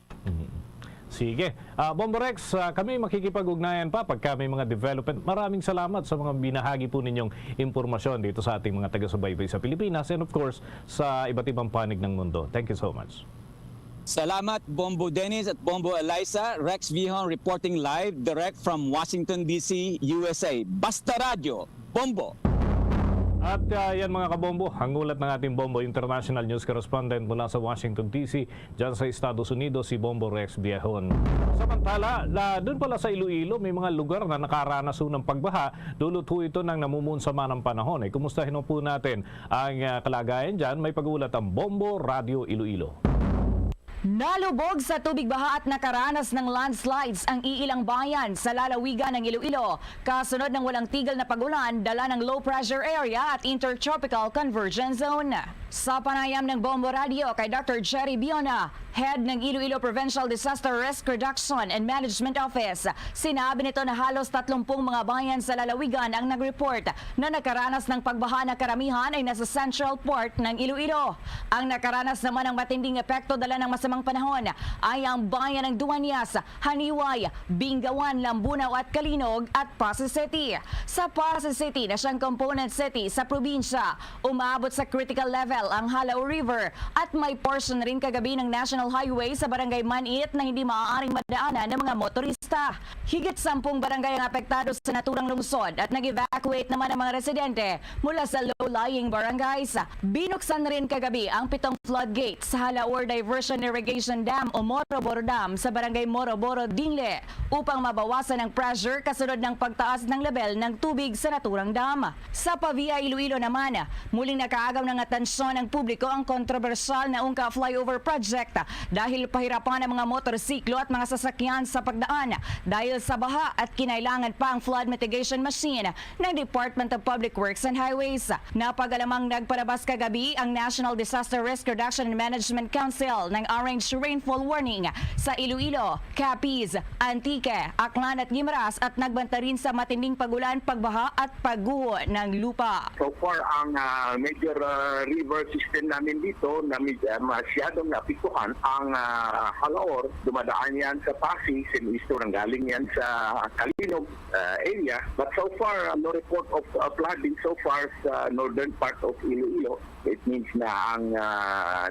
Sige. Bombo Rex, kami makikipag-ugnayan pa pagka may mga development. Maraming salamat sa mga binahagi po ninyong impormasyon dito sa ating mga taga-subaybay sa Pilipinas and of course sa iba't ibang panig ng mundo. Thank you so much. Salamat, Bombo Dennis at Bombo Alaysa. Rex Vihon reporting live direct from Washington, D.C., USA. Basta Radio, Bombo! At yan mga kabombo, ang ulat ng ating Bombo International News Correspondent mula sa Washington, D.C. dyan sa Estados Unidos, si Bombo Rex Vihon. Samantala, doon pala sa Iloilo, may mga lugar na nakaranas ng pagbaha. Dulot ho ito ng namumunsama ng panahon. Kumustahin po natin ang kalagayan dyan. May pag-ulat ang Bombo Radio Iloilo. Nalubog sa tubig baha at nakaranas ng landslides ang iilang bayan sa lalawigan ng Iloilo. Kasunod ng walang tigil na pagulan, dala ng low pressure area at intertropical convergence zone. Sa panayam ng Bombo Radio kay Dr. Jerry Biona, head ng Iloilo Provincial Disaster Risk Reduction and Management Office, sinabi nito na halos 30 mga bayan sa lalawigan ang nag-report na nakaranas ng pagbaha na karamihan ay nasa central part ng Iloilo. Ang nakaranas naman ng matinding epekto dala ng masamang panahon ay ang bayan ng Duanyas, Haniway, Bingawan, Lambunaw at Kalinog at Pasay City. Sa Pasay City na siyang component city sa probinsya, umabot sa critical level ang Halao River at may portion rin kagabi ng National Highway sa Barangay Maniit na hindi maaaring madaanan ng mga motorista. Higit 10 barangay ang apektado sa naturang lungsod at nag-evacuate naman ang mga residente mula sa low-lying barangays. Binuksan rin kagabi ang 7 floodgates sa Halaor Diversion Irrigation Dam o Moroboro Dam sa Barangay Moroboro, Dingle upang mabawasan ang pressure kasunod ng pagtaas ng level ng tubig sa naturang dam. Sa Pavia, Iloilo naman, muling nakaagaw ng atensyon ng publiko ang kontrobersyal na Ungka Flyover Project dahil pahirapan ang mga motorsiklo at mga sasakyan sa pagdaan dahil sa baha at kinailangan pa ang flood mitigation machine ng Department of Public Works and Highways. Napagalamang nagpalabas kagabi ang National Disaster Risk Reduction and Management Council ng orange rainfall warning sa Iloilo, Capiz, Antique, Aklan at Guimaras at nagbanta rin sa matinding pagulan, pagbaha at pagguho ng lupa. So far, ang major river system namin dito na masyadong napiktuhan ang Halaor, dumadaan yan sa Pasig, Sinisto, galing yan sa Kalinog area. But so far, no report of flooding so far sa northern part of Iloilo. It means na ang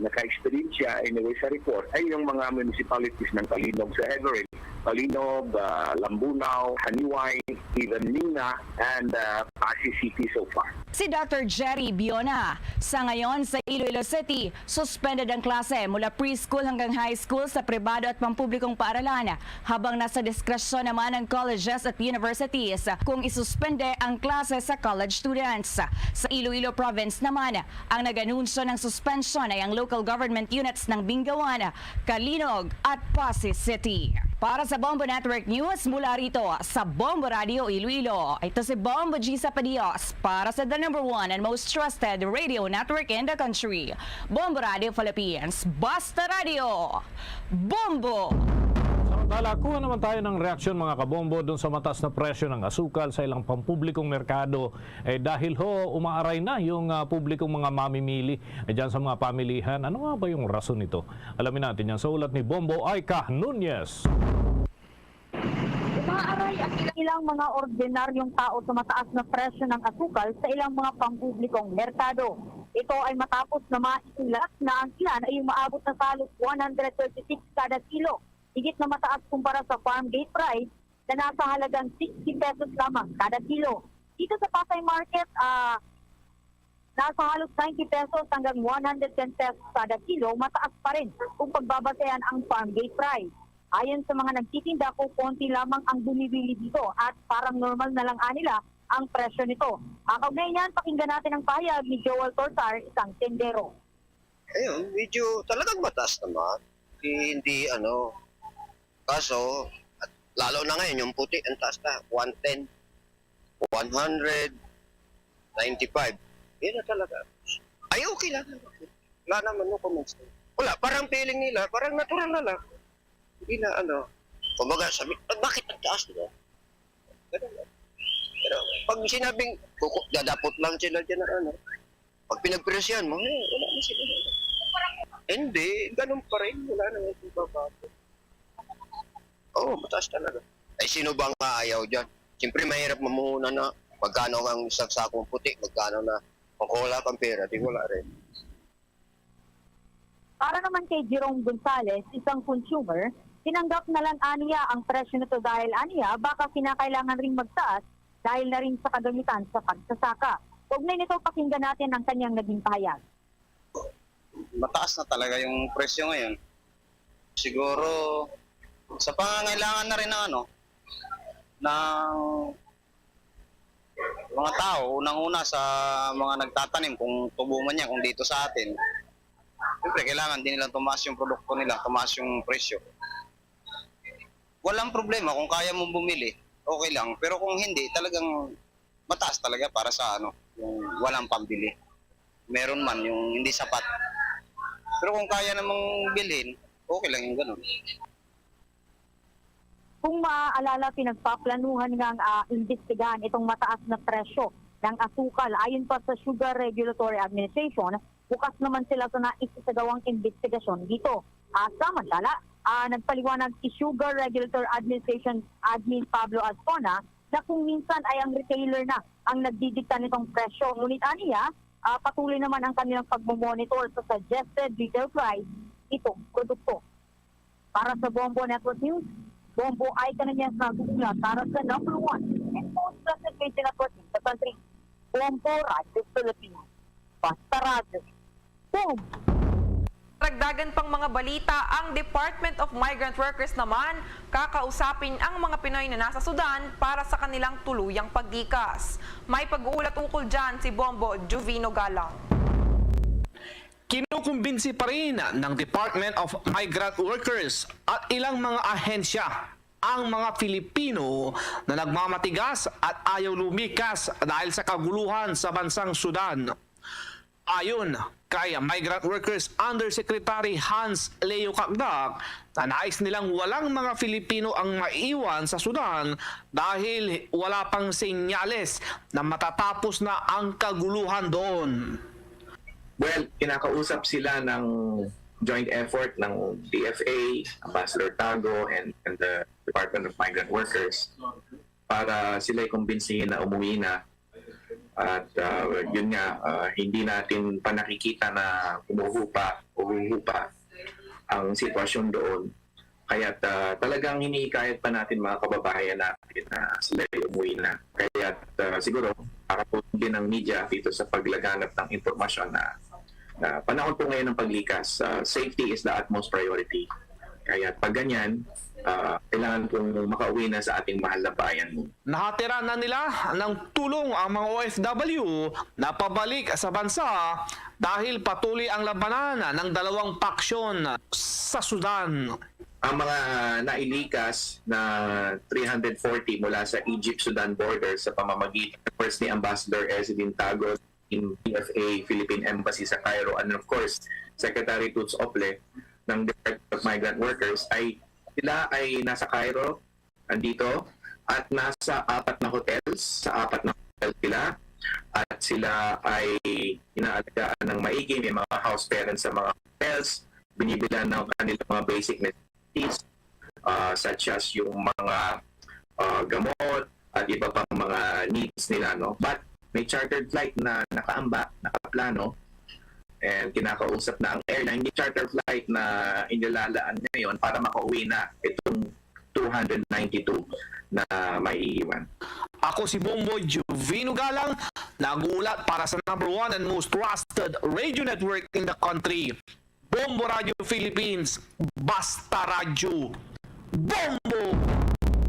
naka-experience siya anyway sa report ay yung mga municipalities ng Kalinog sa Everett, Kalinog, Lambunaw, Haniway, even Nina, and Pasig City so far. Si Dr. Jerry Biona, sa ngayon sa Iloilo City, suspended ang klase mula preschool hanggang high school sa pribado at pampublikong paaralan, habang nasa diskresyon naman ng colleges at universities kung isuspende ang klase sa college students. Sa Iloilo Province naman, ang nag-anunsyo ng suspension ay ang local government units ng Bingawan, Kalinog at Pasay City. Para sa Bombo Network News, mula rito sa Bombo Radio Iloilo, ito si Bombo G. Sapadios para sa the #1 and most trusted radio network in the country, Bombo Radio Philippines. Basta Radio, Bombo! Samantala, kuha naman tayo ng reaksyon mga kabombo doon sa mataas na presyo ng asukal sa ilang pampublikong merkado. Dahil umaaray na yung publikong mga mamimili dyan sa mga pamilihan. Ano nga ba yung rason nito? Alamin natin yan sa ulat ni Bombo Aika Nunez. Umaaray ang ilang mga ordinaryong tao sa mataas na presyo ng asukal sa ilang mga pampublikong merkado. Ito ay matapos na maisulak na ang ilan ay umaabot na halos 136 kada kilo. Higit na mataas kumpara sa farm gate price na nasa halagang 60 pesos lamang kada kilo. Dito sa Pasay Market, nasa halos 90 pesos hanggang 110 pesos kada kilo, mataas pa rin kung pagbabasehan ang farm gate price. Ayon sa mga nagtitinda ko, konti lamang ang bumibili dito at parang normal na lang nila ang presyo nito. Kaugnay niyan, pakinggan natin ang pahayag ni Joel Tortar, isang tendero. Ayun, medyo talagang mataas naman. Hindi kaso, at lalo na ngayon, yung puti, ang taas na, 110, 100, 95. Yun na talaga. Ay, okay lang. Wala naman no comments. Wala, parang feeling nila, parang natural na lang. Hindi na kumbaga sabi, bakit ang taas nila? Ganun lang. Pero pag sinabing, dadapot lang sila dyan na ano. Pag pinagpresyan mo, wala na sila. Hindi, ganun pa rin. Wala na yung babato. Oo, mataas talaga. Ay, sino ba nga ayaw dyan? Siyempre, mahirap mamuhunan na magkano ang isang sakong puti, magkano na kung wala kang pera, di wala rin. Para naman kay Jerome Gonzales, isang consumer, tinanggap na lang aniya ang presyo nito dahil aniya baka kinakailangan ring magtaas dahil na rin sa kagamitan sa pagsasaka. Ugnay nito, pakinggan natin ang kanyang naging pahayag. Mataas na talaga yung presyo ngayon. Siguro sa pangangailangan na rin ng ng mga tao, unang-una sa mga nagtatanim, kung tubo man yan, kung dito sa atin, siyempre kailangan din nilang tumaas yung produkto nila, tumaas yung presyo. Walang problema kung kaya mong bumili, okay lang. Pero kung hindi, talagang mataas talaga para sa yung walang pambili. Meron man yung hindi sapat. Pero kung kaya namang bilhin, okay lang yung ganun. Kung maaalala, pinagpaplanuhan ngang imbestigahan itong mataas na presyo ng asukal. Ayon pa sa Sugar Regulatory Administration, bukas naman sila sa naisasagawang investigasyon dito. Samantala, nagpaliwanag si Sugar Regulatory Administration Admin Pablo Ascona na kung minsan ay ang retailer na ang nagdidikta nitong presyo. Ngunit aniya, patuloy naman ang kanilang pagmamonitor sa suggested retail price itong produkto. Para sa Bombo Network News, Bombo ay kananyang nagugula para sa number 1 and most trusted media network in the country. Bombo Radio Philippines. Basta Radio. Boom! Ragdagan pang mga balita, ang Department of Migrant Workers naman kakausapin ang mga Pinoy na nasa Sudan para sa kanilang tuluyang pagdikas. May pag-uulat ukol dyan si Bombo Juvino Galang. Kinukumbinsi pa rin ng Department of Migrant Workers at ilang mga ahensya ang mga Filipino na nagmamatigas at ayaw lumikas dahil sa kaguluhan sa bansang Sudan. Ayon kay Migrant Workers Undersecretary Hans Leo Cagdag, na nais nilang walang mga Filipino ang maiwan sa Sudan dahil wala pang senyales na matatapos na ang kaguluhan doon. Well, kinakausap sila ng joint effort ng DFA, Ambassador Tago, and the Department of Migrant Workers para sila'y kumbinsihin na umuwi na. At yun nga, hindi natin pa nakikita na umuhupa ang sitwasyon doon. Kaya talagang hinihikayat pa natin mga kababayan natin na sila'y umuwi na. Kaya siguro, nakapulong din ng media dito sa paglaganap ng impormasyon na panahon po ngayon ng paglikas, safety is the utmost priority. Kaya pag ganyan, kailangan pong makauwi na sa ating mahal na bayan. Nahatira na nila ng tulong ang mga OFW na pabalik sa bansa dahil patuloy ang labanan ng dalawang paksyon sa Sudan. Ang mga nailikas na 340 mula sa Egypt-Sudan border sa pamamagitan first ni Ambassador Ezedin Tago in DFA Philippine Embassy sa Cairo, and of course Secretary Toots Ople ng Department of Migrant Workers, ay sila ay nasa Cairo, andito, at nasa 4 na hotels, sa 4 na hotels sila, at sila ay inaalagaan ng maigi, may mga house parents sa mga hotels, binibilan ng kanilang mga basic necessities, such as yung mga gamot at iba pang mga needs nila, no? But may chartered flight na nakaamba, nakaplano, and kinakausap na ang airline, yung charter flight na inilalaan ngayon para makauwi na itong 292 na maiiwan. Ako si Bombo Juvino Galang, nagulat para sa number 1 and most trusted radio network in the country. Bombo Radio Philippines, Basta Radio. Bombo!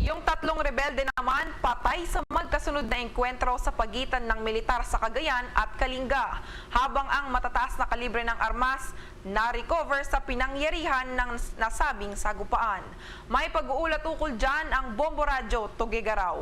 Yung tatlong rebelde naman patay sa magkasunod na engkwentro sa pagitan ng militar sa Cagayan at Kalinga, habang ang matataas na kalibre ng armas na-recover sa pinangyarihan ng nasabing sagupaan. May pag-uulat ukol dyan ang Bombo Radio Tugigaraw.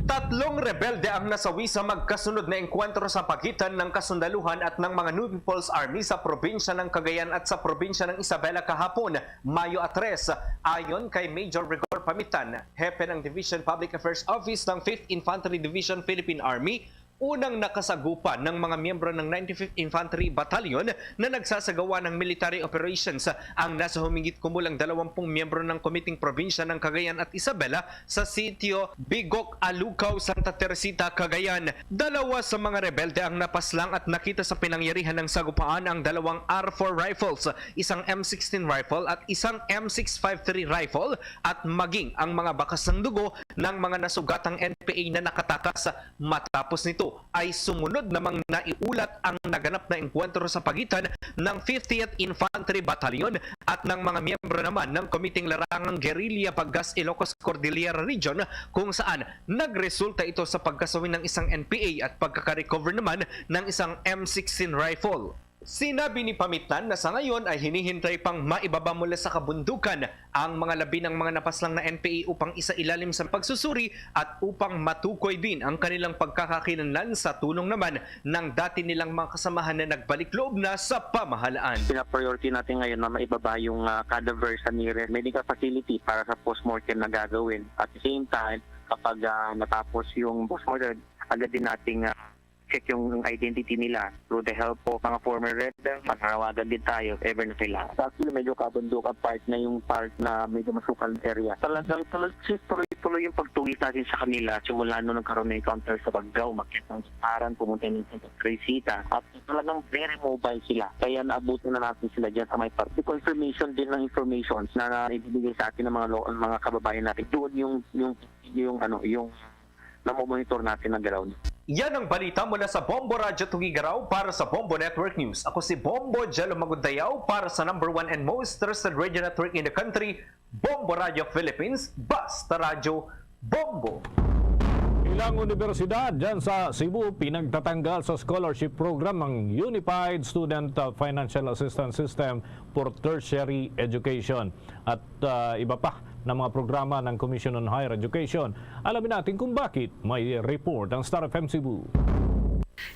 Tatlong rebelde ang nasawi sa magkasunod na engkwentro sa pagitan ng kasundaluhan at ng mga New People's Army sa probinsya ng Cagayan at sa probinsya ng Isabela kahapon, Mayo 3. Ayon kay Major Rigor Pamitan, hepe ng Division Public Affairs Office ng 5th Infantry Division Philippine Army, unang nakasagupa ng mga miyembro ng 95th Infantry Battalion na nagsasagawa ng military operations ang nasa humigit kumulang 20 miyembro ng Komiting Probinsya ng Cagayan at Isabela sa sitio Bigok, Alucaw, Santa Teresita, Cagayan. Dalawa sa mga rebelde ang napaslang at nakita sa pinangyarihan ng sagupaan ang dalawang R4 rifles, isang M16 rifle at isang M653 rifle at maging ang mga bakas ng dugo ng mga nasugatang NPA na nakatakas. Matapos nito ay sumunod namang naiulat ang naganap na engkwentro sa pagitan ng 50th Infantry Battalion at ng mga miyembro naman ng Komiting Larangang Guerrilla Paggas Ilocos Cordillera Region, kung saan nagresulta ito sa pagkasawi ng isang NPA at pagkakarecover naman ng isang M16 rifle. Sinabi ni Pamitan na sa ngayon ay hinihintay pang maibaba mula sa kabundukan ang mga labi ng mga napaslang na NPA upang isailalim sa pagsusuri at upang matukoy din ang kanilang pagkakakinlanlan sa tulong naman ng dati nilang mga kasamahan na nagbalik loob na sa pamahalaan. Pina-priority natin ngayon na maibaba yung cadaver sa nearest medical facility para sa postmortem na gagawin. At the same time, kapag natapos yung postmortem, agad din nating check yung identity nila through the help of mga former rebels. Matarawagan din tayo if ever na kailangan. Actually, medyo kabundok ang part na yung part na medyo masukal area. Talagang tuloy yung pagtugis natin sa kanila simula nung nagkaroon ng encounter sa Baggaw, makita ng Saran, pumunta ng Santa Teresita. At talagang very mobile sila. Kaya naabutin na natin sila dyan sa may part. The confirmation din ng information na ibibigay sa atin ng mga kababayan natin. Doon yung namomonitor natin ng galaw. Yan ang balita mula sa Bombo Radyo Tugigaraw para sa Bombo Network News. Ako si Bombo Jello Magundayaw para sa #1 and most trusted radio network in the country, Bombo Radio Philippines, Basta Radio Bombo. Ilang universidad dyan sa Cebu pinagtatanggal sa scholarship program ng Unified Student Financial Assistance System for Tertiary Education at iba pa ng mga programa ng Commission on Higher Education. Alamin natin kung bakit. May report ang Star FM Cebu.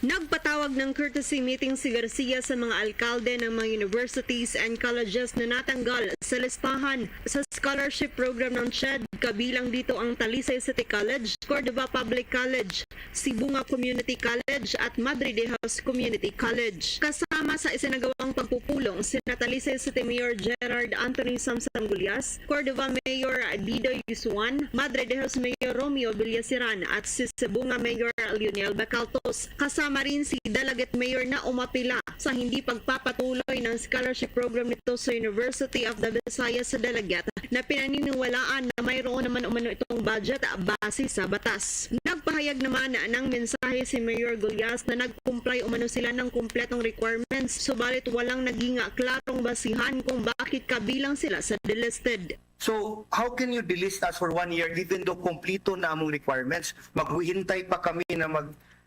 Nagpatawag ng courtesy meeting si Garcia sa mga alkalde ng mga universities and colleges na natanggal sa listahan sa scholarship program ng CHED. Kabilang dito ang Talisay City College, Cordova Public College, Sibunga Community College at Madre de Dios Community College. Kasama sa isinagawang pagpupulong sina Talisay City Mayor Gerard Anthony Samsan Gulyas, Cordova Mayor Didoy Yusuan, Madre de Dios Mayor Romeo Villasiran at si Sibunga Mayor Lionel Bacaltos. Kasama rin si Delegate Mayor na umapila sa hindi pagpapatuloy ng scholarship program nito sa University of the Visayas sa Delegate na pinaniniwalaan na mayroon naman umano itong budget base sa batas. Nagpahayag naman ng mensahe si Mayor Gulyas na nag-comply umano sila ng kumpletong requirements, subalit walang naging klarong basihan kung bakit kabilang sila sa delisted. So, how can you delist us for 1 year even though kompleto na among requirements? Maghuhintay pa kami na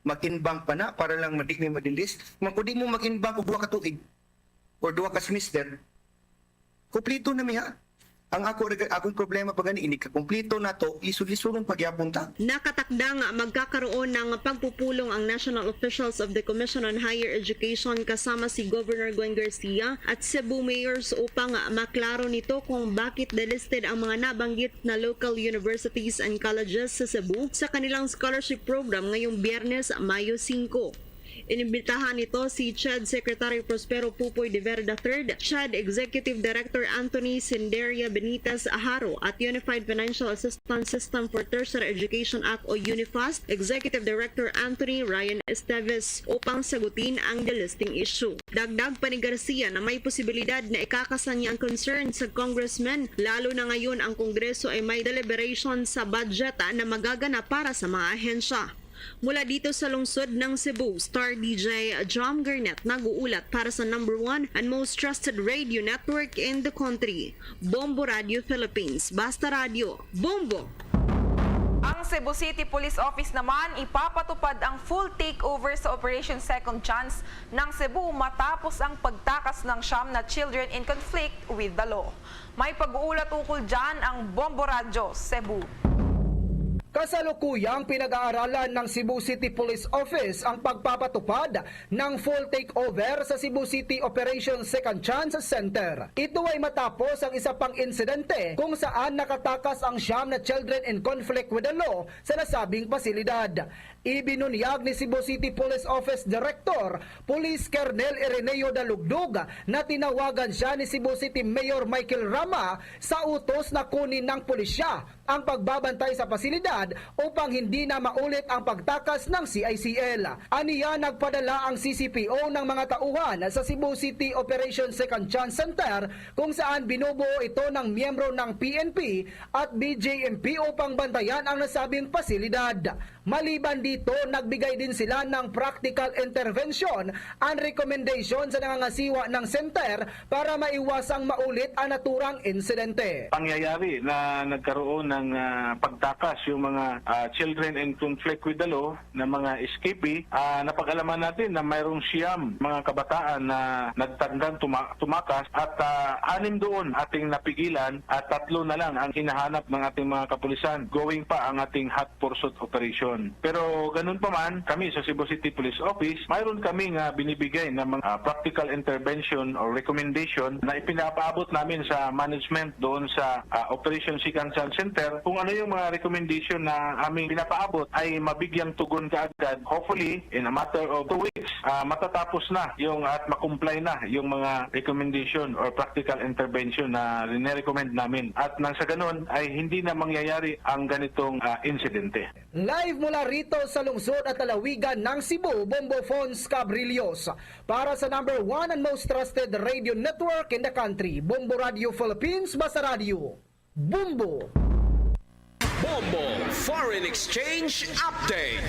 mag-inbank pa na para lang may madilist. Kung di mo mag-inbank o 2 ka tuig or 2 ka semester, kompleto na miha. Ang akong problema pa gani, ini kakumplito na to, lisod-lisodong pagyapunta. Nakatakdang magkakaroon ng pagpupulong ang national officials of the Commission on Higher Education kasama si Governor Gwen Garcia at Cebu Mayors upang maklaro nito kung bakit delisted ang mga nabanggit na local universities and colleges sa Cebu sa kanilang scholarship program ngayong Biyernes, Mayo 5. Inimbitahan nito si CHED Secretary Prospero Pupoy de Vera III, CHED Executive Director Anthony Senderia Benitez Aharo at Unified Financial Assistance System for Tertiary Education Act o UNIFAST Executive Director Anthony Ryan Esteves upang sagutin ang delisting issue. Dagdag pa ni Garcia na may posibilidad na ikakasa niya ang concern sa congressman lalo na ngayon ang Kongreso ay may deliberation sa budget na magaganap para sa mga ahensya. Mula dito sa lungsod ng Cebu, Star DJ John Garnett nag-uulat para sa #1 and most trusted radio network in the country, Bombo Radio Philippines. Basta Radio, Bombo! Ang Cebu City Police Office naman ipapatupad ang full takeover sa Operation Second Chance ng Cebu matapos ang pagtakas ng 9 na children in conflict with the law. May pag-uulat ukol dyan ang Bombo Radio Cebu. Kasalukuyang pinag-aaralan ng Cebu City Police Office ang pagpapatupad ng full takeover sa Cebu City Operation Second Chance Center. Ito ay matapos ang isa pang insidente kung saan nakatakas ang 9 na children in conflict with the law sa nasabing pasilidad. Ibinunyag ni Cebu City Police Office Director Police Colonel Ireneo Dalugdug na tinawagan siya ni Cebu City Mayor Michael Rama sa utos na kunin ng pulisya ang pagbabantay sa pasilidad upang hindi na maulit ang pagtakas ng CICL. Aniya nagpadala ang CCPO ng mga tauhan sa Cebu City Operation Second Chance Center kung saan binubuo ito ng miyembro ng PNP at BJMP upang bantayan ang nasabing pasilidad. Maliban dito, nagbigay din sila ng practical intervention and recommendation sa nangangasiwa ng center para maiwasang maulit ang naturang insidente. Pangyayari na nagkaroon ng pagtakas yung mga children in conflict with the law na mga escapee, napag-alaman natin na mayroong 9 mga kabataan na nagtandang tumakas at 6 doon ating napigilan at 3 na lang ang hinahanap ng ating mga kapulisan. Going pa ang ating hot pursuit operation. Pero ganun pa man, kami sa Cebu City Police Office, mayroon kaming binibigay na mga practical intervention or recommendation na ipinapaabot namin sa management doon sa Operation Second Chance Center. Kung ano yung mga recommendation na aming pinapaabot ay mabigyang tugon kaagad. Hopefully, in a matter of 2 weeks, matatapos na yung at makumply na yung mga recommendation or practical intervention na rin-recommend namin. At nang sa ganun ay hindi na mangyayari ang ganitong insidente. Live mula rito sa lungsod at lalawigan ng Cebu, Bombo Fons Cabrillos. Para sa number 1 and most trusted radio network in the country, Bombo Radio Philippines, Basta Radio. Bombo! Bombo Foreign Exchange Update.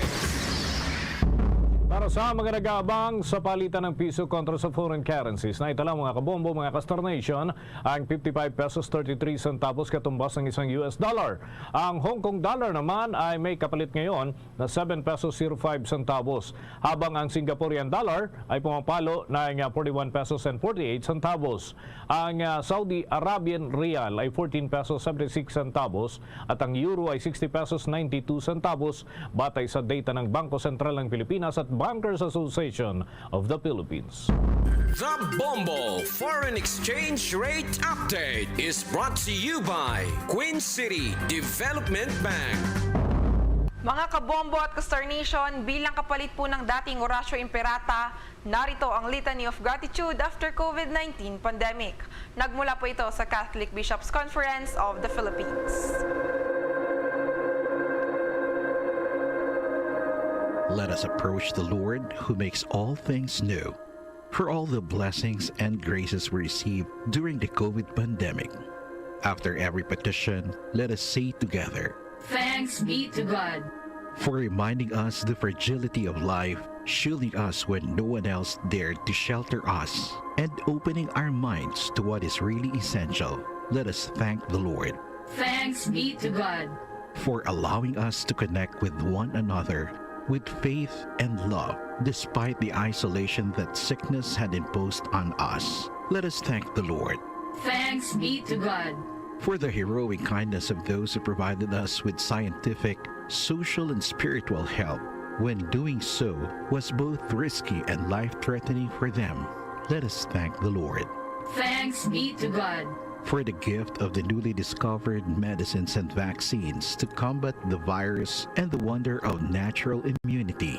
Para sa mga nag-aabang sa palitan ng piso kontra sa foreign currencies, na itala mga kabombo, mga Castor Nation, ang 55 pesos 33 centavos katumbas ng isang US dollar. Ang Hong Kong dollar naman ay may kapalit ngayon na 7 pesos 05 centavos, habang ang Singaporean dollar ay pumapalo ng 41 pesos and 48 centavos. Ang Saudi Arabian Rial ay 14 pesos 76 centavos at ang euro ay 60 pesos 92 centavos batay sa data ng Bangko Sentral ng Pilipinas at Bankers Association of the Philippines. The Bombo Foreign Exchange Rate Update is brought to you by Queen City Development Bank. Mga kabombo at Castor Nation, bilang kapalit po ng dating Horacio Imperata, narito ang Litany of Gratitude after COVID-19 pandemic. Nagmula po ito sa Catholic Bishops' Conference of the Philippines. Let us approach the Lord who makes all things new, for all the blessings and graces we received during the COVID pandemic. After every petition, let us say together, Thanks be to God. For reminding us the fragility of life, shielding us when no one else dared to shelter us, and opening our minds to what is really essential, let us thank the Lord. Thanks be to God. For allowing us to connect with one another with faith and love, despite the isolation that sickness had imposed on us. Let us thank the Lord. Thanks be to God. For the heroic kindness of those who provided us with scientific, social, and spiritual help, when doing so was both risky and life-threatening for them. Let us thank the Lord. Thanks be to God. For the gift of the newly discovered medicines and vaccines to combat the virus and the wonder of natural immunity.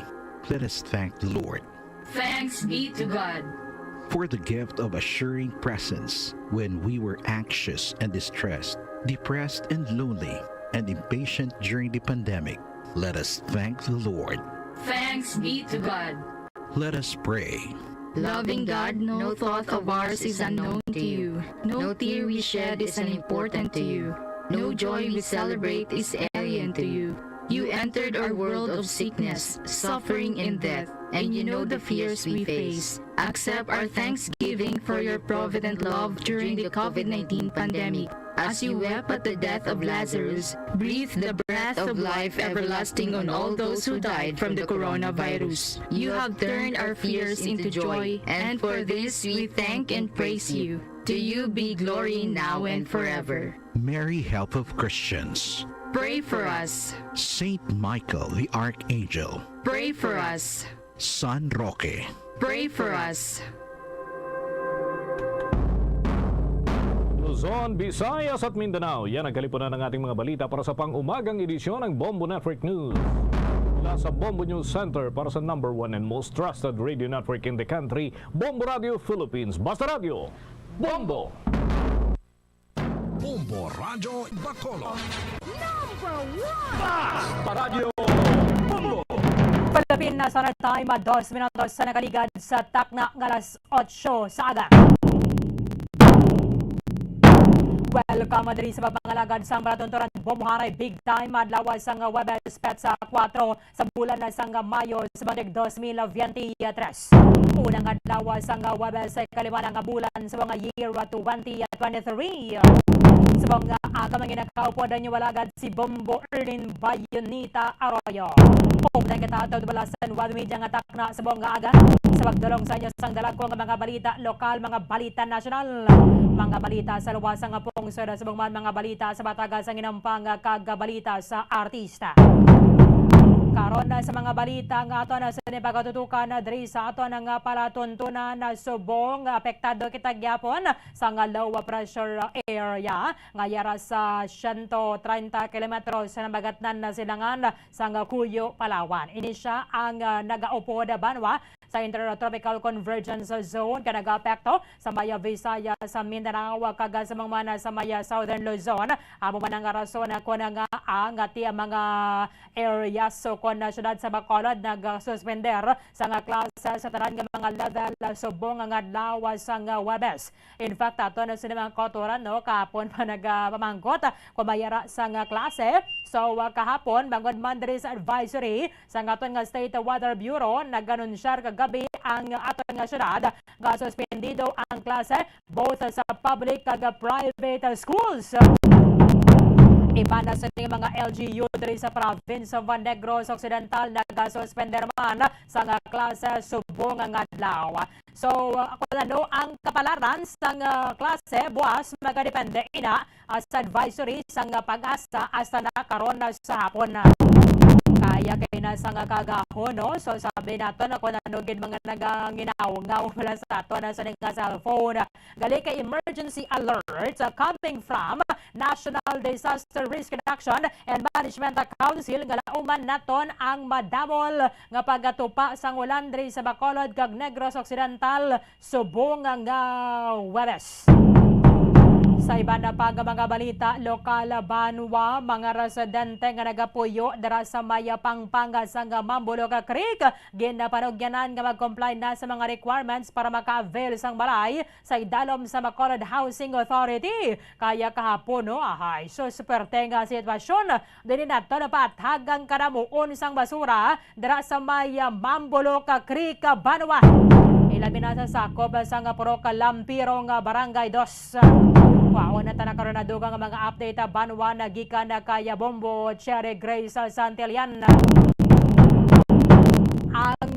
Let us thank the Lord. Thanks be to God. For the gift of assuring presence when we were anxious and distressed, depressed and lonely, and impatient during the pandemic. Let us thank the Lord. Thanks be to God. Let us pray. Loving God, no thought of ours is unknown to you. No tear we shed is unimportant to you. No joy we celebrate is alien to you. You entered our world of sickness, suffering, and death, and you know the fears we face. Accept our thanksgiving for your provident love during the COVID-19 pandemic. As you wept at the death of Lazarus, breathe the breath of life everlasting on all those who died from the coronavirus. You have turned our fears into joy, and for this we thank and praise you. To you be glory now and forever. Mary, help of Christians, Pray for us. Saint Michael the Archangel, Pray for us. San Roque, Pray for us. Luzon, Visayas at Mindanao. Yan ang kalipunan ng ating mga balita para sa pang-umagang edisyon ng Bombo Network News. Mula sa Bombo News Center para sa #1 and most trusted radio network in the country, Bombo Radio Philippines. Basta Radio, Bombo! Bombo Radio Bacolod. Palapin na sa time 2 minutos sa nakaligad sa takna ng alas 8 sa aga. Welcome diri sa papangalagad sang Balatontoran Bomharay Big Time adlaw sang Webes Pet sa 4 sa bulan na sang Mayo sa 2023. Unang adlaw sang Webes sa kalima nga bulan sa mga year 2023. Sa mga aga mga nakaupo na niyo walagad si Bombo Erlin Bayonita Arroyo. Umday katataw balasan wad media nga takna sa mga aga sa pagdulong sa inyo sang dalagkong mga balita lokal, mga balita nasyonal, mga balita sa luwasang pungsod sa mga balita sa batagas ang inampang kagabalita sa artista. Karon na sa mga balita nga ato na sa pagkatutukan na diri sa ato na nga palatuntunan na subong apektado kita gyapon sa nga low pressure area nga yara sa 130 kilometros sa nabagatnan na silangan sa nga Cuyo, Palawan. Ini siya ang nagaupod banwa sa Intertropical Convergence Zone ka nag-apekto sa Maya Visaya sa Mindanao kaga sa mga sa Maya Southern Luzon. Amo man ang rason ko na nga ang mga areas so kon na syudad sa Bacolod nag-suspender sa nga klase sa tanan nga mga level subong nga adlaw sa nga Webes. In fact ato na sa mga kotoran no kahapon pa nagpamangkot kung mayara sa nga klase. So kahapon bangod man diri sa advisory sa aton nga State Weather Bureau nag-anunsyar kagabi ang aton nga syudad nga suspendido ang klase both sa public kag private schools. Iba na sa mga LGU diri sa province of Negros Occidental nag-suspender man sa nga klase subong nga adlaw. So kung ano ang kapalaran sa klase buwas magadepende ina sa advisory sa pag-asa hasta na karon sa hapon na. Kaya kay nasa nga kagahon no. So sabi nato na kung nanugid mga naganginaw-ngaw wala sa ato na sa nga cellphone. Gali kay emergency alerts coming from National Disaster Risk Reduction and Management Council nga lauman naton ang madamol nga pagatupa sang ulan diri sa Bacolod kag Negros Occidental subong nga Webes. Sa iba na pang mga balita, lokal banwa, mga residente nga nagapuyo dara sa Maya Pangpanga sa Mambuloca Creek, ginapanugyanan nga mag-comply na sa mga requirements para maka-avail sang balay sa idalom sa Bacolod Housing Authority. Kaya kahapon no, so superte nga sitwasyon din nato na pathagang kanamuon sang basura dara sa Maya Mambuloca Creek, banwa. Ilabi na sa sakop sa puro kalampirong barangay 2. Wow, na tanakaroon na dugang mga update banwa na gikan na kaya Bombo Cherry Grace Santillan. Ang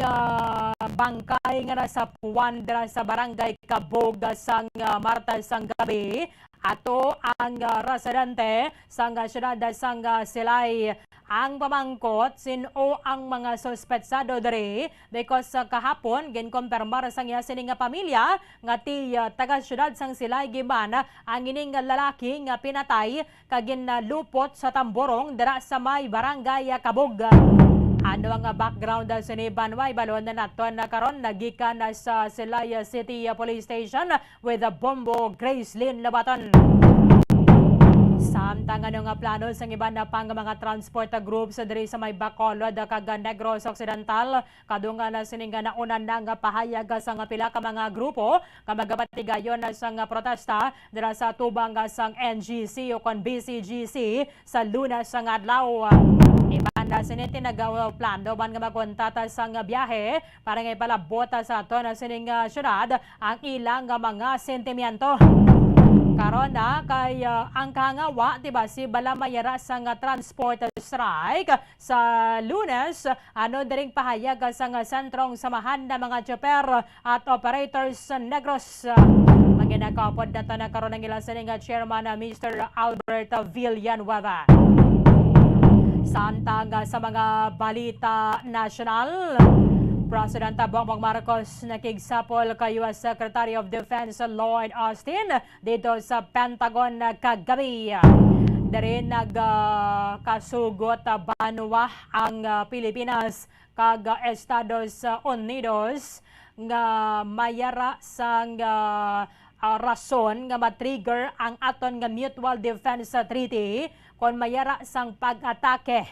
bangkay nga nasa Puandra sa barangay Kabog sang Martes sang gabi ato ang residente sang syudad sang Silay. Ang pamangkot sino ang mga suspetsado diri because kahapon ginkonfirmar sang sining nga pamilya nga ti taga syudad sang Silay giman ang ining lalaki nga pinatay kag ginalupot sa tamborong dira sa may barangay Kabog. Ano ang background sa ni Banway balon na naton na karon nagikan sa Silay City Police Station with a Bombo Grace Lynn Labaton. Samtang nga plano sa iba na pang mga transport groups diri sa may Bacolod kag Negros Occidental kadunga na sininga na unan na nga pahayag sa nga pila ka mga grupo nga magabatigayon sa nga protesta dira sa tubang sang NGC o kon BCGC sa Lunes sa adlaw. Ibanda siniti nagplano ban nga magkontata sa nga biyahe para nga ipalabot sa ato na sining syudad ang ilang mga sentimiento. Karon na kay ang kangawa diba si Balamayara sa nga transport strike sa Lunes ano diring pahayag sa nga sentrong samahan ng mga chopper at operators sa Negros. Maginakapod na to na karon ang ilang sining chairman na Mr. Albert Villanueva. Samtang sa mga balita nasyonal, President Bongbong Marcos nakigsapol kay US Secretary of Defense Lloyd Austin dito sa Pentagon kagabi. Dari nagkasugot banwa ang Pilipinas kag Estados Unidos nga mayara sang rason nga matrigger ang aton nga Mutual Defense Treaty kon mayara sang pag-atake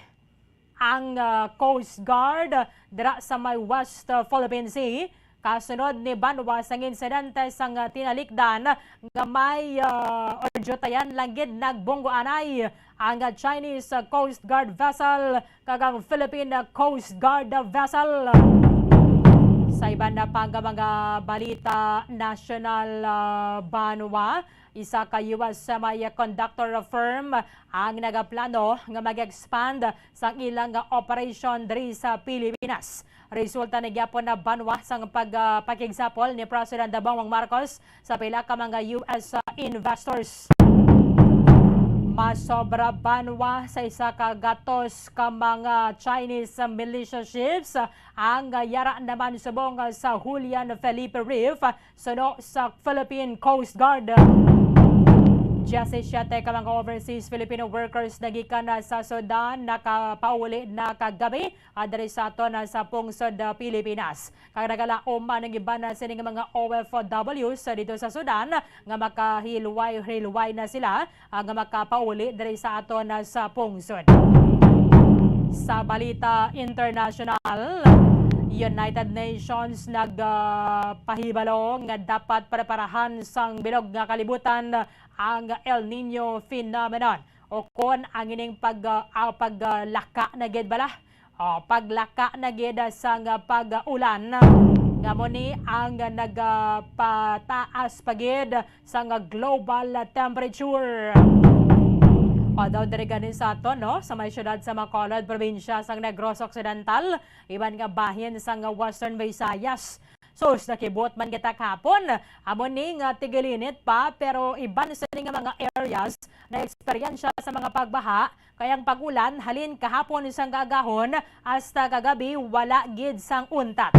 ang Coast Guard dira sa may West Philippine Sea kasunod ni banwa sang insidente sang tinalikdan nga may odyutayan langgid nagbunggoanay ang Chinese Coast Guard vessel kag ang Philippine Coast Guard vessel. Sa iban na pang mga balita national banwa, isa ka US semiconductor firm ang nagaplano nga mag-expand sa ilang operation diri sa Pilipinas. Resulta ni gyapon na banwa sang pakigsapol ni President Bongbong Marcos sa pila ka mga US investors. Masobra banwa sa isa ka gatos ka mga Chinese militia ships ang yara naman subong sa Julian Felipe Reef suno sa Philippine Coast Guard. 17 ka mga overseas Filipino workers nagikan sa Sudan nakapauli na kagabi adre sa ato na sa pungsod Pilipinas. Kag nagalaom man ang iban na sining mga OFWs dito sa Sudan nga makahilway na sila nga makapauli diri sa ato na sa pungsod. Sa balita international, United Nations nagpahibalo nga dapat preparahan sang bilog nga kalibutan ang El Nino phenomenon o kon ang ining paglaka na gid bala o paglaka na gid sang pag-ulan nga mo ni ang nagpataas pagid sang global temperature. Although diri ganin sa ato no sa may syudad sa Bacolod, probinsya sang Negros Occidental, iban nga bahin sang Western Visayas. So nakibot man kita kahapon, amon ni nga tigilinit pa pero iban sa nga mga areas na eksperyensya sa mga pagbaha kayang pagulan halin kahapon isang gagahon hasta kagabi wala gid sang untat.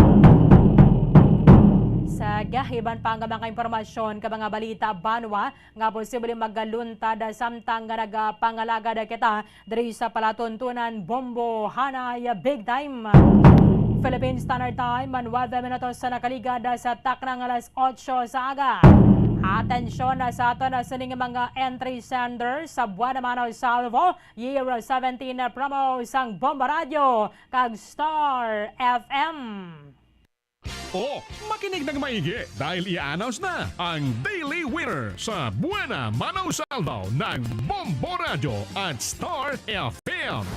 Sa gahiban pa nga mga impormasyon ka mga balita banwa nga posible magaluntad samtang nga nagapangalaga kita diri sa palatuntunan Bombo Hanay Big Time. Philippine Standard Time 9 minutos sa nakaligad sa taknang alas 8 sa aga. Atensyon na sa ato na sining mga entry sender sa Buena Mano Salvo, Year 17 promo sang Bomba Radio kag Star FM. O, makinig ng maigi dahil i-announce na ang Daily Winner sa Buena Mano Salvo ng Bombo Radio at Star FM.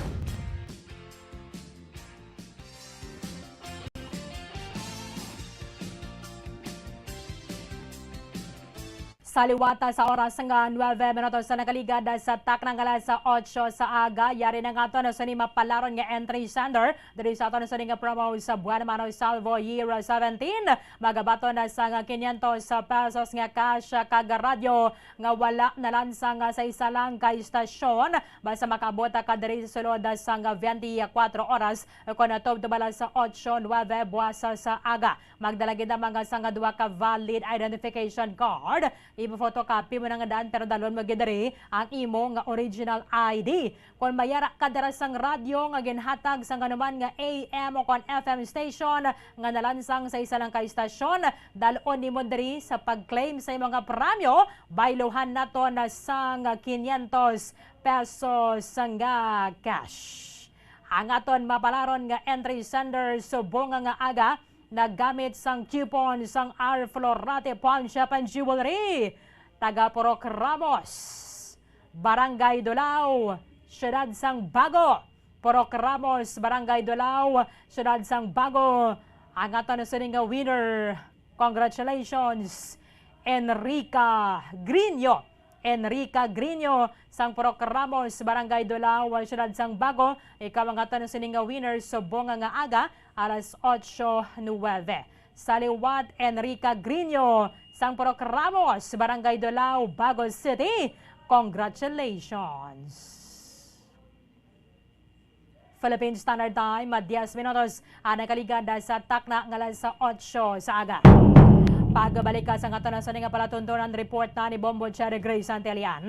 Saliwata sa oras nga 9 minutos sa nakaligad sa taknang alas 8 sa aga. Yari na nga ito na sa mapalaron nga entry sender. Dari sa ito na sa nga promo sa Buena Mano Salvo Year 17. Magabato na sa 500 pesos nga cash kag radyo nga wala na lansang sa isa lang ka istasyon. Basta makabota ka dari sa sulod sa 24 oras. Kung natubala sa 8-9 buwas sa aga. Magdalagin na mga sa 2 ka valid identification card. Ipo-photocopy mo na nga daan pero dalon magidari ang imo nga original ID. Kung mayara ka dara sang radyo nga ginhatag sa nganuman nga AM o kon FM station nga nalansang sa isa lang ka istasyon, dalon nimo diri sa pag-claim sa imong premyo, baylohan nato na sang 500 pesos nga cash. Ang aton mapalaron nga entry sender subong nga aga naggamit sang coupon sang R. Florate Pawn Shop and Jewelry, taga Purok Ramos, Barangay Dolao, Syudad sang Bago. Purok Ramos, Barangay Dolao, Syudad sang Bago. Ang aton na nga winner, congratulations, Enrica Grino. Enrica Grino sang Purok Ramos, Barangay Dolao, Syudad sang Bago. Ikaw ang aton na nga winner subong nga aga alas 8:09. Saliwat Enrica Grino sang Purok Ramos, Barangay Dolao, Bago City. Congratulations. Philippine Standard Time, 10 minutos. Ang nakaligada sa takna ngalan sa 8 sa aga. Pagbalik ka sa nga sa nga palatuntunan report na ni Bombo Cherry Grace Antelian.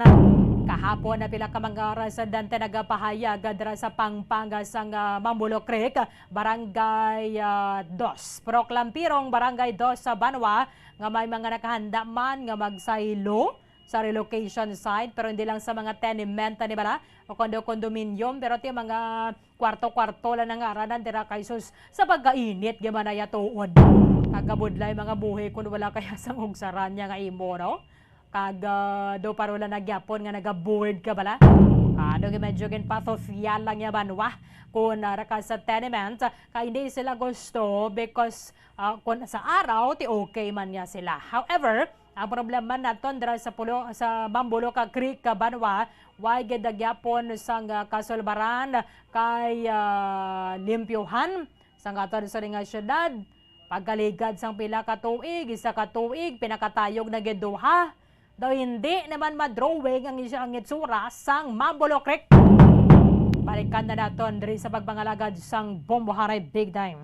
Kahapon na pila ka mga residente nagapahayag dira sa Pampanga sa Mambulo Creek, Barangay 2. Proclampirong Barangay 2 sa Banwa nga may mga nakahanda man nga magsaylo sa relocation site, pero hindi lang sa mga tenementa ni bala o kondominium, pero ti mga kwarto-kwarto lang ng aranan dira kay sus sa pagkainit gamana ya tuod. Kagabudlay mga buhi kun wala kaya sang hugsaran niya nga imo, no? Kag do parola nagyapon nga nagaboard ka bala. Do medyo gen pathofial lang ya banwa kung ka sa tenement kay hindi sila gusto because kung sa araw ti okay man niya sila. However, ang problema naton dira sa Mambulo Creek Banwa, way gidagyapon sang kasulbaran kay limpyuhan sang aton sa nga syudad. Pagkaligad sang pila ka tuig, isa ka tuig pinakatayog na giduha. Daw hindi naman madrawing ang isang itsura sang Mambulo Creek. Balikan na naton diri sa pagbangalagad sang Bombo Haray Big Time.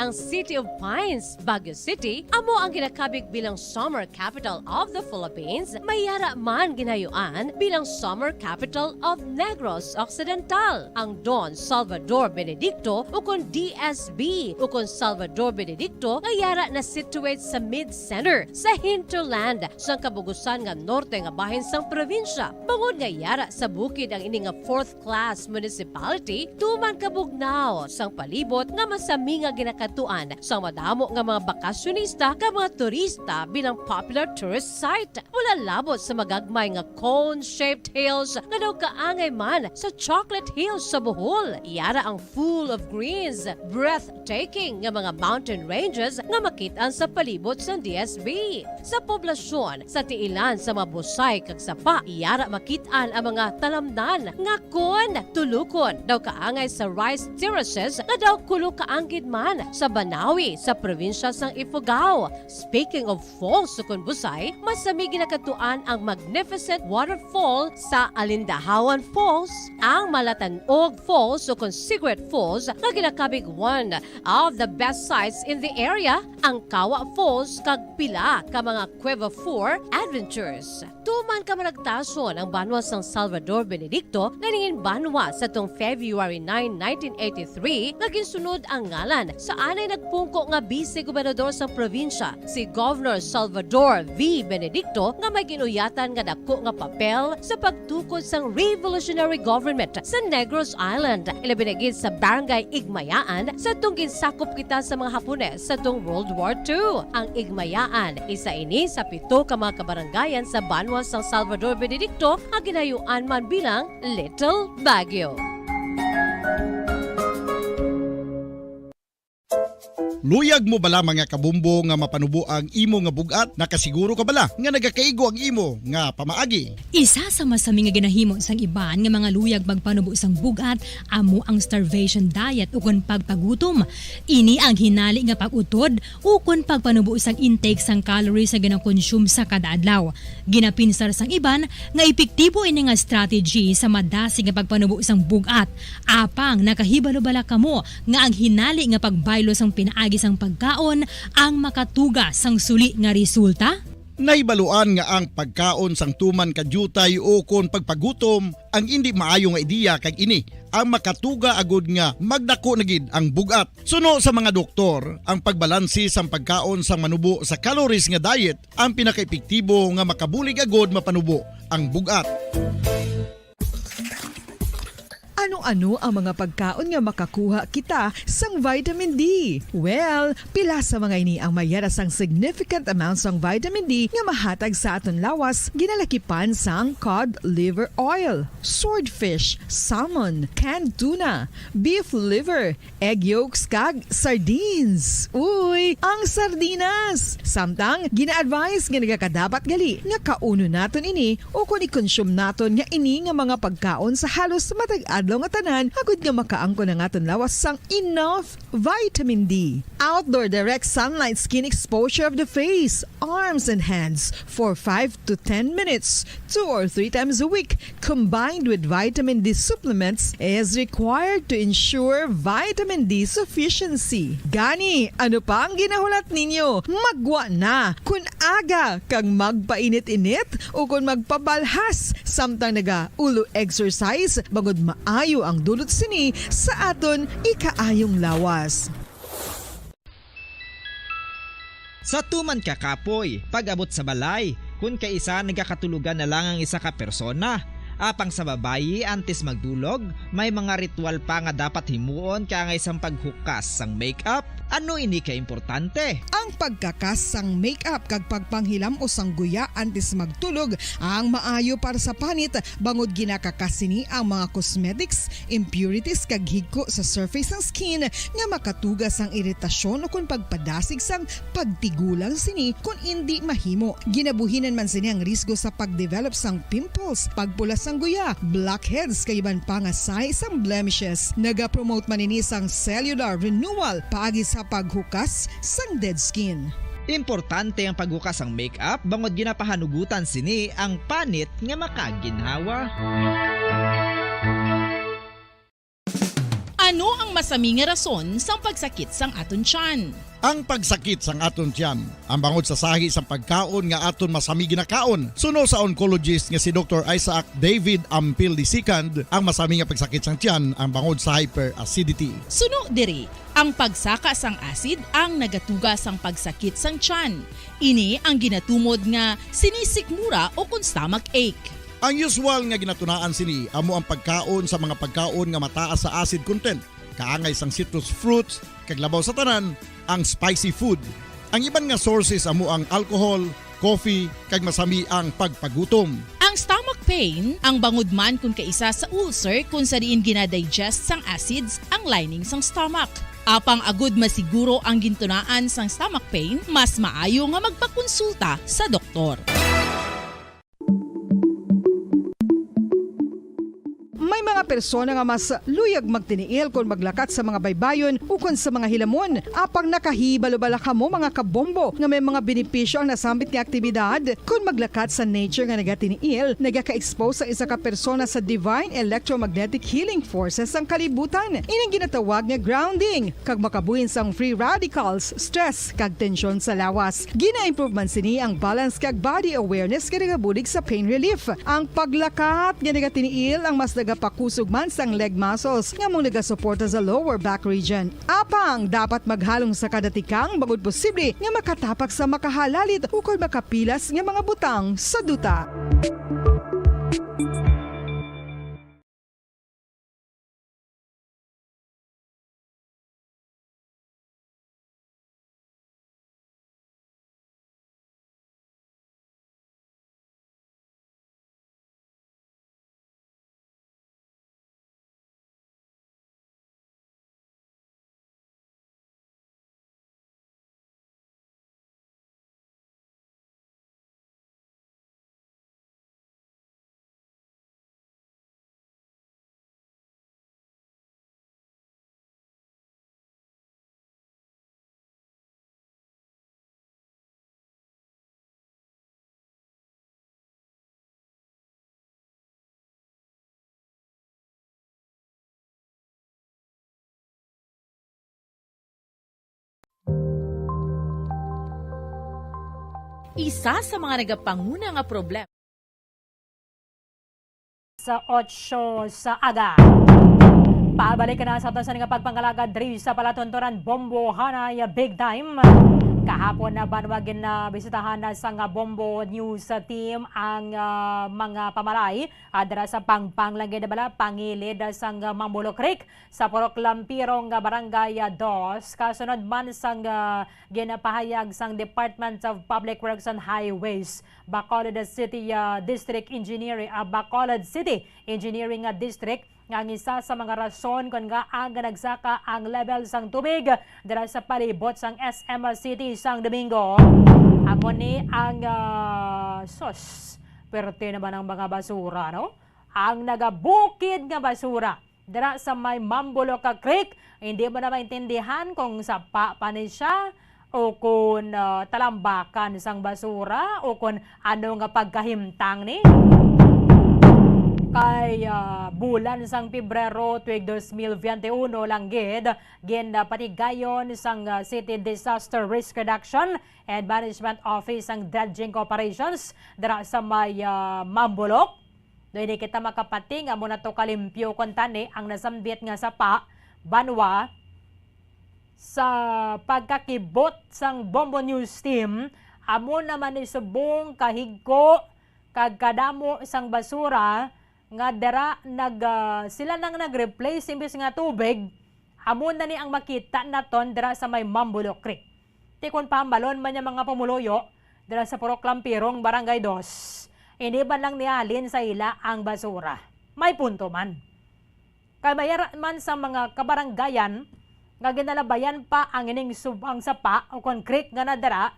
Ang City of Pines, Baguio City, amo ang ginakabig bilang summer capital of the Philippines, mayara man ginayuan bilang summer capital of Negros Occidental. Ang Don Salvador Benedicto ukon DSB ukon Salvador Benedicto mayara na situate sa mid-center sa hinterland sa kabugusan nga norte nga bahin sang probinsya. Bangod nga yara sa bukid ang ini nga 4th class municipality, tuman kabugnaw sang palibot nga masami nga ginakatuan sa madamo nga mga bakasyonista ka mga turista bilang popular tourist site. Wala labot sa magagmay nga cone-shaped hills nga daw kaangay man sa Chocolate Hills sa Bohol. Iyara ang full of greens, breathtaking nga mga mountain ranges nga makitaan sa palibot sa DSB. Sa poblasyon, sa tiilan sa mga busay kag sapa, iyara makitaan ang mga talamdan nga kon tulukon daw kaangay sa rice terraces nga daw kulo kaangkid man sa Banawi sa probinsya sang Ifugao. Speaking of falls sa Busay, masami ginakatuan ang magnificent waterfall sa Alindahawan Falls, ang Malatanog Falls o Secret Falls na ginakabig one of the best sites in the area, ang Kawa Falls kag pila ka mga Cueva 4 adventures. Tuman ka managtason ang banwa sang Salvador Benedicto na ningin banwa sa tong February 9, 1983 naging sunod ang ngalan sa anay nagpungko nga vice-gobernador sa probinsya, si Governor Salvador V. Benedicto nga may ginuyatan nga dako nga papel sa pagtukod sang revolutionary government sa Negros Island. Ilabinagid sa Barangay Igmayaan sa tong ginsakop kita sa mga Hapones sa tong World War II. Ang Igmayaan, isa ini sa 7 ka mga kabarangayan sa banwa sang Salvador Benedicto ang ginayuan man bilang Little Baguio. Luyag mo bala mga kabumbo nga mapanubo ang imo nga bugat? Nakasiguro ka bala nga nagakaigo ang imo nga pamaagi? Isa sa masami nga ginahimo sang iban nga mga luyag magpanubo sang bugat amo ang starvation diet ukon pagpagutom. Ini ang hinali nga pag-utod ukon pagpanubo sang intake sang calories sa ginakonsume sa kada adlaw. Ginapinsar sang iban nga epektibo ini nga strategy sa madasig nga pagpanubo sang bugat. Apang nakahibalo bala kamo nga ang hinali nga pagbaylo sang pinaagi sang pagkaon ang makatuga sang suli nga resulta? Naibaluan nga ang pagkaon sang tuman kadyutay o kon pagpagutom ang hindi maayo nga ideya kag ini ang makatuga agud nga magdako na gid ang bugat. Suno sa mga doktor, ang pagbalansi sang pagkaon sang manubo sa calories nga diet ang pinakaepektibo nga makabulig agud mapanubo ang bugat. Ano-ano ang mga pagkaon nga makakuha kita sang vitamin D? Well, pila sa mga ini ang mayara sang significant amounts sang vitamin D nga mahatag sa aton lawas ginalakipan sang cod liver oil, swordfish, salmon, canned tuna, beef liver, egg yolks kag sardines. Uy, ang sardinas! Samtang gina-advise nga nagakadapat gali nga kauno naton ini o kung i-consume naton nga ini nga mga pagkaon sa halos matag-adlaw nga tanan agud nga makaangko na nga lawas sang enough vitamin D. Outdoor direct sunlight skin exposure of the face, arms and hands for 5 to 10 minutes, 2 or 3 times a week, combined with vitamin D supplements is required to ensure vitamin D sufficiency. Gani, ano pa ang ginahulat ninyo? Magwa na kun aga kang magpainit-init o kung magpabalhas samtang naga-ulo exercise bagod maayo ang dulot sini sa aton ikaayong lawas. Sa tuman ka kapoy, pag-abot sa balay, kung kaisa nagkakatulugan na lang ang isa ka persona. Apang sa babayi antes magdulog, may mga ritual pa nga dapat himuon kaya nga isang paghukas sang makeup. Ano ini ka importante? Ang pagkakas sang makeup kag pagpanghilam o sang guya antes magtulog ang maayo para sa panit bangod ginakakas sini ang mga cosmetics, impurities kag higko sa surface ng skin nga makatugas ang iritasyon o kung pagpadasig sang pagtigulang sini kung hindi mahimo. Ginabuhinan man sini ang risgo sa pagdevelop sang pimples, pagpula sang guya, blackheads kay iban pa nga size sang blemishes. Naga-promote man ini sang cellular renewal paagi sa paghukas sang dead skin. Importante ang paghukas ang makeup bangod ginapahanugutan sini ang panit nga makaginhawa. Ano ang masami nga rason sang pagsakit sang aton tiyan? Ang pagsakit sang aton tiyan, ang bangod sa sahi sang pagkaon nga aton masami ginakaon. Suno sa oncologist nga si Dr. Isaac David Ampil II, ang masami nga pagsakit sang tiyan ang bangod sa hyperacidity. Suno diri, ang pagsaka sang acid ang nagatuga sang pagsakit sang tiyan. Ini ang ginatumod nga sinisikmura o kung stomach ache. Ang usual nga ginatunaan sini amo ang pagkaon sa mga pagkaon nga mataas sa acid content, kaangay sang citrus fruits, kag labaw sa tanan ang spicy food. Ang iban nga sources amo ang alcohol, coffee, kag masami ang pagpagutom. Ang stomach pain ang bangod man kung kaisa sa ulcer kung sa diin ginadigest sang acids ang lining sang stomach. Apang agud masiguro ang gintunaan sang stomach pain, mas maayo nga magpakonsulta sa doktor. May mga persona nga mas luyag magtiniil kung maglakat sa mga baybayon o kung sa mga hilamon. Apang nakahibalo-bala ka mo mga kabombo nga may mga benepisyo ang nasambit nga aktibidad. Kung maglakat sa nature nga nagatiniil, nagaka-expose ang isa ka persona sa divine electromagnetic healing forces ang kalibutan. Ining ginatawag nga grounding, kag makabuhin sang free radicals, stress, kag tensyon sa lawas. Gina-improve man sini ang balance kag body awareness nga nagabulig sa pain relief. Ang paglakat nga nagatiniil ang mas pakusog man sang leg muscles nga mong nagasuporta sa lower back region. Apang dapat maghalong sa kadatikang bangod posible nga makatapak sa makahalalit o kung makapilas nga mga butang sa duta. Isa sa mga nagapanguna nga problema sa 8 sa aga. Pabalik ka na sa aton sa nga pagpangkalagad diri sa palatunturan Bombo Hanay Big Time. Kahapon na banwagin na bisitahan na sa nga Bombo News team ang mga pamalay adra sa Pangpanglangge na bala pangilid sa nga Mambulo Creek sa Purok Lampirong nga Barangay 2. Kasunod man sa ginapahayag sang Department of Public Works and Highways Bacolod City District Engineering Bacolod City Engineering District nga ang isa sa mga rason kung nga ang nagsaka ang level sang tubig dira sa palibot sang SM City sang Domingo. Amo ni ang perte naman ang mga basura, no? Ang nagabukid nga basura dira sa may Mamboloca Creek. Hindi mo na maintindihan kung sapa pa ni siya o kung talambakan sang basura o kung ano nga pagkahimtang ni. Kay bulan sang Pebrero tuig 2021 lang gid patigayon sang City Disaster Risk Reduction and Management Office ang dredging operations dira sa may Mambolok. Doon kita makapating amo na to kalimpyo kon tani ang nasambit nga sapa banwa sa pagkakibot sang Bombo News team. Amo naman ni subong kahigko kag kadamo sang basura nga dara sila nang nag-replace imbes nga tubig. Amo na ni ang makita naton dira sa may Mambulok Creek. Tikon pambalon man yung mga pumuluyo dira sa Purok Lampirong, Barangay 2. Hindi ba lang nialin sa ila ang basura? May punto man. Kabayara man sa mga kabaranggayan nga ginalabayan pa ang ining subang sapa o kon creek nga nadara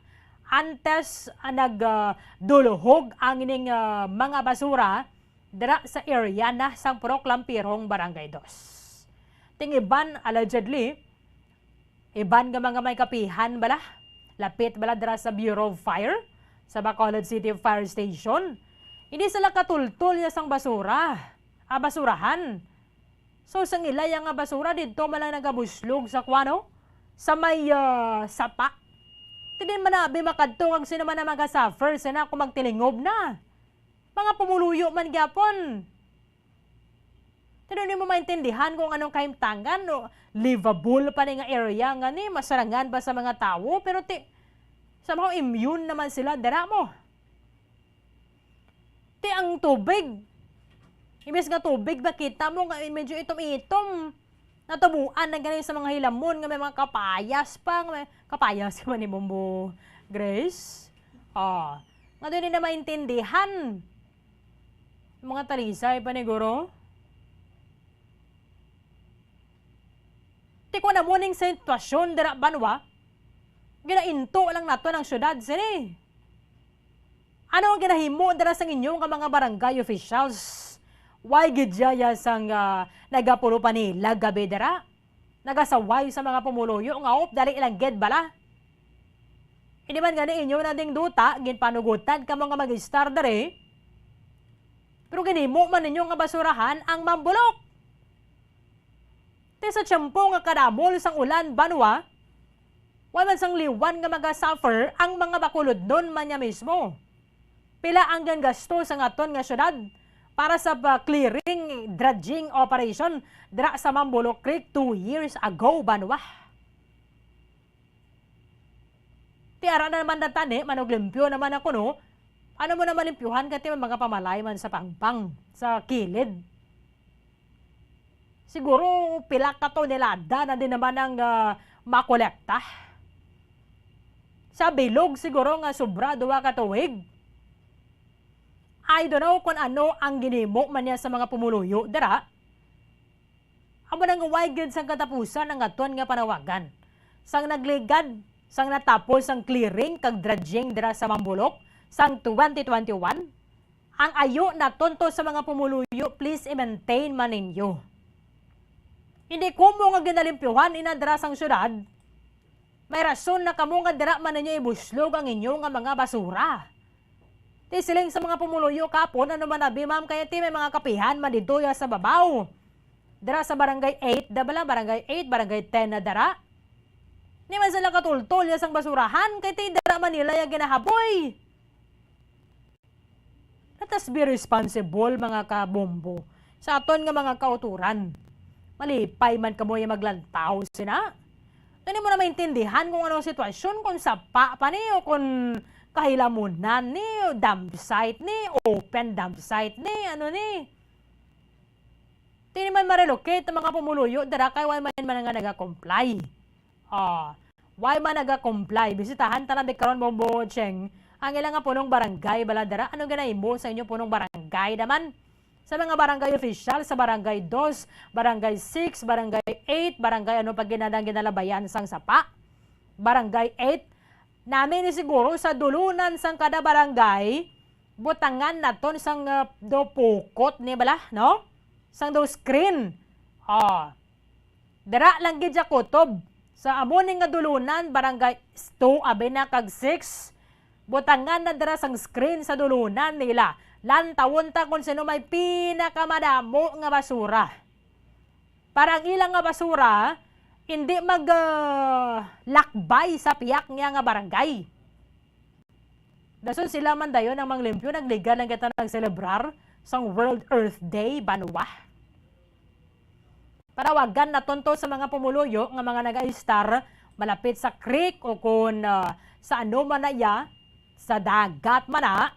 antes nagduluhog ang ining mga basura dira sa area na sang Purok Lampirong, Barangay 2. Tingiban allegedly, iban nga mga may kapihan bala, lapit bala dira sa Bureau of Fire, sa Bacolod City Fire Station. Hindi sila katultul niya sang basura, basurahan. So sang ilay nga basura dito malang nagabuslog sa kwano, sa may sapa. Tidin manabi makadto ang sino man na mag-suffer, sana kung magtilingob na. Mga pumuluyo man gyapon. Hindi mo maintindihan kung anong kahimtangan o livable pa nga area nga ni, masarangan ba sa mga tao, pero somehow immune naman sila, dara mo. Ang tubig, imbes nga tubig, bakita mo nga medyo itom-itom. Natubuan na ganyan sa mga hilamon, nga may mga kapayas pa, may kapayas ka man ni Bombo Grace. Nga doon din na maintindihan. Mga talisay pa ni Guro. Tiko na muning sitwasyon dira banwa, ginainto lang nato ng syudad sini. Ano ang ginahimo dira sa inyo nga mga barangay officials? Why gidyaya sang nagapulo pa nila gabi dira? Nagasaway sa mga pumuluyo nga dali ilang ged bala. Hindi man gani inyo na ding duta, ginpanugutan ka mga mag-star dere. Pero ginimo man ninyo nga basurahan ang Mambulok. Sa tiyempo nga kadamol sang ulan banwa, wala man sang liwan nga mag-suffer ang mga bakulod nun man niya mismo. Pila ang gasto sa ngaton nga syudad para sa clearing dredging operation dira sa Mambulok Creek 2 years ago banwa. Tiara na naman natani, manuglimpyo naman ako no. Ano mo na malimpyuhan kasi mga pamalay man sa pangpang, sa kilid. Siguro pila ka to nilada na din naman ang makolekta. Sa bilog siguro nga sobra duwa ka tuwig. I don't know kung ano ang ginimo man niya sa mga pumuluyo dira. Amo nang waygid sang katapusan ang aton nga panawagan. Sang nagligad, sang natapos ang clearing kag dredging dira sa Mambulok sang 2021, ang ayo na tonto sa mga pumuluyo, please i-maintain man ninyo. Hindi ko mo nga ginalimpyuhan inadra sang syudad, may rason na kamo nga dira man ninyo ibuslog ang inyo nga mga basura. Ti siling sa mga pumuluyo kapon, ano man nabi ma'am, kaya ti may mga kapihan man dito sa babaw. Dira sa Barangay 8, dabala Barangay 8, Barangay 10 na dara. Ni man sila katultol sang basurahan, kaya ti dira man nila yung ginahaboy. Let us be responsible mga kabombo sa aton nga mga kauturan. Malipay man kamo yung maglantaw sina. Hindi mo na maintindihan kung anong sitwasyon, kung sapa pa ni o kung kahilamunan ni, o dump site ni, open dump site ni, ano ni. Hindi man ma-relocate ang mga pumuluyo, dara kay why man nga naga-comply. Why man naga-comply? Bisitahan tanan di karon Bombo Cheng. Ang ilang nga punong barangay baladara, anong ganaimo sa inyo punong barangay naman? Sa mga barangay official, sa barangay 2, barangay 6, barangay 8, barangay ano pag ginalabayan sang sapa, barangay 8, namin ni siguro sa dulunan sang kada barangay, butangan naton sang do pukot ni bala, no? Sang do screen. Dara lang gid sa kutob. Sa amuning nga dulunan, barangay 2, abena kag 6. Butangan na dara sang screen sa dulunan nila. Lantawon ta kung sino may pinakamadamo nga basura. Para ang ilang nga basura, hindi lakbay sa piyak nga barangay. Dason sila man dayon ang manglimpyo, nagliga lang kita nagselebrar sang World Earth Day, Banwa. Parawagan na tonto sa mga pumuluyo nga mga nag-aistar malapit sa creek o kung sa ano man na ya, sa dagat man na,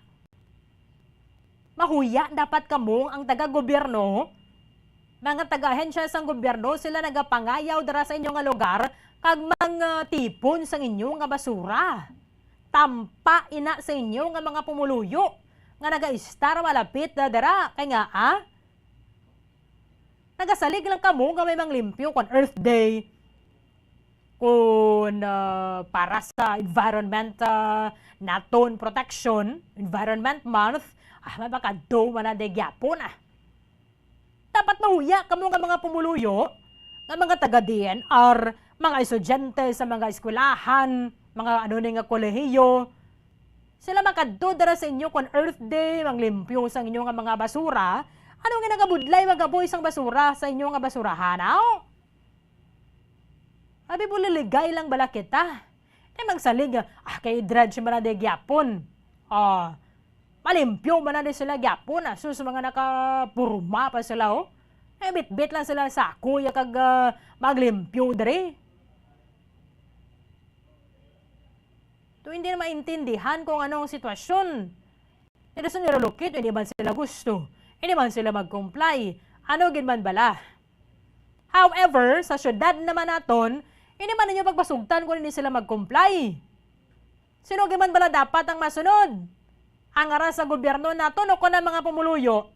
mahuya dapat kamo ang taga-gobyerno, mga taga-ahensya sang gobyerno, sila nagapangayaw dara sa inyong nga lugar kag mga tipon sa inyong nga basura. Tampa ina sa inyo nga mga pumuluyo nga naga-istar malapit na dara. Kaya nga, nagasalig lang kamo nga may manglimpyo kung Earth Day, kung para sa environment naton protection, Environment Month, mabakado man na gyapon Dapat mahuya kamo nga mga pumuluyo, nga mga taga-DNR, mga estudyante sa mga eskwelahan, mga nga kolehiyo, sila makadto dara sa inyo kung Earth Day, manglimpyo sa inyo nga mga basura. Ano nga nagabudlay magaboy sang basura sa inyo nga basurahan? Abi po liligay lang bala kita. Magsalig, kay dredge man na de gyapon. Malimpyo man na de sila gyapon. So sa mga nakapuruma pa sila, bit-bit lang sila sa kuya kag maglimpyo dere. To hindi na maintindihan kung anong sitwasyon. Hindi sa nirelocate, hindi man sila gusto. Hindi man sila mag-comply. Ano gid man bala? However, sa syudad naman naton, hindi man ninyo pagbasugtan kung hindi sila mag-comply. Sino gid man bala dapat ang masunod? Ang aras sa gobyerno naton o kuna mga pumuluyo?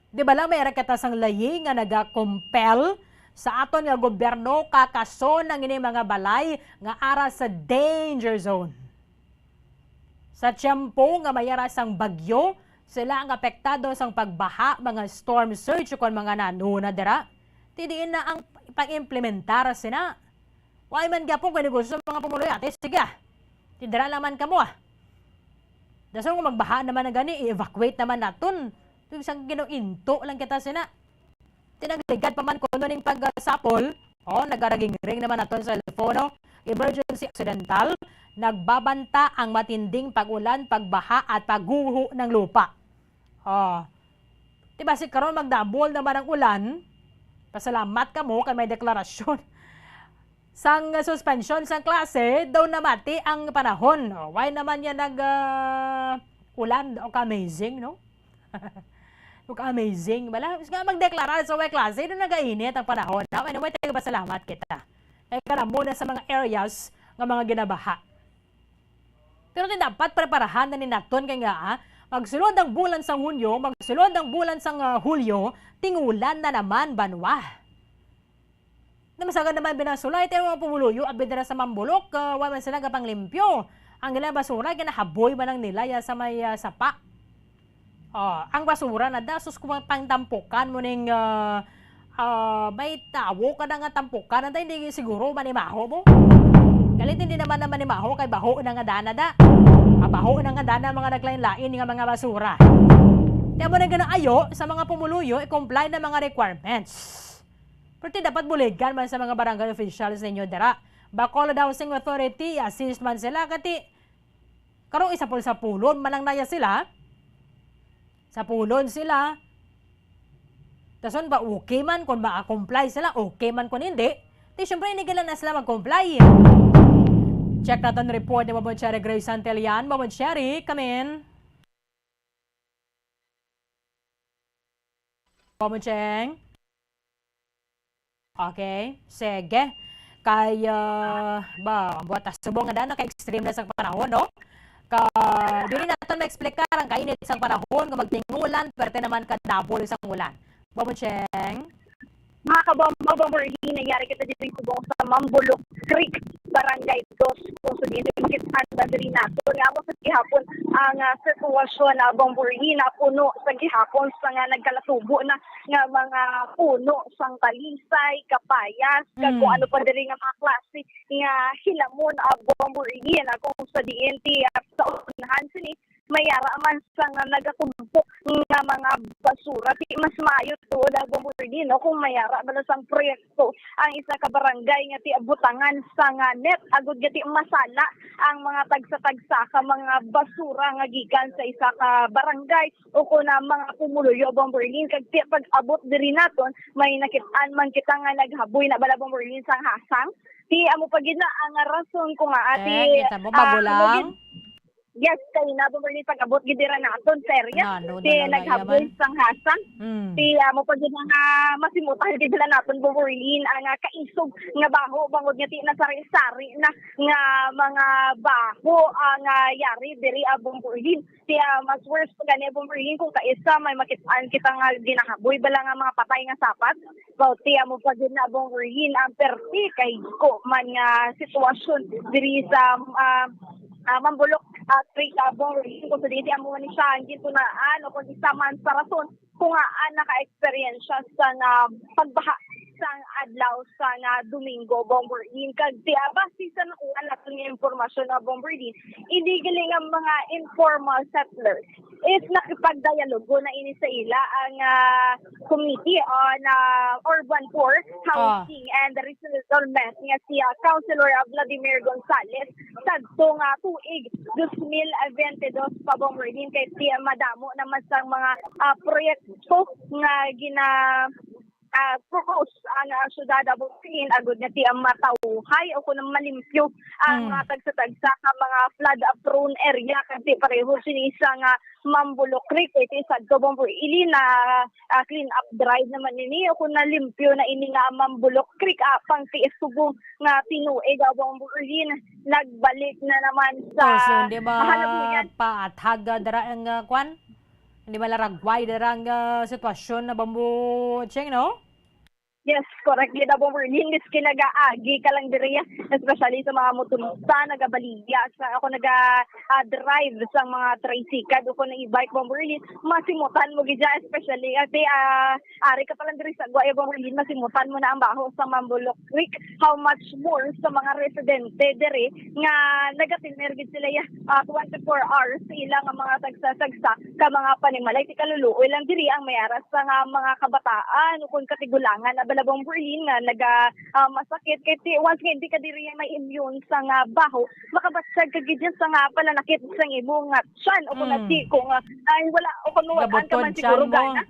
Di ba lang may raketa sang layi nga naga-compel sa aton nga gobyerno kakason ng ini mga balay nga aras sa danger zone. Sa tiyempo nga mayara sang bagyo, sila ang apektado sang pagbaha, mga storm surge kung mga nanuna dira. Tidiin na ang pag-implementar sina. Why man gapon kung gusto mga pumuloy ate, sige tidira lang man kamo Dason kung magbaha naman na gani, i-evacuate naman naton. Ito isang ginointo lang kita sina. Tinagligad pa man kung ning pag-sapol, nagaraging ring naman naton sa telepono. Emergency accidental, nagbabanta ang matinding pag-ulan, pagbaha at pagguho ng lupa. Diba si karon magdabol naman ang ulan, pasalamat ka mo kay may deklarasyon. Sang suspension sang klase, daw namati ang panahon. Why naman yan ulan? Amazing, no? Amazing. Bala, magdeklara sa way klase, doon nagainit ang panahon. Anyway, salamat kita. Kaya muna sa mga areas ng mga ginabaha. Pero dapat preparahan na ni naton kaya nga, magsulod ang bulan sang Hunyo, magsulod ang bulan sang Hulyo, tingulan na naman banwa. Namasagan naman binasulay, tayo mga pumuluyo, abidara sa mambulok, waman sila kapang limpyo. Ang ilang basura, ginahaboy man ang nilaya sa may sapa. Ang basura na dasos kung pangtampukan mo ning may tawo ka na nga tampukan, na hindi siguro manimaho mo. Galit hindi naman na manimaho kay baho na nga dana da. Baho na nga dana mga naglain-lain nga mga basura. Kaya mo na ganaayo sa mga pumuluyo, i-comply na mga requirements. Pero dapat buligan man sa mga barangay officials ninyo dara. Bacolod Housing Authority, assist man sila kati karong isa po sa pulon manang naya sila. Sa pulon sila. Tason ba okay man kung ma-comply sila, okay man kung hindi. Di syempre hindi na sila mag-comply. Check natin report ni Mamon Cherry Grace Santelian. Mamon Cherry, come in. Mamon Cheng. Okay, sige. Kaya, buat subong nga na ka-extreme na sa panahon, no? Dili natin ma-explicar ang kainit isang panahon, kung magtingulan, pwerte naman ka-double isang ulan. Mamon Cheng. Mga kabomborhin, nangyari kita dito yung subong sa Mambulok Creek, Barangay 2, kung sa dito makitaan na diri nato. Nga mo sa gihapon ang sitwasyon na bomborhin na puno sa gihapon sa nga nagkalatubo na nga mga puno sang talisay, kapayas, kag kung ano pa diri nga mga klase nga hilamon a bomborhin kung sa DNT sa unahan sini mayara man sa nga nagatumpok nga mga basura. Di mas maayo to na bomborhin no kung mayara man sang proyekto ang isa ka barangay nga ti abutangan sa nga net agud gati masala ang mga tagsa-tagsa ka mga basura nga gikan sa isa ka barangay o kun na mga pumuluyo bomborhin kag ti pag abot diri naton may nakit-an man kita nga naghaboy na bala bomborhin sang hasang ti amo pagid na ang rason ko nga ati kita mo mabulang. Yes, kay na bomborhin pag abot gid dira naton serya. Ti naghaboy sang hasang. Ti mo pagid nga masimutan gid sila naton bomborhin ang kaisog nga baho bangod nga ti nasari-sari na nga mga baho ang yari diri a bomborhin. Ti mas worse pa gani bomborhin kung kaisa may makit-an kita nga ginahaboy bala nga mga patay nga sapat. Bao ti mo pagid na bomborhin ang perti kay ko man nga sitwasyon diri sa Mambulok Creek bomborhin kung sa dito amo ni siya ang gintunaan o kung isa man sa rason kung naka-experience sa pagbaha sang adlaw sa Domingo bomborhin kag ti base sa nakuha natin nga impormasyon na bomborhin hindi galing ang mga informal settlers is nakipagdialogo na ini sa ila ang Committee on Urban Poor, Housing and Resettlement nga si Councilor Vladimir Gonzales sadto nga tuig 2022 pa bomborhin kay ti madamo naman sang mga proyekto nga propose ang syudad Abutin agud nga ti ang matawhay o kun malimpyo ang mga tagsa-tagsa ka mga flood prone area kasi pareho sini sa nga Mambulok Creek iti sadto bomborhin na clean up drive naman ini o kun nalimpyo na ini nga Mambulok Creek pang ti subong nga tinuig bomborhin nagbalik na naman sa so hindi ba paathaga dara ang kwan? Hindi ba laragway dara ang sitwasyon na bambu cheng no? Yes, correct. Gida bomborhin is kinagaagi ka lang diriya, especially sa mga motorista, nagabaligya. Ako naga-drive sa mga tricycle, o kung na-e-bike bomborhin, masimutan mo gidya, especially, ati ari ka palang diri sa Guaya bomborhin, masimutan mo na ang baho sa Mambulok Creek. How much more sa mga residente diri nga nagatinergid sila 24 hours ilang ang mga tagsa-tagsa ka mga panimalay. Ti kaluluoy lang diri ang mayara sa mga kabataan o kung katigulangan na bomborhin nga masakit kay once nga hindi ka diri may immune sa nga baho makabatsag ka gid sa nga palanakit sa imong tiyan o kung nati kung ay wala o kung mawad ka man siguro gana.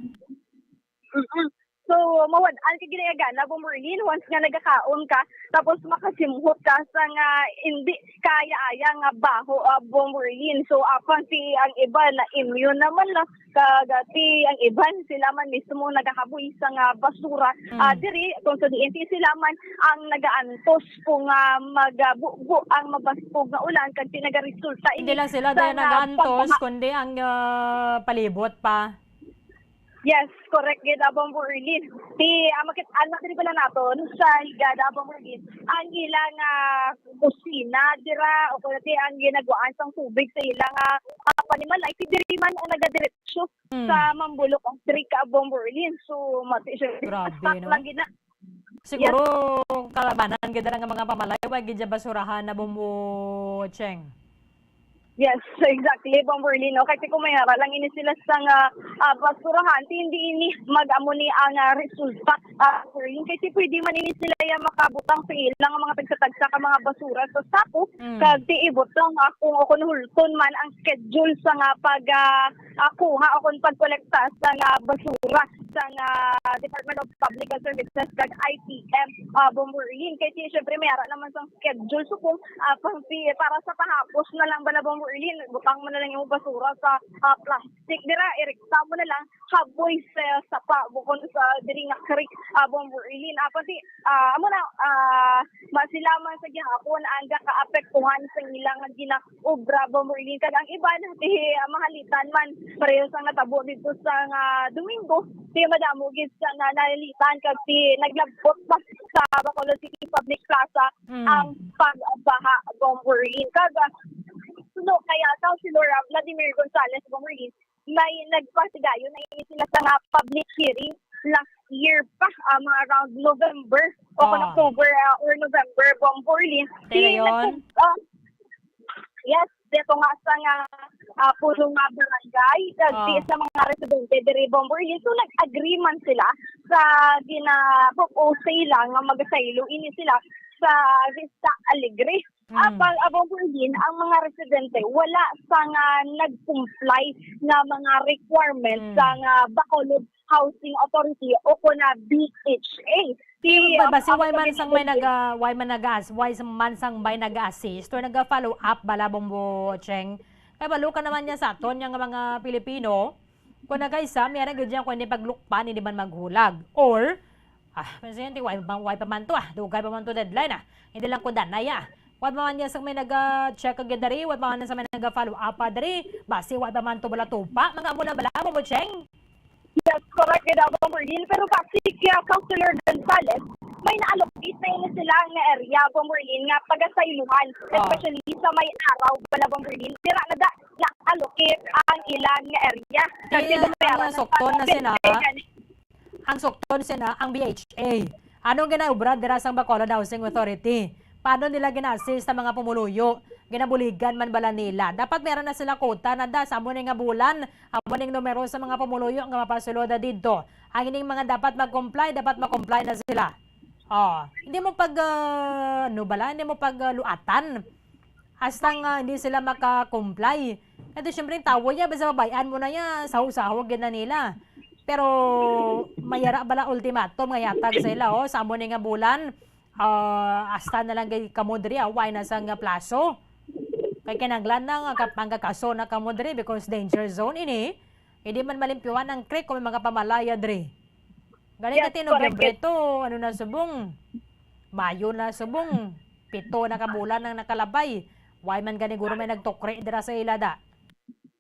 So mawad-an ka ginagana bomborhin once nga nagakaon ka tapos makasimhot ka sa nga hindi kaya-aya nga baho bomborhin. So apang si ang iba na immune naman lang kagati ang iban sila man mismo nagahaboy sa nga basura diri kung sa DNT sila man ang nagaantos kung magbuo ang mabaspog nga ulan kag pinagaresulta hindi lang sila dahil nagaantos kundi ang palibot pa. Yes, correct gid bomborhin. Ti makit-an diri pala naton sa higada bomborhin. Ang ilang kusina dira o kundi ang ginagwaan sang tubig sa ilang panimalay ti diri man ang nagadiretso sa Mambulok Creek bomborhin. So mati siya grabe no. Siguro kalabanan gid nga mga pamalay wa gid basurahan na bombo cheng. Yes, exactly, bomborhin. No? Kasi kung mayara lang ini sila sa basurahan, hindi ini mag-amo ni ang resulta. Kasi pwede man ini sila makabutang sa ilang mga tagsatagsa ka mga basura sa sako. Kag tiibot lang kung ako nahulton man ang schedule sa nga pag-kuha o kung pag-kolekta sa basura sa Department of Public Services kag ITM bomborhin. Kasi syempre mayara naman sa schedule. So kung para sa pahapos na lang ba na bomborhin, butang mo na lang yung basura sa plastic dira irekta mo na lang haboy sa sapa bukod sa diri nga creek bomborhin pati amo na masilaman sa gihapon ang kaapektuhan sa ilang ginaobra bomborhin kag ang iba ti mahalitan man pareho sa natabo dito sa Domingo Di madamo gid sa nalilitan kasi naglabot pa sa Bacolod City Public Plaza ang pagbaha bomberin. Kaga suno kaya Councilor Vladimir Gonzales bomberin may nagpasigayon na ini sila sa nga public hearing last year pa mga around November o October or November bomberin. Yes, dito nga sa nga puno nga barangay kasi sa mga residente diri bomberin. So nag-agreement sila sa gina-propose lang nga magasaylo ini sila sa Vista Alegre. Apang bomberin ang mga residente wala sa nga nag-comply nga mga requirements sa nga Bacolod Housing Authority o kuna BHA. Basi why man sang may nag-assist or nag-follow up bala Bombo Cheng. Kaya balo ka naman niya sa aton yung mga Pilipino kung nagaysa may arag diyan kung hindi paglukpan hindi man maghulag or presidente why pa man to dugay pa man to deadline hindi lang ko danay why pa man niya sa may nag-check agad dari why pa man sa may nag-follow up dari basi why pa man to bala tupa mga amo na bala Bombo Cheng. Yes, correct gid bomberin pero kasi Councilor Gonzales may na-allocate na yun sila nga area bomberin nga pagasayluhan especially sa may araw bala bomberin dira na allocate ang ilang nga area kasi ang sukton sina ang BHA anong ginaubra dira sang Bacolod Housing Authority paano nila gina-assist sa mga pumuluyo ginabuligan man bala nila. Dapat meron na sila quota na sa amo nga bulan, amo ning numero sa mga pumuluyo nga mapasulod dito. Ang ining mga dapat mag-comply na sila. Hindi mo hindi mo pagluatan. Hasta hindi sila maka-comply. Ito syempre tawo niya, basta babayan mo na niya, sahog-sahog na nila. Pero mayara bala ultimatum nga yatag sila sa amo nga bulan. Hasta na lang kamudri, why na sa nga plaso. Kaya kinanglan na nga kaso na kamudri because danger zone ini. Hindi man malimpiwan ang creek kung may mga pamalaya dre. Galing natin Nobyembre to, na subong. Mayo na subong. 7 na kabulan nang nakalabay. Why man ganiguro may nagtokre dira sa ilada.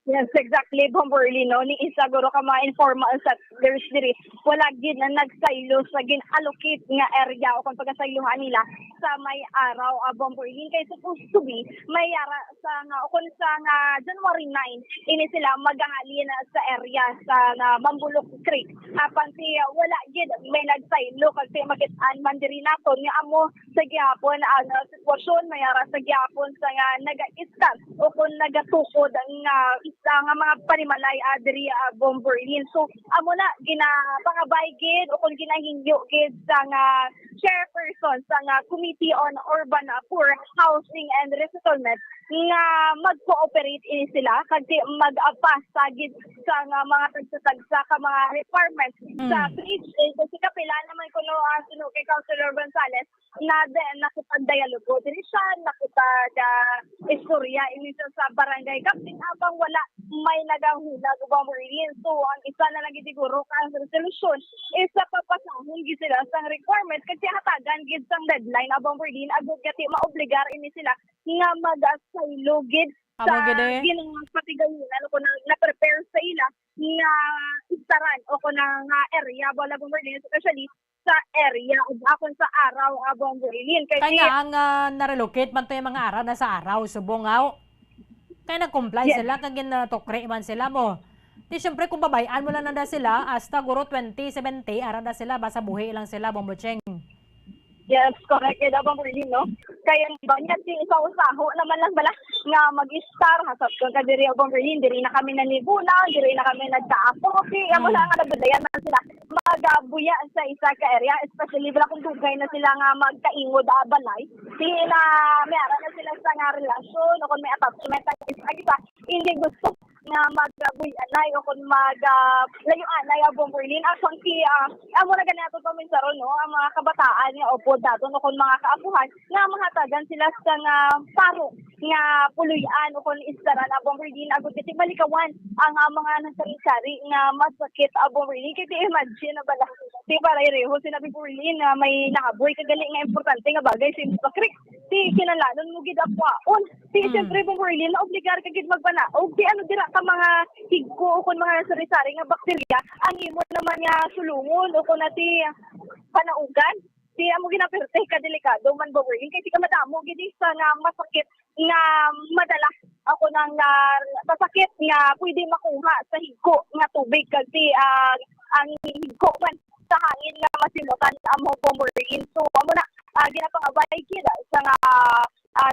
Yes, exactly, bomberin no. Ni isa guro ka ma-informal sa there's diri. Wala gid na nagsaylo sa gin-allocate nga area o kung pagasaylohan nila sa may araw bomberin kay supposed to be may ara sa nga o kung sa nga January 9 ini sila maghalin sa area sa Mambulok Creek. Apan si wala gid may nagsaylo kasi makit-an man diri naton nga amo sa gihapon ang sitwasyon may ara sa gihapon sa nga naga-istan o kung nagatukod nga nga mga panimalay diri bomberin. So amo na ginapangabay gid o kung ginahingyo gid sa nga chairperson sa nga Committee on Urban Poor Housing and Resettlement nga mag-cooperate ini sila kasi mag-apas gid sa nga mga tagsatagsa ka mga requirements sa BHA kasi kapila naman kuno suno kay Councilor Gonzales na nakipag-dialogo diri siya nakipag istorya ini sa barangay captain habang wala may nagahunag bomberin. So ang isa na lang siguro ka resolution is sa papasahon gid sila sang requirements kasi hatagan gid sang deadline bomberin agud kati maobligar ini sila nga mag-asaylo gid sa ginapatigayon ko na prepare sa ila nga istaran o ko na nga area bala bomberin especially sa area ug akon sa araw bomberin kaya ang na-relocate man to yung mga araw na sa araw subongaw kaya nag-comply sila, kag ginatokre man sila mo. Di syempre kung babayaan mo lang na sila, hasta guro 2070, aran na sila, basta buhay lang sila, Bombo Cheng. Yes, correct. Kaya bomberin, no? Kaya ba niya isa-usaho naman lang bala nga mag-star, hasap ko ka diri bomberin, diri na kami nanigulang, diri na kami nagka-apoke, amo lang nga nagbudayan na sila magabuya sa isa ka area, especially bala kung dugay na sila nga magkaingod balay. Sila may ara na sila sa nga relasyon o kung may attachment ang isa hindi gusto nga mag-buyanay o kung mag-layuanay bomberin. Akong amo na ganito to minsan no, ang mga kabataan nga upod dato no kung mga kaapuhan nga mahatagan sila sa nga paro nga puluyan o kung istaran bomberin agud kasi balikawan ang mga nasari-sari nga masakit bomberin kay imagine na bala di para ireho sinabi bomberin nga may nakaboy kagali nga importante nga bagay sa Creek Ti kinalanon mo gid akwaon. Ti siyempre Bomborlin na obligar ka gid magbanaog. Ti ano dira ka mga higko o kun mga sari-sari nga bakterya ang imo naman nga sulungon o kun ti panaugan. Ti amo ginaperte ka delikado man Bomborlin kay ti ka madamo gid sa nga masakit nga madala ako nang masakit nga pwede makuha sa higko nga tubig kasi ang higko man sa hangin nga masimutan amo Bomborlin. So amo na ginapangabay gid sa nga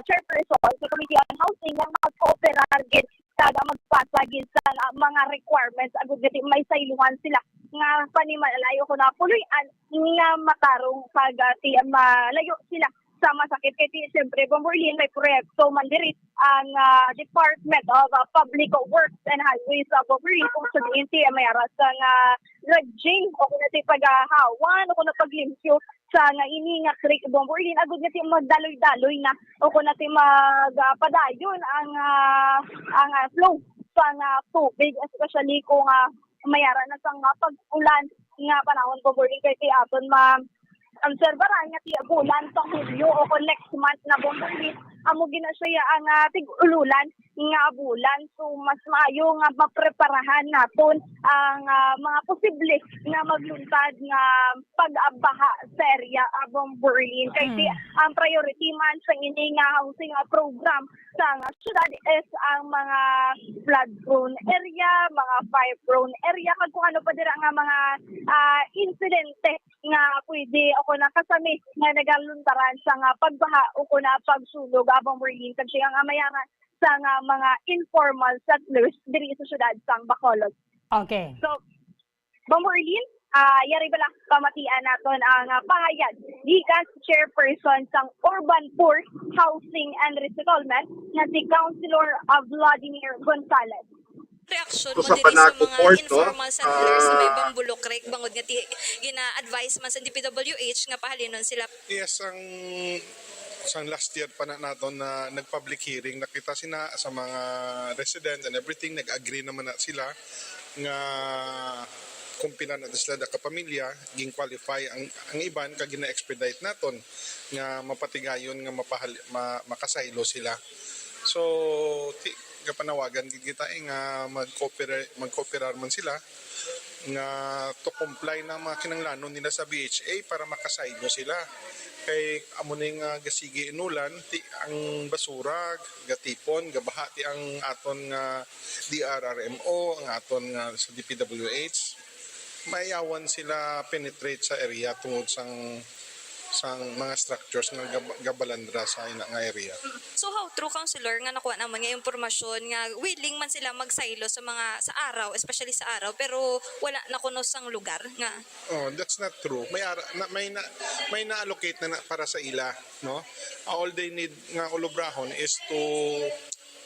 chairperson sa Committee on Housing nga mag-cooperar gid kada magpasa gid sa mga requirements agud gati may sayluhan sila nga panimalayo ko na puloy-an nga matarong pag malayo sila sa masakit kay siyempre Bomborlin may proyekto man diri ang Department of Public Works and Highways sa Bomborlin kung sa DNT may aras nga dredging o kung natin paghahawan o kung napaglimpyo sa nga ini nga creek Bomborlin agud natin magdaloy-daloy na o kung natin magpadayon ang flow sa nga tubig especially kung mayara na sa pag-ulan nga panahon Bomborlin kay ti aton obserbaran nga ti bulan sa Hulyo o kung next month na Bomborlin amo gina siya ang tig-ululan nga bulan so mas maayo nga mapreparahan naton ang mga posible nga magluntad nga pag-abaha sa area Bomborlin kay ang priority man sa ini nga housing program sa syudad is ang mga flood prone area, mga fire prone area kag kung ano pa dira nga mga insidente nga pwede ako nakasami nga nagaluntaran sa nga pagbaha o kuna pagsulog Bomborlin kag siya nga mayaran sa nga mga informal settlers diri sa syudad sang Bacolod. Okay. So Bomborlin, yari bala pamatian naton ang pahayag gikan chairperson sang Urban Poor Housing and Resettlement nga si Councilor Vladimir Gonzalez. Reaksyon mo diri sa mga informal settlers sa may Bambulo Creek bangod nga gina-advise man sa DPWH nga pahalinon sila. Yes, ang last year pa na naton na nag-public hearing, nakita sina sa mga residents and everything, nag-agree naman na sila nga kung pinanad sila da kapamilya, ging qualify ang iban kag gina-expedite naton nga mapatigayon nga makasaylo sila. So panawagan kita nga mag-cooperar man sila nga to comply na mga kinanglanon nila sa BHA para makasaylo sila. Kay amo ning gasigi inulan ti ang basura gatipon gabaha ti ang aton nga DRRMO ang aton nga sa DPWH mayawan sila penetrate sa area tungod sang mga structures nga gabalandra sa ina nga area. So how true, Councilor, nga nakuha naman nga impormasyon nga willing man sila magsaylo sa araw, especially sa araw, pero wala na kuno sang lugar nga. Oh, that's not true. May na-allocate na para sa ila, no? All they need nga ulubrahon is to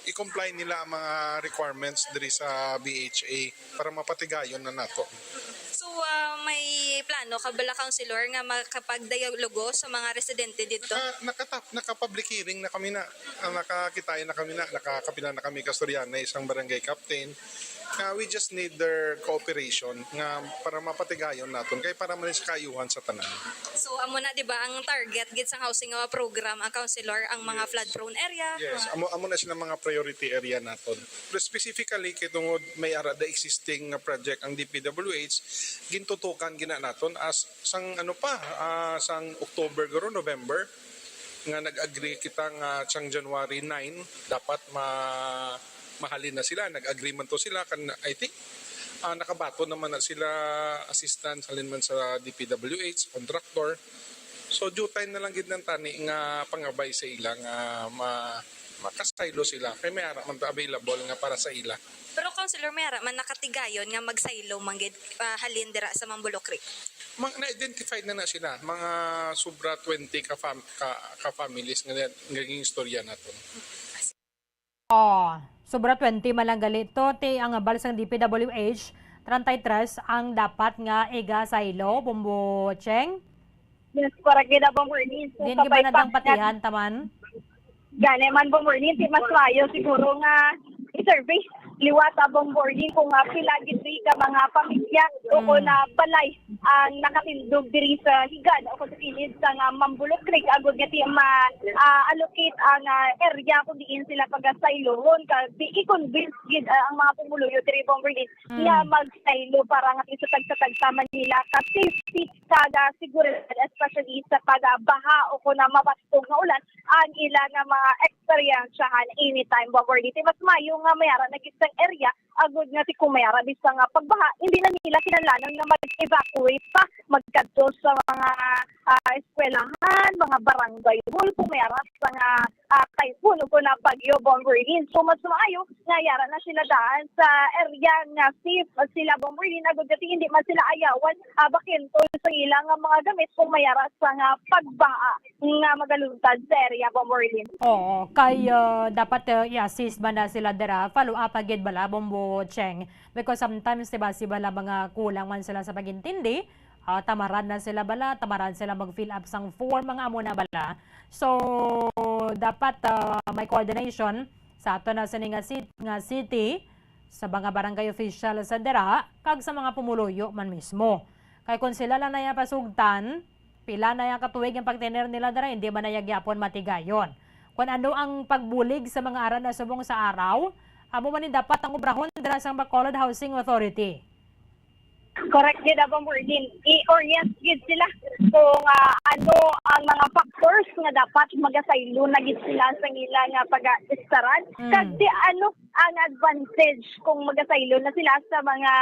i-comply nila ang mga requirements diri sa BHA para mapatigayon na nato. So may plano ka bala, Councilor, nga makapagdialogo sa mga residente dito? Naka-public hearing na kami na. Nakakitayan na kami na. Nakakapila na kami kastoryan na isang barangay captain. We just need their cooperation nga para mapatigayon naton kay para man sa kayuhan sa tanan. So amo na, di ba, ang target gid sa housing program ang Councilor ang mga flood prone area? Yes, amo na sila mga priority area naton. Pero specifically kay tungod may ara the existing project ang DPWH gintutukan gina naton as sang sang October garo November nga nag-agree kita nga sang January 9 dapat mahalin na sila, nag-agreement to sila kan I think nakabato naman na sila assistance halin man sa DPWH contractor. So due time na lang gid nang tani nga pangabay sa ila nga makasaylo sila kay may ara man available nga para sa ila. Pero Councilor, may ara man nakatigayon nga magsaylo manggid halin dira sa Bambulo Creek. Na-identify na sila mga sobra 20 ka families nga naging istorya naton. Sobra 20 malang galito ti ang balsang DPWH 33 ang dapat nga iga saylo Bombocheng. Yes, para gid Bomborlin. Din ba nadang patihan taman? Gani man Bomborlin ti mas layo siguro nga i-survey liwat bombarding kung pila gid ka mga pamilya o kung balay ang nakatindog diri sa higad o kung sa kilid sa Mambulok Creek agud nga ti allocate ang area kung diin sila pagasaylohon ka di i-convince gid ang mga pumuluyo diri bombarding nga magsaylo para nga isatag-satag sa Manila ka safety kada seguridad especially sa pagbaha o kung mabastong nga ulan ang ilang mga experiensyahan anytime bombarding mas mayo nga mayara na isang area agud nga ti kumayara bisa nga pagbaha hindi na nila kinahanglan na mag-evacuate pa magkadto sa mga eskwelahan mga barangay hall kumayara sa nga typhoon o na bagyo bombarding so mas maayo nga yara na sila daan sa area nga safe sila bombarding agud nga hindi man sila ayawan bakintol sa ilang mga gamit kumayara sa nga pagbaha nga magaluntad sa area bombarding. Oo, kay dapat i-assist ba na sila dira follow up agad bala Bombo Cheng because sometimes diba si bala mga kulang man sila sa pagintindi tamaran na sila bala tamaran sila mag-fill up sang form mga amo na bala so dapat may coordination sa ato na sa nga city sa mga barangay official sa dira kag sa mga pumuluyo man mismo kay kung sila lang na pasugtan pila na yung katuwig ang pagtener nila dara hindi man na yagyapon matigayon kung ano ang pagbulig sa mga aral na subong sa araw amo man dapat ang obrahon dira sa Bacolod Housing Authority. Correct gid bombarding i-orient gid sila kung ano ang mga factors nga dapat magasaylo na gid sila sa ilang pag-istaran kag di ano ang advantage kung magasaylo na sila sa mga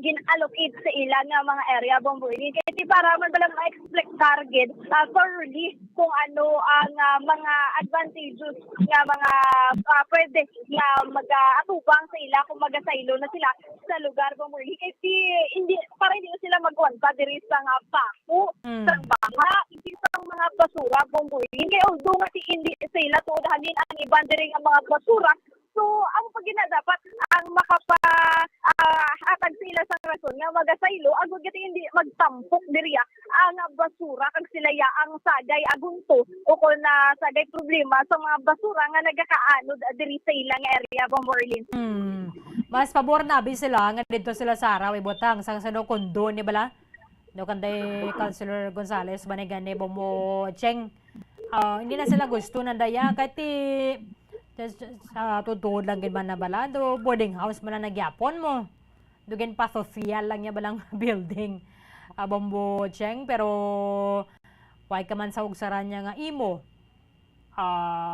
gin-allocate sa ilang mga area bombarding kaya di para man bala ma-explain target thoroughly kung ano ang mga advantages nga mga pwede nga mag-atubang sa ila kung magasaylo na sila sa lugar bombarding kaya hindi para hindi sila magwanta diri sa nga pako sa baha hindi sa mga basura bombarding kaya although nga hindi sila tuudahanin ang iban diri nga mga basura so ang pagina dapat ang makapa-atag sila sa rason nga magasaylo agud gati hindi magtampok diri ang basura kag sila ya ang sagay agunto o kun na sagay problema sa mga basura nga nagakaanod diri sa ilang area bombarding. Mas pabor na abi sila nga dito sila sa araw ibutang sang sano kondo ni bala. No kanday Councilor Gonzales banigani Bombo Cheng. Hindi na sila gusto na daya kati sa tutuod lang gid man na bala do boarding house man na nagyapon mo. Dugen pa social lang niya balang building. Bombo Cheng pero why ka man sa ugsaran niya nga imo.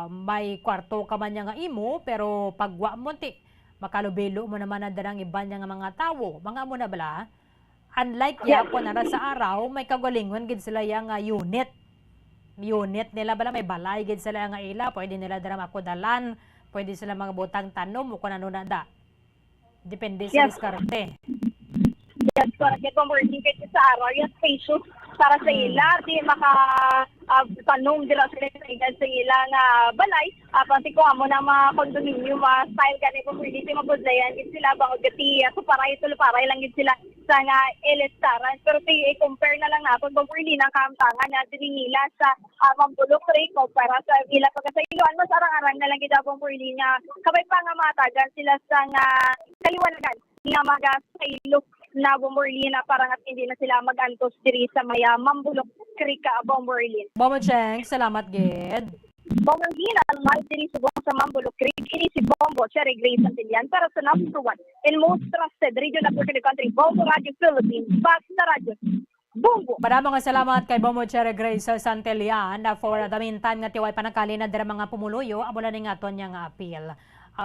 May kwarto ka man niya nga imo pero pagwa mo ti makalubelo mo naman na darang iba niya nga mga tawo. Mga mo na bala, unlike yapon na sa araw, may kagalingon gid sila yung unit. Unit nila bala, may balay gid sila nga ila, pwede nila dara makudalan, pwede sila mga butang tanom, o kung ano na da. Depende sa diskarte. Yes, correct. Kung working kayo sa araw, yung spacious para sa ila, di tanong dira sila sa ila nga balay pati ko amo na mga condominium style gani ko pwede si mabudlayan gid sila bangod gati so para lang gid sila sa nga elestaran pero i-compare na lang naton kung pwede nang kamtangan na diri nila sa Mambulok Creek o para sa ila pagkasayloan mas arang-arang na lang gid ako pwede nga kabay pa nga matagan sila sa nga kaliwanagan nga magasaylo na Bomborlina para nga hindi na sila mag-antos diri sa maya Mambulok Creek Bomborlina. Bombo Cheng, salamat gid. Bomborlina ang mahal diri sa Mambulok Creek. Ini si Bombo Cherry Grace Santillan para sa number 1 and most trusted radio network in the country, Bombo Radio Philippines. Back sa radyo. Bombo! Maraming salamat kay Bombo Cherry Grace Santillan for the meantime nga tiway panakali na dira mga pumuluyo amo na ning aton nga appeal.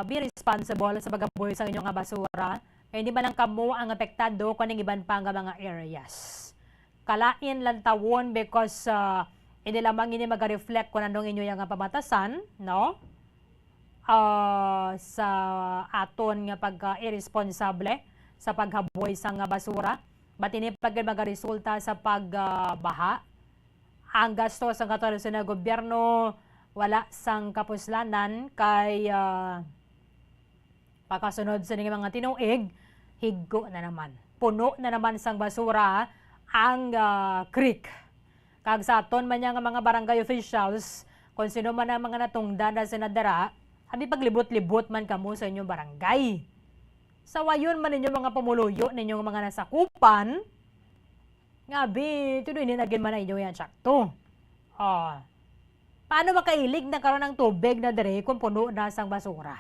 Be responsible sa pagabuhi sa inyong basura. Hindi ba lang kamo ang apektado kung iban pa nga mga areas. Kalain lang tawon because hindi lamang ini mag-reflect kung anong inyo yung pamatasan, no? Sa aton nga pag-irresponsable sa paghaboy sa nga basura. Ba't ini pag mag-resulta sa pagbaha? Ang gasto sa katulosan ng gobyerno wala sang kapuslanan kay pagkasunod sa mga tinuig, higgo na naman. Puno na naman sang basura ang creek. Kag sa aton man nga mga barangay officials, kung sino man ang mga natungdan na sinadara, habi paglibot-libot man kamo sa inyong barangay. Sa wayon man ninyo mga pumuluyo ninyong mga nasakupan, ngabi, tuloy ninagin man na inyo yan sakto. Paano makailig na karon ng tubig na dire kung puno na sang basura?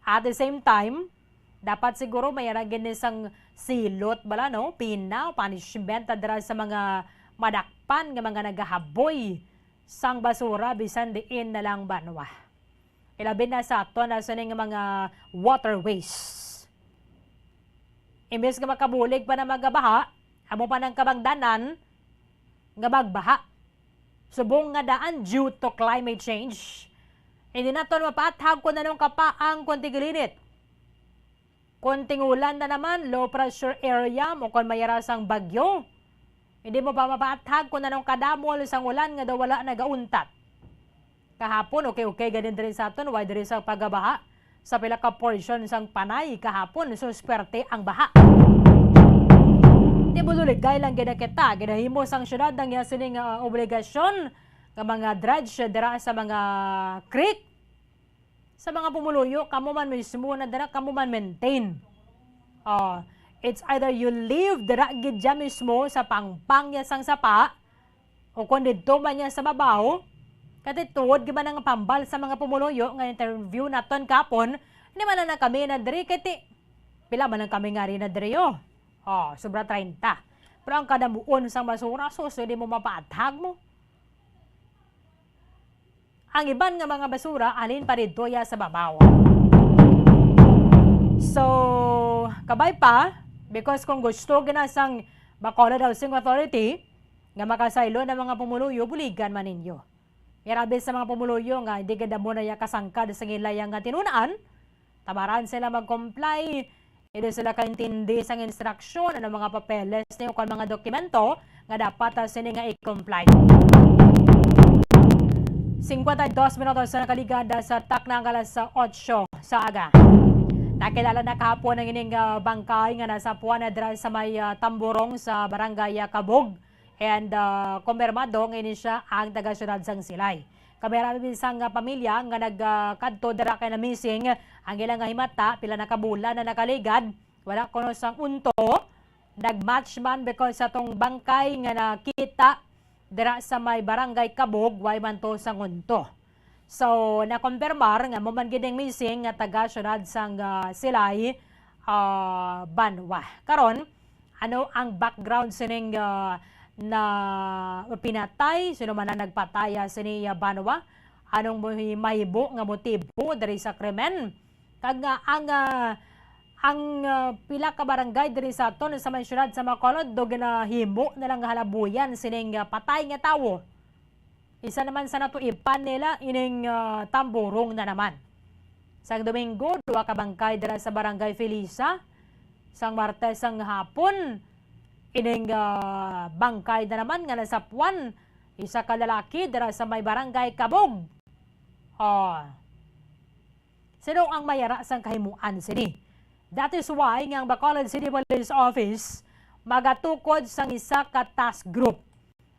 At the same time, dapat siguro mayaragin isang silot bala, no? Pina o punishment dira sa mga madakpan nga mga nagahaboy sang basura bisan diin na lang banwa. Ilabi na sa ato na sa mga waterways. Imbes nga makabulig pa na magabaha, amo pa ng kabangdanan nga magbaha. Subong nga daan due to climate change. Hindi na ito mapathag kung anong kapaang kunting gilinit. Kunting ulan na naman, low pressure area mo kung mayarasang bagyo. Hindi mo pa mapathag kung anong kadamol sang ulan nga daw wala nagauntat. Kahapon, okay, ganin din sa aton, why din sa pagabaha. Sa pila ka portion sang panay kahapon, so swerte ang baha. Di mo luligay lang ginakita, ginahimo sang syudad ng yasining obligasyon ng mga dredge dira sa mga creek. Sa mga pumuluyo, kamo man mismo na dira, kamo man maintain. It's either you live dira gidya mismo sa pangpang niya sang sapa, o kung dito man niya sa babaw, katituod giba ng pambal sa mga pumuluyo nga interview naton kapon, hindi man na kami na diri kati pila man lang kami nga rin na diri sobra 30. Pero ang kadamuon sang basura, so di mo mapaathag mo. Ang iban nga mga basura alin pa dito ya sa babaw. So, kabay pa, because kung gusto ginasang Bacolod Housing Authority nga makasaylo ng mga pumuluyo, buligan man ninyo. Irabi sa mga pumuluyo nga hindi ganda mo na kasangkad sa ilayang nga tinunaan, tabaran sila mag-comply, hindi sila kaintindi sa instruksyon ng mga papeles niyo kung mga dokumento nga dapat sila nga i-comply. 52 minutos na nakaligada sa taknang alas 8 sa aga. Nakilala na kahapon ng ining bangkay nga nasa puwan na dira sa may Tamborong sa Barangay Kabog. And kumpirmado nga ini siya ang taga-syudad sang Silay. Kamerami bisang pamilya nga nagkadto dira kay na missing ang ilang himata pila nakabula na nakaligad, wala kuno sang unto, nagmatch man because sa tong bangkay nga nakita dira sa may Barangay Kabog, way man to sang unto. So nakumpirmar nga mo man gid missing nga taga-syudad sang Silay, Banwa. Karon ano ang background sining na pinatay, sino man na nagpataya sa niya Banwa, anong mahibo nga motibo dari sa krimen, kag ang pila ka barangay diri sa aton sa may syudad sa Bacolod do ginahimo na lang halabuyan sining patay nga tawo. Isa naman sa natuipan nila ining Tamborong na naman. Sang Domingo, 2 ka bangkay dira sa Barangay Felisa. Sang Martes sang hapon, ining bangkay na naman nga nasa Puan, isa ka lalaki dira sa may Barangay Kabog. Sino ang mayara sang kahimuan sini? That is why nga ang Bacolod City Police Office magatukod sang isa ka task group.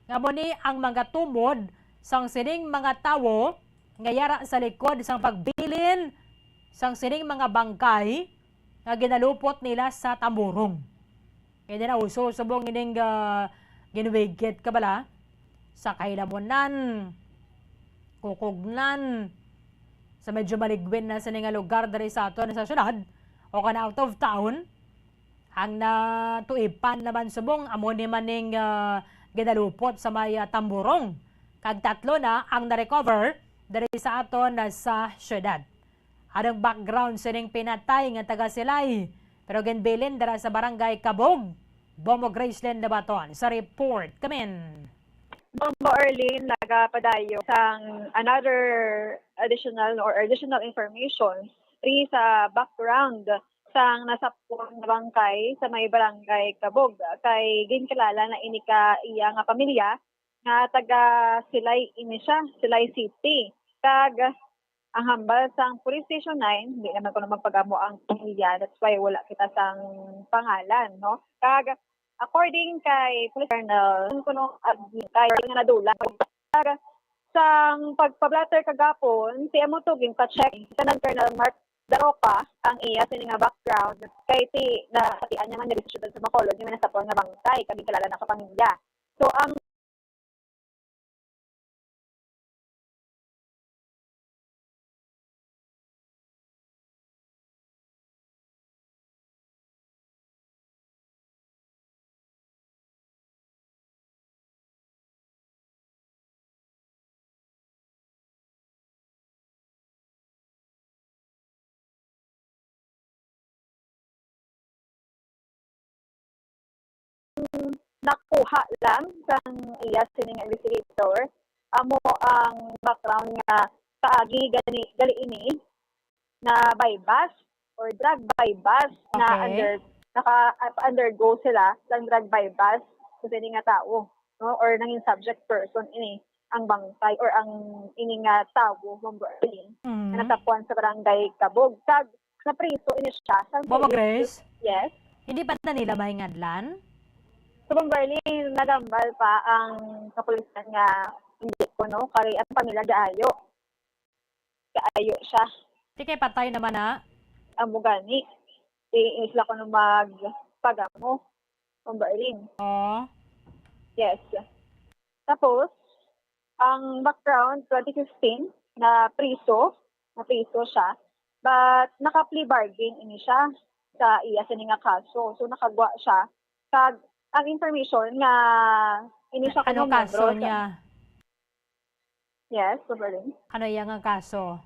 Nga mo ni ang magatumod sang sining mga tawo nga yara sa likod sang pagbilin sang sining mga bangkay nga ginalupot nila sa Tamborong. Hindi na uso subong ining ginuwigit ka bala sa Kailamunan, Kukugnan, sa medyo maligwin na sa nga lugar dari sa ato sa syudad o kana out of town. Ang natuipan naman subong amo ni maning ginalupot sa may Tamborong. Kag 3 na ang na-recover dari sa aton sa syudad. Anong background sining pinatay nga taga Silay pero ginbilin dara sa Barangay Kabog. Bombo Graceland Nabaton sa report. Come in. Bombo Erlin, nagapadayo sang another additional information sa background sang nasapuan na bangkay sa may Barangay Kabog. Kay ginkilala na ini ka iya nga pamilya nga taga Silay ini siya, Silay City. Kag ang hambal sang Police Station 9, hindi naman ko na magpagamo ang pamilya. That's why wala kita sang pangalan, no? Kag according kay Police Colonel, kuno kay nga nadula. Kag sang pagpablatter kagapon, si amo to ginpa-check sa Colonel Mark Daroka ang iya sa nga background kay ti nakatian naman diri sa syudad sa Bacolod ni manasapon nga bangkay kami kilala na sa pamilya. So ang nakuha lang sang iya sining investigator amo ang background nga kaagi gali ini na bypass or drug bypass na Okay. undergo sila ng drug bypass sa sini nga tao, no, or nanging subject person ini ang bangkay or ang ini nga tao Bomborlin na natapuan sa barangay Kabog kag na priso ini siya sang Mama Grace? Yes. Hindi pa na nila mahingadlan? So, Bomborlin, nagambal pa ang kapulisan nga hindi ko, no? Kaya ang pamilya gaayo. Gaayo siya. Di kay patay naman na? Ang bugani. Isla ko nung magpagamo. Bomborlin. Oo. Yes. Tapos, ang background, 2015, na priso siya. But, naka-plea bargain ini siya sa iya sa nga kaso. So, nakagwa siya. Kag, ang information nga ini siya Ano kaso niya? Yes, Bomborlin. Ano yang ang kaso?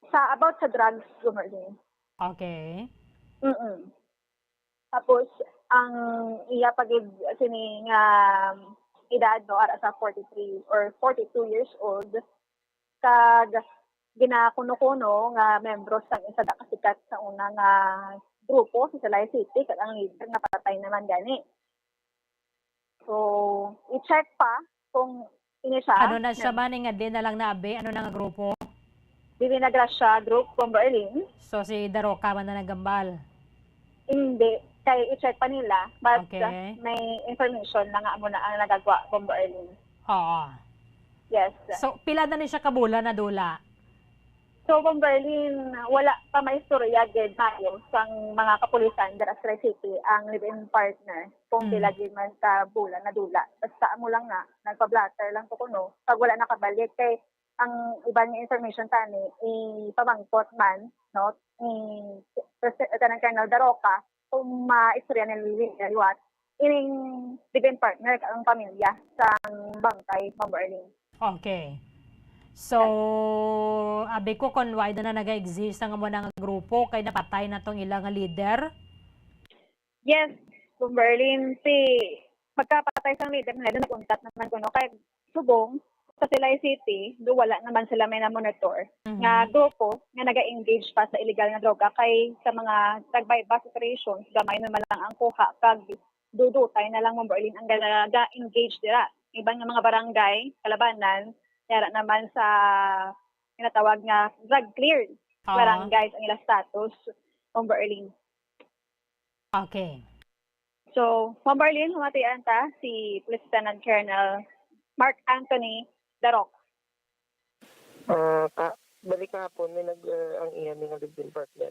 About sa drugs, Bomborlin. Okay. Tapos, ang iya pagid sini nga edad, no, ara sa 43 or 42 years old, kag ginakuno-kuno nga membro sa isa da kasikat sa una nga grupo sa Salay City, kag ang leader nga patay naman gani. So, i-check pa kung ini siya. Ano na siya man nga din na lang naabi? Ano na nga grupo? Bibinagrasya group Bomborlin. So si Daroka man na nagambal? Hindi. Kaya i-check pa nila. But Okay. may information na nga mo na ang nagagawa Bomborlin. Oo. Yes. So pila na ni siya kabulan na dula? So, Bomborlin, wala pa may istorya gid mayo sang mga kapulisan dira sa City ang live-in partner kung pila gid man ka bulan na dula. Basta mo lang nga nagpa-blatter lang ko kuno pag wala nakabalik kay ang iba nga information tani ipamangkot man no ni Lieutenant Colonel Daroca kung maistorya nila liwat ining live-in partner ang pamilya sang bangkay Bomborlin. Okay. So, abi ko kung why na nag-exist ang mo ng grupo kay napatay na tong ilang leader? Yes, Bomborlin, pagkapatay sang leader nila, nag-untat naman ko, no? Kaya subong, sa Silay City, do wala naman sila may na-monitor nga grupo nga naga-engage pa sa illegal na droga kay sa mga tag-bypass operations, gamay naman lang ang kuha kag dudutay na lang Bomborlin ang naga-engage dira. Ibang nga mga barangay, kalabanan, yara naman sa tinatawag nga drug cleared barangays ang ilang status Bomborlin. Okay. So, Bomborlin, humatian ta si Police Lieutenant Colonel Mark Anthony Daroc. Balik kahapon may ang iya nga live-in partner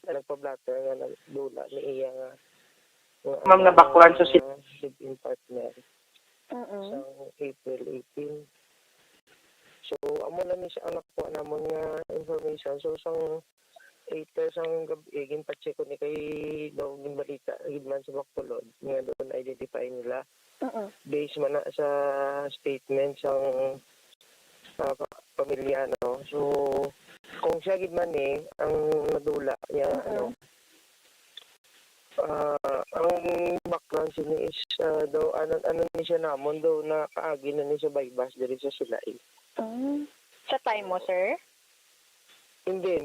nagpa-blatter nga nagdula ni iya nga Ma'am na background sa live-in partner sa April 18. So, amo na ni siya anak ko namon nga information. So, sang 8 sang gabi, ginpacheck ko ni kay daw ng balita, gidman sa Bacolod, nga doon identify nila. Based man na sa statement sang pamilya, no? So, kung siya gidman ang nadula niya, ang background siya is daw, ano ni siya namon daw na kaagi na ni sa bypass diri sa Silay. Sa time mo, sir? Hindi.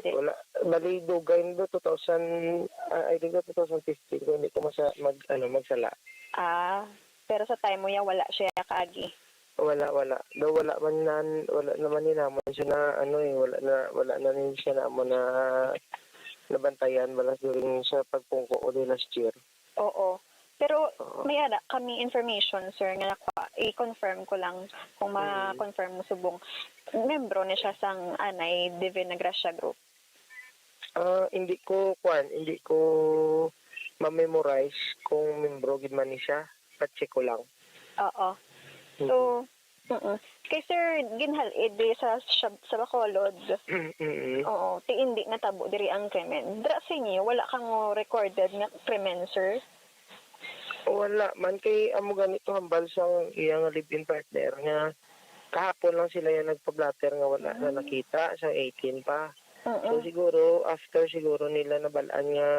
Wala. Bali, dugay do 2000, I think 2015 kung hindi ko magsala. Pero sa time mo yan, wala siya kaagi. Wala. Daw wala naman ni naman siya na wala na rin siya namon na nabantayan wala during sa pagpungko o last year. Oo. Pero may ada kami information, sir, nga i-confirm ko lang kung ma-confirm mo subong. Membro na siya sang anay Divina Gracia Group. Hindi ko ma-memorize kung membro gid man ni siya. Pa-check ko lang. Oo. So, kay Sir ginhalid sa Bacolod. Oo, ti hindi natabo diri ang krimen. Dra sa inyo, wala kang recorded nga krimen, sir? Wala man kay amo ganito hambal sang iyang live-in partner nga kahapon lang sila yung nagpa-blatter nga wala na nakita sa 18 pa. So siguro after nila nabalaan nga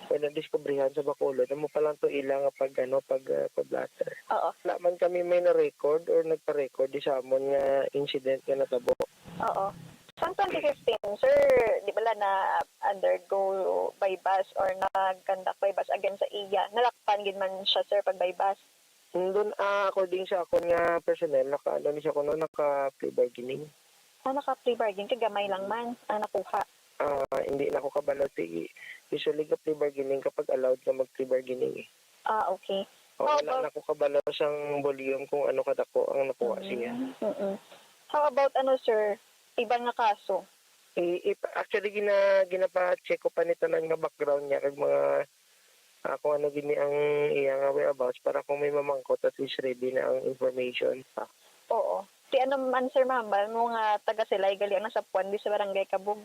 wala diskubrihan sa Bacolod mo pa lang to ilang pag blatter. Oo. Wala man kami may na-record or nagpa-record di sa amon nga incident nga natabo. Oo. Sang 2015, sir, di ba na undergo bypass or nag-conduct bypass against sa iya? Nalakpan gid man siya, sir, pag bypass? Doon, according sa akon nga personnel, naka-plea bargaining. Naka-plea bargaining? Kagamay lang man ang nakuha. Hindi na ako kabalo. Usually ka plea bargaining kapag allowed ka mag-plea bargaining. Okay. Wala na ako kabalo siyang volume kung ano kadako ang nakuha siya. How about sir? Ibang nga kaso? Actually, ginapa-check ko pa nito nga background niya kag mga kung ano gini ang iyang whereabouts para kung may mamangkot at least ready na ang information pa. Oo. Ti ano man, sir, mahambal mo nga taga Silay gali ang nasa Puan di sa Barangay Kabug?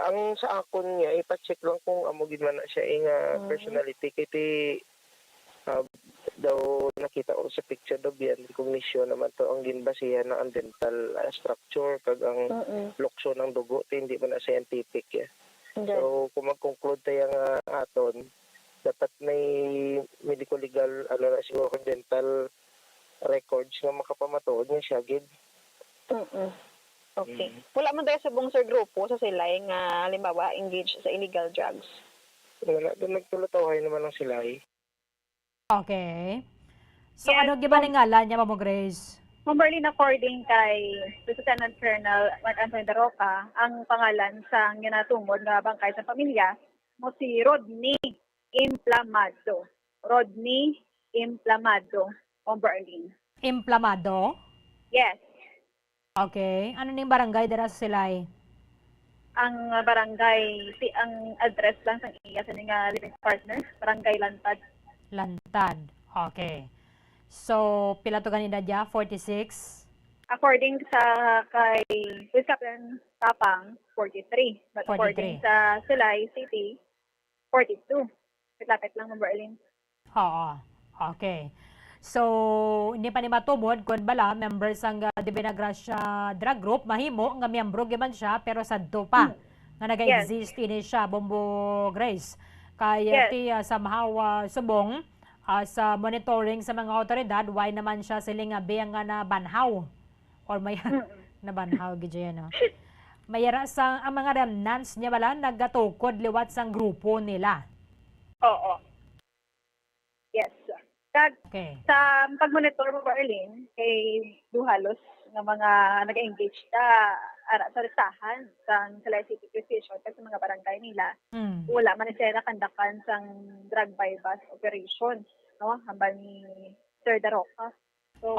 Ang sa akon niya, ipa-check lang kung amo gid man na siya nga personality kiti daw nakita ko sa picture daw biyan recognition naman to ang ginbasihan ng dental structure kag ang lukso ng dugo hindi man na scientific ya. So kung mag-conclude tayo nga aton dapat may medical legal na siguro dental records nga makapamatuod nga siya gid. Okay. Wala man tayo sa buong sir grupo sa Silay nga halimbawa engaged sa illegal drugs. Wala doon nagtulataw naman lang sila Okay. So, ano gibaling ngalan niya, Mamo Grace? Berlin, according kay Lieutenant Colonel Mark Anthony Daroca, ang pangalan sa ginatungod nga bangkay sa pamilya mo si Rodney Implamado. Rodney Implamado, Berlin. Implamado? Yes. Okay. Ano ning barangay dira sa Silay? Ang barangay, ang address lang sa iya sa nga living partner, Barangay Lantad. Lantad. Okay. So, pila to ganina dia? 46? According sa kay Police Captain Tapang, 43. But 43. according sa Silay City, 42. Lapit lang ng Berlin. Oo. Okay. So, hindi pa ni matubod kung bala, members ang Divina Gracia Drug Group, mahimo nga miyembro giman siya, pero sadto pa nga nag-exist ini siya, Bombo Grace. Kaya ti sa Mahawa Subong, sa monitoring sa mga otoridad, why naman siya siling biyang nga na banhaw? Or may na banhaw, gidyo yan, no? Mayara sa ang mga remnants niya bala, nagatukod liwat sang grupo nila. Oo. Yes. Okay. Sa pag-monitor mo, Berlin, kay duhalos ng mga nag-engage ara sa listahan sa Silay City Precision kasi mga barangay nila. Wala man siya nakandakan sang drug bypass operation, no? Hambal ni Sir Daroca. So,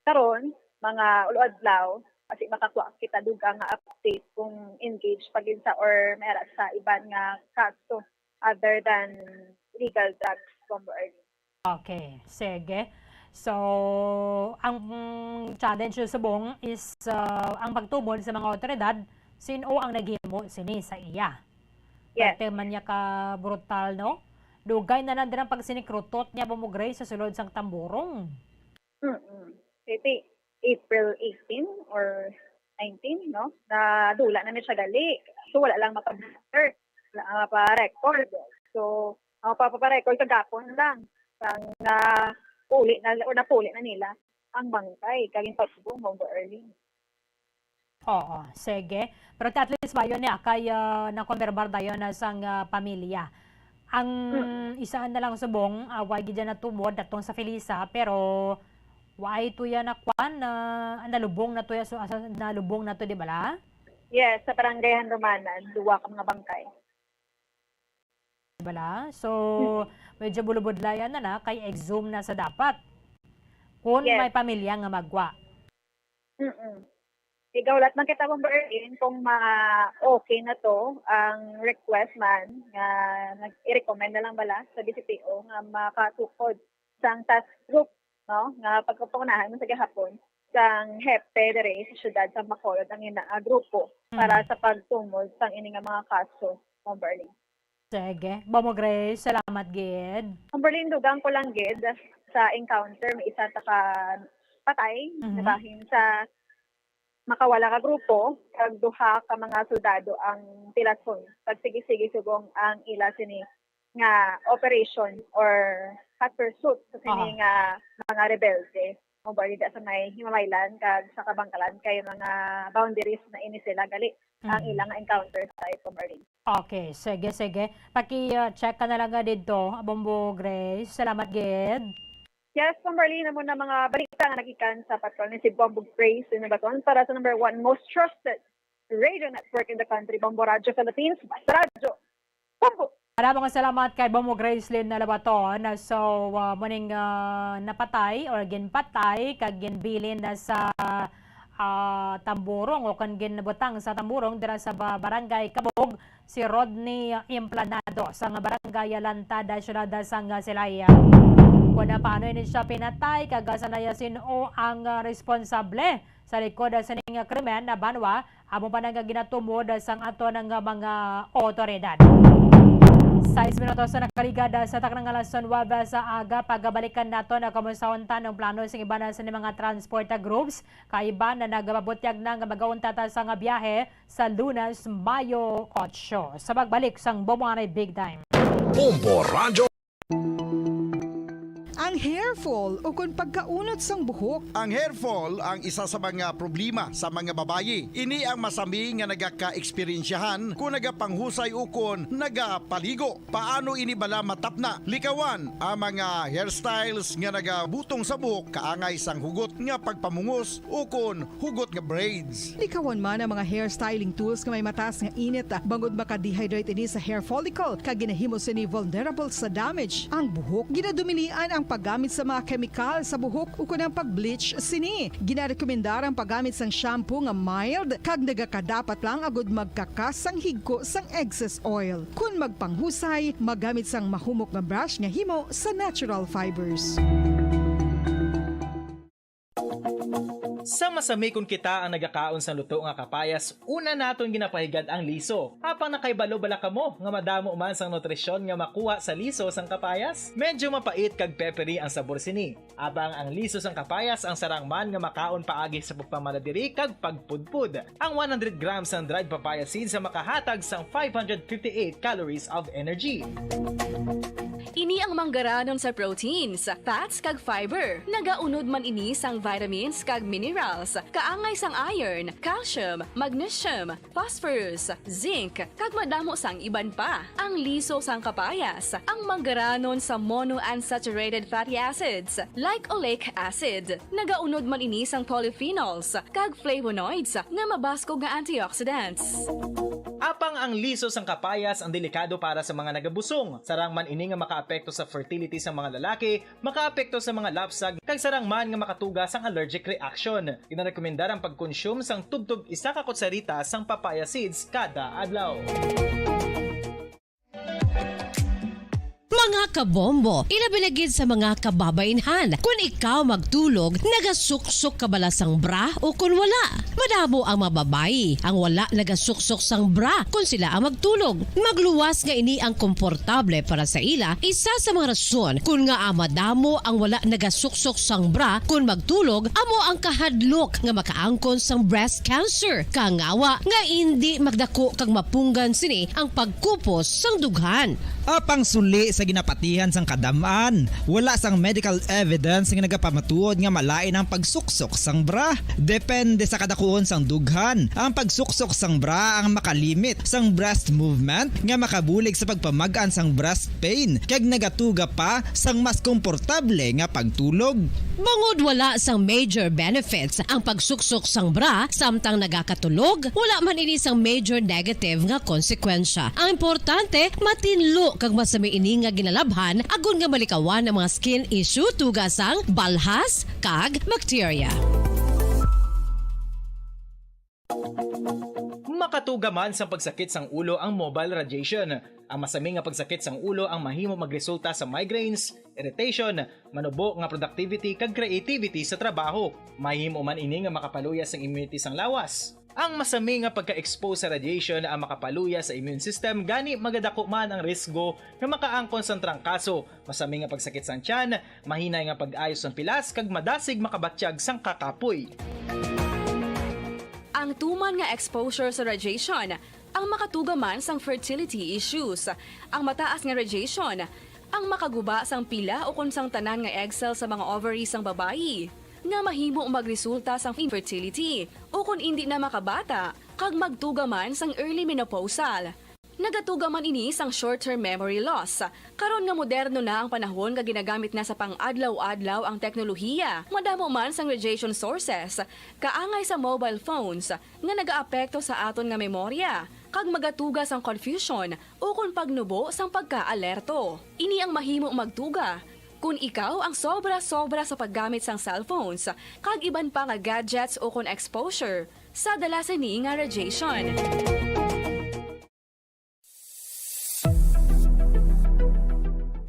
karon mga ulo-adlaw kasi makakuha kita duga nga update kung engage pagin sa or mayara sa iban nga kaso other than legal drugs from Berlin. Okay, sige. So, ang challenge sa Subong is ang pagtubod sa mga otoridad, sino ang naghimo sini sa iya. Yes. Pati man niya ka brutal, no? Dugay na nandun ang pagsinikrutot niya bumugray sa sulod sang tamburong. Iti, April 18 or 19, no? Na dula na niya gali. So, wala lang mapag-record. Wala mapa-record. So, ang paparecord kagapon lang. Napuli na nila ang bangkay kaging pagsubong mo early. Oo, sige. Pero at least ba yun niya, kaya nakonverbar tayo na sang pamilya. Ang isaan na lang subong, why gidya na tumod atong sa Felisa, pero why tuya na kwan na nalubong na tuya, so, nalubong na to, di ba la? Yes, sa Barangay Hanrumanan, duwa ka mga bangkay. bala. So medyo bulubudlayan na kay exhume na sa dapat. Kung may pamilya nga magwa. Ikaw lahat man kita Berlin kung okay na to ang request man nga i-recommend na lang bala sa BCPO nga makatukod sang task group no nga pagkupunahan mo sa gahapon sang HEPE dire sa syudad sa Bacolod ang grupo para sa pagtumod sang ini nga mga kaso sa Berlin. Sige, Bomo Grace, salamat gid. Ang Berlin dugang ko lang gid sa encounter may isa ta ka patay nabahin sa makawala ka grupo kag duha ka mga soldado ang tilason pagsigi-sige subong ang ila sini nga operation or hot pursuit sa sini nga mga rebelde mo bali sa may Himalaylan kag sa Kabangkalan kay mga boundaries na ini sila gali ang ilang encounter sa Berlin. Okay, sige. Paki-check ka na lang dito, Bombo Grace. Salamat gid. Yes, Berlin na muna mga balita nga nagikan sa patrol ni si Bombo Grace in Baton para sa number 1 most trusted radio network in the country, Bombo Radio Philippines, Basta Radio. Bombo! Maraming salamat kay Bombo Grace Lynn na Labaton. So, muning napatay or ginpatay kag ginbilin na sa Tamburong o kan ginabutang sa Tamburong dira sa barangay Kabog si Rodney Implanado sa barangay Lantada Syudad sang Silaya. Kung paano ini siya pinatay, kagasanayasin o ang responsable sa likod sa ning krimen na banwa, amo pa nang ginatumod sang ato ng mga otoridad. 6 minutos na nakaligada sa taknang alas 9 sa aga, pagbalikan nato na kumusauntan ng plano sa iba na sa mga transport groups, kaiba na nagababutyag ng magaunta sa nga biyahe sa Lunes, Mayo 8. Sa pagbalik sang Bomboray Big Time. Bombo Radio. Ang hair fall o kung pagkaunat sang buhok. Ang hair fall ang isa sa mga problema sa mga babayi. Ini ang masami nga nagaka-eksperyensyahan kung nagapanghusay o kung nagapaligo. Paano ini bala matapna? Likawan ang mga hairstyles nga nagabutong sa buhok kaangay sang hugot nga pagpamungos o kung hugot nga braids. Likawan man ang mga hairstyling tools nga may mataas nga init bangod maka-dehydrate ini sa hair follicle kag ginahimo sini vulnerable sa damage. Ang buhok ginadumilian ang paggamit sa mga kemikal sa buhok o kunang pag-bleach sini. Ginarekomendar ang paggamit sang shampoo nga mild kag nagakadapat lang agud magkakas sang higko sang excess oil. Kung magpanghusay, magamit sang mahumok nga brush nga himo sa natural fibers. Sa masami kung kita ang nagakaon sa luto nga kapayas, una naton ginapahigad ang liso. Apang nakaibalo bala kamo nga madamo man sang nutrisyon nga makuha sa liso sang kapayas. Medyo mapait kag peppery ang sabor sini. Abang ang liso sang kapayas ang sarang man nga makaon paagi sa pagpamaladiri kag pagpudpud. Ang 100 grams ng dried papaya seeds sa makahatag sang 558 calories of energy. Ini ang manggaranon sa proteins, fats kag fiber. Nagaunod man ini sang vitamins kag minerals, kaangay sang iron, calcium, magnesium, phosphorus, zinc, kag madamo sang iban pa. Ang liso sang kapayas, ang manggaranon sa monounsaturated fatty acids like oleic acid. Nagaunod man ini sang polyphenols kag flavonoids nga mabaskog nga antioxidants. Apang ang liso sang kapayas ang delikado para sa mga nagabusong. Sarang man ini nga makaapekto sa fertility sa mga lalaki, makaapekto sa mga lapsag, kag sarang man nga makatuga sang allergic reaction. Ginarekomendar ang pagkonsume sang tubtub 1 ka kutsarita sang papaya seeds kada adlaw. Mga kabombo, ilabilagid sa mga kababainhan. Kung ikaw magtulog, nagasuksok ka bala sang bra o kung wala. Madamo ang mababayi, ang wala nagasuksok sang bra kung sila ang magtulog. Magluwas nga ini ang komportable para sa ila, isa sa mga rason kung nga madamo ang wala nagasuksok sang bra kung magtulog, amo ang kahadlok nga makaangkon sang breast cancer. Kangawa nga hindi magdako kag mapunggan sini ang pagkupos sang dughan. Apang suli sa ginapatihan sang kadamaan, wala sang medical evidence nga nagapamatuod nga malain ang pagsuksok sang bra. Depende sa kadakuon sang dughan. Ang pagsuksok sang bra ang makalimit sang breast movement nga makabulig sa pagpamagaan sang breast pain kag nagatuga pa sang mas komportable nga pagtulog. Bangod wala sang major benefits ang pagsuksok sang bra samtang nagakatulog, wala man ini sang major negative nga konsekwensya. Ang importante, matinlo kag masami ini nga ginalabhan agon nga malikawan ang mga skin issue tugasang balhas kag bacteria. Makatuga man sa pagsakit sang ulo ang mobile radiation. Ang masami nga pagsakit sang ulo ang mahimo magresulta sa migraines, irritation, manubo nga productivity kag creativity sa trabaho. Mahimo man ini nga makapaluya sang immunity sang lawas. Ang masami nga pagka-expose sa radiation ang makapaluya sa immune system gani magadako man ang risgo nga makaangkon sang trangkaso, masami nga pagsakit sang tiyan, mahinay nga pag-ayos sang pilas kag madasig makabatsyag sang kakapoy. Ang tuman nga exposure sa radiation ang makatugaman sang fertility issues. Ang mataas nga radiation ang makaguba sang pila o kung sang tanan nga egg cell sa mga ovaries sang babayi nga mahimo magresulta sang infertility o kung hindi na makabata kag magtugaman sang early menopausal. Nagatugaman ini sang short-term memory loss. Karon nga moderno na ang panahon nga ginagamit na sa pang-adlaw-adlaw ang teknolohiya. Madamo man sang radiation sources, kaangay sa mobile phones nga nagaapekto sa aton nga memorya, kag magatuga sang confusion o kung pagnubo sang pagka-alerto. Ini ang mahimo magtuga kung ikaw ang sobra-sobra sa paggamit sang cellphones, kag iban pa nga gadgets o kung exposure sa dalasan ni nga radiation.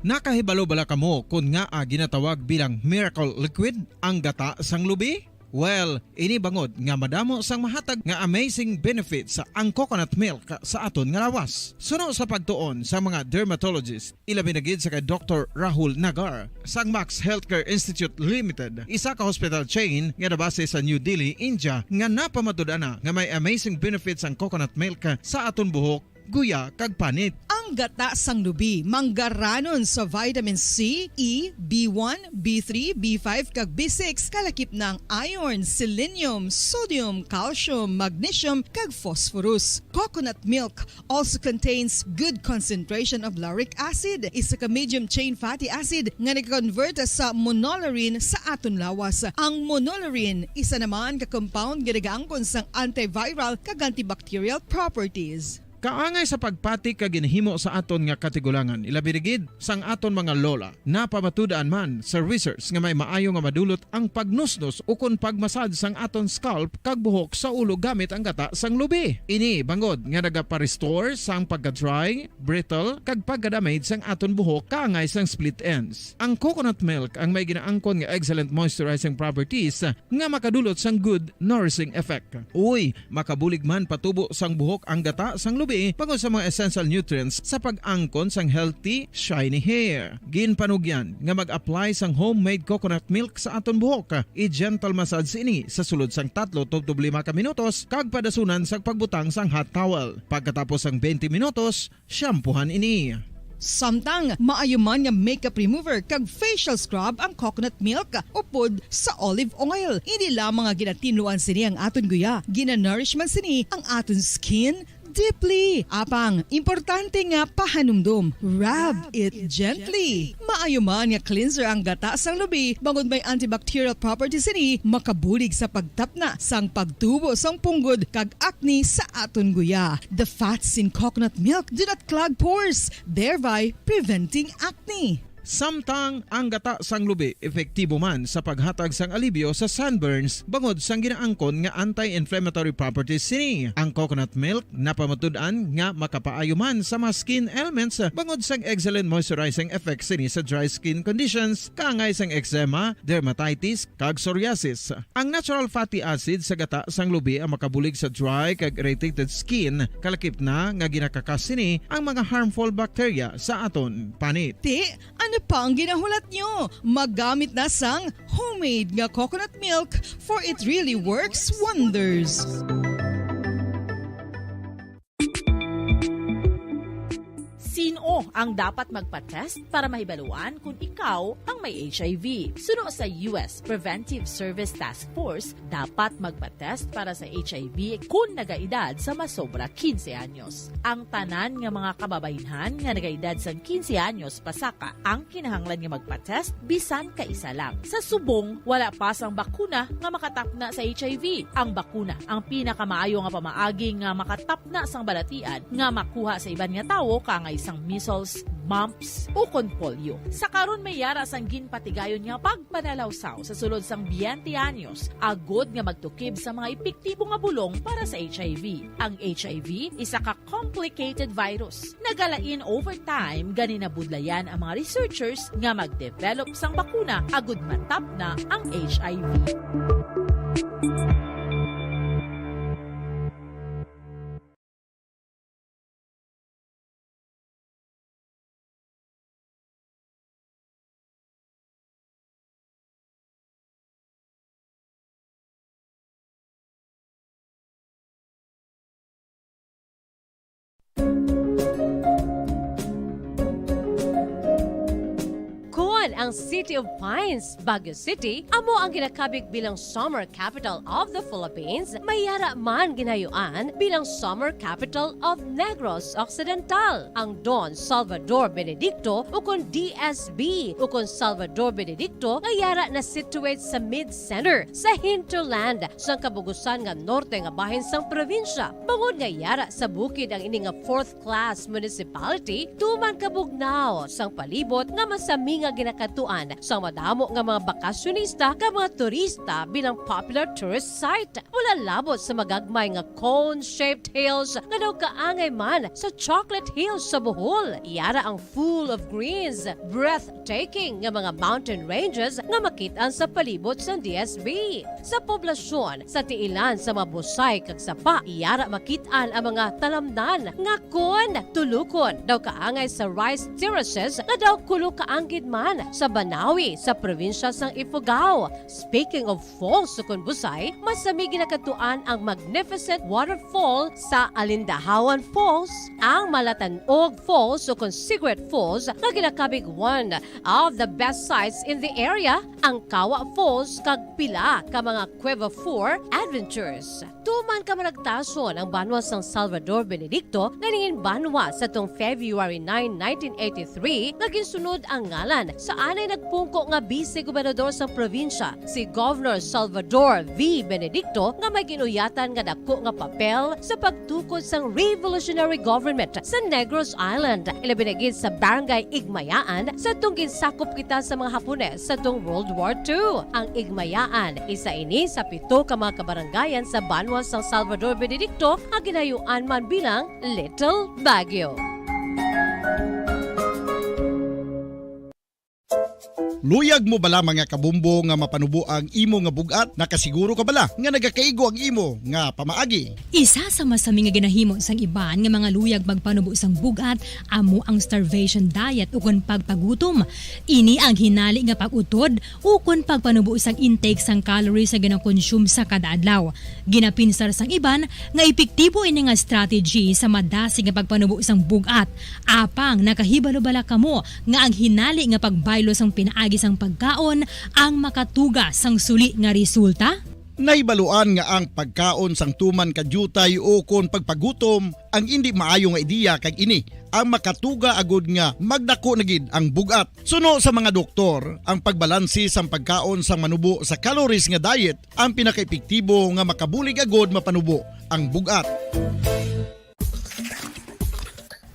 Nakahibalo bala kamo kung nga ginatawag bilang miracle liquid ang gata sang lubi? Well, ini bangod nga madamo sang mahatag nga amazing benefits sa ang coconut milk sa aton nga lawas. Suno sa pagtuon sa mga dermatologist, ilabi na gid sa kay Dr. Rahul Nagar sang Max Healthcare Institute Limited, isa ka hospital chain nga nabase sa New Delhi, India, nga napamatud-ana nga may amazing benefits ang coconut milk sa aton buhok, guya kag panit. Ang gata sang lubi manggaranon sa vitamin C, E, B1, B3, B5 kag B6 kalakip ng iron, selenium, sodium, calcium, magnesium kag phosphorus. Coconut milk also contains good concentration of lauric acid, isa ka medium chain fatty acid nga nag-convert sa monolarin sa aton lawas. Ang monolarin isa naman ka compound nga nagaangkon sang antiviral kag antibacterial properties. Kaangay sa pagpati kag ginhimo sa aton nga katigulangan, ilabirigid sang aton mga lola, napamatudan man sa research nga may maayo nga madulot ang pagnusnos o kon pagmasad sang aton scalp kag buhok sa ulo gamit ang gata sang lubi. Ini bangod nga nagapa-restore sang pagka-dry, brittle kag pagka-damage sang aton buhok kaangay sang split ends. Ang coconut milk ang may ginaangkon nga excellent moisturizing properties nga makadulot sang good nourishing effect. Uy, makabulig man patubo sang buhok ang gata sang lubi pagod sa mga essential nutrients sa pag-angkon sang healthy, shiny hair. Ginpanugyan nga mag-apply sang homemade coconut milk sa aton buhok. I-gentle massage ini sa sulod sang 3 to 5 ka minutos kag padasunan sang pagbutang sang hot towel. Pagkatapos sang 20 minutos, shampoohan ini. Samtang maayo man nga makeup remover kag facial scrub ang coconut milk upod sa olive oil. Hindi lamang nga ginatinluan sini ang aton guya, ginanourish man sini ang aton skin deeply. Apang, importante nga pahanumdum. Rub it gently. Maayo man nga cleanser ang gata sang lubi, bangod may antibacterial properties ini, makabulig sa pagtapna sang pagtubo sang punggod kag acne sa aton guya. The fats in coconut milk do not clog pores, thereby preventing acne. Samtang ang gata sang lubi epektibo man sa paghatag sang alibyo sa sunburns bangod sang ginaangkon nga anti-inflammatory properties sini. Ang coconut milk napamatud-an nga makapaayo man sa mga skin ailments bangod sang excellent moisturizing effect sini sa dry skin conditions kaangay sang eczema, dermatitis kag psoriasis. Ang natural fatty acid sa gata sang lubi ang makabulig sa dry kag irritated skin, kalakip na nga ginakakas sini ang mga harmful bacteria sa aton panit. Ano pa ang ginahulat nyo? Maggamit na sang homemade nga coconut milk, for it really works wonders. Si sino ang dapat magpa-test para mahibaluan kung ikaw ang may HIV. Suno sa US Preventive Service Task Force, dapat magpa-test para sa HIV kung nagaedad sa masobra 15 anyos. Ang tanan nga mga kababaynhan nga nagaedad sa 15 anyos pasaka ang kinahanglan nga magpa-test bisan ka isa lang. Sa subong, wala pa sang bakuna nga makatapna sa HIV. Ang bakuna ang pinakamaayo nga pamaagi nga makatapna sang balatian nga makuha sa iban nga tawo kangay sang measles, mumps o kon polio. Sa karon may yara sang ginpatigayon nga pagpanalawsaw sa sulod sang 20 anyos, agod nga magtukib sa mga epektibo nga bulong para sa HIV. Ang HIV isa ka complicated virus. Nagalain over time gani nabudlayan ang mga researchers nga mag-develop sang bakuna agud matapna ang HIV. Ang City of Pines, Baguio City, amo ang ginakabig bilang summer capital of the Philippines, mayara man ginayuan bilang summer capital of Negros Occidental. Ang Don Salvador Benedicto o kon DSB o kon Salvador Benedicto ngayara na situate sa mid-center sa hinterland sa kabugusan nga norte nga bahin sang probinsya. Bangod ngayara sa bukid ang ini nga 4th class municipality, tuman kabugnaw sang palibot nga masami nga ginakatuan sa madamo nga mga bakasyonista ka mga turista bilang popular tourist site. Wala labot sa magagmay nga cone-shaped hills nga daw kaangay man sa Chocolate Hills sa Bohol. Iyara ang full of greens, breathtaking nga mga mountain ranges nga makitaan sa palibot sa DSB. Sa poblasyon, sa tiilan sa mabusay kag sapa, iyara makitaan ang mga talamnan nga kon tulukon daw kaangay sa rice terraces nga daw kulo kaanggid man sa Banawi sa probinsya sang Ifugao. Speaking of falls sa Busay, masami ginakatuan ang magnificent waterfall sa Alindahawan Falls, ang Malatanog Falls o Secret Falls na ginakabig one of the best sites in the area, ang Kawa Falls kag pila ka mga Cueva 4 adventures. Tuman ka managtason ang banwa sang Salvador Benedicto na ningin banwa sa tong February 9, 1983 naging sunod ang ngalan sa anay nagpungko nga vice-gobernador sa probinsya, si Governor Salvador V. Benedicto nga may ginuyatan nga dako nga papel sa pagtukod sang revolutionary government sa Negros Island. Ilabinagid sa Barangay Igmayaan sa tong ginsakop kita sa mga Hapones sa tong World War II. Ang Igmayaan, isa ini sa 7 ka mga kabarangayan sa banwa sang Salvador Benedicto ang ginayuan man bilang Little Baguio. Luyag mo bala mga kabumbo nga mapanubo ang imo nga bugat? Nakasiguro ka bala nga nagakaigo ang imo nga pamaagi? Isa sa masami nga ginahimo sang iban nga mga luyag magpanubo sang bugat amo ang starvation diet ukon pagpagutom. Ini ang hinali nga pag-utod ukon pagpanubo sang intake sang calories sa ginakonsume sa kada adlaw. Ginapinsar sang iban nga epektibo ini nga strategy sa madasig nga pagpanubo sang bugat. Apang nakahibalo bala kamo nga ang hinali nga pagbaylo sang pinaagi sang pagkaon ang makatuga sang suli nga resulta? Naibaluan nga ang pagkaon sang tuman kadyutay o kon pagpagutom ang hindi maayo nga ideya kag ini ang makatuga agud nga magdako na gid ang bugat. Suno sa mga doktor, ang pagbalansi sang pagkaon sang manubo sa calories nga diet ang pinakaepektibo nga makabulig agud mapanubo ang bugat.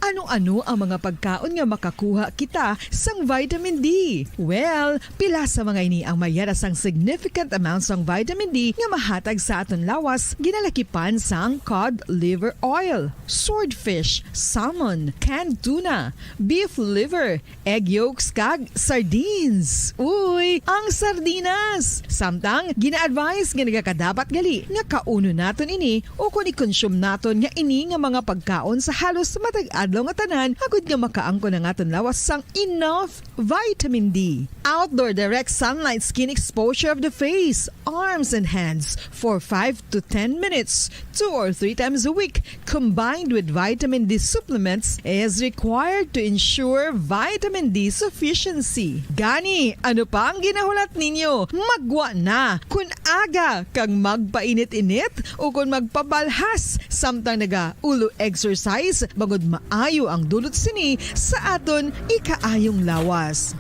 Ano-ano ang mga pagkaon nga makakuha kita sang vitamin D? Well, pila sa mga ini ang mayara sang significant amounts sang vitamin D nga mahatag sa aton lawas ginalakipan sang cod liver oil, swordfish, salmon, canned tuna, beef liver, egg yolks kag sardines. Uy, ang sardinas! Samtang gina-advise nga nagakadapat gali nga kauno naton ini o kung i-consume naton nga ini nga mga pagkaon sa halos matag-adlaw nga tanan agud nga makaangkon ang aton lawas sang enough vitamin D. Outdoor direct sunlight skin exposure of the face, arms and hands for 5 to 10 minutes 2 or 3 times a week combined with vitamin D supplements is required to ensure vitamin D sufficiency. Gani, ano pa ang ginahulat ninyo? Magwa na kun aga kang magpainit-init o kun magpabalhas samtang naga-ulo exercise bagod maayo ang dulot sini sa aton ikaayong lawas.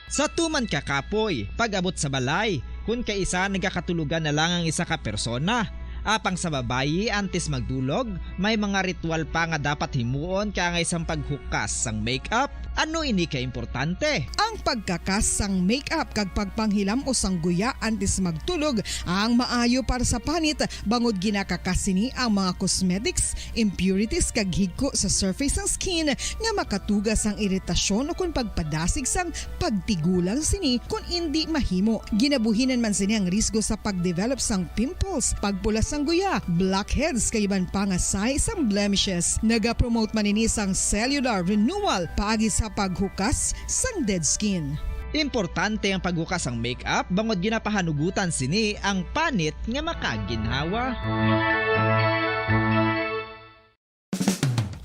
Sa tuman ka kapoy, pag-abot sa balay, kung kaisa nagakatulugan na lang ang isa ka persona, apang sa babayi antes magdulog, may mga ritual pa nga dapat himuon kaya nga isang paghukas sang makeup. Ano ini ka importante? Ang pagkakas sang makeup kag pagpanghilam o sang guya antes magtulog ang maayo para sa panit bangod ginakakasini ang mga cosmetics, impurities kag higko sa surface ng skin nga makatugas ang iritasyon o kung pagpadasig sang pagtigulang sini kung hindi mahimo. Ginabuhinan man sini ang risgo sa pagdevelop sang pimples, pagpula sang guya, blackheads kay iban pa nga sa isang blemishes. Naga-promote man ini sang cellular renewal paagi sa paghukas sang dead skin. Importante ang paghukas ang makeup bangod ginapahanugutan sini ang panit nga makaginhawa.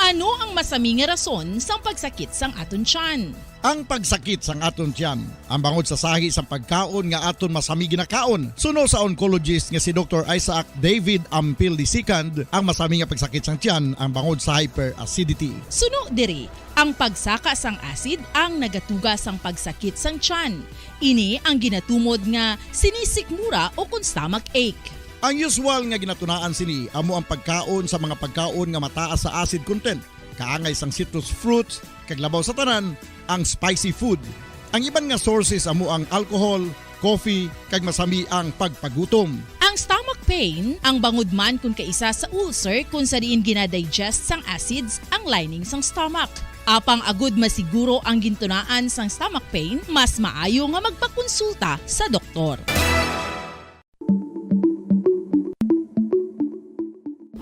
Ano ang masaming rason sa pagsakit sang aton tiyan? Ang pagsakit sang aton tiyan, ang bangod sa sahi sang pagkaon nga aton masami ginakaon. Suno sa oncologist nga si Dr. Isaac David Ampil II, ang masami nga pagsakit sang tiyan ang bangod sa hyperacidity. Suno diri, ang pagsaka sang acid ang nagatuga sang pagsakit sang tiyan. Ini ang ginatumod nga sinisikmura o kung stomach ache. Ang usual nga ginatunaan sini amo ang pagkaon sa mga pagkaon nga mataas sa acid content, kaangay sang citrus fruits, kag labaw sa tanan ang spicy food. Ang iban nga sources amo ang alcohol, coffee, kag masami ang pagpagutom. Ang stomach pain ang bangod man kung kaisa sa ulcer kung sa diin ginadigest sang acids ang lining sang stomach. Apang agud masiguro ang gintunaan sang stomach pain, mas maayo nga magpakonsulta sa doktor.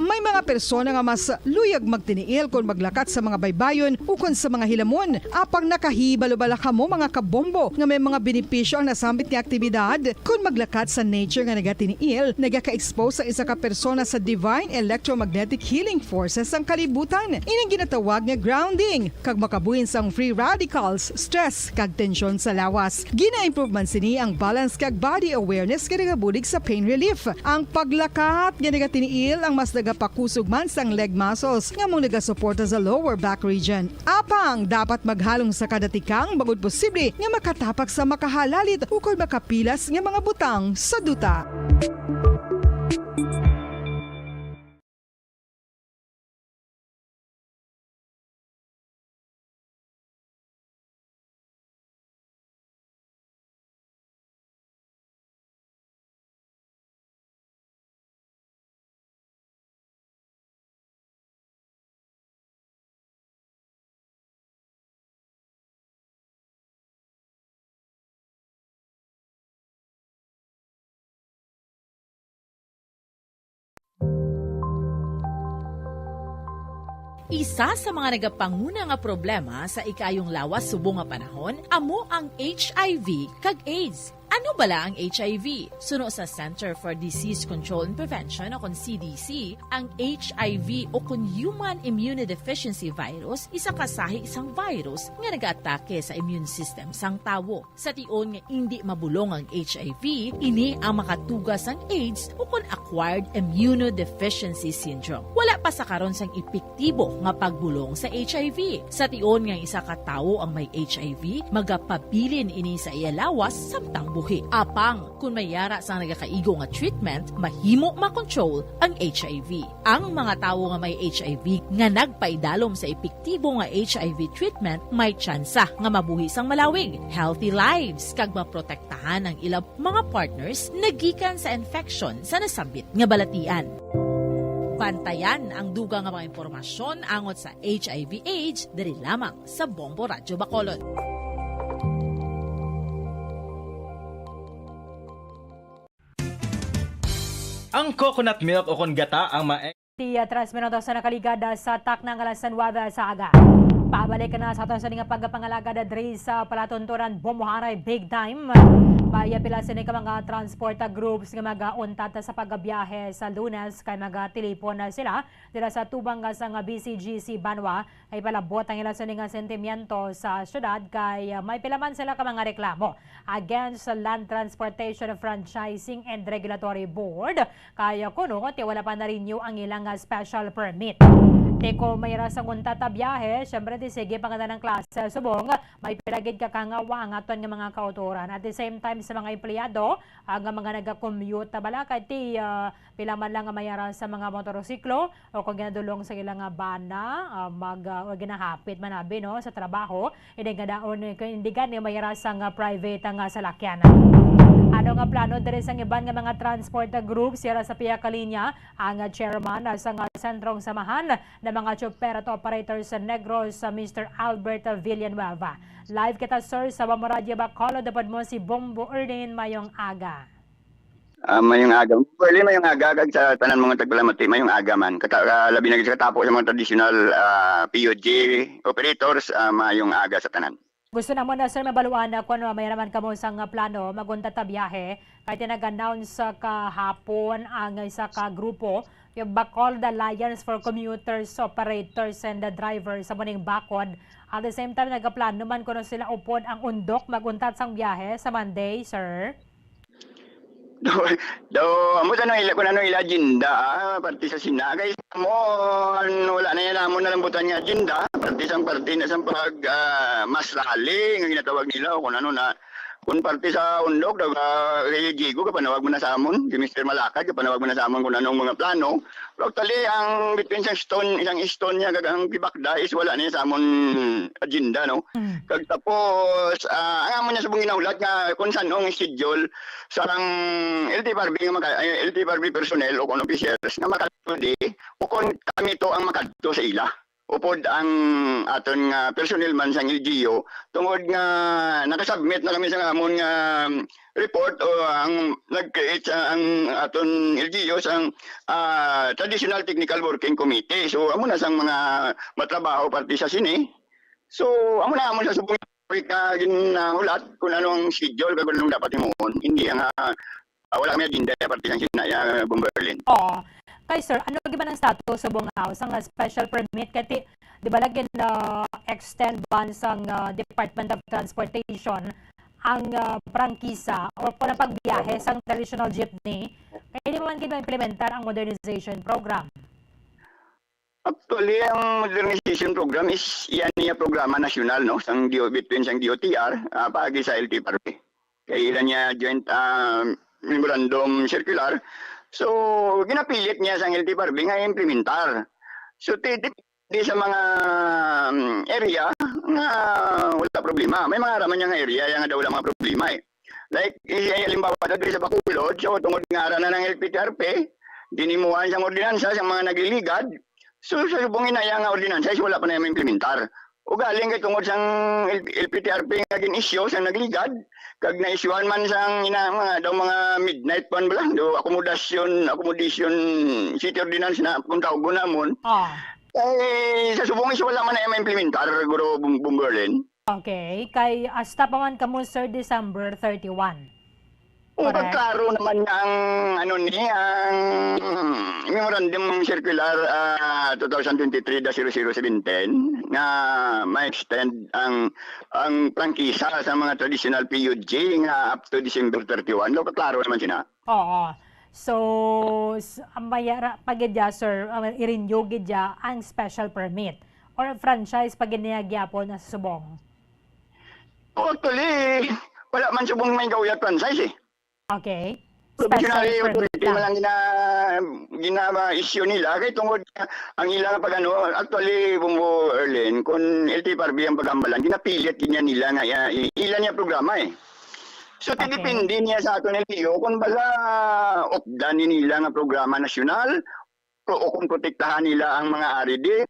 May mga persona nga mas luyag magtiniil kung maglakat sa mga baybayon o kung sa mga hilamon. Apang nakahibalo-bala ka mo mga kabombo nga may mga benepisyo ang nasambit nga aktibidad. Kung maglakat sa nature nga nagatiniil, nagaka-expose sa isa ka persona sa divine electromagnetic healing forces ang kalibutan. Inang ginatawag nga grounding, kag makabuhin sang free radicals, stress, kag tensyon sa lawas. Gina-improve man sini ang balance kag body awareness nga nagabulig sa pain relief. Ang paglakat nga nagatiniil ang mas pakusog man sang leg muscles nga mong nagasuporta sa lower back region. Apang dapat maghalong sa kadatikang bagod posible nga makatapak sa makahalalit o kung makapilas nga mga butang sa duta. Isa sa mga nagapanguna nga problema sa ikayong lawas subong nga panahon amo ang HIV kag AIDS. Ano bala ang HIV? Suno sa Center for Disease Control and Prevention o CDC, ang HIV o Human Immunodeficiency Virus isa kasahi isang virus nga nag-atake sa immune system sang tawo. Sa tion nga hindi mabulong ang HIV, ini ang makatugas ang AIDS o Acquired Immunodeficiency Syndrome. Wala pa sa karon sang epektibo nga pagbulong sa HIV. Sa tion nga isa ka tawo ang may HIV, magapabilin ini sa iyalawas samtang buhi. Apang, kung mayara sa nagakaigo nga treatment, mahimo makontrol ang HIV. Ang mga tawo nga may HIV nga nagpaidalom sa epektibo nga HIV treatment, may tsansa nga mabuhi sang malawig, healthy lives, kag maprotektahan ang ilang mga partners nagikan sa infection sa nasambit nga balatian. Bantayan ang dugang nga mga impormasyon angot sa HIV/AIDS diri lamang sa Bombo Radyo Bacolod. Ang coconut milk o kon gata ang 3 minutos sa nakaligada sa taknang alas 9 sa aga. Pabalik na sa aton sa nga pagpangalagad diri sa palatunturan Bumuharay big time. Baya pila sini ka mga transport groups nga magauntat sa pagbiyahe sa Lunes kay magatelepon na sila dira sa tubang sa nga BCGC Banwa ay palabot ang ila sini nga sentimiento sa syudad kay may pilaman sila ka mga reklamo against sa Land Transportation Franchising and Regulatory Board kaya kuno ti wala pa na renew ang ilang special permit. Teko may rasang untat biyahe, syempre di sige panganda ng klase subong, may pilagid ka kangawa ang aton nga mga kauturan. At the same time sa mga empleyado, ang mga naga-commute na bala, kahit pilaman lang nga mayara sa mga motorsiklo o kung ginadulong sa ilang bana, ginahapit manabi no, sa trabaho, hindi gani mayara sa private nga salakyan. Ano nga plano diri sa iban nga mga transport groups sira sa piya ka linya ang chairman sa sentrong samahan ng mga chopper at operators sa Negros sa Mr. Albert Villanueva. Live kita sir sa Bamboradyo Bacolod dapat mo si Bombo Erlin mayong aga. Mayong aga. Early mayong aga kag sa tanan mga tagpalamati mayong aga man. Labi na sa katapos sa mga traditional POJ operators mayong aga sa tanan. Gusto naman na sir mabaluan na kung may naman kamo sang plano magunta ta biyahe kahit nag-announce sa kahapon ang isa ka grupo yung Bacolod Alliance for Commuters, Operators and the Drivers sa muning Bacod. At the same time nagplano man kuno sila upod ang undok maguntat sang biyahe sa Monday, sir. Amo tanong ila kun ano ila agenda parti sa sinagay mo wala na yan amo nalambutan nga agenda parti na sang pag mas lahaling ang ginatawag nila kung ano na kung parti sa undok daw kay Jigo kapanawag mo na sa amon si Mr. Malakad kapanawag mo na sa amon kung anong mga plano pero actually ang between isang stone niya kag ang pibakda is wala na sa amon agenda no kag tapos ang amon niya subong ginaulat nga kung saan ang schedule sa LTFRB personnel o kung officers nga makatudi o kung kami to ang makadto sa ila upod ang aton nga personnel man sa LGU tungod nga nakasubmit na kami sa amon nga report o ang nag-create ang aton LGU sang Traditional Technical Working Committee. So amo na sang mga matrabaho parti sa sini. So amo sa subong ka ginahulat kung anong schedule kung anong dapat imuon. Hindi ang wala may agenda parti sang sinaya Bomberlin. Oo. Kay sir, ano giba ng status sa buong house ang special permit kati di ba lagyan extend ban sang Department of Transportation ang prangkisa o kung pagbiyahe sang traditional jeepney kaya di man giba implementar ang modernization program. Actually, ang modernization program is yan niya programa nasyonal no sang between sang DOTR paagi sa LTFRB. Kaya ilan niya joint memorandum circular. So, ginapilit niya sa LTFRB nga implementar. So, di sa mga area nga wala problema. May mga raman niyang area yang daw wala mga problema eh. Like, halimbawa dito sa Bacolod, so tungod nga na ng LTFRB, dinimuhan siyang ordinansa sa mga nagliligad. So, sa subong inaya nga ordinansa, wala pa na yung implementar. O galing kay tungod sang LTFRB nga gin-issue sa nagligad, kag na-issuean man sang mga midnight pan bala do accommodation city ordinance na puntawag namon. Sa subong is wala man na ma-implementar guro Bomberlin. Okay, kay hasta pa man kamo sir December 31. O pagklaro naman ang ang memorandum circular 2023-0017 na ma-extend ang prangkisa sa mga traditional PUJ nga up to December 31. No, pagklaro naman sina. Oo. So, mayara pagidya sir, i-renew gidya ang special permit or franchise pag gyapon na subong. Actually, wala man subong may gawiyat franchise eh. Okay. Provisionally authority man lang gina-issue nila kay tungod ang ilang actually Bombo Erlin kung LTFRB ang pagambalan ginapilit niya nila nga ilan niya programa eh. So depende niya sa aton LTO kung bala opdan nila nga programa nasyonal o kung protektahan nila ang mga RD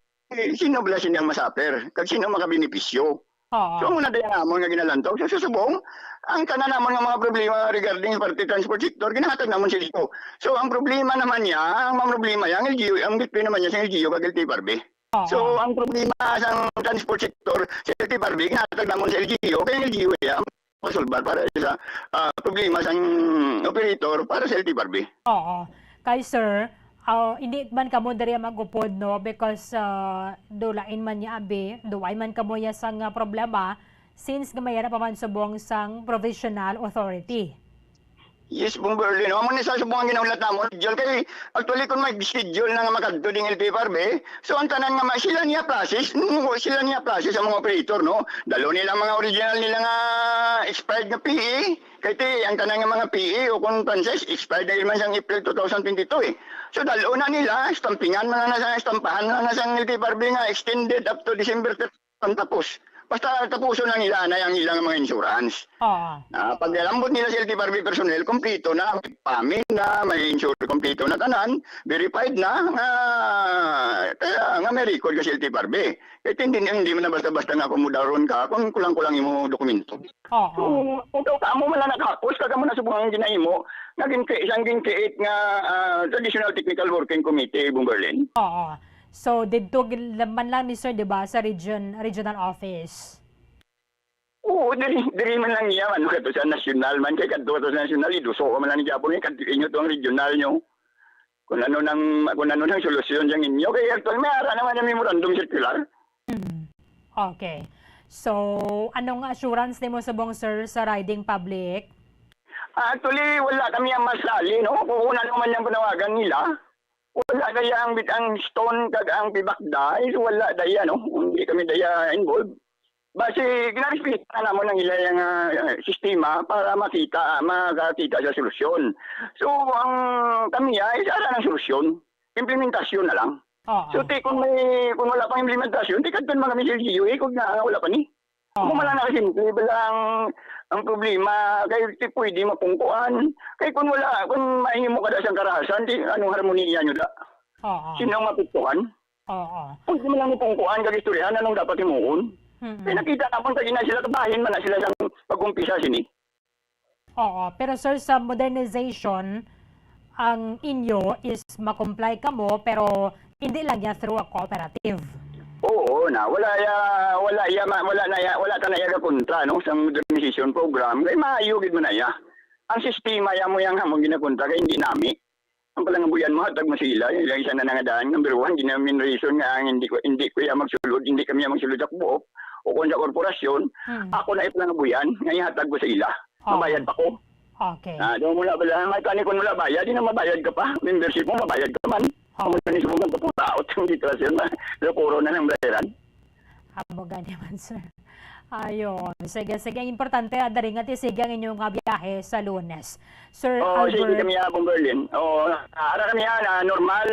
sino bala silang masaper kag sino makabenepisyo. Oo. So muna dayang amon nga ginalantog. So susubong, ang tanan namon nga mga problema regarding sa transport sector, ginahatag namon sa LGU. So ang problema naman niya, ang mga problema niya, ang LGU, ang between naman niya sa LGU kag LTFRB. So ang problema sa transport sector sa LTFRB, ginahatag namon sa LGU, kaya ang LGU ya masolbar para sa problema sa operator para sa LTFRB. Oo. Kay sir, hindi man kamo diri magupod no because dulain man niya abi, duway man kamo ya sang problema since gamayara pa man subong sang provisional authority. Yes, Bong Berlin. Amo ni sa subong ginaulat namo, schedule kay actually kung may schedule na nga makadto ding LTFRB, so ang tanan nga sila niya process sa mga operator no. Dalo nila mga original nila nga expired nga PE, kay ti ang tanan nga mga PE o kung Frances expired na man sang April 2022 eh. So dalo na nila, stampingan man na sa stampahan na sang LTFRB nga extended up to December 31 tapos. Basta tapuso na nila na yung ilang mga insurance. Pag nalambot nila sa LTFRB personnel, kompleto na, may pamin na, may insurance, kompleto na tanan, verified na, nga may record ka sa LTFRB. Kaya hindi mo na basta-basta nga kumudaron ka kung kulang-kulang yung dokumento. Kung ka mo man na nakapos, kaga mo na subungang ginahin mo, isang ginkiit nga Traditional Technical Working Committee, Bong Berlin. Oo. So, dito man lang ni sir, di ba, sa regional office? Oo, diri man lang niya, ano kato sa national man, kay kadto sa national, iduso ko man lang ni Japon, inyo to ang regional nyo. Kung ano nang solusyon dyan inyo, kaya actual may ara naman yung memorandum circular. Okay. So, anong assurance ni mo subong sir sa riding public? Actually, wala kami ang masali, no? Kung ano man yung panawagan nila, wala daya ang stone kag ang pibakda, wala daya no, hindi kami daya involved. Base ginarespeto na mo ng ilang sistema para makita sa solusyon. So ang kami ay ara ng solusyon, implementasyon na lang. So kung wala pang implementasyon, kadton mga kami sa LGU kung wala pa ni. Kung wala na simple lang ang problema kay pwede mapungkuan. Kay kung mahimo ka da sa karahasan, anong harmoniya nyo da? Sino ang mapiktukan? Kung di mo lang mapungkuan kag istoryahan, anong dapat imuon? Kaya nakita na kung na sila kabahin man na sila sa pag-umpisa sini. Oo, pero sir sa modernization, ang inyo is makomply ka mo pero hindi lang yan through a cooperative. Oo na, wala ta na ya kontra no sa modernization program kay maayo gid man ya. Ang sistema ya mo yang hamon ginakontra kay hindi nami. Ang palang buyan mo hatag mo sila, yung isa na nangadaan. Number 1, ginamin reason nga hindi ko ya magsulod, hindi kami magsulod sa buok o kung sa korporasyon, ako na ipalang buyan, ngayon hatag ko sa ila. Mabayad pa ko. Okay. Doon mula pala, may kanikon mula bayad, di na mabayad ka pa. Membership mo, mabayad ka man. Kung na nisubukan ka po, taot yung situasyon na puro na ng bayaran. Aboga naman, sir. Ayun. Sige. Ang importante, daring at sige ang inyong biyahe sa Lunes. Sir Albert. Sige kami Bong Berlin. Ara kami normal,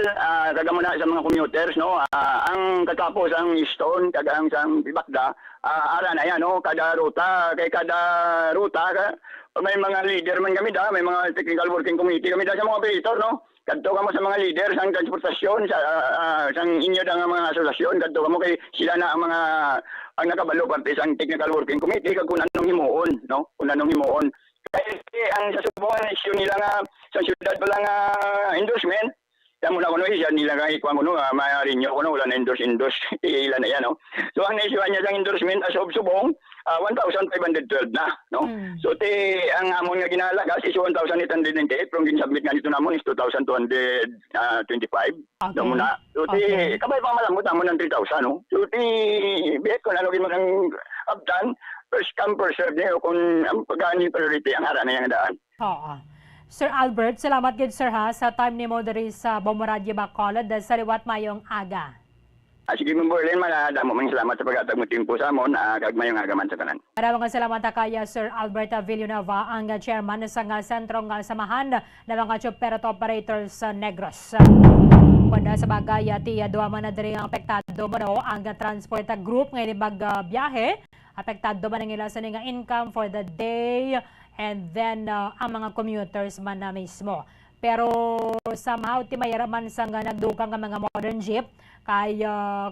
kaga muna sa mga commuters, no? Ang katapos, ang stone, kaga ang sang Pibakda, ara na yan, no? Kada ruta, may mga leader man kami da, may mga technical working committee kami da sa mga operator, no? Kadto kamo sa mga leader sang transportasyon sang inyo da nga mga asosyasyon, kadto kamo kay sila na ang nakabalo parte sang technical working committee kag kun anong himuon, no? Kun anong himuon. Kaya ang sa subongan issue nila nga sa syudad pala nga endorsement, kaya muna kuno siya nila nga ikuan kuno maaari nyo kuno wala na endorse ilan na yan, no? So ang issue niya sang endorsement as of subong 1,512 na, no? So ang amon nga ginalagas is 1,898 from ginsubmit nga nito namon is 2,225. Do muna. So kabay pa malamot amon ng 3,000, no? So bet ko ano gyud ang abdan first come first serve niyo kung ang pagani priority ang ara na yang daan. Oo. Sir Albert, salamat gid sir ha sa time ni mo diri sa Bomboradyo Bacolod sa liwat mayong aga. Sige Bong Berlin, damo man salamat sa pag-atag mo timpo sa amon, kag mayong agaman sa tanan. Maraming salamat kaya Sir Albert Villanueva, ang chairman sa sentrong samahan ng mga chopper at operators sa Negros. Wala sa bagay, duwa man na diri ang apektado mo no, ang transport group ngayon magbiyahe. Apektado man ang ila sa nga income for the day and then ang mga commuters man na mismo. Pero somehow ti mayaraman sa nga nagdukang nga mga modern jeep Kay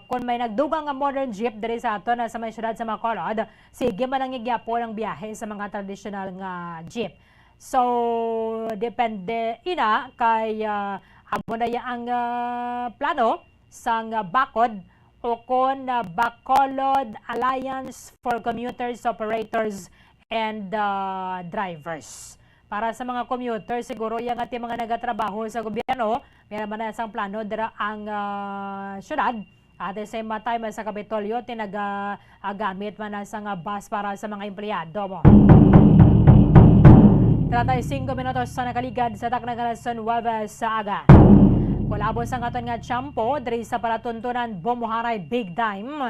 kung may nagdugang nga modern jeep diri sa ato na sa may syudad sa Bacolod, sige man ang igyapo ng biyahe sa mga traditional nga jeep. So depende ina kay amo na ang plano sang bakod o kon Bacolod Alliance for Commuters, Operators and Drivers. Para sa mga commuter, siguro yung ating mga nagatrabaho sa gobyerno, meron man na isang plano dira ang syudad. At the same time, sa Kapitolyo, tinagamit man na isang bus para sa mga empleyado mo. 35 minutos sa nakaligad sa Taknaganasan Webes sa aga. Kulabos ang aton nga tiyampo, diri sa palatuntunan Bomboharay Big Time.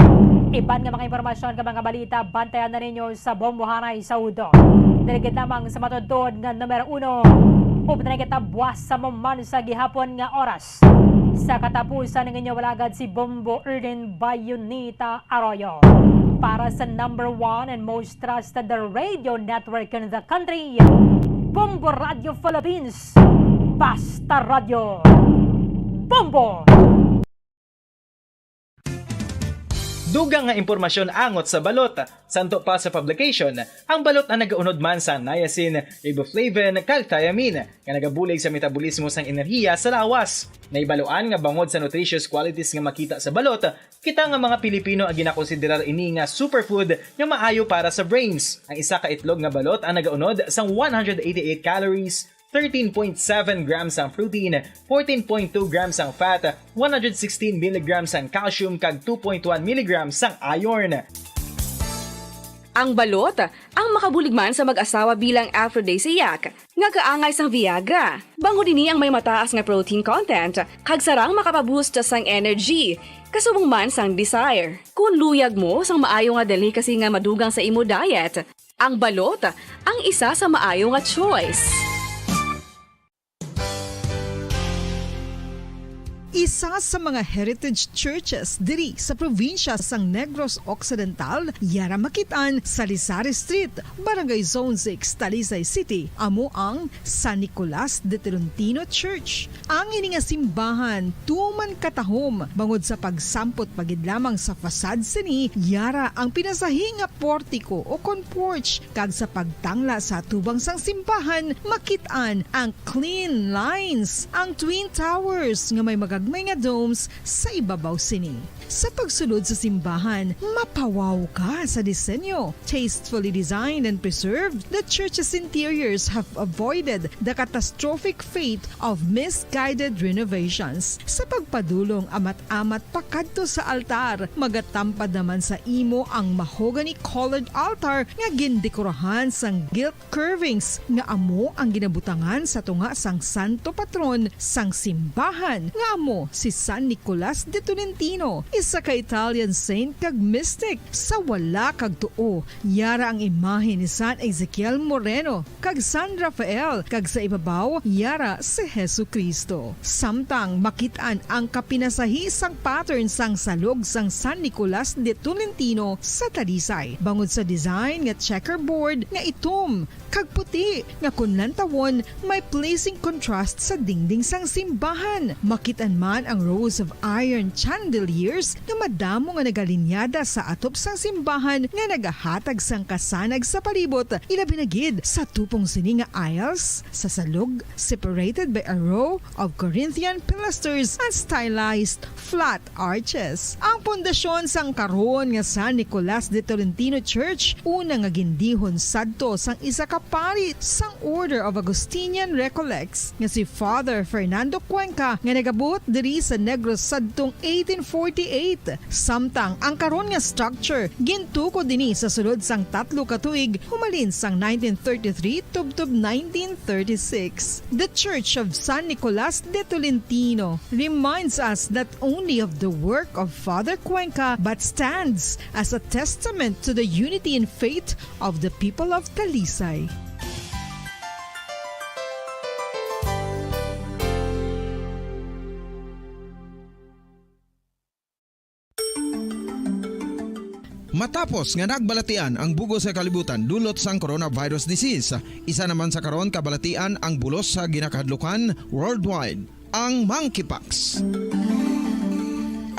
Iban nga mga impormasyon ka mga balita, bantayan na ninyo sa Bomboharay Saudo. Dirigit lamang sa matudod nga numero 1. Upna kita buwas sa maman sa gihapon nga oras. Sa katapusan ng inyo walagad si Bombo Erden Bayonita Arroyo. Para sa number 1 and most trusted radio network in the country, Bombo Radio Philippines. Basta Radio. Bombo! Dugang nga impormasyon angot sa balot. Santo pa sa publication, ang balot na nagaunod man sa niacin, riboflavin, kag thiamine, nga nagabulig sa metabolismo sang enerhiya sa lawas. Naibaloan nga bangod sa nutritious qualities nga makita sa balot, kita nga mga Pilipino ang ginakonsiderar ini nga superfood nga maayo para sa brains. Ang isa ka itlog nga balot ang nagaunod sang 188 calories, 13.7 grams ang protein, 14.2 grams ang fat, 116 mg ang calcium kag 2.1 mg ang iron. Ang balot, ang makabuligman sa mag-asawa bilang aphrodisiac, nga kaangay sang Viagra. Bango dini ang may mataas nga protein content, kag sarang makapaboost sang energy, kasubong man sang desire. Kung luyag mo sang maayo nga delicacy nga madugang sa imo diet, ang balot, ang isa sa maayo nga choice. Isa sa mga heritage churches diri sa probinsya sang Negros Occidental, yara makitaan sa Lizares Street, Barangay Zone 6, Talisay City, amo ang San Nicolas de Tolentino Church. Ang ini nga simbahan tuman katahom bangod sa pagsampot pagid lamang sa fasad sini, yara ang pinasahi nga portiko o kon porch, kag sa pagtangla sa tubang sang simbahan makitaan ang clean lines, ang twin towers nga may may nga domes sa ibabaw sini. Sa pagsulod sa simbahan, mapawaw ka sa disenyo. Tastefully designed and preserved, the church's interiors have avoided the catastrophic fate of misguided renovations. Sa pagpadulong amat-amat pakadto sa altar, magatampad naman sa imo ang mahogany colored altar nga gindekorahan sang gilt curvings nga amo ang ginabutangan sa tunga sang santo patron sang simbahan nga amo si San Nicolas de Tolentino, isa ka Italian saint kag mystic. Sa wala kag tuo, yara ang imahe ni San Ezekiel Moreno kag San Rafael, kag sa ibabaw yara si Hesu Kristo. Samtang makitaan ang kapinasahi sang pattern sang salog sang San Nicolas de Tolentino sa Talisay, bangod sa design nga checkerboard nga itom kag puti nga kunlantawon may pleasing contrast sa dingding sang simbahan. Makitaan man ang rows of iron chandeliers nga madamo nga nagalinyada sa atop sang simbahan nga nagahatag sang kasanag sa palibot, ilabi na gid sa tupong sini nga aisles sa salog, separated by a row of Corinthian pilasters and stylized flat arches. Ang pundasyon sang karon nga San Nicolas de Tolentino Church una nga gindihon sadto sang isa ka pari sang Order of Augustinian Recollects nga si Father Fernando Cuenca nga nagabot diri sa Negros sadtong 1848. Samtang ang karon nga structure gintuko dinhi sa sulod sang 3 ka tuig humalin sang 1933 tubtob 1936. The Church of San Nicolas de Tolentino reminds us not only of the work of Father Cuenca but stands as a testament to the unity and faith of the people of Talisay. Matapos nga nagbalatian ang bugos sa kalibutan dulot sang coronavirus disease, isa naman sa karon kabalatian ang bulos sa ginakahadlukan worldwide, ang monkeypox.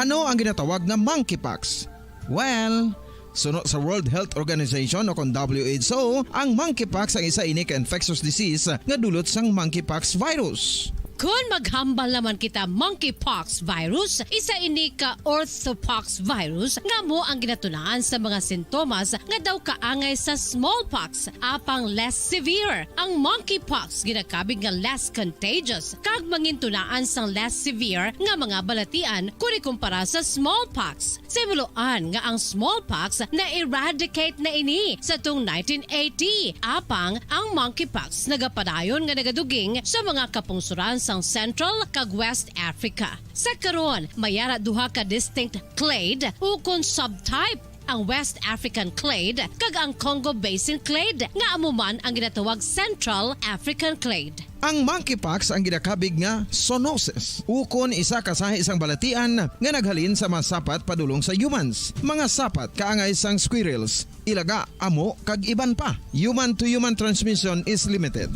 Ano ang ginatawag na monkeypox? Well, suno sa World Health Organization o kon WHO, ang monkeypox ang isa ini ka infectious disease nga dulot sang monkeypox virus. Kung maghambal naman kita monkeypox virus, isa ini ka orthopox virus nga mo ang ginatunaan sa mga sintomas nga daw kaangay sa smallpox, apang less severe. Ang monkeypox ginakabig nga less contagious kag mangintunaan sang less severe nga mga balatian kung ikumpara sa smallpox. Simuloan nga ang smallpox na eradicate na ini sa tung 1980, apang ang monkeypox nagapadayon nga nagaduging sa mga kapungsuran sa Central kag West Africa. Sa karon, mayara duha ka distinct clade ukon subtype, ang West African clade kag ang Congo Basin clade nga amuman ang ginatawag Central African clade. Ang monkeypox ang ginakabig nga zoonosis ukon isa ka sa isang balatian nga naghalin sa mga sapat padulong sa humans. Mga sapat kaangay sang squirrels, ilaga, amo kag iban pa. Human to human transmission is limited.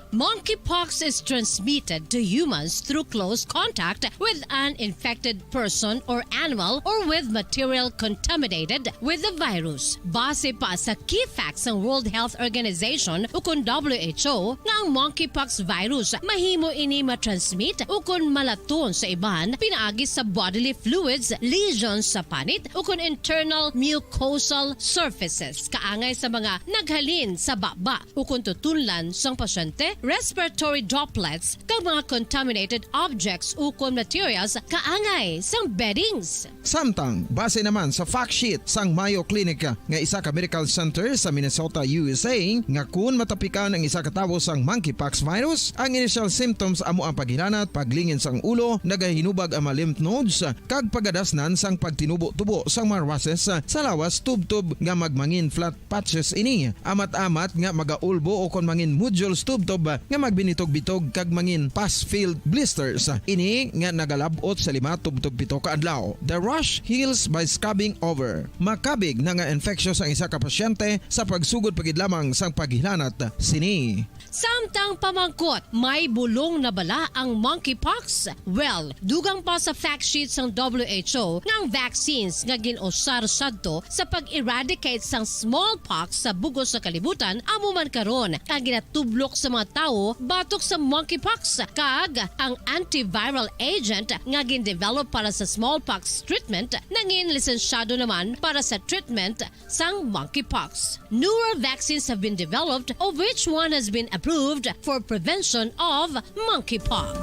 Monkeypox is transmitted to humans through close contact with an infected person or animal or with material contaminated with the virus. Base pa sa key facts ng World Health Organization ukon WHO nga ang monkeypox virus mahimo ini matransmit ukon malaton sa iban pinaagi sa bodily fluids, lesions sa panit ukon internal mucosal surfaces kaangay sa mga naghalin sa baba ukon tutunlan sang pasyente, respiratory droplets kag mga contaminated objects ukon materials kaangay sang beddings. Samtang, base naman sa fact sheet sang Mayo Clinic nga isa ka medical center sa Minnesota, USA, nga kun matapikan ang isa ka tawo sang monkeypox virus, ang initial symptoms amo ang paghilanat, paglingin sang ulo, nagahinubag ang mga lymph nodes, kag pagadasnan sang pagtinubo-tubo sang mga rashes sa lawas tubtob nga magmangin flat patches ini. Amat-amat nga magaulbo o kon mangin nodules tubtob nga magbinitog-bitog kag mangin pus-filled blisters. Ini nga nagalabot sa 5 tubtob 7 ka adlaw. The rash heals by scabbing over. Makabig na nga infectious ang isa ka pasyente sa pagsugod pagid lamang sang paghilanat sini. Samtang pamangkot, may bulong na bala ang monkeypox? Well, dugang pa sa fact sheets ng WHO ng vaccines nga ginusar sadto sa pag-eradicate sang smallpox sa bugos sa kalibutan amuman karon kag ginatublok sa mga tao batok sa monkeypox kag ang antiviral agent nga gin-develop para sa smallpox treatment nangin lisensyado naman para sa treatment sang monkeypox. Newer vaccines have been developed of which one has been approved for prevention of monkeypox.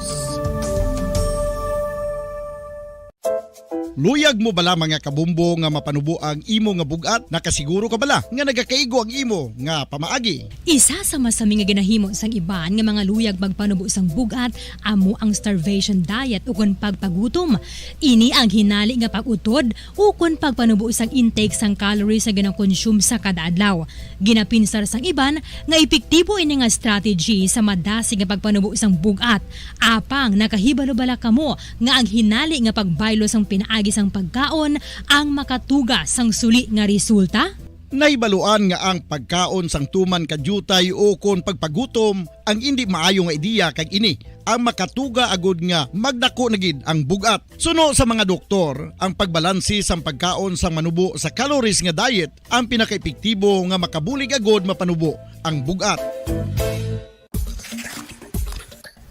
Luyag mo bala mga kabumbo nga mapanubo ang imo nga bugat? Nakasiguro ka bala nga nagakaigo ang imo nga pamaagi? Isa sa masami nga ginahimo sang iban nga mga luyag magpanubo sang bugat amo ang starvation diet ukon pagpagutom. Ini ang hinali nga pag-utod ukon pagpanubo sang intake sang calories sa gina-consume sa kada adlaw. Ginapinsar sang iban nga epektibo ini nga strategy sa madasi nga pagpanubo sang bugat. Apang nakahibalo bala kamo nga ang hinali nga pagbaylo sang pinaagi sang pagkaon ang makatuga sang suli nga resulta? Naibaluan nga ang pagkaon sang tuman kadyutay o kon pagpagutom ang hindi maayo nga ideya kag ini ang makatuga agud nga magdako na gid ang bugat. Suno sa mga doktor, ang pagbalansi sang pagkaon sang manubo sa calories nga diet ang pinakaepektibo nga makabulig agud mapanubo ang bugat.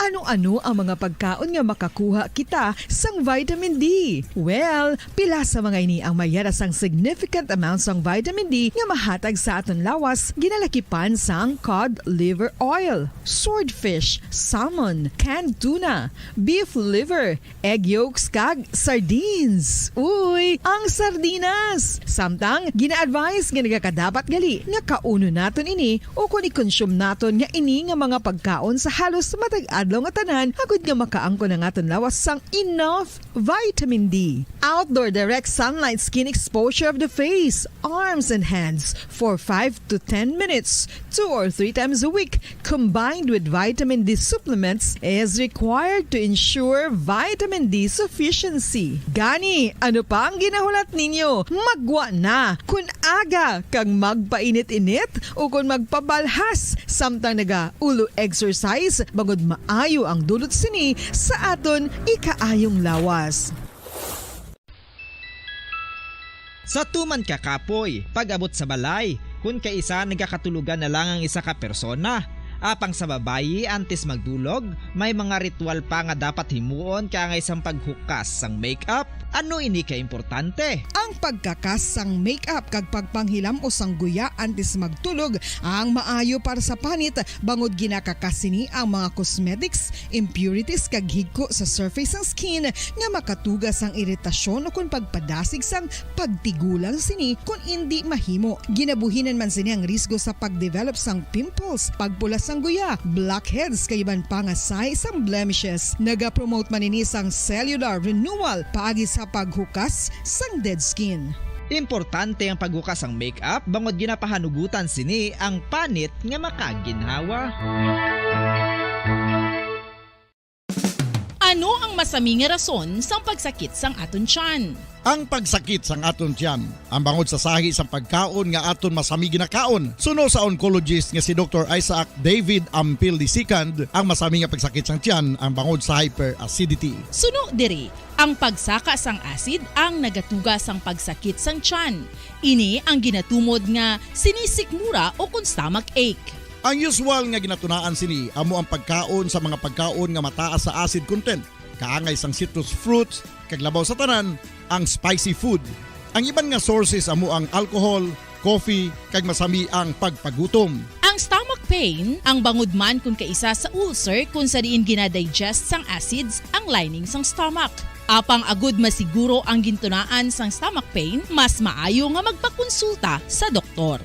Ano-ano ang mga pagkaon nga makakuha kita sang vitamin D? Well, pila sa mga ini ang mayara sang significant amount sang vitamin D nga mahatag sa aton lawas ginalakipan sang cod liver oil, swordfish, salmon, canned tuna, beef liver, egg yolks kag sardines. Uy, ang sardinas! Samtang gina-advise nga nagakadapat gali nga kauno naton ini o kung i-consume naton nga ini nga mga pagkaon sa halos matag adlaw nga tanan agud nga makaangko na ngaton lawas sang enough vitamin D. Outdoor direct sunlight skin exposure of the face, arms and hands for 5 to 10 minutes 2 or 3 times a week combined with vitamin D supplements is required to ensure vitamin D sufficiency. Gani, ano pa ang ginahulat ninyo? Magwa na kun aga kang magpainit-init o kun magpabalhas samtang naga-ulo exercise bagod maayo ang dulot sini sa aton ikaayong lawas. Sa tuman ka kapoy, pag-abot sa balay, kung kaisa nagkakatulugan na lang ang isa ka persona. Apang sa babayi antes magdulog, may mga ritual pa nga dapat himuon kaya nga isang paghukas sang makeup. Ano ini ka importante? Ang pagkakas sang makeup kag pagpanghilam o sang guya antes magtulog ang maayo para sa panit bangod ginakakas sini ang mga cosmetics, impurities kag higko sa surface sang skin nga makatugas ang iritasyon o kung pagpadasig sang pagtigulang sini kung hindi mahimo. Ginabuhinan man sini ang risgo sa pagdevelop sang pimples, pagpula sang guya, blackheads kay iban pa nga size sang blemishes. Naga-promote man ini sang cellular renewal paagi sa paghukas sang dead skin. Importante ang paghukas ang makeup bangod ginapahanugutan sini ang panit nga makaginhawa. Ano ang masami nga rason sang pagsakit sang aton tiyan? Ang pagsakit sang aton tiyan, ang bangod sa sahi sang pagkaon nga aton masami ginakaon. Suno sa oncologist nga si Dr. Isaac David Ampil II, ang masami nga pagsakit sang tiyan ang bangod sa hyperacidity. Suno diri, ang pagsaka sang acid ang nagatuga sang pagsakit sang tiyan. Ini ang ginatumod nga sinisikmura o kung stomach ache. Ang usual nga ginatunaan sini amo ang pagkaon sa mga pagkaon nga mataas sa acid content. Kaangay sang citrus fruits, kag labaw sa tanan, ang spicy food. Ang iban nga sources amo ang alcohol, coffee, kag masami ang pagpagutom. Ang stomach pain, ang bangod man kung kaisa sa ulcer kung sa diin ginadigest sang acids ang lining sang stomach. Apang agud masiguro ang gintunaan sang stomach pain, mas maayo nga magpakonsulta sa doktor.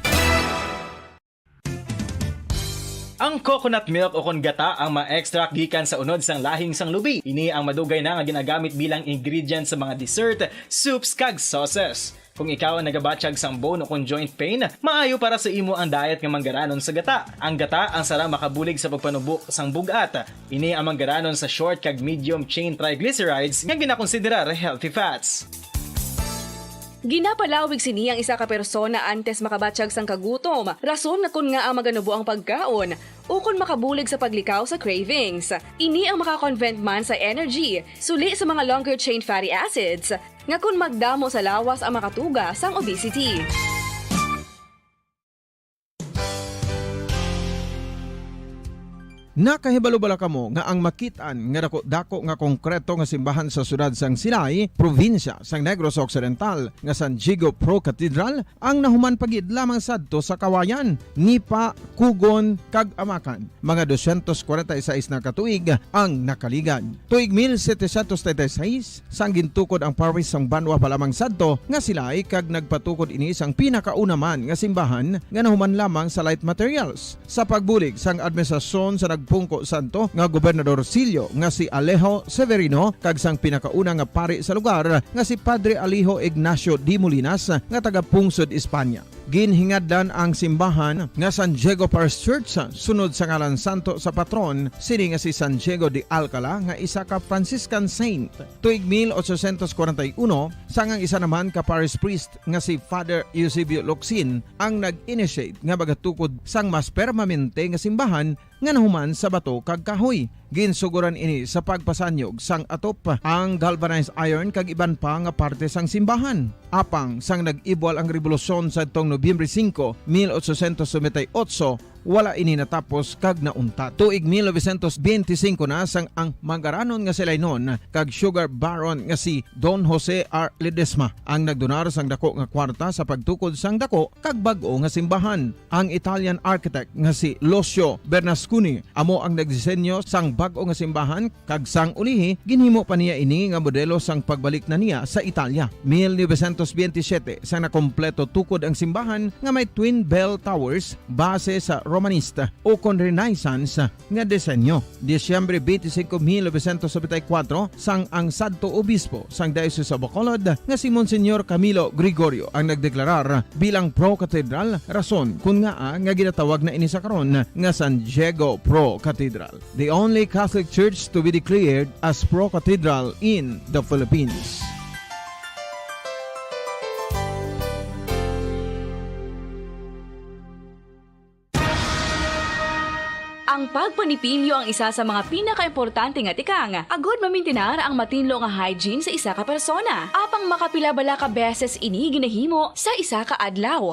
Ang coconut milk o kon gata ang ma-extract gikan sa unod sang lahing sang lubi. Ini ang madugay na nga ginagamit bilang ingredient sa mga dessert, soups kag sauces. Kung ikaw ang nagabatsyag sang bone o kung joint pain, maayo para sa imo ang diet nga manggaranon sa gata. Ang gata ang sara makabulig sa pagpanubo sang bugat. Ini ang manggaranon sa short kag medium chain triglycerides nga ginakonsiderar healthy fats. Ginapalawig sini ang isa ka persona antes makabatsyag sang kagutom. Rason na kun nga ang maganubo ang pagkaon o kun makabulig sa paglikaw sa cravings. Ini ang makakonvent man sa energy, suli sa mga longer chain fatty acids, nga kun magdamo sa lawas ang makatuga sang obesity. Nakahibalo-bala kamo nga ang makitaan nga dako nga konkreto nga simbahan sa sudad sang Sinay, probinsya sang Negros Occidental nga San Diego Pro Cathedral ang nahuman pagid lamang sadto sa kawayan, Nipa, Kugon, kag Amakan. Mga 246 na katuig ang nakaligan. Tuig 1736 sang gintukod ang parish sang Banwa pa lamang sadto nga sila ay kag nagpatukod ini sang pinakauna man nga simbahan nga nahuman lamang sa light materials. Sa pagbulig sang administrasyon sa Pungko Santo nga Gobernador Silio nga si Alejo Severino kag sang pinakauna nga pari sa lugar nga si Padre Alijo Ignacio D. Molinas nga taga Pungsod, Espanya. Ginhingadlan ang simbahan nga San Diego Parish Church sunod sa ngalan santo sa patron sini nga si San Diego de Alcala nga isa ka Franciscan saint. Tuig 1841 sangang isa naman ka parish priest nga si Father Eusebio Locsin ang nag-initiate nga bagatukod sang mas permanente nga simbahan nga nahuman sa bato kag kahoy. Ginsuguran ini sa pagpasanyog sang atop ang galvanized iron kag iban pa nga parte sang simbahan. Apang sang nag-ibwal ang revolusyon sa tong Nobyembre 5, 1898, wala ini natapos kag nauntat. Tuig 1925 na sang ang manggaranon nga sila nun kag sugar baron nga si Don Jose R. Ledesma ang nagdonar sang dako nga kwarta sa pagtukod sang dako kag bag-o nga simbahan. Ang Italian architect nga si Lucio Bernasconi amo ang nagdisenyo sang bag-o nga simbahan kag sang ulihi ginhimo pa niya ini nga modelo sang pagbalik na niya sa Italia. 1927 sang nakompleto tukod ang simbahan nga may twin bell towers base sa Romanista o kon Renaissance nga disenyo. Disyembre 25, 1974 sang ang sadto obispo sang Diocese of Bacolod nga si Monsignor Camilo Gregorio ang nagdeklarar bilang pro-cathedral, rason kung nga ginatawag na ini sa karon nga San Diego Pro-Cathedral, the only Catholic church to be declared as pro-cathedral in the Philippines. Ang pagpanipilyo ang isa sa mga pinaka-importante nga tikang. Agod mamintinar ang matinlo nga hygiene sa isa ka persona. Apang Apang makapila-bala ka beses ini ginahimo sa isa ka adlaw.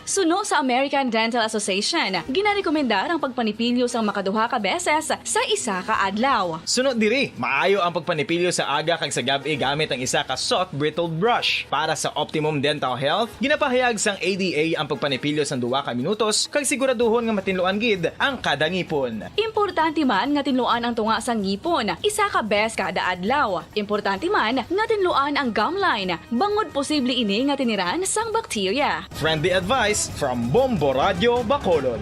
Suno sa American Dental Association, ginarekomendar ang pagpanipilyo sang makaduha ka beses sa isa ka adlaw. Sunod diri, maayo ang pagpanipilyo sa aga kag sa gabi gamit ang isa ka soft brittle brush. Para sa optimum dental health, ginapahayag sang ADA ang pagpanipilyo sang 2 ka minutos kag siguraduhon nga matinluan gid ang kada ngipon. Importante man nga tinluan ang tunga sang ngipon, isa ka bes kada adlaw. Importante man nga tinluan ang gum line, bangod posible ini nga tiniran sang bakterya. Friendly advice from Bombo Radio Bacolod.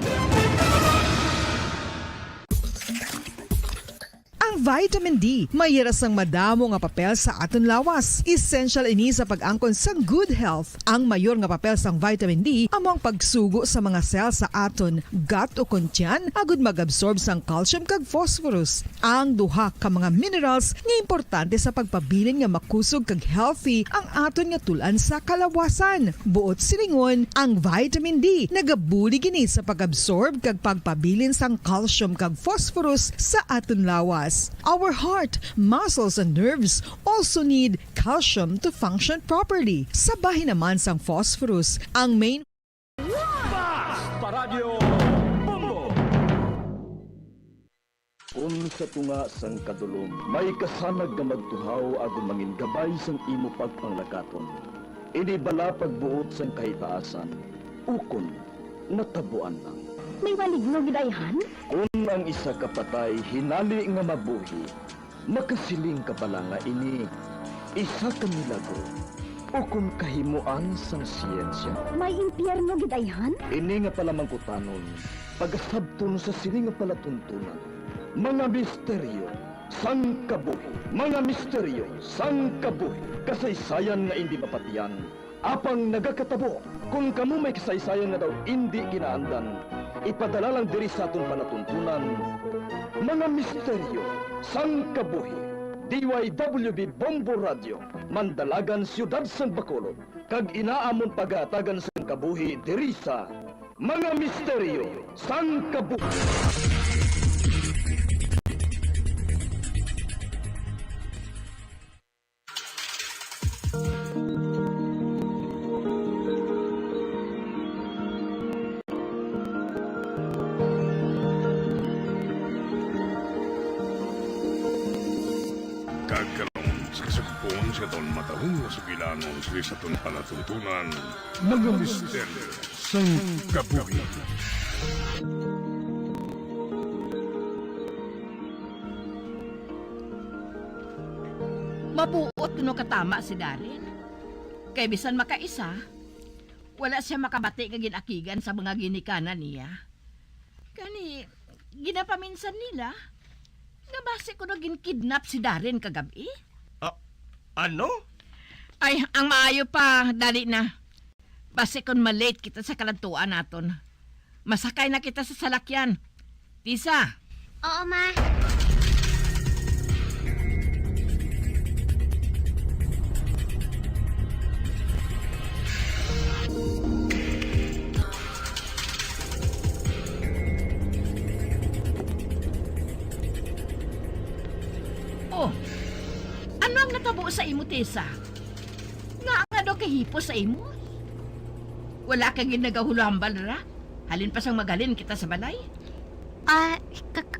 Ang vitamin D mayira sang madamo nga papel sa aton lawas. Essential ini sa pag-angkon sa good health. Ang mayor nga papel sang vitamin D amo ang pagsugo sa mga cell sa aton gut o kuntyan agud mag-absorb sang calcium kag phosphorus. Ang duha ka mga minerals nga importante sa pagpabilin nga makusog kag healthy ang aton nga tulan sa kalawasan. Buot silingon, ang vitamin D nagabuli gini sa pag-absorb kag pagpabilin sang calcium kag phosphorus sa aton lawas. Our heart, muscles, and nerves also need calcium to function properly. Sabahin naman sang phosphorus, ang main Paradyo Bombo! Sa tunga sang kadulom, may kasanag nga magtuhaw agon mangin gabay sang imo pagpanglakaton. Ini bala pagbuot sang kahitaasan, ukon natabuan lang. May waligno gidayhan? Kung ang isa ka patay hinali nga mabuhi, makasiling ka pala nga ini isa ka milagro o kung kahimuan sang siyensya. May impyerno gidayhan? Ini nga pala mangkutanon, pagasabton sa siling nga palatuntunan. Mga misteryo sang kabuhi, mga misteryo sang kabuhi, kasaysayan nga hindi mapatiyan. Apang nagakatabo, kung kamo may kasaysayan nga daw hindi ginaandan, ipadala lang diri sa aton palatuntunan. Mga misteryo sang kabuhi, DYWB Bombo Radio, Mandalagan, Siyudad San Bacolod, kag inaamon pagatagan sang kabuhi diri sa Mga Misteryo sang Kabuhi. Kagkaroon sa kasagpon sa taon matahong na sugilanon sa taon palatuntunan, mga misteryo sang kabuhi. Mabuot kuno katama si Darin. Kay bisan makaisa, wala siya makabati kag ginakigan sa mga ginikanan niya. Kani ginapaminsan nila. Nabase ko na ginkidnap si Darin kagabi. Ano? Ay, ang maayo pa, dali na. Base kon malate kita sa kalantuan naton. Masakay na kita sa salakyan. Tisa. Oo, ma. Oh, ano ang natabo sa imo, Tessa? Nga daw kahipo sa imo? Wala kang ginagahulambal ra? Halin pa sang magalin kita sa balay?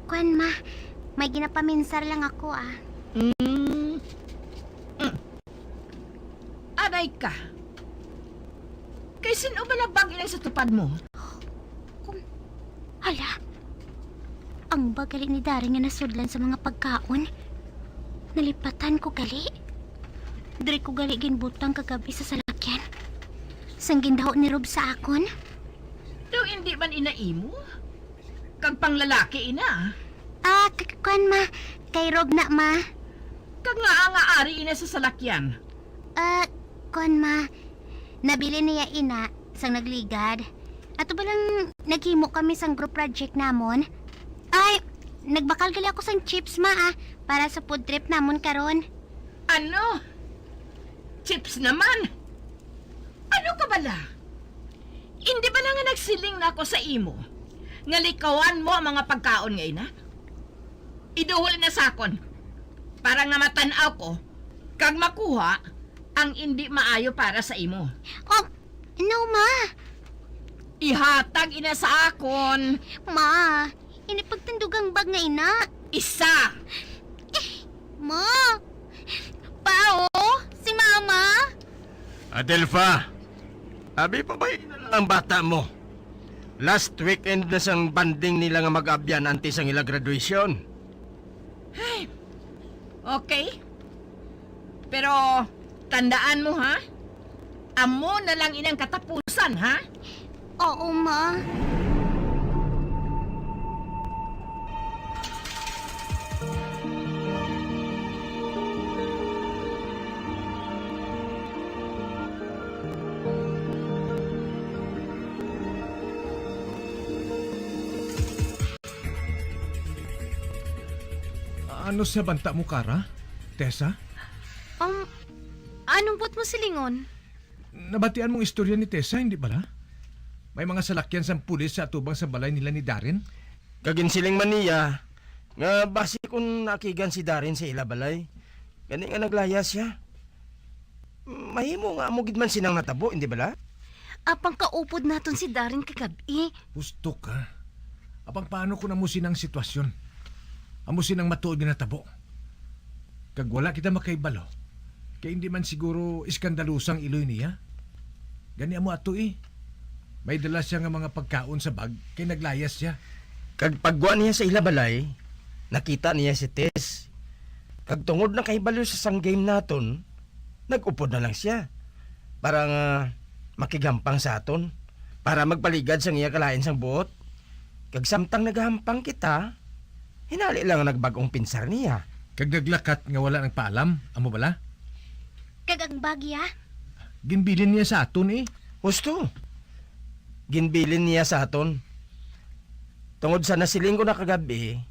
Kwan, ma. May ginapaminsar lang ako, Aray ka. Kay sino ba nabag ilang sa tupad mo? Hala. Ang bagali ni Daring nga nasudlan sa mga pagkaon. Nalipatan ko gali. Diri ko gali ginbutang kagabi sa salakyan. Sang gindaho ni Rob sa akon. Daw hindi man inaimo? Kag pang lalaki ina? Kwan, ma. Kay Rob na, ma. Kag nga nga ari ina sa salakyan. Kwan, ma. Nabili niya ina sang nagligad. Ato ba lang naghimo kami sang group project namon? Ay, nagbakal gali ako sang chips, ma, para sa food trip namon karon. Ano? Chips naman? Ano ka bala? Hindi ba nga nagsiling na ako sa imo? Ngalikawan mo ang mga pagkaon ngayon, ha? Iduhol na sakon. Para nga matanaw ko kag makuha ang hindi maayo para sa imo. Oh, no, ma. Ihatag ina sa akon. Ma, inipagtandugang bag nga ina. Isa. Ma, pao, si mama. Adelfa, abi pa ba na lang ang bata mo? Last weekend na sang banding nila nga mag-abyan antes ang ila graduation. Ay, okay. Pero, tandaan mo ha, amo na lang inang katapusan ha? Oo, ma. Ano sa banta mo, Kara? Tessa? Anong buot mo silingon? Nabatian mong istorya ni Tessa, hindi bala? May mga salakyan sa pulis sa atubang sa balay nila ni Darin? Kaginsiling man niya, nga basi kung nakigan si Darin sa ila balay. Gani nga naglayas siya. Mahimo nga mo gid man sinang natabo, hindi bala? Apang kaupod naton si Darin kagabi. Gusto ka. Apang paano ko namusin ang sitwasyon? Amusin ang matuod nga natabo. Kag wala kita makaibalo, kaya hindi man siguro iskandalusang iloy niya. Gani amo ato eh. May dala siya nga mga pagkaon sa bag, kay naglayas siya. Kag pagwa niya sa ila balay, nakita niya si Tess. Kag tungod na kahibalo sa sang game naton, nag-upod na lang siya. Para nga makigampang sa aton. Para magpaligad sang iya kalain sang buot. Kag samtang nagahampang kita, hinali lang ang nagbagong pinsar niya. Kag naglakat nga wala ng paalam, amo bala? Kag ang bagya? Ginbilin niya sa aton eh. Gusto. Ginbilin niya sa aton. Tungod sa nasiling ko na kagabi,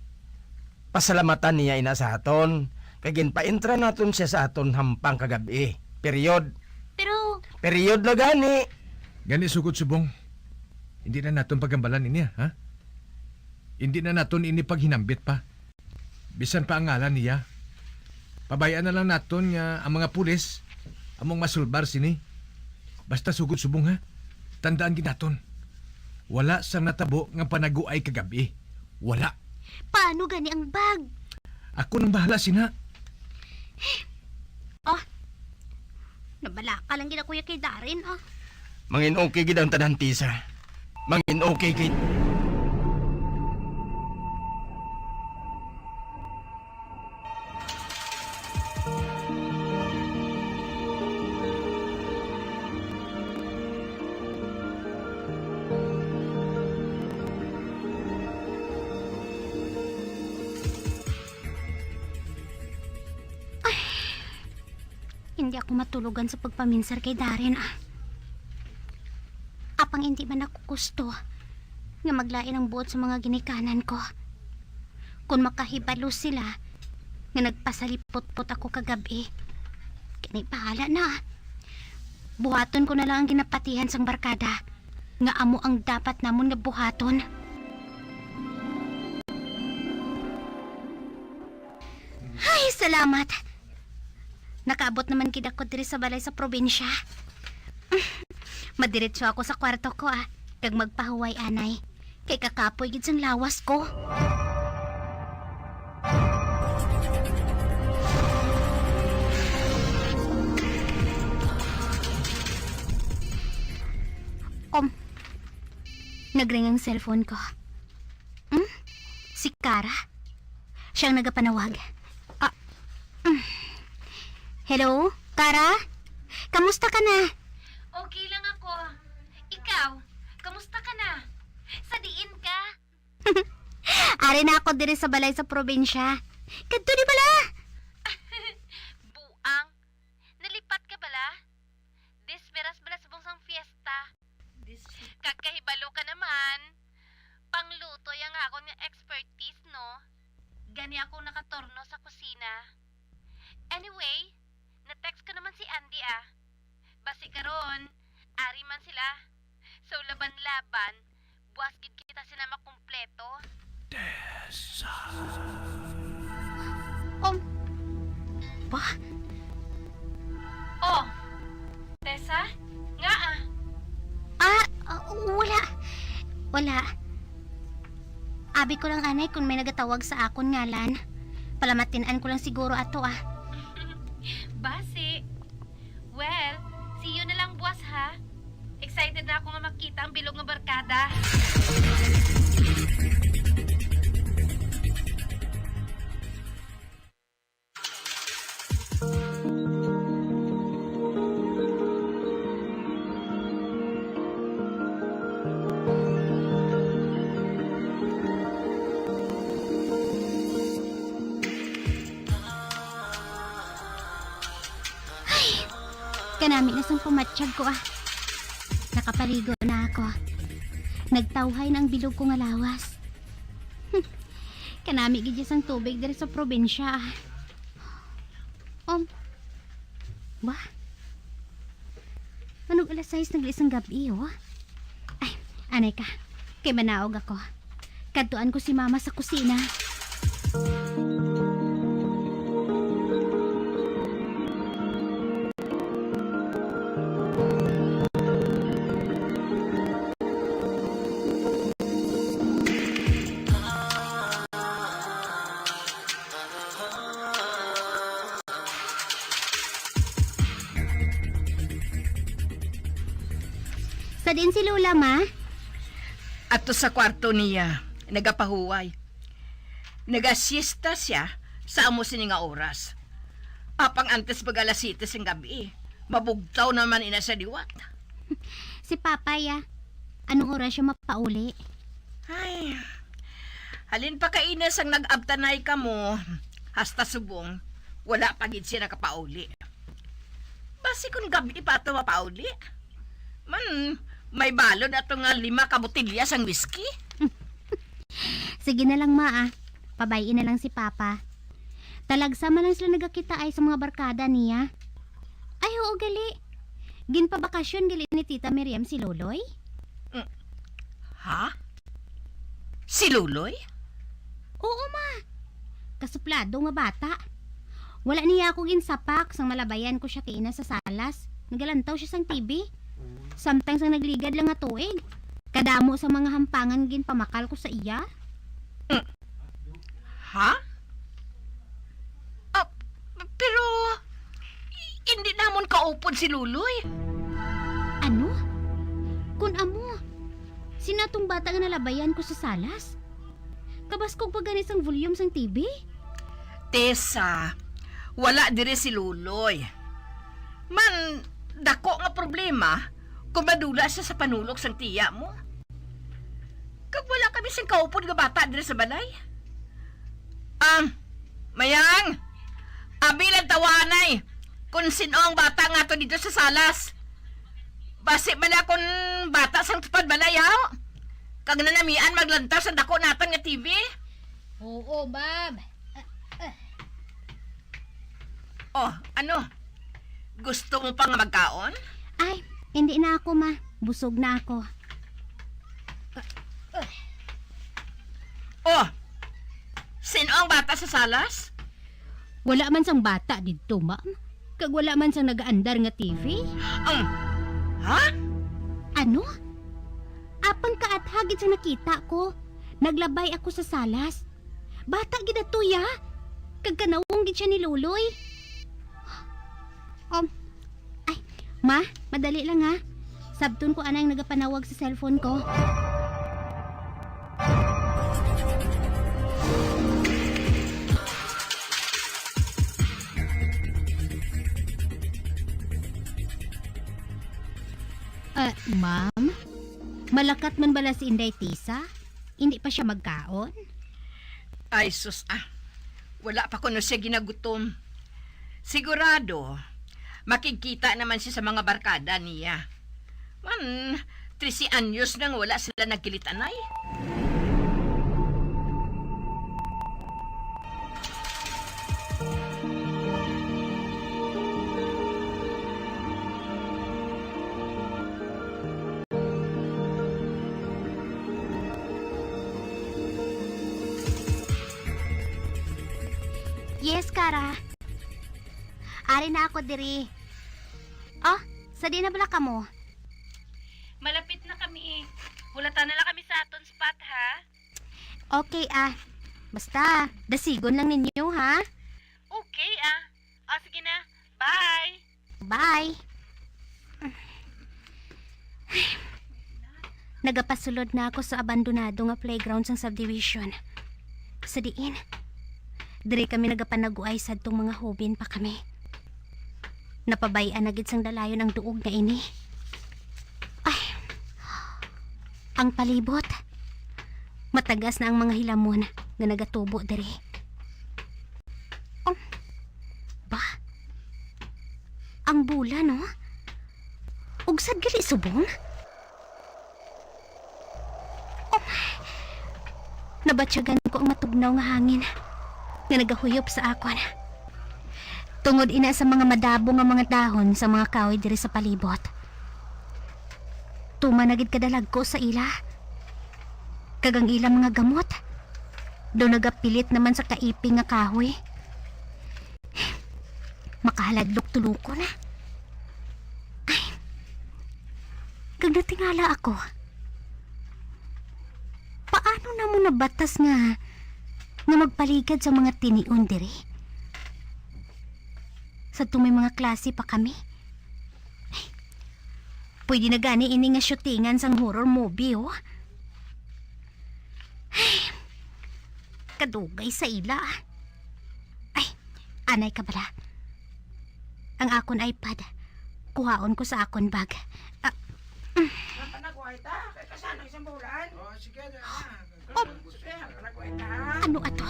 pasalamatan niya ina sa aton. Kag ginpaintra naton siya sa aton hampang kagabi. Period. Pero... Period na gani. Gani sugod subong. Hindi na naton pagambalan niya, ha? Hindi na naton ini paghinambit pa. Bisan pa ang ngalan niya. Pabayaan na lang naton nga ang mga pulis among masulbar sini. Basta sugod subong ha. Tandaan ginaton. Wala sang natabo nga panaguay kagabi. Wala. Paano gani ang bag? Ako nang bahala sina. Oh, nabala ka lang gina kuya kay Darin, oh. Mangin okay gid ang tanan Tisa. Mangin okay gid. Hindi ako matulugan sa pagpaminsar kay Darin, ah. Apang hindi man ako gusto nga maglain ang buot sa mga ginikanan ko. Kung makahibalo sila nga nagpasalipot-pot ako kagabi, kini pahala na. Buhaton ko na lang ang ginapatihan sang barkada nga amo ang dapat namon nga buhaton. Ay, salamat. Nakaabot naman gid ako diri sa balay sa probinsya. Madiretso ako sa kwarto ko, ah. Kag magpahuway anay. Kay kakapoy gid sang lawas ko. Nagring ang cellphone ko. Si Kara. Siyang nagapanawag. Hello, Kara? Kamusta ka na? Okay lang ako. Ikaw, kamusta ka na? Sa diin ka? Ari na ako diri sa balay sa probinsya. Kadto di bala? Buang, nalipat ka bala? Disperas bala sa bungsang fiesta. Kakahibalo ka naman. Pangluto yang ako ng expertise, no? Gani ako nakatorno sa kusina. Anyway, na-text ko naman si Andy, ah. Basi karon, ari man sila. So laban-laban, buwas gid kita sila makumpleto. Tessa. Ba? Oh, Tessa? Nga Wala. Abi ko lang anay kung may nagatawag sa akon ngalan. Palamatin-an ko lang siguro ato Basi. Well, see you na lang buwas ha. Excited na ako nga makita ang bilog nga barkada. Kanami na sang pamatsyag ko Nakapaligo na ako. Nagtawhay na ang bilog ko nga lawas. Kanami gidya sang tubig diri sa probinsya. Ba? Anong alas 6 naglisang gabi Ay, anay ka. Kay manaog ako. Kadtuan ko si mama sa kusina. Sa din si Lola, ma? Ato sa kwarto niya, nagapahuway. Nagasiesta siya sa amo sini nga oras. Apang antes pag alas 7 ng gabi, mabugtaw naman ina sa diwat. Si Papa, anong oras siya mapauli? Ay, halin pa kainas ang nag-abtanay ka mo, hasta subong, wala pagid siya nakapauli. Basi kung gabi pa ito mapauli, may balod ato nga 5 kabotilya sang whiskey. Sige na lang, ma Pabayin na lang si Papa. Talagsama lang sila nagakita ay sa mga barkada niya. Ay, oo, gali. Ginpabakasyon gali ni Tita Miriam si Loloy. Ha? Si Luloy? Oo, ma. Kasuplado nga bata. Wala niya ako ginsapak sang malabayan ko siya kina sa salas. Nagalantaw siya sang TV. Sometimes ang nagligad lang nga tuig. Kadamo sa mga hampangan ginpamakal ko sa iya. Ha? Pero hindi namon kaupod si Luloy. Ano? Kun amo, sinatong bata nga nalabayan ko sa salas. Kabaskog pa ganis ang volume sang TV? Tessa, wala dire si Luloy. Man, dako nga problema kung madula siya sa panulok sang tiya mo. Kag wala kami sang kaupod nga bata dire sa balay. Mayang! Abilan tawanay kung sino ang bata nga to dito sa salas. Basi bala kung bata sang tupad balay ha? Kag nanamian maglantaw sa dako naton nga TV? Oo, Bob. Oh, ano? Gusto mo pang magkaon? Ay, hindi na ako, ma. Busog na ako. Oh! Sino ang bata sa salas? Wala man sang bata dito, ma'am. Kag wala man sang nagaandar nga TV. Ha? Ano? Apang kaathagid sa nakita ko. Naglabay ako sa salas. Bata gid ato ya. Kag kanawong gid siya ni Luloy. Ay, ma, madali lang ha. Sabton ko anang nagapanawag sa cellphone ko. Ma'am, malakat man bala si Inday Tisa? Hindi pa siya magkaon? Ay, sus, wala pa kuno siya ginagutom. Sigurado, makikita naman siya sa mga barkada niya. 13 anyos nang wala sila nagkilitanay. Yes, Kara. Ari na ako diri. Sa di na bala ka mo? Malapit na kami. Hulatan na lang kami sa aton spot, ha? Okay Basta, dasigon lang ninyo ha? Okay, sige na. Bye! Bye! Nagapasulod na ako sa abandonado nga playground sang subdivision. Sa diin, dire kami nagapanaguay sa tong mga hobin pa kami. Napabayan na gid sang dalayon ang duog nga ini. Ay, ang palibot. Matagas na ang mga hilamon nga nagatubo dire. Ba? Ang bula, no? Ugsad gali subong? Nabatsyagan ko ang matugnaw nga hangin nga nagahuyop sa akon. Tungod ina sa mga madabo nga mga dahon sa mga kahoy diri sa palibot. Tumanagid kadalag ko sa ila. Kagang ilang mga gamot. Do nagapilit naman sa kaiping nga kahoy. Makahaladlok tuluko na. Ay, kag natingala ako. Paano na mo nabatas nga magpaligad sa mga tinion diri? Sa may mga klase pa kami. Ay, pwede na gani ini nga shootingan sang horror movie, oh. Ay, kadugay sa ila. Ay, anay ka bala. Ang akon iPad, kuhaon ko sa akon bag. Ano ato?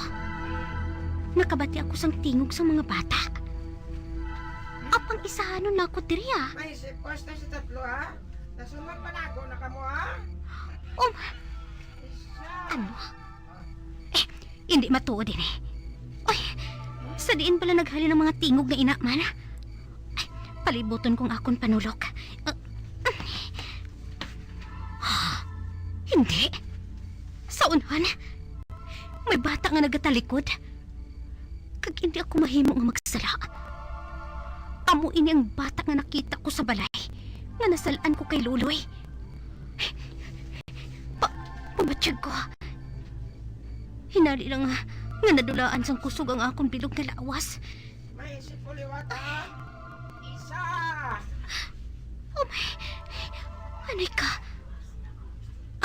Nakabati ako sang tingog sa mga bata. Apang isahanon na ako diri, May sipos na si tatlo, Nasumang panago na kamo, Ano? Hindi matuod din, Oy, sa diin pala naghali ng mga tingog na inaman. Ay, palibuton kong akon panulok. Hindi. Sa unahan, may bata nga nagatalikod. Kag hindi ako mahimo nga magsala. Amo ini ang bata nga nakita ko sa balay nga nasalaan ko kay Luloy. Pabatsyag ko. Hinali lang nga nadulaan sang kusog ang akong bilog na lawas. May sipuliwata. Isa. Oh my. Anay ka.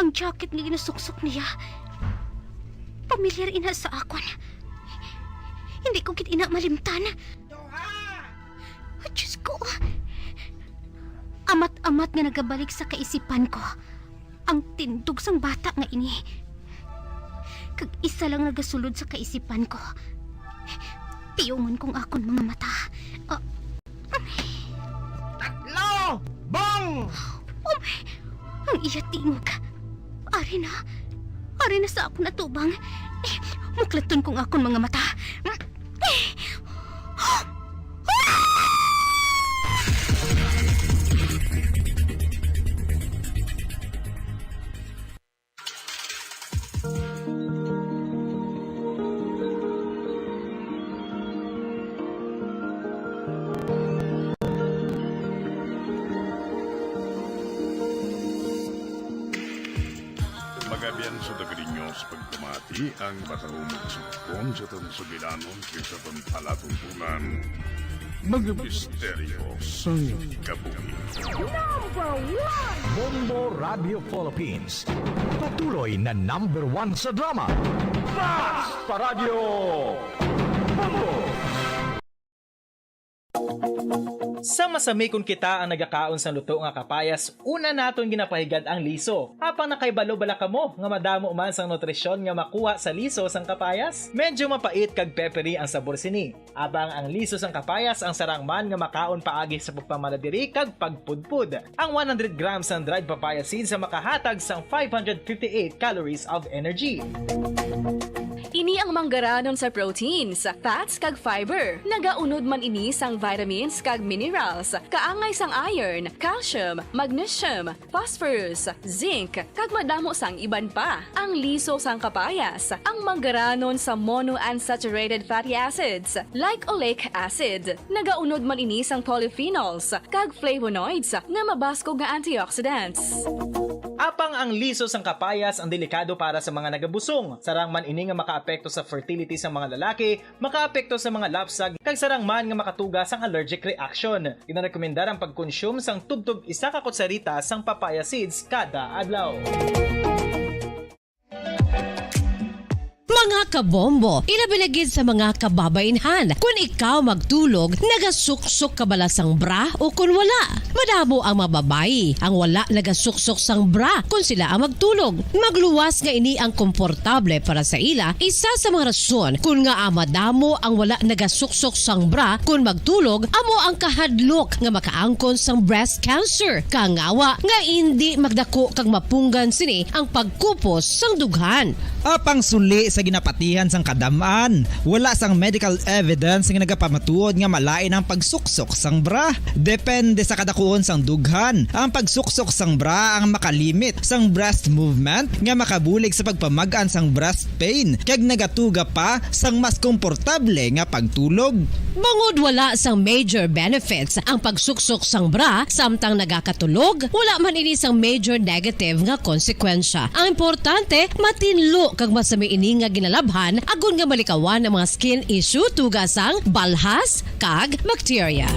Ang jacket nga ginasuksok niya. Pamilyar ina sa akon. Hindi ko gid ina malimtan. Diyos ko. Amat-amat nga nagabalik sa kaisipan ko ang tindog sang bata nga ini. Kag isa lang nagasulod sa kaisipan ko. Piyungon kong akon mga mata. Tatlo! Bong! Oh my! Ang iya tingog. Ari na sa akon natubang. Muklaton kong akon mga mata. Magabiyan sa Dagrinyos pagkamati ang batahong magsugpon sa tansugilanon kaysa pantalatuntunan mga misteryo sa kabuhi. Bombo Radio Philippines. Patuloy na #1 sa drama. Basta Radio Bombo! Sa masami kung kita ang nagakaon sa luto nga kapayas, una naton ginapahigad ang liso. Apang nakaibalo bala kamo nga madamo man sang nutrisyon nga makuha sa liso sang kapayas. Medyo mapait kag peppery ang sabor sini. Abang ang liso sang kapayas ang sarang man nga makaon paagi sa pagpamaladiri kag pagpudpud. Ang 100 grams ng dried papaya seeds sa makahatag sang 558 calories of energy. Ini ang manggaranon sa proteins, fats kag fiber. Nagaunod man ini sang vitamins kag minerals. Kaangay sang iron, calcium, magnesium, phosphorus, zinc, kag madamo sang iban pa. Ang liso sang kapayas, ang manggaranon sa monounsaturated fatty acids like oleic acid. Nagaunod man ini sang polyphenols kag flavonoids nga mabaskog nga antioxidants. Apang ang liso sang kapayas ang delikado para sa mga nagabusong. Sarang man ini nga makaapekto sa fertility sa mga lalaki, makaapekto sa mga lapsag, kag sarang man nga makatuga sang allergic reaction. Ginarekomendar ang pagkonsume sang tubtub 1 ka kutsarita sang papaya seeds kada adlaw. Mga kabombo, ilabinagid sa mga kababainhan. Kung ikaw magtulog, nagasuksok ka bala sang bra o kung wala. Madamo ang mababayi ang wala nagasuksok sang bra kung sila ang magtulog. Magluwas nga ini ang komportable para sa ila. Isa sa mga rason kung nga madamo ang wala nagasuksok sang bra kung magtulog, amo ang kahadlok nga makaangkon sang breast cancer. Kangawa nga hindi magdako kag mapunggan sini ang pagkupos sang dughan. Apang suli sa ginapatihan sang kadamaan, wala sang medical evidence nga nagapamatuod nga malain ang pagsuksok sang bra. Depende sa kadakuon sang dughan. Ang pagsuksok sang bra ang makalimit sang breast movement nga makabulig sa pagpamagaan sang breast pain kag nagatuga pa sang mas komportable nga pagtulog. Bangod wala sang major benefits ang pagsuksok sang bra samtang nagakatulog, wala man ini sang major negative nga konsekwensya. Ang importante, matinlo kag masami ini nga ginalabhan agon nga malikawan ang mga skin issue tugasang balhas kag bacteria.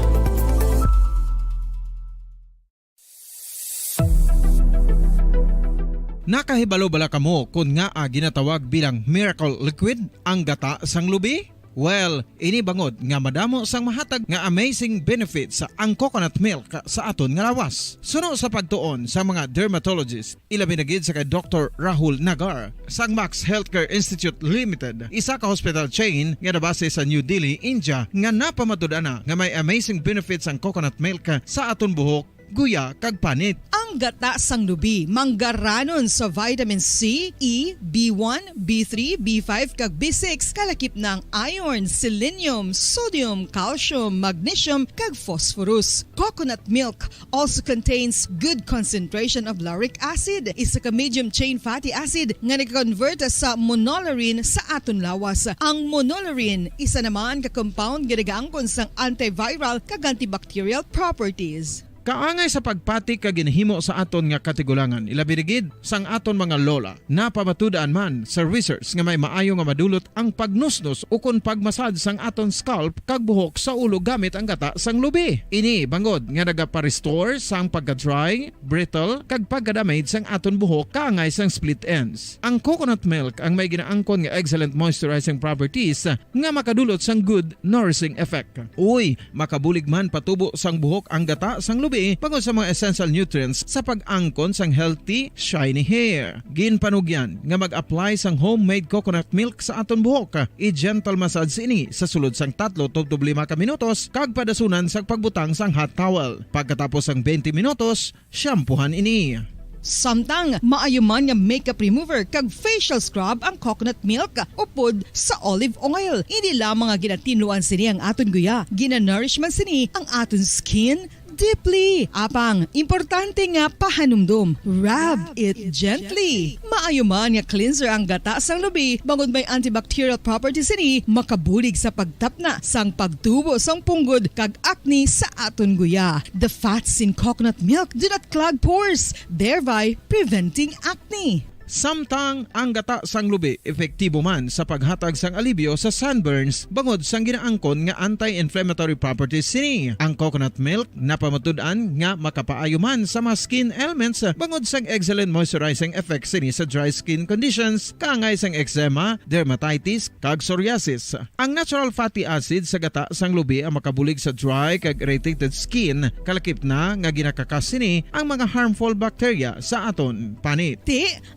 Nakahibalo bala kamo kung nga ginatawag bilang miracle liquid ang gata sang lubi? Well, ini bangod nga madamo sang mahatag nga amazing benefit sa ang coconut milk sa aton nga lawas. Suno sa pagtuon sa mga dermatologist, ilabinagid sa kay Dr. Rahul Nagar sang Max Healthcare Institute Limited, isa ka hospital chain nga nabase sa New Delhi, India, nga napamatud-ana nga may amazing benefits ang coconut milk sa aton buhok, guya kag panit. Ang gata sang lubi manggaranon sa vitamin C, E, B1, B3, B5 kag B6 kalakip ng iron, selenium, sodium, calcium, magnesium kag phosphorus. Coconut milk also contains good concentration of lauric acid, isa ka medium chain fatty acid nga nag-convert sa monolaurin sa aton lawas. Ang monolaurin isa naman ka compound nga nagaangkon sang antiviral kag antibacterial properties. Kaangay sa pagpati ka ginhimo sa aton nga katigulangan, ilabirigid sang aton mga lola. Napamatudan man sa research nga may maayo nga madulot ang pagnusnos o kun pagmasad sang aton scalp kag buhok sa ulo gamit ang gata sang lubi. Ini bangod nga nagapa-restore sang pagka-dry, brittle kag pagka-damage sang aton buhok kaangay sang split ends. Ang coconut milk ang may ginaangkon nga excellent moisturizing properties nga makadulot sang good nourishing effect. Uy, makabulig man patubo sang buhok ang gata sang lubi pagod sa mga essential nutrients sa pag-angkon sang healthy, shiny hair. Ginpanugyan nga mag-apply sang homemade coconut milk sa aton buhok. I-gentle massage ini sa sulod sang 3 to 5 ka minutos kag padasunan sang pagbutang sang hot towel. Pagkatapos sang 20 minutos, shampoohan ini. Samtang maayuman nga makeup remover kag facial scrub ang coconut milk upod sa olive oil. Hindi lamang nga ginatinuan sini ang aton guya, ginanourishman sini ang aton skin deeply. Apang, importante nga pahanumdum. Rub it gently. Maayuman nga cleanser ang gata sang lubi, bangod may antibacterial properties ini, makabulig sa pagtapna sang pagtubo sang punggod kag acne sa aton guya. The fats in coconut milk do not clog pores, thereby preventing acne. Samtang ang gata sang lubi epektibo man sa paghatag sang alibyo sa sunburns bangod sang ginaangkon nga anti-inflammatory properties sini. Ang coconut milk napamatud-an nga makapaayo man sa mga skin ailments bangod sang excellent moisturizing effect sini sa dry skin conditions kaangay sang eczema, dermatitis kag psoriasis. Ang natural fatty acid sa gata sang lubi ang makabulig sa dry kag irritated skin kalakip na nga ginakakas sini ang mga harmful bacteria sa aton panit.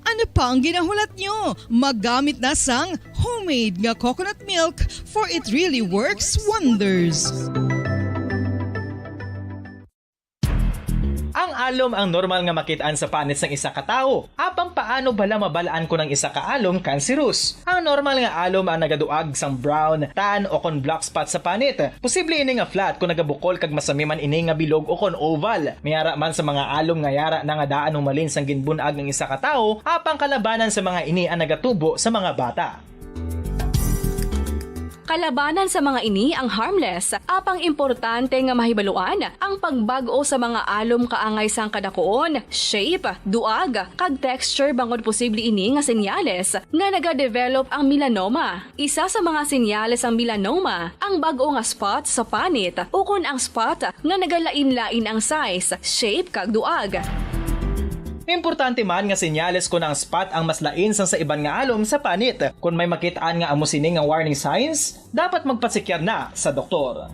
Ano pa ang ginahulat nyo? Maggamit na sang homemade nga coconut milk for it really works wonders. Ang alom ang normal nga makitaan sa panit sang isa ka tawo. Apang paano bala mabalaan ko ng isa ka alom cancerous? Ang normal nga alom ang nagaduag sang brown, tan o kon black spot sa panit. Posible ini nga flat kung nagabukol kag masami man ini nga bilog o kon oval. Mayara man sa mga alom nga yara na nga daan humalin sang ginbunag ng isa ka tawo, apang kalabanan sa mga ini ang nagatubo sa mga bata. Kalabanan sa mga ini ang harmless, apang importante nga mahibaluan ang pagbago sa mga alom kaangay sang kadakuon, shape, duag, kag texture bangod posible ini nga senyales nga nagadevelop ang melanoma. Isa sa mga senyales ang melanoma, ang bago nga spot sa panit o kun ang spot nga nagalain-lain ang size, shape kag duag. Importante man nga senyales kung ang spot ang mas lain sang sa iban nga alom sa panit. Kung may makitaan nga amo sini nga warning signs, dapat magpasikyar na sa doktor.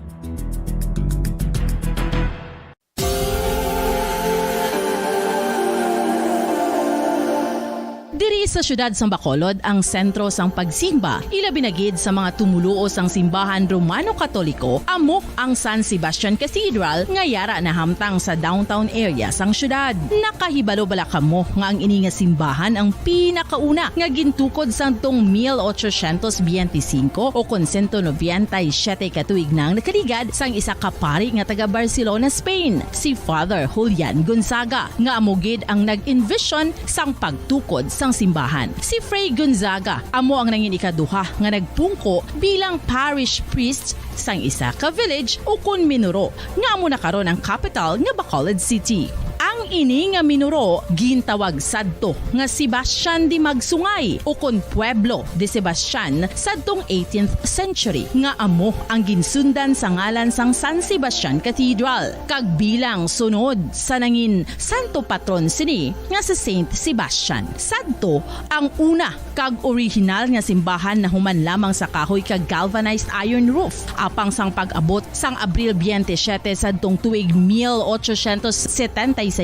Diri sa syudad sang Bacolod ang sentro sang pagsimba, ilabi na gid sa mga tumuluo sang simbahan Romano-Katoliko, amo ang San Sebastian Cathedral nga yara na hamtang sa downtown area sang syudad. Nakahibalo bala kamo nga ang ini nga simbahan ang pinakauna nga gintukod sang tong 1825 o kon 197 katuig nang nakaligad sang isa ka pari nga taga Barcelona, Spain, si Father Julian Gonzaga, nga amo gid ang nag-envision sang pagtukod sang simbahan. Si Fray Gonzaga amo ang nangin ikaduha nga nagpungko bilang parish priest sang isa ka village o kun minuro nga amo na karon ang capital nga Bacolod City. Ang ini nga minuro gintawag sadto nga Sebastian de Magsungay o kon Pueblo de Sebastian sadtong 18th century nga amo ang ginsundan sa ngalan sang San Sebastian Cathedral kag bilang sunod sa nangin santo patron sini nga sa Saint Sebastian. Sadto ang una kag original nga simbahan na human lamang sa kahoy kag galvanized iron roof apang sang pag-abot sang Abril 27 sadtong tuig 1876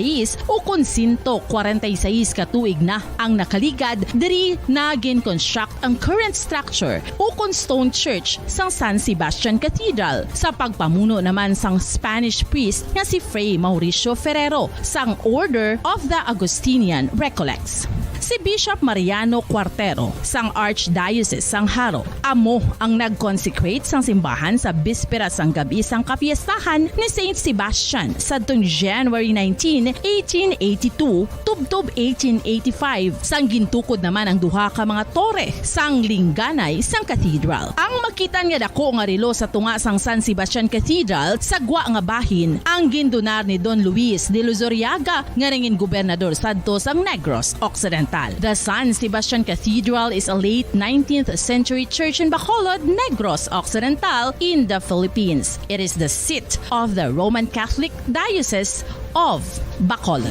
o kon 146 katuig na ang nakaligad diri na gin-construct ang current structure o kon stone church sang San Sebastian Cathedral sa pagpamuno naman sang Spanish priest nga si Fray Mauricio Ferrero sang Order of the Augustinian Recollects. Si Bishop Mariano Cuartero sang Archdiocese sang Haro amo ang nag-consecrate sang simbahan sa bispera sang gabi sang kapiestahan ni Saint Sebastian sadtong January 19, 1882 tubtob 1885 sang gintukod naman ang duha ka mga tore sang lingganay sang cathedral. Ang makitan nga dako nga relo sa tunga sang San Sebastian Cathedral sa gwa nga bahin ang gindonar ni Don Luis de Luzuriaga nga nangin gobernador sadto sang Negros Occidental. The San Sebastian Cathedral is a late 19th century church in Bacolod, Negros Occidental in the Philippines. It is the seat of the Roman Catholic Diocese of Bacolod.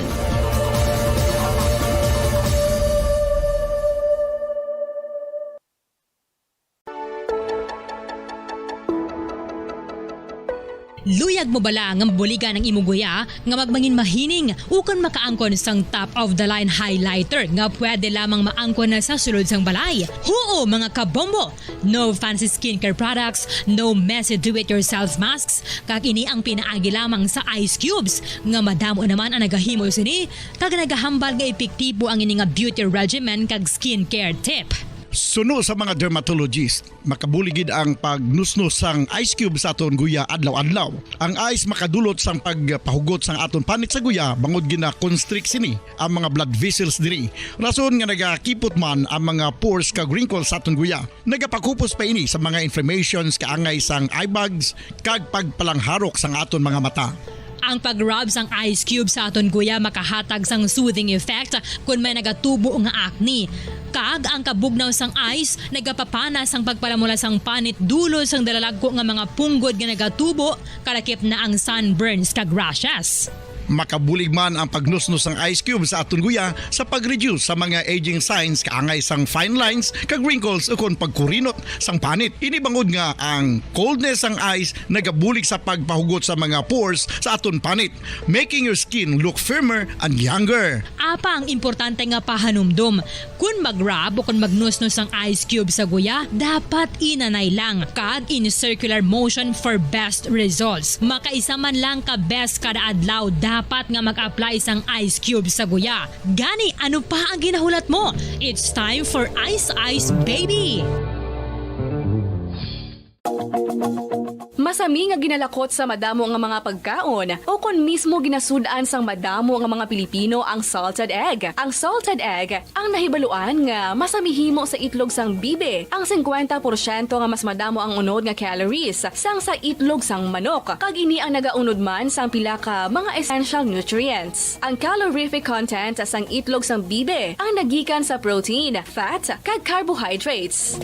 Luyag mo bala nga mabuligan ang imong guya nga magmangin mahining ukon makaangkon sang top of the line highlighter nga pwede lamang maangkon na sa sulod sang balay. Huo mga kabombo! No fancy skincare products, no messy do-it-yourself masks, kag ini ang pinaagi lamang sa ice cubes nga madamo naman ang nagahimo sini kag nagahambal nga epektibo ang ini nga beauty regimen kag skincare tip. Suno sa mga dermatologist, makabuligid ang pagnusnos sang ice cube sa aton guya adlaw-adlaw. Ang ice makadulot sang pagpahugot sang aton panit sa guya bangod gina-constrict sini ang mga blood vessels diri. Rason nga nagakipot man ang mga pores kag wrinkles sa aton guya. Nagapakupos pa ini sa mga inflammations kaangay sang eye bags kag pagpalangharok sang aton mga mata. Ang pag-rub sang ice cube sa aton guya makahatag sang soothing effect kung may nagatubo nga acne. Kag ang kabugnaw sang ice nagapapana sang pagpalamula sang panit dulo sang dalalagko nga mga punggod nga nagatubo kalakip na ang sunburns kag rashes. Makabulig man ang pagnusnos ng ice cube sa aton guya sa pag-reduce sa mga aging signs kaangay sang fine lines kag wrinkles o kon pagkurinot sang panit. Ini bangod nga ang coldness sang ice nagabulig sa pagpahugot sa mga pores sa aton panit, making your skin look firmer and younger. Apa ang importante nga pahanumdum, kung mag-rub o kung magnusnos ang ice cube sa guya, dapat inanay lang kag in circular motion for best results. Makaisa man lang ka best kada adlaw dapat dapat nga mag-apply sang ice cube sa guya. Gani, ano pa ang ginahulat mo? It's time for Ice Ice Baby! Masami nga ginalakot sa madamo nga mga pagkaon o kon mismo ginasudaan sang madamo nga mga Pilipino ang salted egg. Ang salted egg ang nahibaluan nga masamihimo sa itlog sang bibe. Ang 50% nga mas madamo ang unod nga calories sang sa itlog sang manok. Kag ini ang nagaunod man sang pila ka mga essential nutrients. Ang calorific content sang itlog sang bibe ang nagikan sa protein, fat, kag carbohydrates.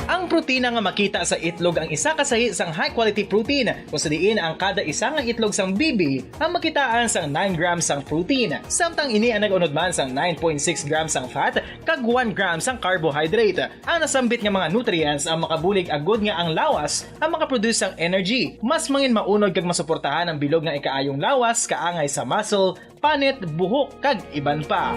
Ang protina nga makita sa itlog ang isa kasahi sang high quality protein kung sa diin ang kada isa nga itlog sang bibi ang makitaan sang 9 grams sang protein. Samtang ini ang nag-unod man sang 9.6 grams sang fat kag 1 gram sang carbohydrate. Ang nasambit nga mga nutrients ang makabulig agud nga ang lawas ang makaproduce sang energy. Mas mangin maunod kag masuportahan ang bilog nga ikaayong lawas kaangay sa muscle, panit, buhok kag iban pa.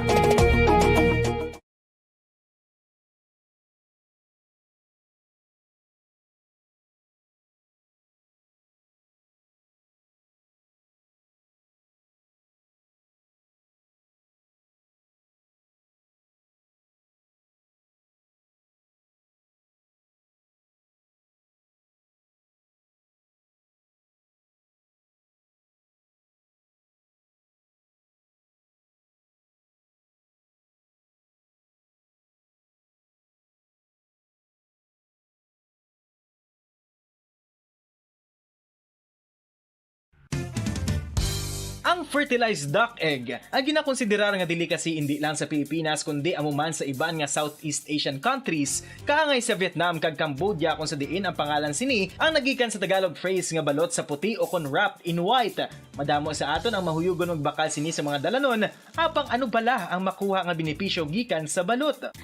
Ang fertilized duck egg ang ginakonsiderar nga delicacy hindi lang sa Pilipinas kundi amuman sa iban nga Southeast Asian countries kaangay sa Vietnam kag Cambodia kung sa diin ang pangalan sini ang nagikan sa Tagalog phrase nga balot sa puti o kon wrapped in white. Madamo sa aton ang mahuyugon og bakal sini sa mga dalanon apang ano bala ang makuha nga benepisyo gikan sa balot.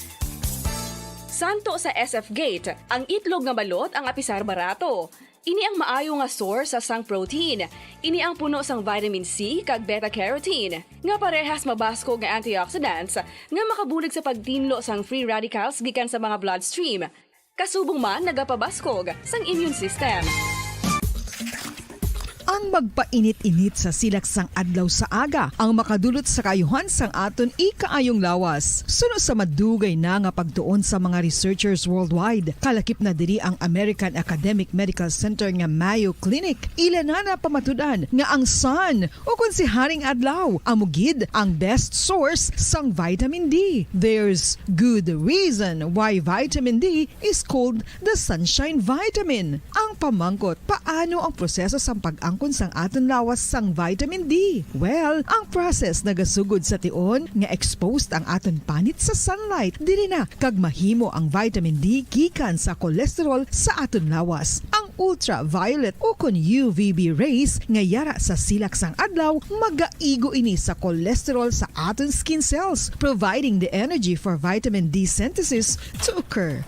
Santo sa SF Gate, ang itlog nga balot ang apisar barato. Ini ang maayo nga source sa sang protein. Ini ang puno sang vitamin C kag beta-carotene. Nga parehas mabasko nga antioxidants nga makabulig sa pagtinlo sang free radicals gikan sa mga bloodstream. Kasubong man nagapabaskog sang immune system. Ang magpainit-init sa silak sang adlaw sa aga ang makadulot sa kayuhan sang aton ikaayong lawas. Suno sa madugay na nga pagtuon sa mga researchers worldwide, kalakip na diri ang American Academic Medical Center nga Mayo Clinic. Ilan na pamatudan nga ang sun o kung si Haring Adlaw amugid ang best source sang vitamin D. There's good reason why vitamin D is called the sunshine vitamin. Ang pamangkot, paano ang proseso sang pag-angkon sang aton lawas sang vitamin D? Well, ang process nagasugod sa tion nga exposed ang aton panit sa sunlight. Dili na kag mahimo ang vitamin D gikan sa cholesterol sa aton lawas. Ang ultraviolet o kon UVB rays nga yara sa silak sang adlaw magaigo ini sa cholesterol sa aton skin cells, providing the energy for vitamin D synthesis to occur.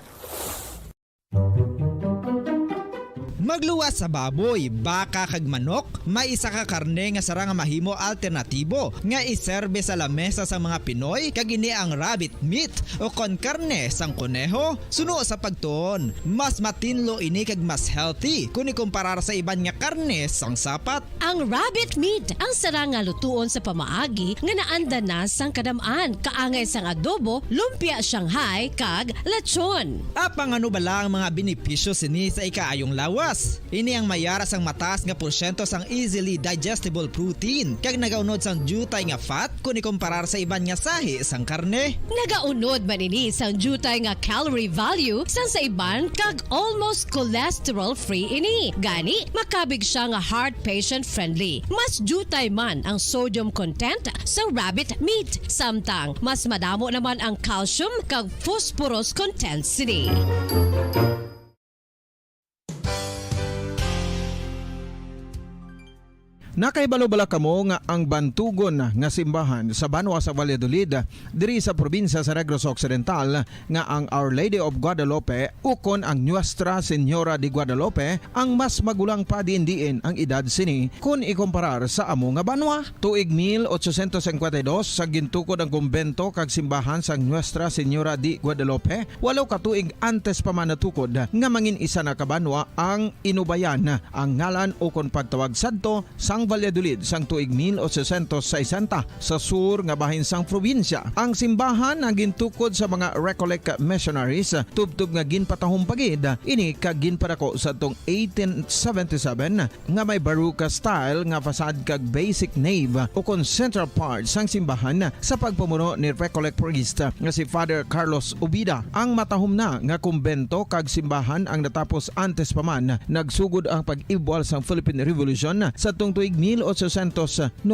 Magluwas sa baboy, baka kag manok, may isa ka karne nga sara nga mahimo alternatibo nga iserbe sa lamesa sa mga Pinoy kag ini ang rabbit meat o kon karne sang kuneho. Suno sa pagtuon, mas matinlo ini kag mas healthy kung ikumparar sa iban nga karne sang sapat. Ang rabbit meat ang sara nga lutuon sa pamaagi nga naanda na sang kadamaan, kaangay sang adobo, lumpia Shanghai kag lechon. Apang ano bala ang mga benepisyo sini sa ikaayong lawas? Ini ang mayara sang mataas nga porsyento sang easily digestible protein kag nagaunod sang jutay nga fat kung ikumparar sa iban nga sahi sang karne. Nagaunod man ini sang jutay nga calorie value sang sa iban kag almost cholesterol free ini. Gani makabig siya nga heart patient friendly. Mas jutay man ang sodium content sa rabbit meat, samtang mas madamo naman ang calcium kag phosphorus content sini. Nakaibalo-bala kamo nga ang bantugon nga simbahan sa Banwa sa Valladolid diri sa probinsya sa Negros Occidental nga ang Our Lady of Guadalupe ukon ang Nuestra Señora de Guadalupe ang mas magulang pa diin ang edad sini kung ikumparar sa amo nga banwa. Tuig 1852 sa gintukod ang kumbento kag simbahan sang Nuestra Señora de Guadalupe, walo ka tuig antes pa man natukod nga mangin isa na kabanwa ang inubayan ang ngalan ukon pagtawag sadto sang Valladolid sang tuig 1860 sa sur nga bahin sang probinsya. Ang simbahan ang gintukod sa mga Recollect missionaries tubtub nga ginpatahong pagid ini kag ginpadako sa tong 1877 nga may baroque style nga fasad kag basic nave o kon central part sang simbahan sa pagpamuno ni Recollect priest nga si Father Carlos Ubida. Ang matahom na nga kumbento kag simbahan ang natapos antes pa man nagsugod ang pag-ibwal sang Philippine Revolution sa tong tuig 1897.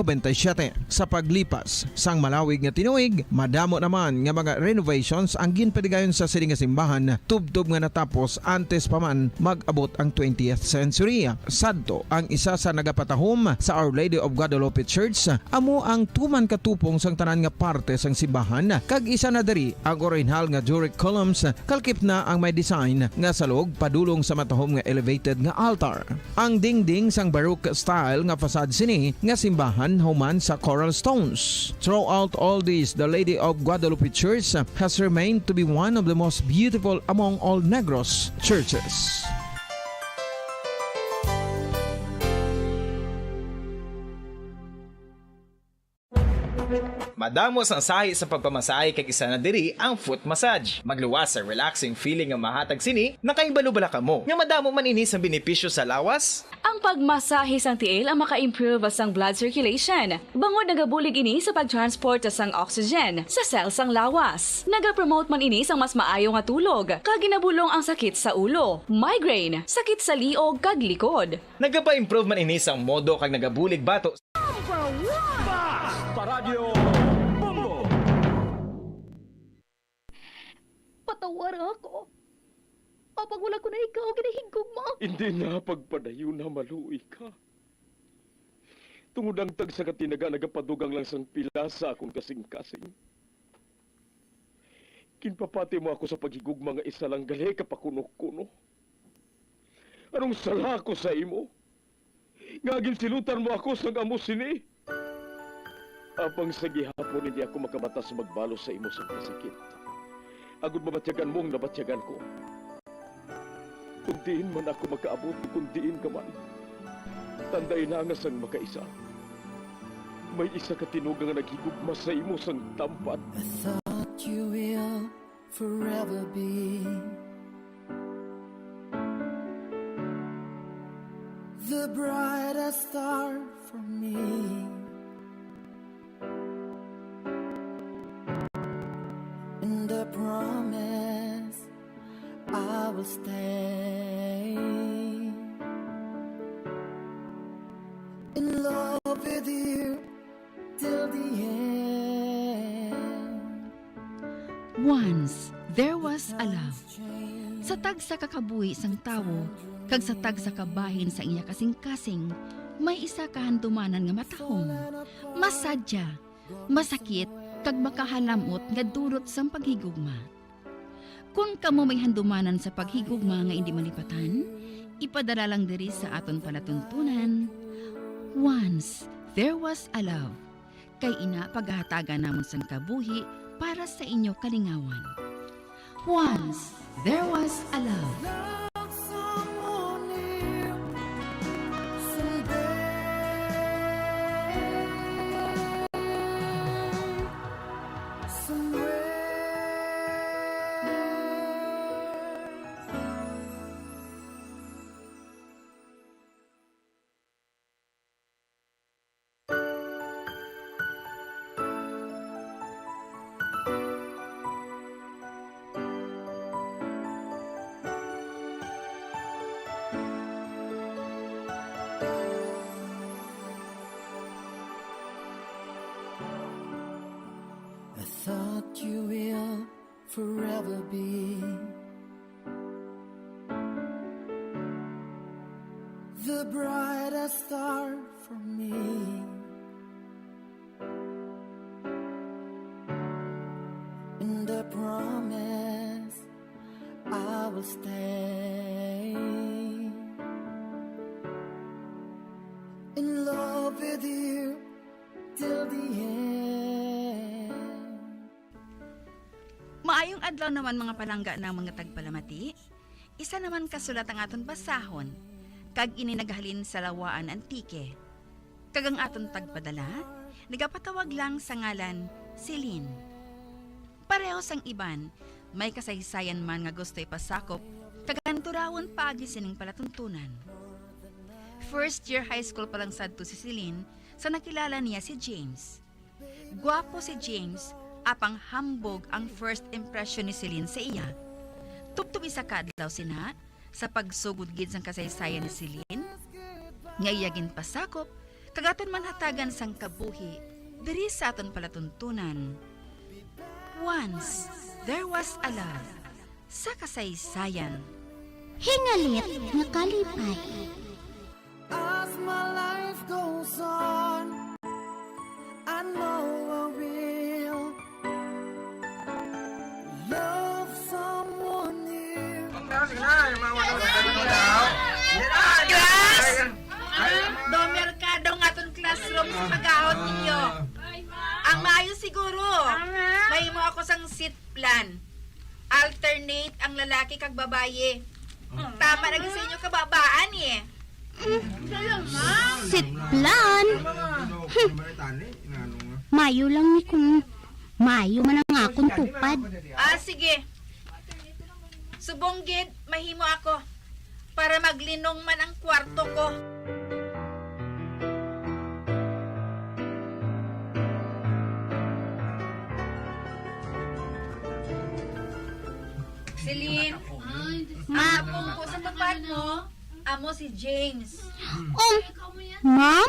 Sa paglipas sang malawig nga tinuig, madamo naman nga mga renovations ang ginpadigayon sa sining nga simbahan tubtob nga natapos antes pa man mag-abot ang 20th century. Sadto ang isa sa nagapatahom sa Our Lady of Guadalupe Church amo ang tuman katupong sang tanan nga parte sang simbahan kag isa na diri ang original nga Doric columns kalkip na ang may design nga salog padulong sa matahom nga elevated nga altar. Ang dingding sang baroque style nga fasad sini nga simbahan human sa coral stones. Throughout all this, the Lady of Guadalupe Church has remained to be one of the most beautiful among all Negros churches. Madamos ang sahi sa pagpamasahe kag isa na diri ang foot massage. Magluwas sa relaxing feeling nga mahatag sini, nakaibalo bala ka mo. Nga madamo man ini sa benepisyo sa lawas. Ang pagmasahe sang tiil ang maka-improve sang blood circulation. Bangod nagabulig ini sa pagtransport sang oxygen sa cells sang lawas. Nagapromote man ini sang mas maayo nga tulog, kag ginabulong ang sakit sa ulo, migraine, sakit sa liog kag likod. Nagapa-improve man ini sang modo kag nagabulig bato. Paradyo Bombo. Patawar ako. Kapag wala ko na ikaw, ginahigog mo. Hindi na pagpadayo na maluwi ka. Tungod ang tag sa katinaga nagapadugang lang sang pila sa akong kasing-kasing. Kinpapati mo ako sa paghigug mga isa lang gali kapakuno-kuno. Anong sala ko sa imo? Ngagin silutan mo ako sa amo sini. Apang sa gihapon hindi ako makabatas magbalo sa imo sa kasakit. Agud mabatyagan mo ang nabatyagan ko. Kung diin man ako makaabot, kung diin ka man, tanday na nga sang makaisa. May isa ka tinugang naghigugma sa imo sang tampat. I thought you will forever be the brightest star for me. And I promise I will stay in love with you till the end. Once there was a love. Sa tag sa kakabuhi sang tawo, kag sa tag sa kabahin sa iya kasing-kasing, may isa kahandumanan nga matahong. Masadya, masakit, kag makahalamot nga durot sang paghigugma. Kung kamo may handumanan sa paghigugma nga hindi malipatan, ipadala lang diri sa aton palatuntunan. Once there was a love. Kay ina paghahatagan namon sang kabuhi para sa inyo kalingawan. Once there was a love. I thought you will forever be the brightest star for me. And I promise I will stay in love with you till the end. Maayong adlaw naman mga palangga ng mga tagpalamati. Isa naman kasulat ang aton basahon, kag ini naghalin sa Lawaan Antique. Kagang aton tagpadala, nagapatawag lang sa ngalan Celine. Pareho sang iban, may kasaysayan man nga gusto ipasakop, kaganturawon paagi sining palatuntunan. First year high school pa lang sadto si Celine sa nakilala niya si James. Gwapo si James, apang hambog ang first impression ni Celine sa iya. Tuptub isa kadlaw sina sa pagsugod gid sang kasaysayan ni Celine. Ngayagin pasakop, kagaton man hatagan sang kabuhi, diri sa aton palatuntunan. Once, there was a love sa kasaysayan. Hingalit nga kalipay. As my life goes on, I know I will love someone new. Class! Do merkado nga aton classroom sa pag-ahon ninyo. Ang maayo siguro, may mo ako sang seat plan. Alternate ang lalaki kag babaye. Tama na sa inyo kababaan eh. Sit plan. Mayo lang ni kung mayo man ang akong tupad. Sige. Subonggid, mahimo ako para maglinong man ang kwarto ko. Celine, maapong ko sa tapat mo, amo si James. Oh, ma'am?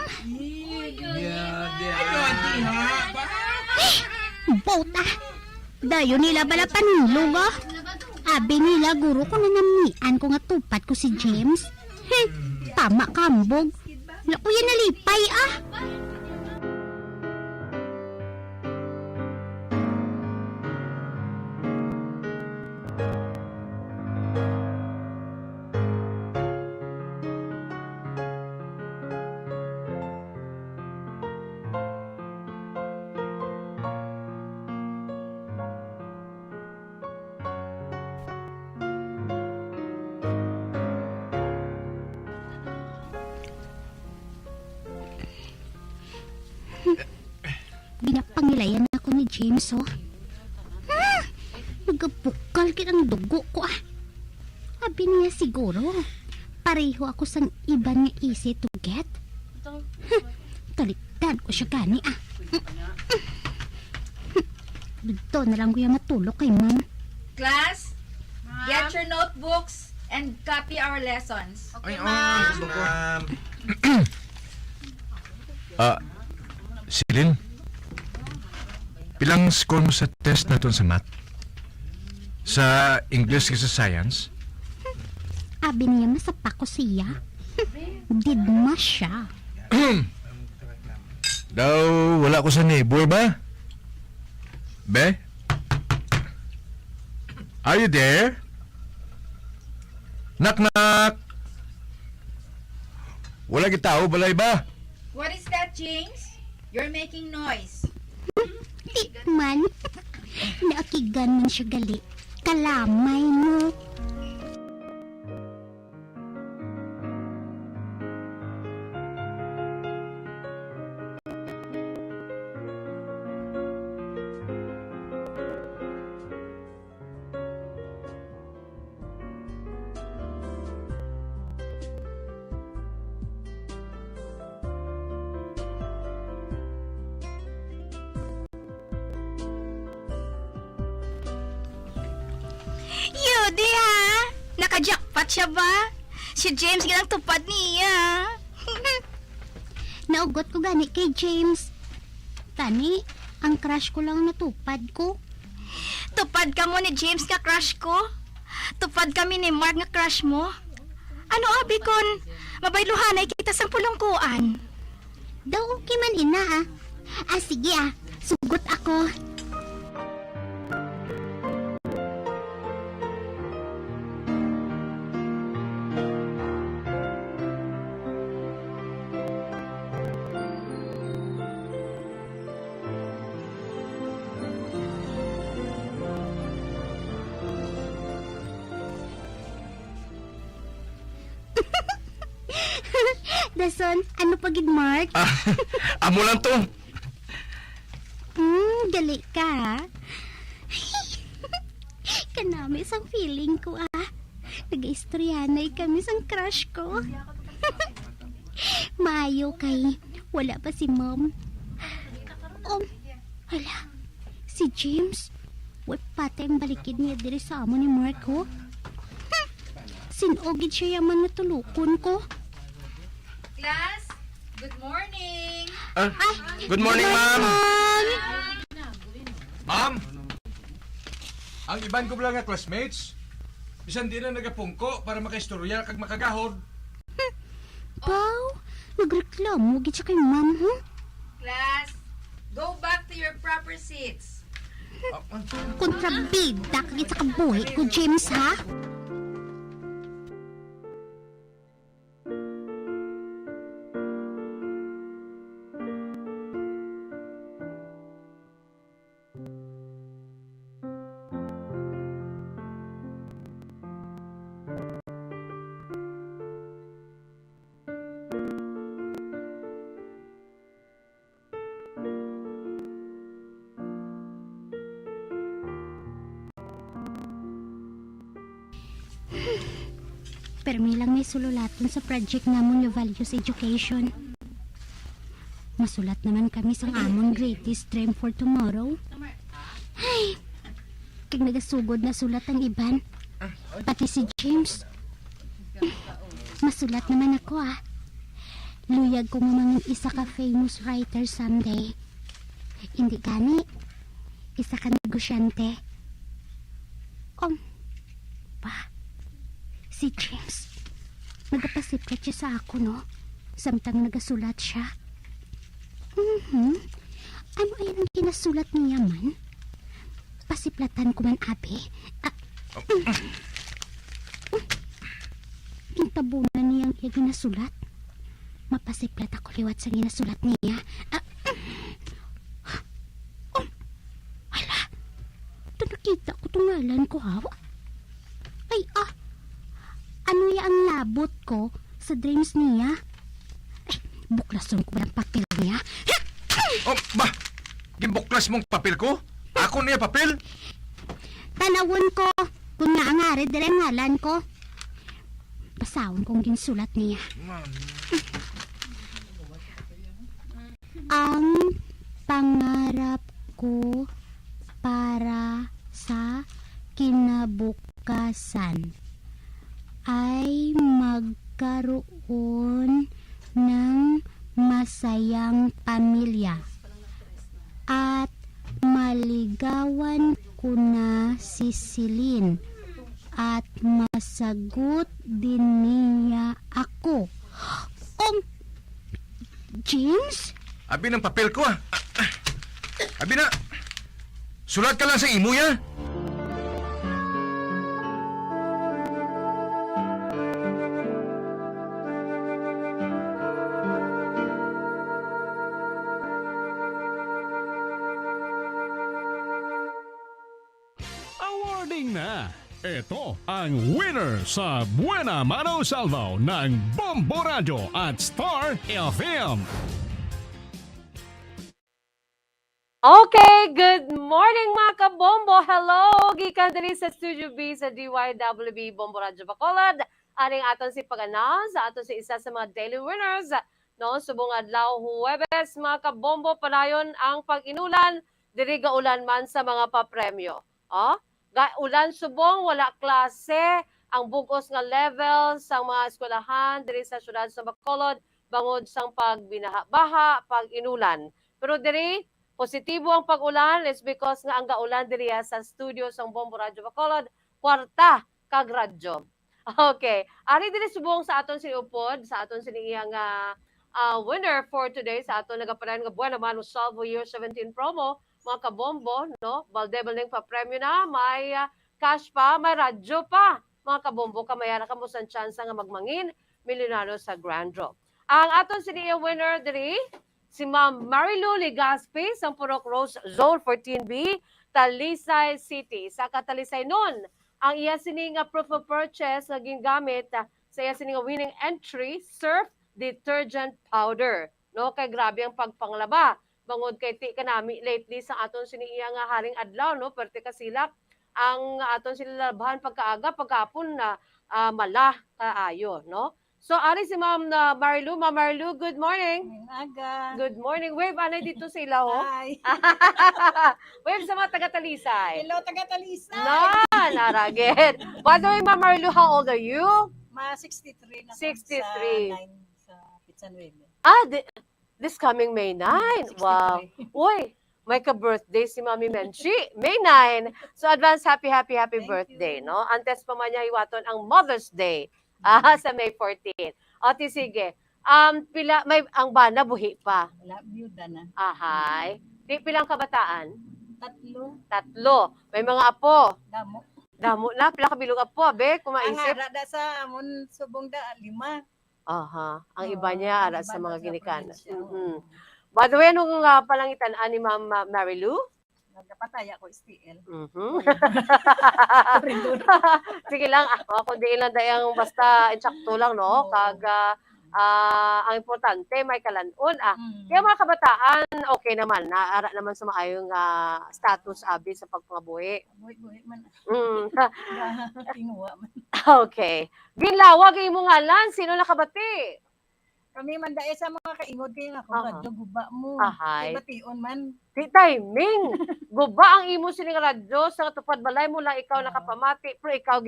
Bota, dayo nila bala panulog ah. Abi nila guro ko na namian ko nga tupad ko si James. Tama kambog. Nakuya nalipay ah. Binapangilayan ako ni James, oh. Nagabukal kitang dugo ko, ah. Abi niya siguro, pareho ako sang iban nga easy to get. Talikdan ko siya gani, ah. Dito na lang ko yung matulog kay ma'am. Class, get your notebooks and copy our lessons. Okay, ma'am. Celine, pilang score mo sa test na sa math? Sa English kasi sa science? Abi niya masapa ko siya. Didma siya. Daw wala ko sa neighbor ba? Be? Are you there? Knock knock! Wala gitao balay ba? What is that, James? You're making noise. Di man. Naakigan man siya gali. Kalamay mo. Yudi ha? Naka-jackpot siya ba? Si James ginang tupad niya. Naugot ko gani kay James. Tani, ang crush ko lang natupad ko. Tupad ka mo ni James nga crush ko? Tupad kami ni Mark nga crush mo? Ano abi kon? Mabayluhanay kita sa pulungkuan. Daw okay man ina ah. Sige ah, sugot ako. Dason, ano pagid Mark? Amo lang to. Gali ka. Kanami sang feeling ko Nag-istoryanay kami sang crush ko. Maayo kay wala pa si mom. Hala, si James. What pati ang balikid niya diri sa amo ni Marco? Sinogid siya yaman natulukon ko. Class, good morning. Good morning, ma'am. Ma'am, ang iban ko lang nga classmates, bisan di na nagapungko para makaistorya kag makagahod. Pao, nagreklamo gid siya kay ma'am, Class, go back to your proper seats. Kontrabida kagit sa kabuhi ko, James, ha? Permi lang may sululaton sa project namon yung values education. Masulat naman kami sa amon greatest dream for tomorrow. Ay, kag nagasugod na sulat ang iban. Pati si James. Masulat naman ako Luyag ko mamangin isa ka famous writer someday. Hindi gani. Isa ka negosyante. Si James, nagapasiplat siya sa ako, no? Samtang nagasulat siya. Ano ay ang kinasulat niya man? Pasiplatan ko man, abi. Kintabunan niyang iya ginasulat. Mapasiplat ako liwat sa ginasulat niya. Hala, ito nakita ko tungalan ko, ha? Ano ang labot ko sa dreams niya? Buklason ko ba ng papel niya? Gimbuklas mong papel ko? Ako niya papel? Tanawon ko kung naangari dire ngalan ko. Basawon kong ginsulat niya. Ang pangarap ko para sa kinabukasan ay magkaroon ng masayang pamilya at maligawan ko na si Celine at masagot din niya ako. James? Abi ng papel ko Abi na, sulat ka lang sa imo ya. Na. Ito ang winner sa Buena Mano Salvo ng Bombo Radio at Star FM. Okay, good morning mga kabombo. Hello, gikan diri sa Studio B sa DYWB Bombo Radio Bacolod. Aning aton si pag-announce sa aton si isa sa mga daily winners. No, subong adlaw Huwebes mga kabombo padayon ang pag-inulan diri gaulan man sa mga papremyo. Ulan subong, wala klase, ang bugos nga level sa mga eskwelahan diri sa syudad sa Bacolod bangod sang pagbinaha-baha, pag-inulan. Pero diri positibo ang pag-ulan is because nga ang gaulan diri sa studio sang Bombo Radio Bacolod, kwarta kag radyo. Okay, ari diri subong sa aton siniupod, sa aton siniyang winner for today sa aton nagapadayon nga Buena Mano Salvo Year 17 promo. Mga kabombo, no? Baldebel ning pa-premyo na, may cash pa, may radyo pa. Mga kabombo, kamayara ka mo sa chance nga magmangin, milyonaryo sa Grand Draw. Ang aton siniya winner diri, si Ma'am Marilu Ligaspi, sa Purok Rose Zone 14B, Talisay City. Sa Katalisay nun, ang iya sining proof of purchase naging gamit sa iya sining winning entry, surf detergent powder. No, kay grabe ang pagpanglaba. Bangod kay ti kanami lately sa aton siniiya nga haring adlaw, no, perte kasilak ang aton sinilabhan pagkaaga, pagkapon na mala kaayo, no? So, ari si Ma'am Marilu. Ma'am Marilu, good morning. Aga. Good morning. Wave, anay dito sa ilaw. Hi. Wave sa mga taga-Talisay. Hello, taga-Talisay. Naragit. By the way, Ma'am Marilu, how old are you? 63 na 63. sa Pitsanueve. This coming May 9. Wow. Uy, may ka-birthday si Mami Menchi. May 9. So, advance happy birthday, no? Antes pa man niya iwaton ang Mother's Day. Sa May 14. O, sige. May ang bana buhi pa. Wala, byuda na. Ahay. Pilang kabataan? 3. May mga apo. Damo na. Pila kabilog apo, be? Kumaisip. Ang ara da sa amon subong da 5. Aha. Ang iba niya, ara sa mga ginikanan. By the way, anong palangitan ni Ma'am Marilu? Nagkapataya ko STL. Sige lang, ako di lang dayang basta insakto lang, no? Kag ang importante may kalanon. Kaya mga kabataan, okay naman, naara naman sa maayong status abi sa pagpangabuhi. Buhi man. Okay. Ginlawag imong ngalan, sino nakabati? Kami man dahil sa mga kaingod kayo nga kung radyo guba mo. Ahay. Bation man. Di timing. Guba ang imo sining radyo sa tupad balay mo lang ikaw nakapamati pero ikaw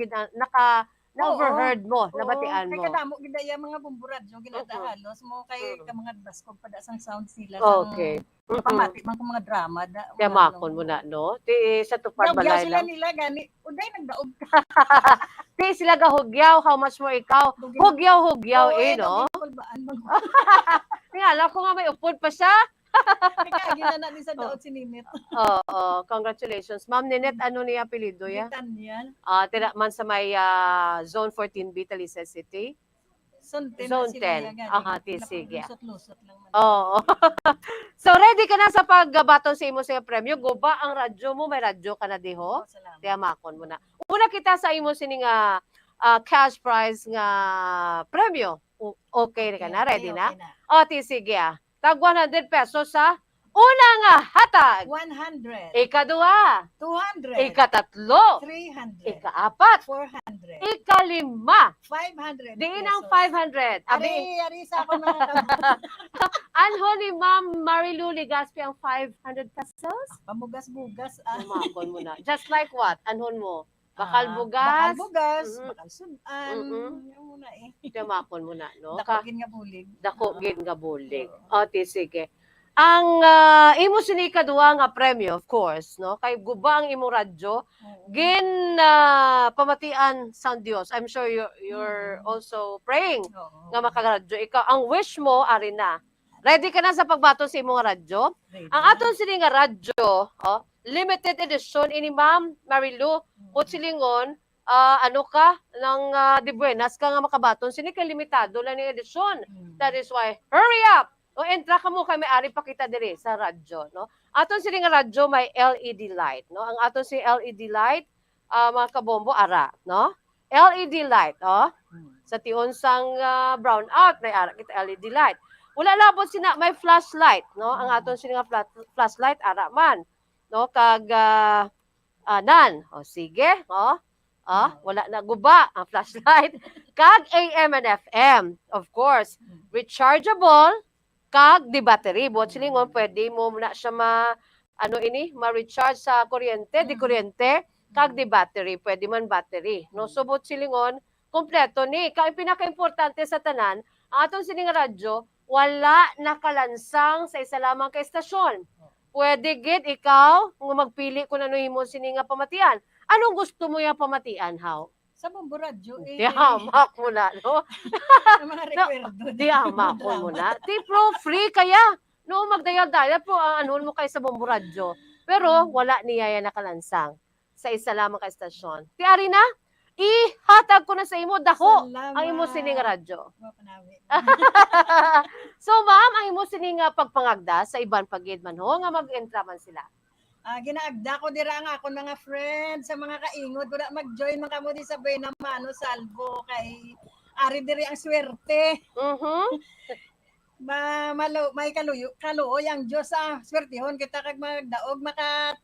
na-overheard mo, nabatian mo. Kaya kadamo gidaya mga bumburadyo ginadahalos mo kay ka mga baskog pada sang sound sila Okay. Pamati man kung mga drama da. Kaya makon mo na, no? Ti sa tupad balay sila lang. nila gani. Uday nagdaog. Ti sila gahugyaw, how much more ikaw? Hugyaw, no? Alam ko nga may upod pa siya. Kaya na natin sa daot si Ninit. Oo, congratulations. Ma'am Ninit, ano niya apelido ya? Tanya. Tira man sa may Zone 14B, Talisay City. Zone 10. Sige. Lusot lang man. Oo. So, ready ka na sa pagbaton sa imo sa premyo? Guba ang radyo mo, may radyo ka na diho? Kaya makon mo na. Una kita sa imo sining cash prize nga premyo. Okay ka na? Ready na? O, sige Tag 100 pesos sa una nga hatag. 100. Ika-2. 200. Ika-3. 300. Ika-4. 400. Ika-5. 500. Diin ang 500. Ari sa ako mga Anho ni Ma'am Marilu Ligaspi ang 500 pesos? Pamugas-bugas. Umakon mo na. Just like what? Anhon mo? Bakal bugas? Bakal bugas. Bakal sudan. Yung muna Umakon mo na, no? Dakogin nga bulig. Dakogin nga bulig. O, sige. Ang imo sini kaduwa nga premyo, of course, no? Kay guba ang imo radyo, pamatian sang Dios. I'm sure you're also praying nga makaradyo ikaw. Ang wish mo ari na. Ready ka na sa pagbato sa imong radyo? Ang aton sini nga radyo, limited edition ini Ma'am Marilu, silingon, ano ka ng di buenas ka nga makabaton sini kay limitado lang ni edisyon. That is why hurry up. O entra ka mo kay may-ari pa kita diri sa radyo, no? Aton sini nga radyo may LED light, no? Ang aton si LED light mga kabombo ara, no? LED light, sa tion sang brown out may ara kita LED light. Wala labot sina may flashlight, no? Ang aton sini nga flashlight ara man, no? Kag nan. O sige, wala na guba ang flashlight. Kag AM and FM, of course. Rechargeable, kag di battery. Buot silingon, pwede mo na siya ma-recharge sa kuryente, di kuryente, kag di battery. Pwede man battery. No? So, buot silingon, kompleto ni. Kag pinaka-importante sa tanan, ang atong sining radyo, wala nakalansang sa isa lamang ka estasyon. Pwede gid ikaw nga magpili kung ano himo sini nga pamatian. Anong gusto mo yung pamatian, how? Sa bumburadyo Dihamak mo na, no? Mga rekwerdo. Dihamak mo na. Pro free kaya. No, magdayal-dayal po ang anuhon mo kayo sa bumburadyo. Pero wala niya yan nakalansang sa isa lamang ka estasyon. Tiari na? Ihatag ko na sa imo dako ang imo sining radyo. So ma'am, ang imo sining pagpangagda sa iban pagid man ho nga mag-entra man sila. Ginaagda ko dira nga ako mga friends sa mga kaingod ko na mag-join man kamo di sa Buena Mano Salvo kay Ari diri ang swerte. Mhm. May kaluoy ang Diyos swertihon kita kag magdaog maka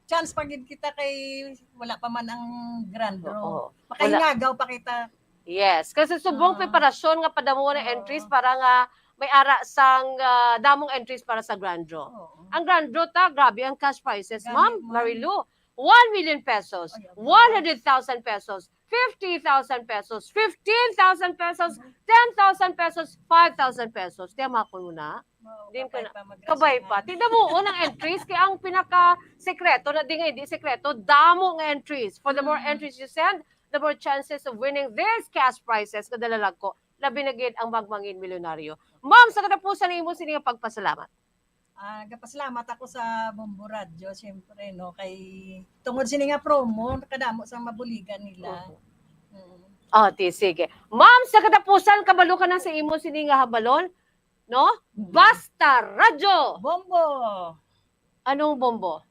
chance pagid kita kay wala pa man ang grand draw. Oo. Makahingagaw pa kita. Yes, kasi subong preparasyon nga padamo na entries para nga may ara sang damong entries para sa grand draw. Ang grand draw grabe ang cash prizes, Ma'am Marilu. 1 million pesos, 100,000 pesos, 50,000 pesos, 15,000 pesos, 10,000 pesos, 5,000 pesos. Tiyama ko muna. Din ko na. Kabay pa. Tignan mo, unang entries, kaya ang pinaka-sekreto na di nga hindi sekreto, damo ng entries. For the more entries you send, the more chances of winning these cash prizes na dalalag ko, labi na gid ang magmangin milyonaryo. Ma'am, sa katapusan na imo sini nga pagpasalamat. Nagpasalamat ako sa Bombo Radio, siyempre, no, kay tungod sini nga promo, kadamo sa mabuligan nila. Sige. Ma'am, sa katapusan, kabalo ka na sa imo sini nga habalon, no? Basta Radyo! Bombo! Anong bombo?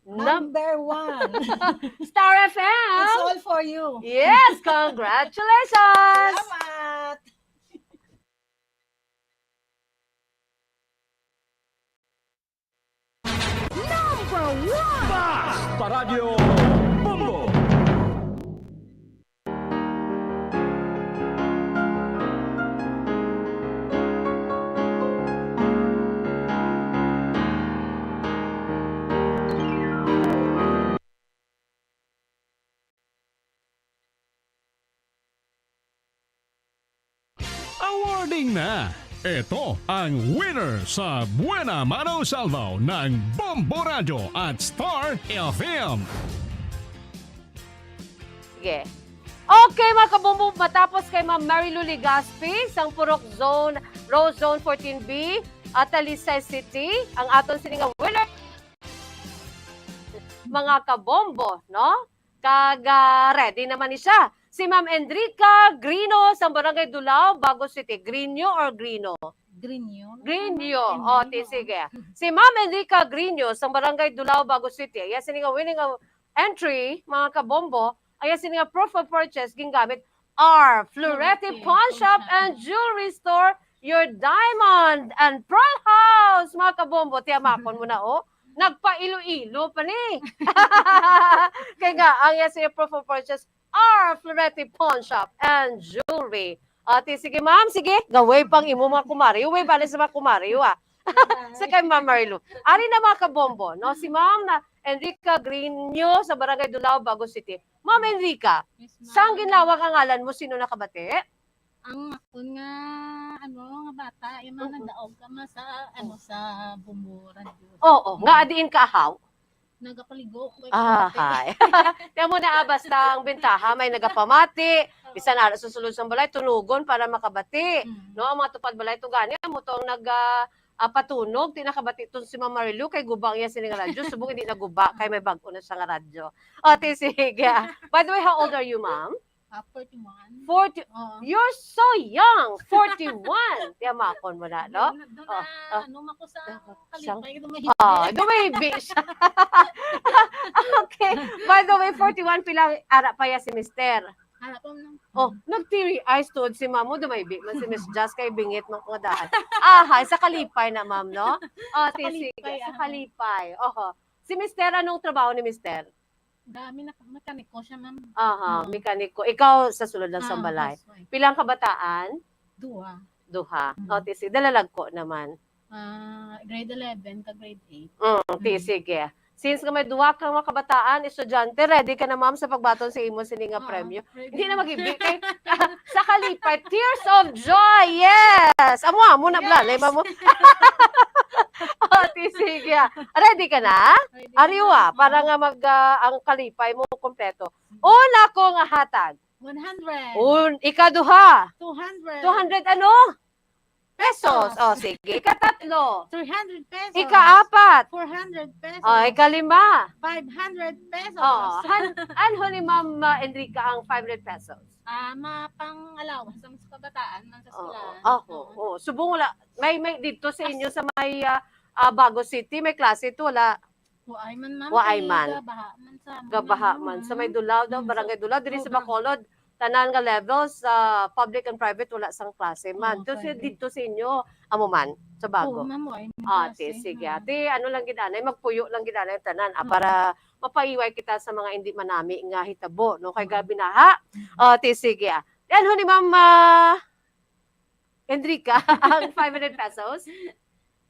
Number 1. Star FM! It's all for you. Yes, congratulations! Salamat! Number 1! Basta Radio Bombo! Awarding na! Ito ang winner sa Buena Mano Salvo ng Bombo Radio at Star FM. Sige. Okay mga kabumbo, matapos kay Ma'am Marilu Ligaspi, sang Purok Zone, Rose Zone 14B, at Talisay City, ang aton sininga winner. Mga kabombo, no? Ready naman ni siya. Si Ma'am Enrica Grino sa Barangay Dulao, Bago City. Grino or Grino? Grino. Grino. Sige. Si Ma'am Enrica Grino sa Barangay Dulao, Bago City. Ayan sininga winning entry, mga kabombo. Ayan sininga proof of purchase, gingamit R. Florete Pawn Shop and Jewelry Store, your diamond and pearl house, mga kabombo. Tiyamakon mo na, nagpa-ilo-ilo pa ni. Kaya nga, ang yes, proof of purchase, R. Florete Pawn Shop and Jewelry. Sige ma'am, sige, gaway pang imo mga kumari. Uway bali sa mga kumari, sa kay Ma'am Marilu. Ari na mga kabombo, no? Si Ma'am na Enrica Grino sa Barangay Dulao, Bago City. Ma'am Enrica, saan ginlawag ang ngalan mo? Sino nakabati? Ang ako nga nga bata yung mga nagdaog ka sa Bombo Radio. Oo, nga adiin ka ahaw. Nagapaligo ko. Hay. Tiyan mo na basta ang bentaha, may nagapamati, bisan na susulod sa balay, tunugon para makabati. No, ang mga tupad balay, tugani, mo tong patunog, tinakabati itong si Ma'am Marilu, kay gubang yan sininga radyo, subong hindi naguba, kay may bago na siyang radyo. Sige. By the way, how old are you, ma'am? 41. 40. You're so young. 41. Tiyamakon mo na, no? Mako sa kalipay. Dumaybi siya. Okay. By the way, 41 pilang ara pa ya si Mister. Nag-teary eyes tuod si Mamo, dumaybi man si Miss Just kay bingit ng kadahan. Sa kalipay na, ma'am, no? Sige, sa kalipay. Si Mister, anong trabaho ni Mister? Dami na mekaniko siya, ma'am. Mekaniko. Ikaw sa sulod ng sambalay. Pilang kabataan? 2. Sige, dalalag ko naman. Grade 11 ka grade 8. Sige. Since may duwa kang mga kabataan, estudyante, ready ka na, ma'am, sa pagbaton sa imo sininga premyo. Hindi na mag-ibig kay sa kalipay. Tears of joy, yes! Amo na blalay, mamo. Sige. Ready ka na? Ariwa, para nga ang kalipay mo kompleto. Una kong hatag. 100. Ikaduha. 200. 200 ano? Pesos. Sige. Ikatatlo. 300 pesos. Ikaapat. 400 pesos. Ikalima. 500 pesos. Ano ni Ma'am Enrica ang 500 pesos? Mapang-alawas sa kabataan man sa eskwelahan. Subong wala. May dito sa inyo sa may Bago City, may klase ito, wala. Waay man, ma'am. Waay man. Gabaha man sa Gabaha man. Sa may Dulao daw, Barangay Dulao, diri sa Bacolod. tanan nga levels public and private wala sang klase man. To dito sa inyo amo man sa bago. Oo, mamo ay. Ate, sige. Ate, ano lang gidanay, magpuyo lang gidanay tanan para mapaiway kita sa mga hindi manami nga hitabo, no? Kay gabi na ha. Ate, sige. Yan ho ni Ma'am Enrica, ang 500 pesos.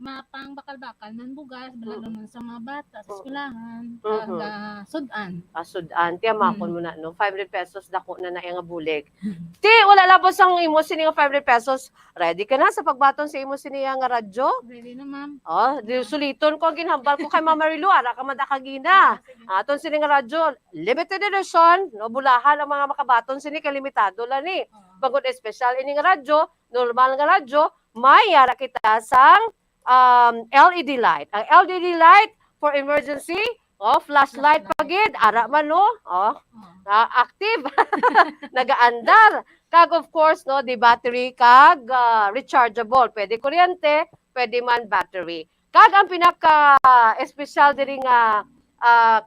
Mapang bakal-bakal nan bugas, lalo nun sa mga bata, sa eskwelahan, Mhm. sudan. Sudan, tiyamapon mo na, no? 500 pesos, dako na na nga bulig. Ti, wala labos ang imo sini nga 500 pesos. Ready ka na sa pagbaton sa imo sini nga radyo? Ready na, ma'am. Di suliton ko, ginhambal ko kay Mama Marilu, ara ka madakagina. Aton sini nga radyo, limited edition, no? Bulahan ang mga makabaton sini, kalimitado lang ni. Bagod special ini nga radyo, normal nga radyo, may ara kita sang LED light. Ang LED light for emergency, flashlight pagid, ara man no, active, nagaandar. Kag of course no, di battery kag rechargeable, pwede kuryente, pwede man battery. Kag ang pinaka special diri nga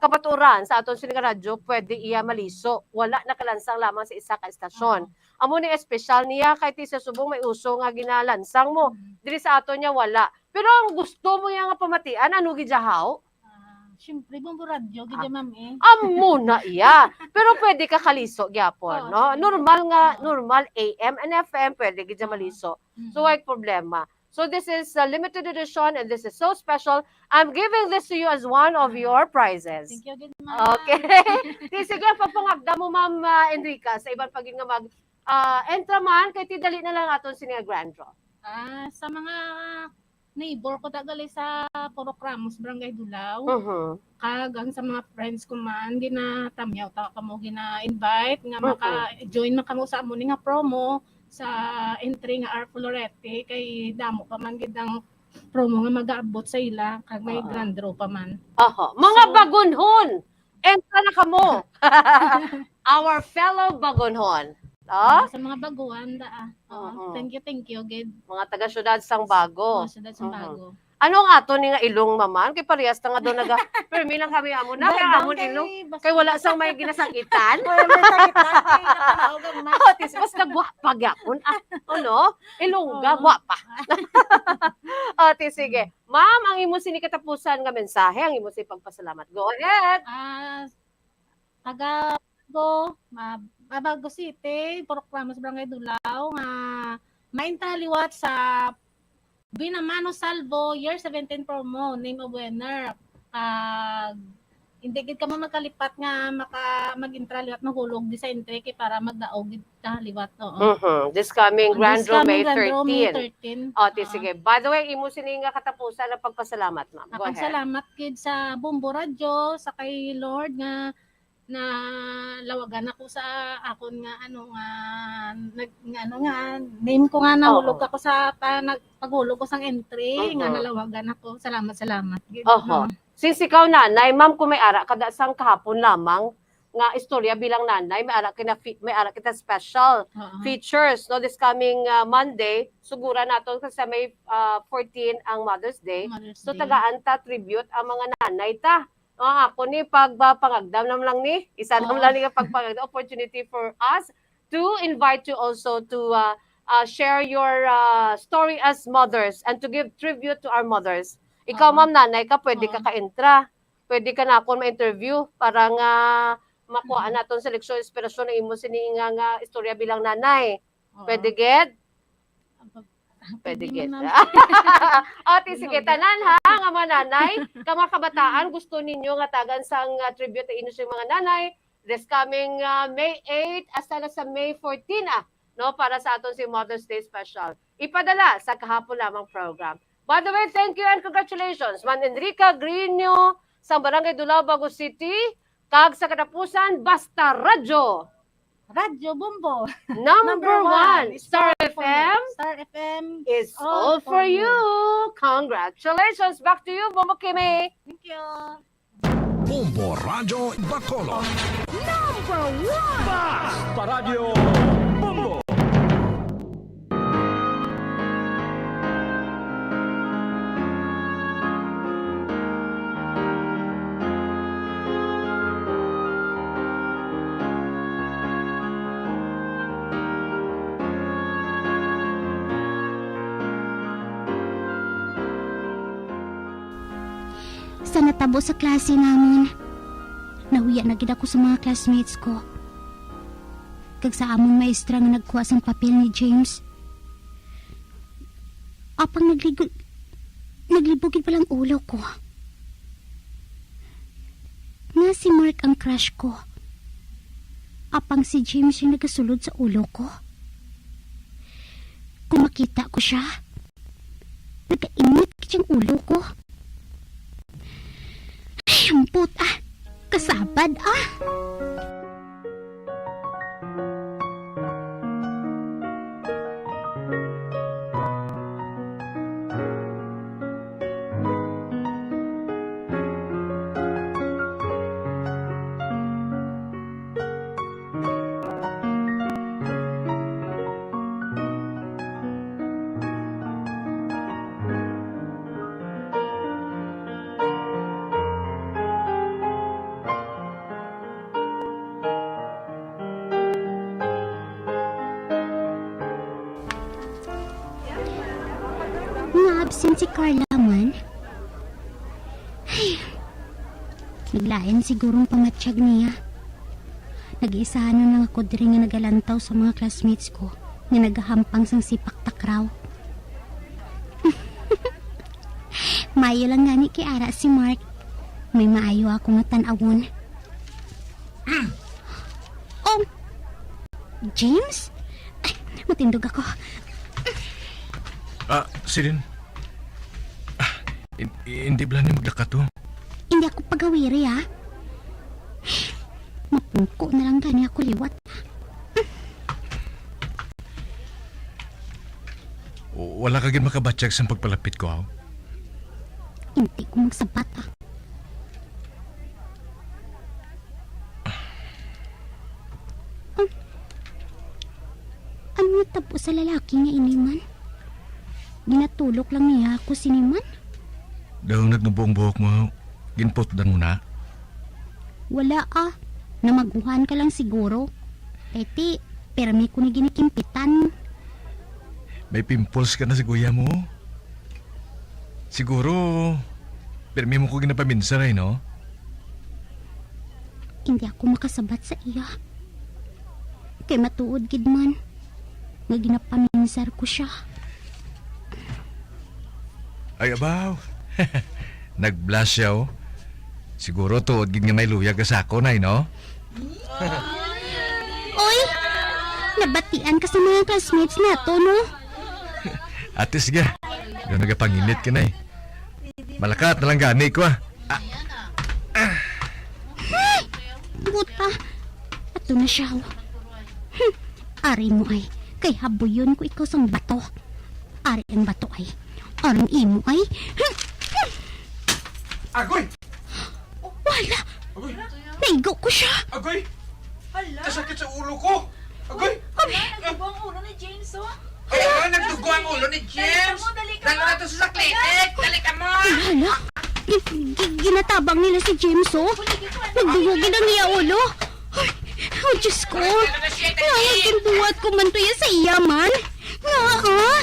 kapaturan sa aton sining radyo, pwede iya maliso. Wala nakalansang lamang sa isa ka estasyon. Amo ni special niya kay ti sa subong may uso nga ginalansang mo. Diri sa aton niya wala. Pero ang gusto mo nga pamatian, ano gijahaw? Siyempre, bumbo radyo, gidya ma'am eh. Amo na iya. Pero pwede ka kaliso gyapon, no? Normal AM and FM pwede gidya maliso. So why problema? So this is a limited edition and this is so special. I'm giving this to you as one of your prizes. Thank you, good ma'am. Okay. Sige, papangagda mo Ma'am Enrica sa ibang paging nga mag entra man kay ti dali na lang aton sini nga grand draw. Sa mga neighbor ko tagali sa Purok Ramos, Barangay Dulaw. Kag ang sa mga friends ko man ginatamyaw ta kamo gina-invite nga maka-join man kamo sa amo ni nga promo sa entry nga R Florete kay damo pa man gid ang promo nga mag-aabot sa ila kag may grand draw pa man. Mga bagunhon, entra na kamo. Our fellow bagunhon. Sa mga baguhan thank you gid. Mga taga syudad sang Bago. Syudad sang Bago. Ano nga to ni nga ilong maman kay parehas ta nga do naga permi lang kami amo na kay amon ilong kay wala sang may ginasakitan. Tis basta guwapa gyapon. Ano? Ilongga guwapa. Tis sige. Ma'am, ang imo sini katapusan nga mensahe, ang imo si pagpasalamat. Go ahead. Taga Bago City, Purok Ramos, Barangay Dulaw, nga maintaliwat sa Binamano Salvo, year 17 promo, name of winner. Hindi gid ka mo magkalipat nga mag-intraliwat mahulog di sa entry kay para magdaog gid ta liwat no. This coming Grand Draw May 13. Sige. By the way, imo sini nga katapusan ng pagpasalamat, ma'am. Go ahead. Salamat gid sa Bumbo Radio, sa kay Lord nga na lawagan ako sa akon nga name ko nga nahulog ako sa paghulog ko sang entry nga nalawagan ako. Salamat. Since ikaw nanay, ma'am, kung may ara kada sang kahapon lamang nga istorya bilang nanay, may ara kita special features no this coming Monday. Sugura naton kasi may 14 ang Mother's Day. So tagaan ta tribute ang mga nanay ta. Ako ni pagpangagdam nam lang ni isa nam lang ni pagpangagdam opportunity for us to invite you also to share your story as mothers and to give tribute to our mothers. Ikaw ma'am nanay ka pwede ka ka-entra. Pwede ka na ako ma-interview para nga makuha naton seleksyon inspirasyon ng imo sini nga istorya bilang nanay. Pwede gid? Pwede gid. Sige tanan ha nga mga nanay, ka mga kabataan gusto ninyo nga tagan sang tribute sa inyo sa mga nanay this coming May 8 hasta na sa May 14 no para sa aton si Mother's Day special. Ipadala sa kahapon lamang program. By the way, thank you and congratulations Ma'am Enrica Grino sa Barangay Dulaw, Bago City. Kag sa katapusan, basta radyo. Radyo Bumbo. Number 1. Star FM. Star FM is all for you. Congratulations. Back to you, Bumbo Kimi. Thank you. Bumbo Radyo Bacolod. Number 1. Basta Radio Bumbo. sa natabo sa klase namon. Nahuya na gid ako sa mga classmates ko. Kag sa among maestra nga nagkuha sang papel ni James. Apang naglibugid palang ulo ko. Nga si Mark ang crush ko. Apang si James yung nagasulod sa ulo ko. Kung makita ko siya, nagkainit kitsang ulo ko. Ay, ang puta! Kasabad ah! Absent si Carla man. Ay, naglain sigurong pamatsyag niya. Nag-iisahan na lang ako diri nga nagalantaw sa mga classmates ko nga nagahampang sang sipak takraw. Mayo lang gani kay ara si Mark. May maayo ako nga tan-awon. Oh, James? Ay, matindog ako. Silin. Hindi ba niya maglakat to? Hindi ako pagawiri ha. Mapungko na lang gani ako liwat. Wala ka gid makabatsyag sa pagpalapit ko, ha? Hindi ko magsabat ha. Ano natabo sa lalaki nga iniman? Ginatulok lang niya ako siniman? Daw nagnubuong buhok mo, ginpotdan mo na? Wala ah. Namaguhan ka lang siguro. Eti, permi ko ni ginikimpitan. May pimples ka na sa guya mo. Siguro, permi mo ko ginapaminsaray, no? Hindi ako makasabat sa iya. Kay matuod gid man. Nga ginapaminsar ko siya. Ay, abaw. Nag-blush siya, oh. Siguro tuod gid nga may luyag sa ako, nay, no? Oy! Nabatian ka sa mga classmates nato, no? Ate, sige. Yung nagapanginit ka, nay. Malakat na lang gani ko, ah. Ay! Buta! Ato na siya, oh. Ari mo ay, kay habuyon ko ikaw sang bato. Ari ang bato ay, arang imo ay. Agoy! Wala! Agoy! Naigo ko siya! Agoy! Kasakit sa ulo ko! Agoy! Nagdugo ang ulo ni James, oh. Kaya nagdugo ang ulo ni James! Lalo na to sa saklitik! Dali ka mo! Hala! Ginatabang nila si James, oh. Nagduyagin ang iya ulo. Ay, oh, Diyos ko. Nangagin buhat ko man to yan sa iya man. Nga, ah.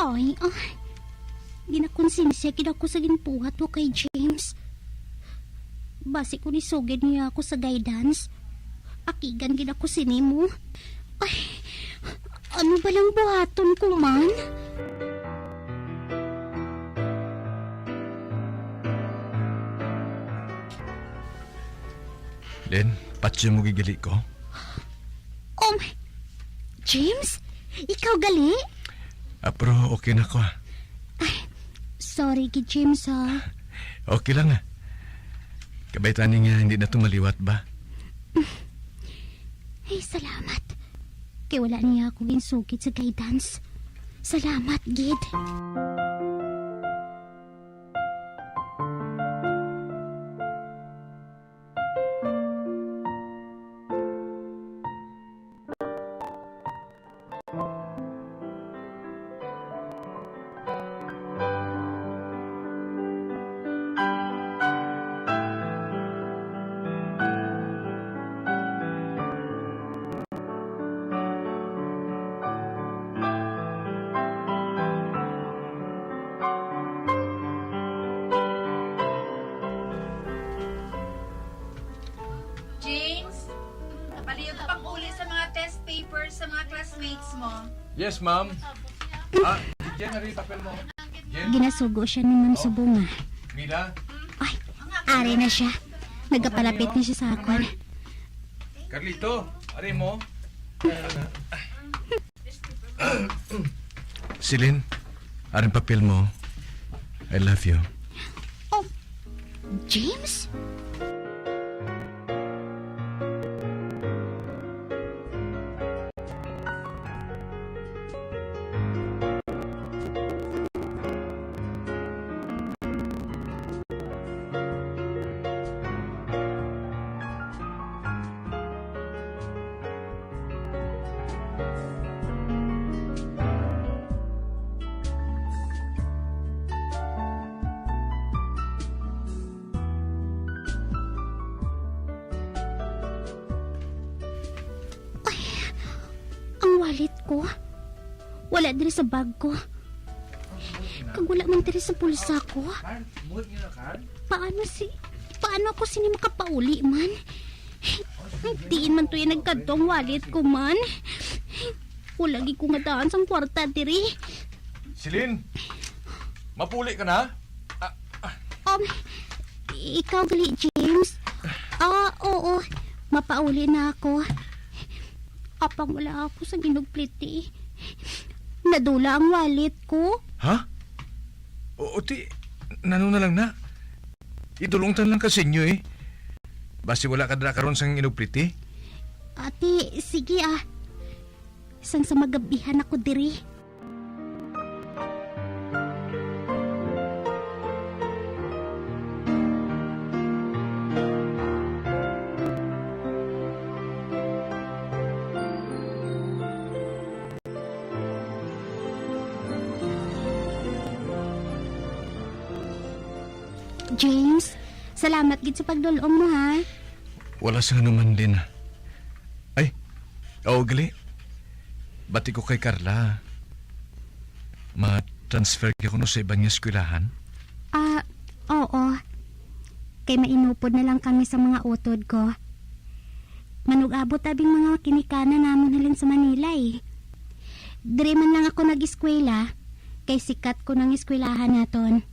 Ay, ginakonsensya gid ako sa ginbuhat ko kay James. Basi ko nisugid niya ako sa guidance. Akigan gid ako sinimo. Ay, ano ba lang buhaton ko man? Len, patsi mo gigali ko. Oh my... James? Ikaw gali? Pero okay na ko, ah. Sorry kay James, ha? Okay lang, ah. Kabaitan nga hindi na tumaliwat ba? Ay, salamat. Kaya wala niya ako ginsukit sa guidance. Salamat, Gid. Paliyo ka pang uli sa mga test papers sa mga classmates mo. Yes, ma'am. Jen, ano yung papel mo? Jen? Ginasugo siya ni Ma'am Subunga. Mila? Ari na siya. Nagapalapit na siya sa akon. Carlito, ari mo? Celine, aring papel mo. I love you. James? Wallet ko. Wala diri sa bag ko. Kag wala man diri sa bulsa ko. Paano ako sini makapauli man? Diin man to yung nagkadtong wallet ko man. Wala gi ko nga daan sang kwarta diri. Celine, mapuli ka na? Ikaw gali, James. Oo. Mapauli na ako. Apang wala ako sa ginugpliti. Nadula ang wallet ko. Ha? O ti, nano na lang na. Idulungtan lang kasi inyo eh. Basi wala ka na karon sang inugpliti. Ate, sige Sang sa magabihan ako diri. James, salamat gid sa pagdulong mo ha. Wala sa naman din. Ay, gali. Bati ko kay Carla. Ma-transfer ko no sa ibang eskwelahan. Oo. Kay mainupod na lang kami sa mga utod ko. Manug-abot abing mga kinikana namon halin sa Manila eh. Dire man lang ako nag-eskwela, kay sikat ko ng eskwelahan naton.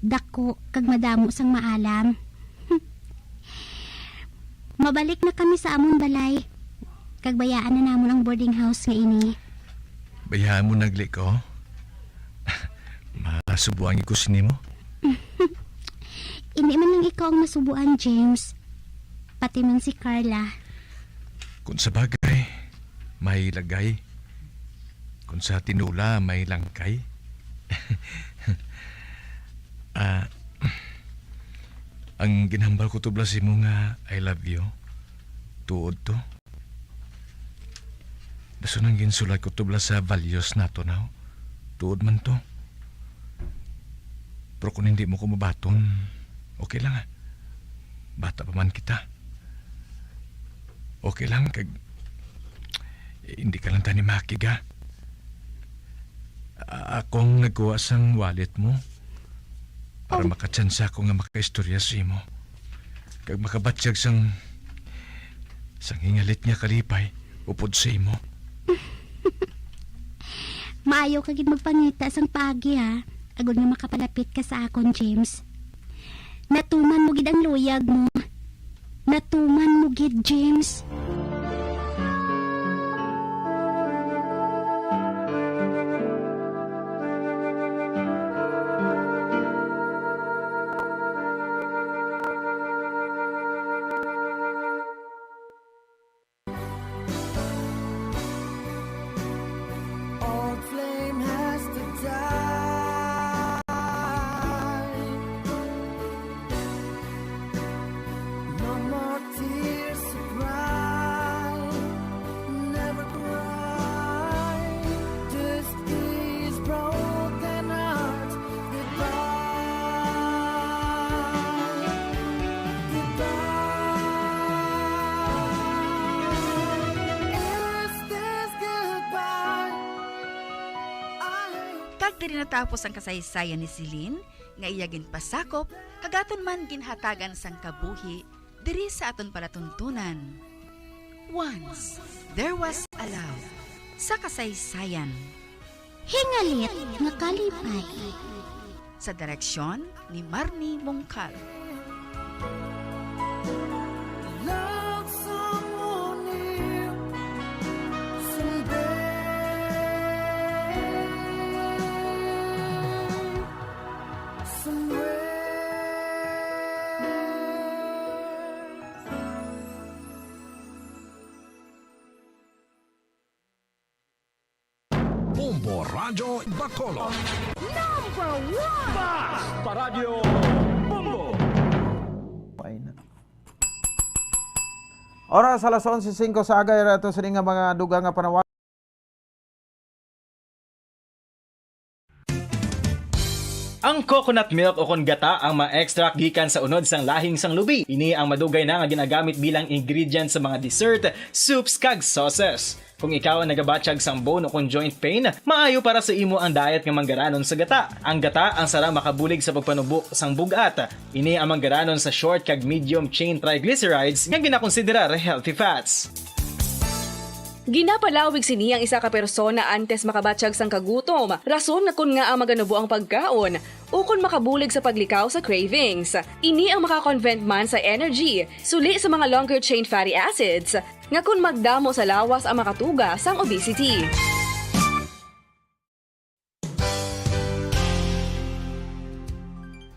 Dako kag madamo sang maalam. Mabalik na kami sa amon balay. Kag bayaan na namon ang boarding house nga ini. Bayaan mo nagli ko? Masubuan ko sini mo? Hindi man lang ikaw ang masubuan, James. Pati man si Carla. Kung sa bagay, may lagay. Kung sa tinula, may langkay. Ang ginhambal ko tubla si mo nga I love you. Tuod to. Daso nang ginsulat ko tubla sa values nato now. Tuod man to. Pero kung hindi mo ko mabaton, okay lang Bata pa man kita. Okay lang kag hindi ka lang tani makiga. Akong nagkuha sang wallet mo. Para makatsansa ko nga makaistorya sa imo. Kag makabatsyag sang hingalit niya kalipay upod sa imo. Maayo ka gid magpangita sang pagi ha. Agud nga makapalapit ka sa akon, James. Natuman mo gid ang luyag mo. Natuman mo gid, James. Diri natapos ang kasaysayan ni Celine, nga iyagin pasakop, kagaton man ginhatagan sang kabuhi, diri sa aton palatuntunan. Once, there was a love. Sa kasaysayan. Hingalit nga kalipay. Sa direksyon ni Marnie Mongcal. Bombo Radio Bacolod. Number 1! Bas Paradyo Bombo! Oras alas 11:05 sa agay rato sa nga mga dugang nga panawag. Ang coconut milk o kon gata ang ma-extract gikan sa unod sang lahing sang lubi. Ini ang madugay na nga ginagamit bilang ingredient sa mga dessert, soups kag sauces. Kung ikaw ang nagabatsyag sang bone o kung joint pain, maayo para sa imo ang diet nga manggaranon sa gata. Ang gata ang sara makabulig sa pagpanubo sang bugat. Ini ang manggaranon sa short kag medium chain triglycerides nga ginakonsiderar healthy fats. Ginapalawig sini ang isa ka persona antes makabatsyag sang kagutom. Rason na kun nga ang maganubo ang pagkaon o kun makabulig sa paglikaw sa cravings. Ini ang makakonvent man sa energy, suli sa mga longer chain fatty acids, nga kun magdamo sa lawas ang makatuga sang obesity.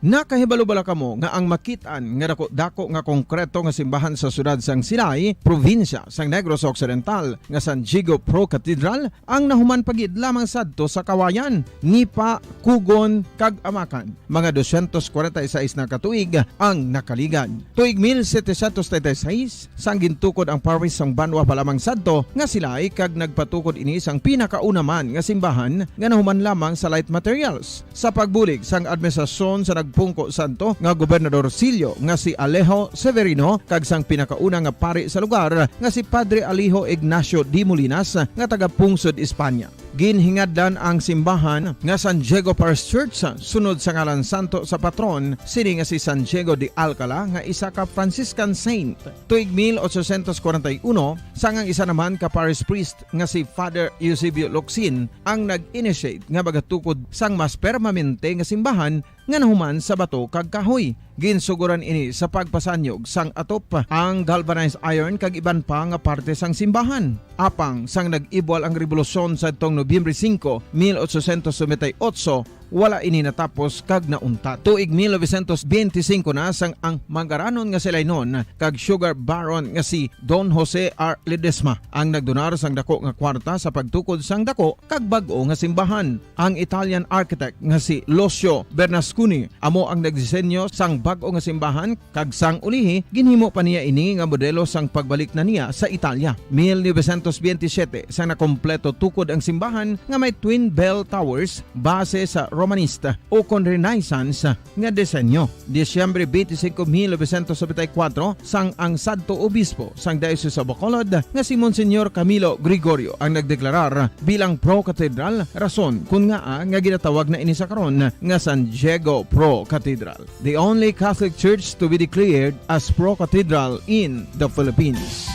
Nakahibalo-bala kamo nga ang makitaan nga dako nga konkreto nga simbahan sa sudad sang Sinai, probinsya sang Negros Occidental nga San Diego Pro Cathedral ang nahuman pagid lamang sadto sa kawayan, Nipa, Kugon, kag Amakan. Mga 246 na katuig ang nakaligad. Tuig 1736 sang gintukod ang parish sang Banwa pa lamang sadto nga sila ay kag nagpatukod ini sang pinakaunaman nga simbahan nga nahuman lamang sa light materials. Sa pagbulig sang administrasyon sa Pungko Santo nga Gobernador Silio nga si Alejo Severino kag sang pinakauna nga pari sa lugar nga si Padre Alijo Ignacio de Molinas nga taga Pungsod, Espanya. Ginhingadlan ang simbahan nga San Diego Parish Church sunod sa ngalan santo sa patron sini nga si San Diego de Alcala nga isa ka Franciscan saint. Tuig 1841 sangang isa naman ka parish priest nga si Father Eusebio Locsin ang nag-initiate nga bagatukod sang mas permanente nga simbahan nga nahuman sa bato kag kahoy. Ginsuguran ini sa pagpasanyog sang atop ang galvanized iron kag iban pa nga parte sang simbahan. Apang sang nag-ibwal ang revolusyon sa tong Nobyembre 5, 1898, wala ini natapos kag nauntat. Tuig 1925 na sang ang manggaranon nga sila nun kag sugar baron nga si Don Jose R. Ledesma ang nagdonar sang dako nga kwarta sa pagtukod sang dako kag bag-o nga simbahan. Ang Italian architect nga si Lucio Bernasconi amo ang nagdisenyo sang bag-o nga simbahan kag sang ulihi ginhimo pa niya ini nga modelo sang pagbalik na niya sa Italia. 1927 sang nakompleto tukod ang simbahan nga may twin bell towers base sa Romanista o kon Renaissance nga disenyo. Disyembre 25, 1974 sang ang sadto obispo sang Diocese sa Bacolod nga si Monsignor Camilo Gregorio ang nagdeklarar bilang Pro Cathedral, rason kun nga ginatawag na ini sa karon nga San Diego Pro Cathedral, the only Catholic church to be declared as Pro Cathedral in the Philippines.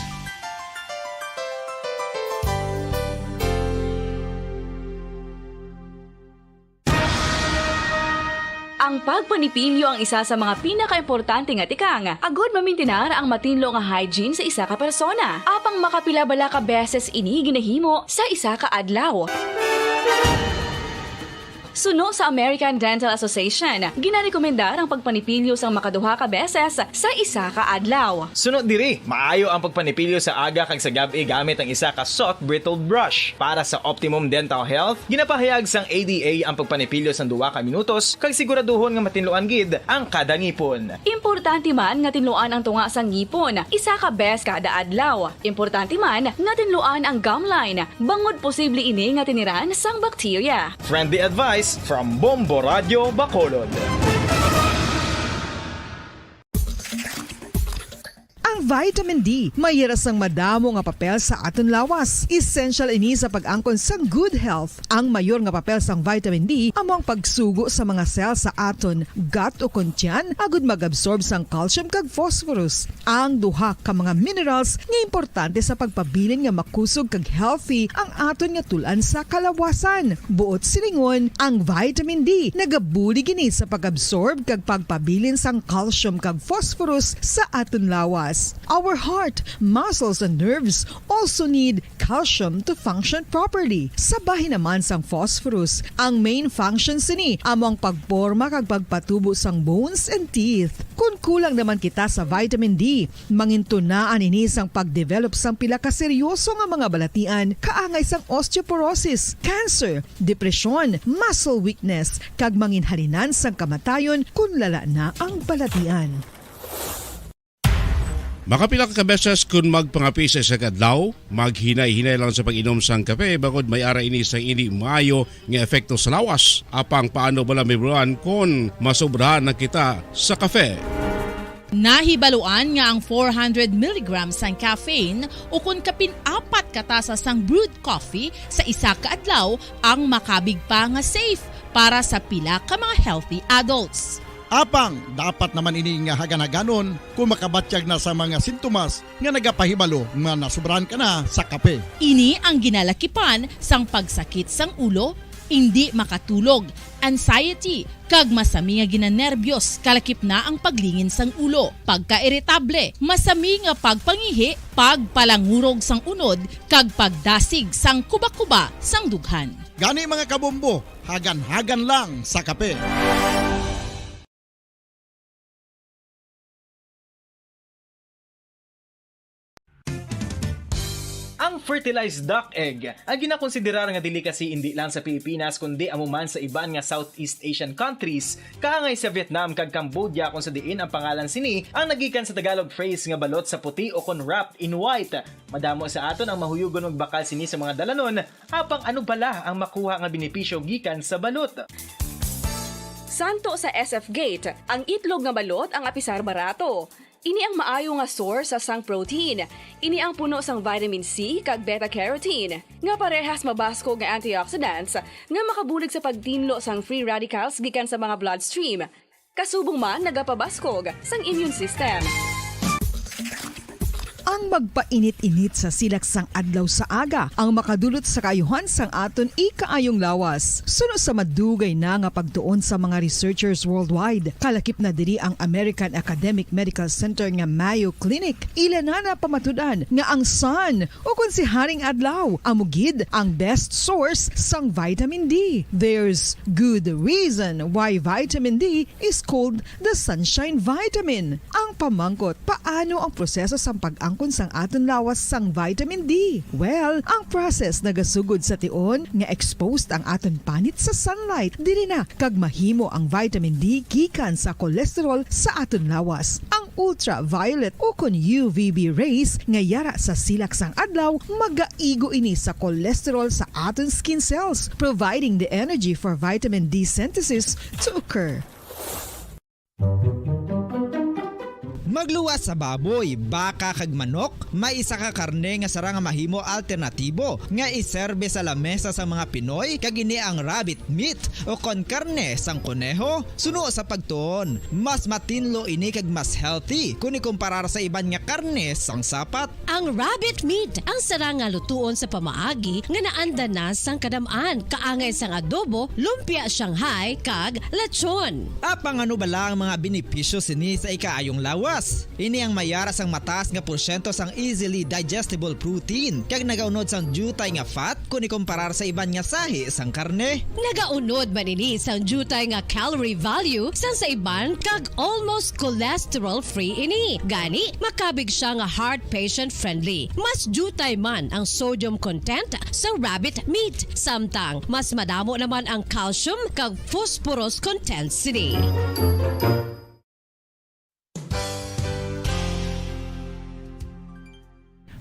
Ang pagpanipilyo ang isa sa mga pinaka-importante nga tikang. Agod mamintinar ang matinlo nga hygiene sa isa ka persona. Apang makapilabala ka beses ini ginahimo sa isa ka adlaw. Suno sa American Dental Association, ginarekomendar ang pagpanipilyo sang makaduha ka beses sa isa ka adlaw. Sunod diri, maayo ang pagpanipilyo sa aga kag sa gabi gamit ang isa ka soft brittled brush. Para sa optimum dental health, ginapahayag sang ADA ang pagpanipilyo sang 2 ka minutos kag siguraduhon nga matinluan gid ang kada ngipon. Importante man nga tinluan ang tunga sang ngipon, isa ka bes kada adlaw. Importante man nga tinluan ang gum line, bangod posible ini nga tiniran sang bakterya. Friendly advice from Bombo Radio Bacolod. Ang Ang vitamin D mayara sang madamo nga papel sa aton lawas. Essential ini sa pag-angkon sang good health. Ang mayor nga papel sang vitamin D amo ang pagsugo sa mga cell sa aton gut o kuntyan agud mag-absorb sang calcium kag phosphorus. Ang duha ka mga minerals nga importante sa pagpabilin nga makusog kag healthy ang aton nga tulan sa kalawasan. Buot silingon, ang vitamin D nagabuli gini sa pag-absorb kag pagpabilin sang calcium kag phosphorus sa aton lawas. Our heart, muscles and nerves also need calcium to function properly. Sabahin naman sang phosphorus, ang main function sini amo ang pagporma kag pagpatubo sang bones and teeth. Kung kulang naman kita sa vitamin D, mangintunaan ini sang pagdevelop sang pila ka seryoso nga mga balatian, kaangay sang osteoporosis, cancer, depresyon, muscle weakness, kag manginhalinan sang kamatayon kung lala na ang balatian. Makapila ka beses kung magpangapi sa isa kadlaw, maghinay-hinay lang sa pag-inom sang kape bagod may ara ini sang hindi maayo nga epekto sa lawas. Apang paano bala mibuan kung masobrahan na kita sa kape? Nahibaluan nga ang 400 mg sang caffeine o kung kapin-4 katasa sang brewed coffee sa isa ka adlaw ang makabig pa nga safe para sa pila ka mga healthy adults. Apang, dapat naman ini nga haganaganon kung makabatyag na sa mga sintomas nga nagapahibalo nga nasubrahan ka na sa kape. Ini ang ginalakipan sang pagsakit sang ulo, hindi makatulog, anxiety, kag masami nga ginanerbiyos, kalakip na ang paglingin sang ulo, pagka-iritable, masami nga pagpangihi, pagpalangurog sang unod, kag pagdasig sang kuba-kuba sang dughan. Gani mga kabombo, hagan-hagan lang sa kape. Ang fertilized duck egg ang ginakonsiderar nga delicacy hindi lang sa Pilipinas kundi amuman sa iban nga Southeast Asian countries, kaangay sa Vietnam kag Cambodia kung sa diin ang pangalan sini ang nagikan sa Tagalog phrase nga balot sa puti o kon wrapped in white. Madamo sa aton ang mahuyugon magbakal sini sa mga dalanon, apang ano bala ang makuha nga benepisyo gikan sa balot. Santo sa SF Gate, ang itlog nga balot ang apisar barato. Ini ang maayo nga source sa sang protein. Ini ang puno sang vitamin C kag beta-carotene, nga parehas mabasko nga antioxidants nga makabulig sa pagtinlo sang free radicals gikan sa mga bloodstream. Kasubong man nagapabaskog sang immune system. Ang magpainit-init sa silak sang adlaw sa aga ang makadulot sa kaayuhan sang aton ikaayong lawas. Suno sa madugay na nga pagtuon sa mga researchers worldwide, kalakip na diri ang American Academic Medical Center nga Mayo Clinic. Ila na pamatudan nga ang sun o kung si Haring Adlaw amugid ang best source sang vitamin D. There's good reason why vitamin D is called the sunshine vitamin. Ang pamangkot, paano ang proseso sang pag-angkon sang aton lawas sang vitamin D? Well, ang process nagasugod sa tion nga exposed ang aton panit sa sunlight dili na kag mahimo ang vitamin D gikan sa cholesterol sa aton lawas. Ang ultraviolet o kon UVB rays nga yara sa silak sang adlaw magaigo ini sa cholesterol sa aton skin cells, providing the energy for vitamin D synthesis to occur. Magluwas sa baboy, baka kag manok, may isa ka karne nga sarang mahimo alternatibo nga iserbe sa lamesa sa mga Pinoy kag ini ang rabbit meat o kon karne sang kuneho. Suno sa pagtuon, mas matinlo ini kag mas healthy kung ikumparar sa iban nga karne sang sapat. Ang rabbit meat ang sarang nga lutuon sa pamaagi nga naanda na sang kadamaan, kaangay sang adobo, lumpia Shanghai kag lechon. Apang ano bala ang mga benepisyo sini sa ikaayong lawas? Ini ang mayara sang mataas nga porsyento sang easily digestible protein kag nagaunod sang jutay nga fat kung ikumparar sa iban nga sahi sang karne. Nagaunod man ini sang jutay nga calorie value sang sa iban kag almost cholesterol free ini. Gani makabig siya nga heart patient friendly. Mas jutay man ang sodium content sang rabbit meat, samtang mas madamo naman ang calcium kag phosphorus content sini.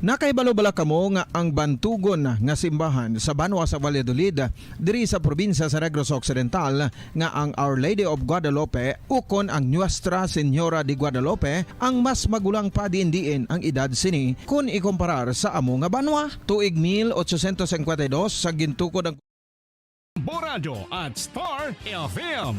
Nakaibalo bala kamo nga ang bantugon nga simbahan sa Banwa sa Valladolid diri sa probinsya sa Negros Occidental nga ang Our Lady of Guadalupe ukon ang Nuestra Señora de Guadalupe ang mas magulang pa diin ang edad sini kung ikomparar sa amo nga banwa. Tuig 1852 sa gintukod ang Boradyo at Star FM.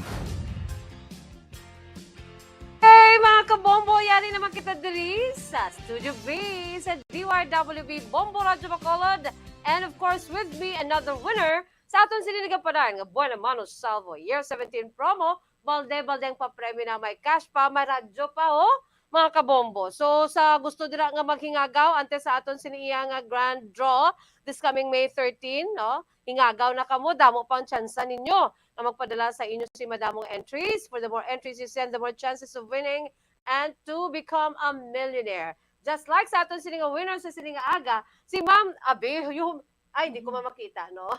Hey mga kabombo, yari naman kita diri sa Studio B sa DYWB Bombo Radyo Bacolod. And of course with me, another winner sa aton sininigapanan nga Buena Manos Salvo Year 17 promo. Balde-baldeng pa-premyo na may cash pa, may radyo pa mga kabombo. So sa gusto dira nga maghingagaw ante sa aton siniya nga grand draw this coming May 13, no? Hingagaw na kamo, damo pang tsansa ninyo na magpadala sa inyo si madamong entries. For the more entries you send, the more chances of winning and to become a millionaire. Just like sa aton sininga winner sa sininga aga, si Ma'am Abi, ay, di ko makita, no?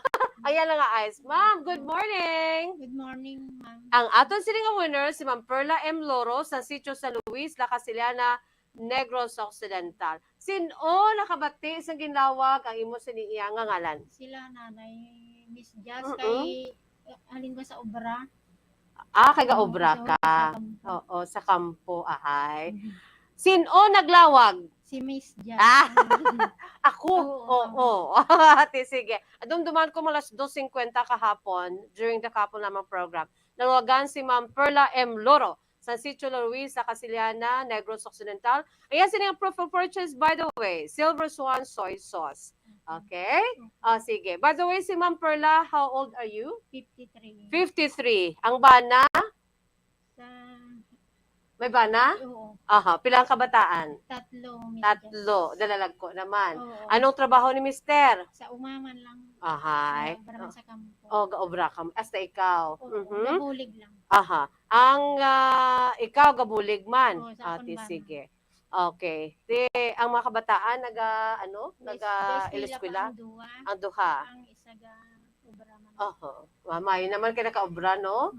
Ayan lang nga, Ice. Ma'am, good morning! Good morning, ma'am. Ang aton sininga winner, si Ma'am Perla M. Loro sa Sitio San Luis, La Casiliana, Negros Occidental. Sino nakabati sa ginlawag ang imo siniya nga ngalan? Sila nanay Miss Jazz kay halin ba sa obra? Kay gaobra ka. Oo, sa kampo, ahay. Mhm. Sino naglawag? Si Miss Jazz. Ako? Oo. Ate, sige. Dumduman ko malas 2:50 kahapon during the couple namang program. Nalawagan si Ma'am Perla M. Loro sa Sitio Luis sa Casiliana, Negros Occidental. Ayan silang proof of purchase, by the way. Silver Swan Soy Sauce. Okay? Sige. By the way, si Ma'am Perla, how old are you? 53. 53. Ang bana? Sa May bana? Oo. Aha. Pilang kabataan? 3, Miss Tatlo. Dalalag ko naman. Oo. Anong trabaho ni Mister? Sa umaman lang. Ahay. Sa obra sa kampo. Gaobra ka. Hasta ikaw. Oo, Mhm. nabulig lang. Aha. Ang ikaw gabulig man. Oo, sa Ate, Kunbana. sige. Okay. Ang mga kabataan nag-iliskwela? Ang duha. Ang isa ga obra man. Mamayo naman kaya nakaobra, no?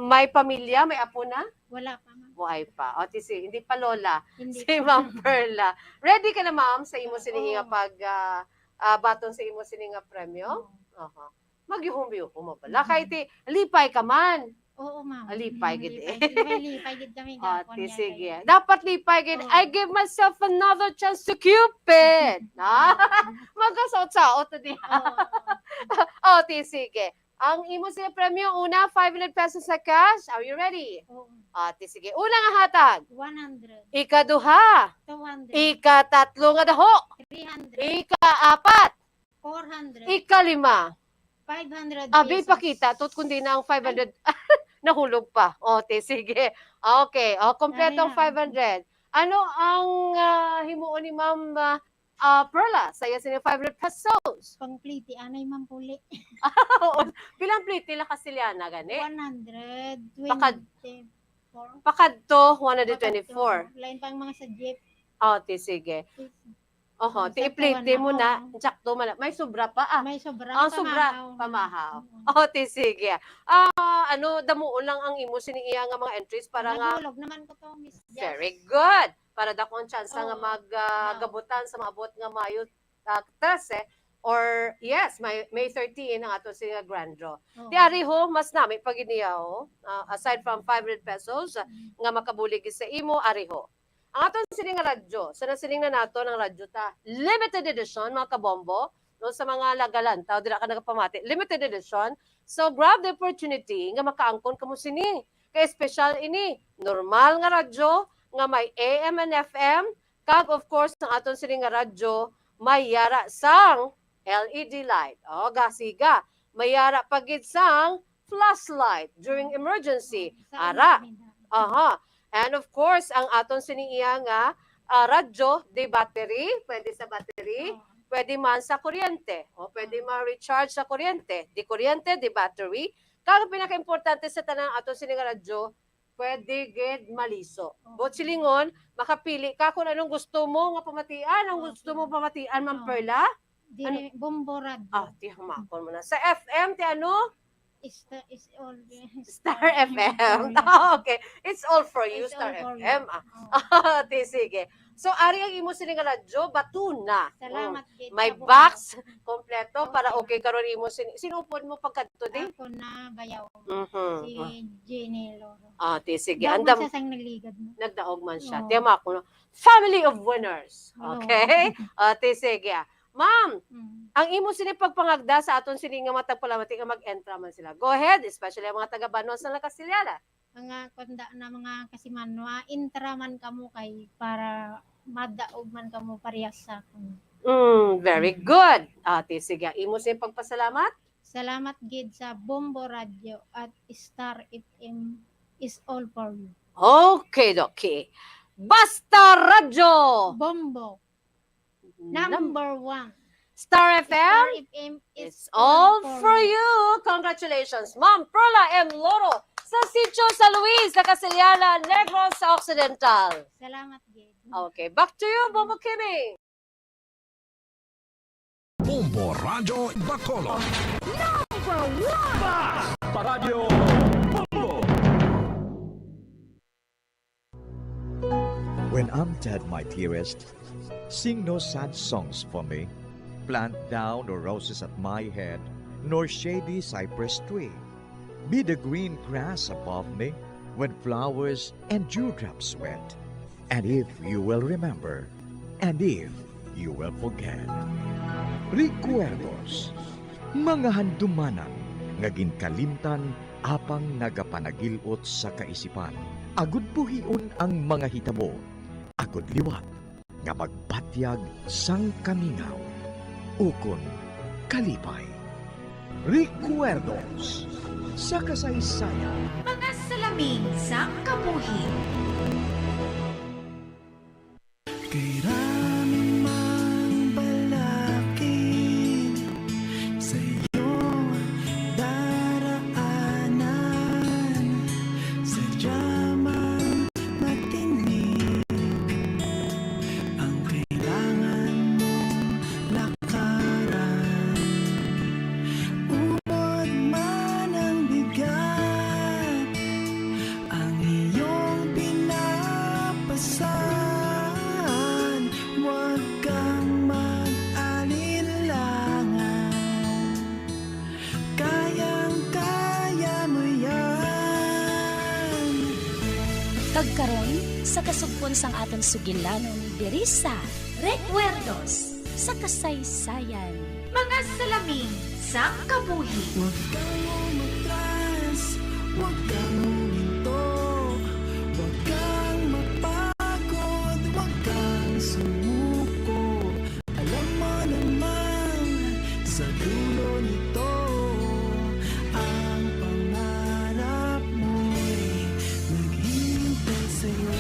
May pamilya? May apo na? Wala pa, ma'am. Buhay pa. Ate, hindi pa lola. Hindi Si pa. Ma'am Perla. Ready ka na, ma'am, sa imo sininga pag baton sa imo sininga premyo? Magyuhum-yuhum mo pala. Kahit lipay ka man. Oo, ma'am. Lipay gid eh. Lipay gid kami gapon Ate, niya. sige. Dapat lipay gid. I give myself another chance to Cupid. Magkasaot-saot na diha. Ate, sige. Ang imo siya premyo, una, 500 pesos sa cash. Are you ready? Oo. Ate, sige. Una nga hatag. 100. Ikaduha. 200. Ikatatlo nga daho. 300. Ikaapat. 400. Ikalima. 500 Abi, pesos. pakita. Tut kundi na ang 500. Nahulog pa. Ate, sige. Okay. Kompletong 500. Ano ang himuon ni Ma'am Perla? Saya sila 500 pesos. Pangpliti, anay mampuli. Bilang pliti la Casiliana, gani? 124. Pakadto, 124. Lain pang mga sa jeep. Ate, sige. Ti ipliti mo na. Tsakto man. May sobra pa. May sobra. Sobra. Pamahaw. Ti sige. Damuon lang ang imo siniya nga mga entries para nga. Nahulog naman ko to, Miss Jazz. Very good. Para dakong chance nga maggabutan sa maabot nga Mayo 13 or yes, May 13 ang ato siya grand draw. Ti ariho mas nami pag iniyaw aside from 500 pesos nga makabulig sa imo ariho. Ang aton sining radyo, sa nasining na nato ng radyo ta, limited edition mga kabombo, no, sa mga lagalan, tao dira ka nagapamati, limited edition. So grab the opportunity nga makaangkon kamo sini. Kay special ini, normal nga radyo nga may AM and FM, kag of course ang aton sining nga radyo may yara sang LED light. Gasiga, may yara pagid sang flashlight during emergency. Ara. And of course, ang aton siniya nga radyo, di battery, pwede sa battery, pwede man sa kuryente, pwede ma-recharge sa kuryente, di kuryente, di battery. Kaya pinaka-importante sa tanang aton sininga radyo, pwede gid maliso. But silingon, makapili ka kung anong gusto mo nga pamatian, ang gusto mo pamatian, Ma'am Perla? Bombo radyo. Ti hamakon mo na. Sa FM, ti ano? Is all Star FM. Okay. It's all for you, It's Star all for you. FM. Ti, sige. So, ari ang imo sining radyo, batuna. Salamat, Gid. May Abo. box, kompleto, para okay karon imo sinupod mo pagkadto di? Ako na bayaw. Si Jenny Loro. Ti, sige. Daw Andam, man siya sang nagligad mo. nagdaog man siya. Oo. Tiyama ako, no? Family of winners. Oo. Okay? Ti, sige. Ma'am, ang imo sini pagpangagda sa aton sini nga matag palamati nga mag-entra man sila. Go ahead, especially ang mga taga-Banos na Kasilyana. Mga kunda na mga kasimanwa, intraman kamo kay para madaog man kamo parehas sa akon. Very good. Ti, sige. Imo sini pagpasalamat? Salamat gid sa Bombo Radio at Star FM is all for you. Okay, okay. Basta Radyo! Bombo. Number 1. Star FM? Star FM It's all for you. Congratulations, Ma'am Perla M. Loro sa Sitio San Luis, sa Kasilyana, Negros Occidental. Salamat gid. Okay, back to you, Bobo Kimi. Bombo Radio Bacolod. Number 1! Basta Radio Bombo! When I'm dead, my dearest, sing no sad songs for me. Plant down no roses at my head, nor shady cypress tree. Be the green grass above me when flowers and dewdrops wet. And if you will remember, and if you will forget. Recuerdos, mga handumanan, nga ginkalimtan apang nagapanagilot sa kaisipan. Agud buhion ang mga hitabo, agud liwat, nga magpatyag sang kamingaw. Ukon kalipay. Recuerdos sa kasaysayan. Mga salamin sa kabuhi. Kailangan mang balakid sa iyong daraanan. Sadya mang matinig ang kailangan mong lakaran. Umod man ang bigat ang iyong pinapasan. Huwag kang mag-alilangan, kayang-kaya mo yan. Kagkaron sa kasugpon sang aton sugilanon diri sa Recuerdos sa kasaysayan. Mga salamin sa kabuhi. Huwag kang umatras, huwag kang huminto, huwag kang mapagod, huwag kang sumuko. Alam mo naman sa dulo nito, ang pangarap mo'y naghihintay sa'yo.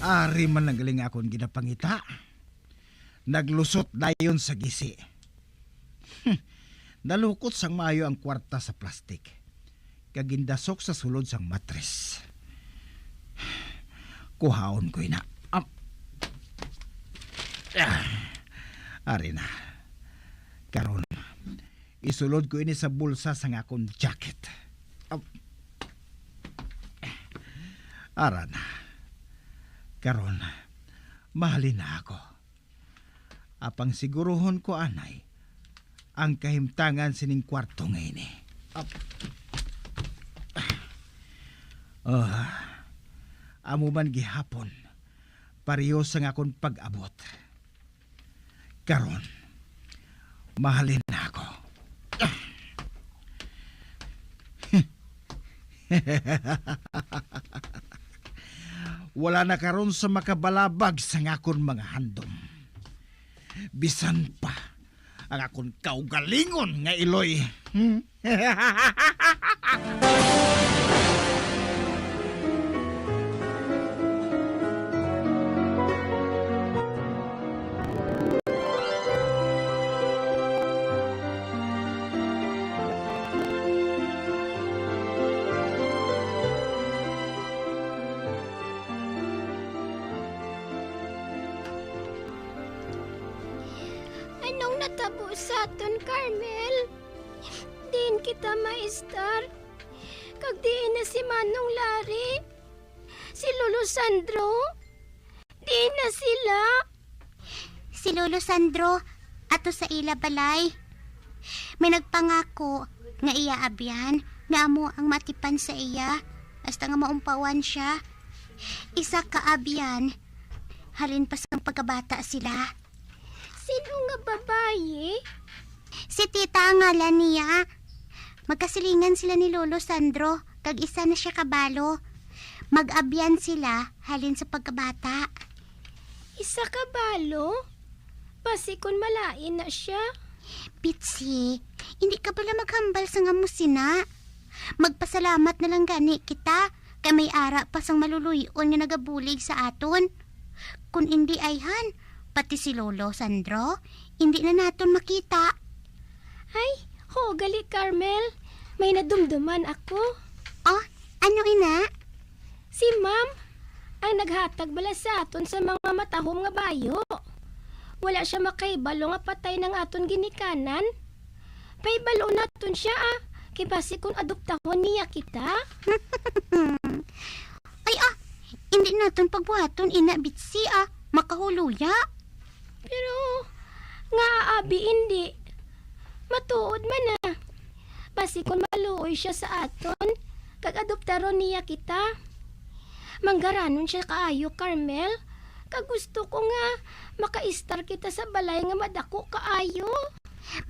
Ari man ang galing akong ginapangita. Naglusot dayon sa gisi. Nalukot sang maayo ang kwarta sa plastik. Kagindasok sa sulod sang matres. Kuhaon ko ina. Ari na. Karon, isulod ko ini sa bulsa sang akong jacket. Ara na. Karon, mahalin na ako. Apang siguruhon ko anay, ang kahimtangan sining kwarto ngayon eh. Amo man gihapon, pareho sa akong pag-abot. Karon, mahalin na ako. Wala na karon sa makabalabag sa akon mga handom. Bisan pa ang akon kaugalingon nga iloy. Anong natabo sa aton, Carmel? Diin kita maistar. Kag diin na si Manong Larry. Si Lolo Sandro. Diin na sila. Si Lolo Sandro, ato sa ila balay. May nagpangako nga iaabyan nga amo ang matipan sa iya hasta nga maumpawan siya. Isa ka abyan, halin pa sa pagkabata sila. Sino nga babae? Si tita ang ngalan niya. Magkasilingan sila ni Lolo Sandro, kag isa na siya kabalo. Mag-abyan sila halin sa pagkabata. Isa kabalo? Pasikon malain na siya. Pitsi, hindi ka pala maghambal sa ngamusina. Magpasalamat na lang gani kita, kay may ara pa sang maluluyon nga nagabulig sa aton. Kung hindi ayhan, pati si Lolo Sandro, hindi na naton makita. Ay, ho, gali Carmel. May nadumduman ako. Oh, ano ina? Si Ma'am, ang naghatag bala sa aton sa mga matahom nga bayo. Wala siya makaibalo nga patay ng aton ginikanan. Paibalo naton siya kay basi kung adoptahon niya kita. Ay hindi naton pagbuhaton ina bitsi makahuluya. Pero nga abi hindi. Matuod man na. Basi kung maluoy siya sa aton, kag adoptaron niya kita. Manggaranon siya kaayo, Carmel. Kag gusto ko nga makaistar kita sa balay nga madako kaayo.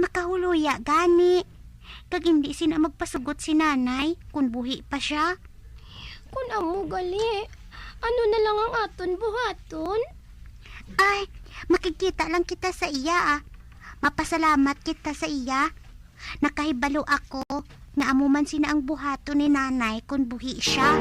Makahuluya gani. Kag hindi sina magpasugot si nanay kung buhi pa siya. Kung amo gali, ano na lang ang aton buhaton? Ay, makikita lang kita sa iya Mapasalamat kita sa iya. Nakahibalo ako na amuman sina ang buhaton ni nanay kung buhi siya.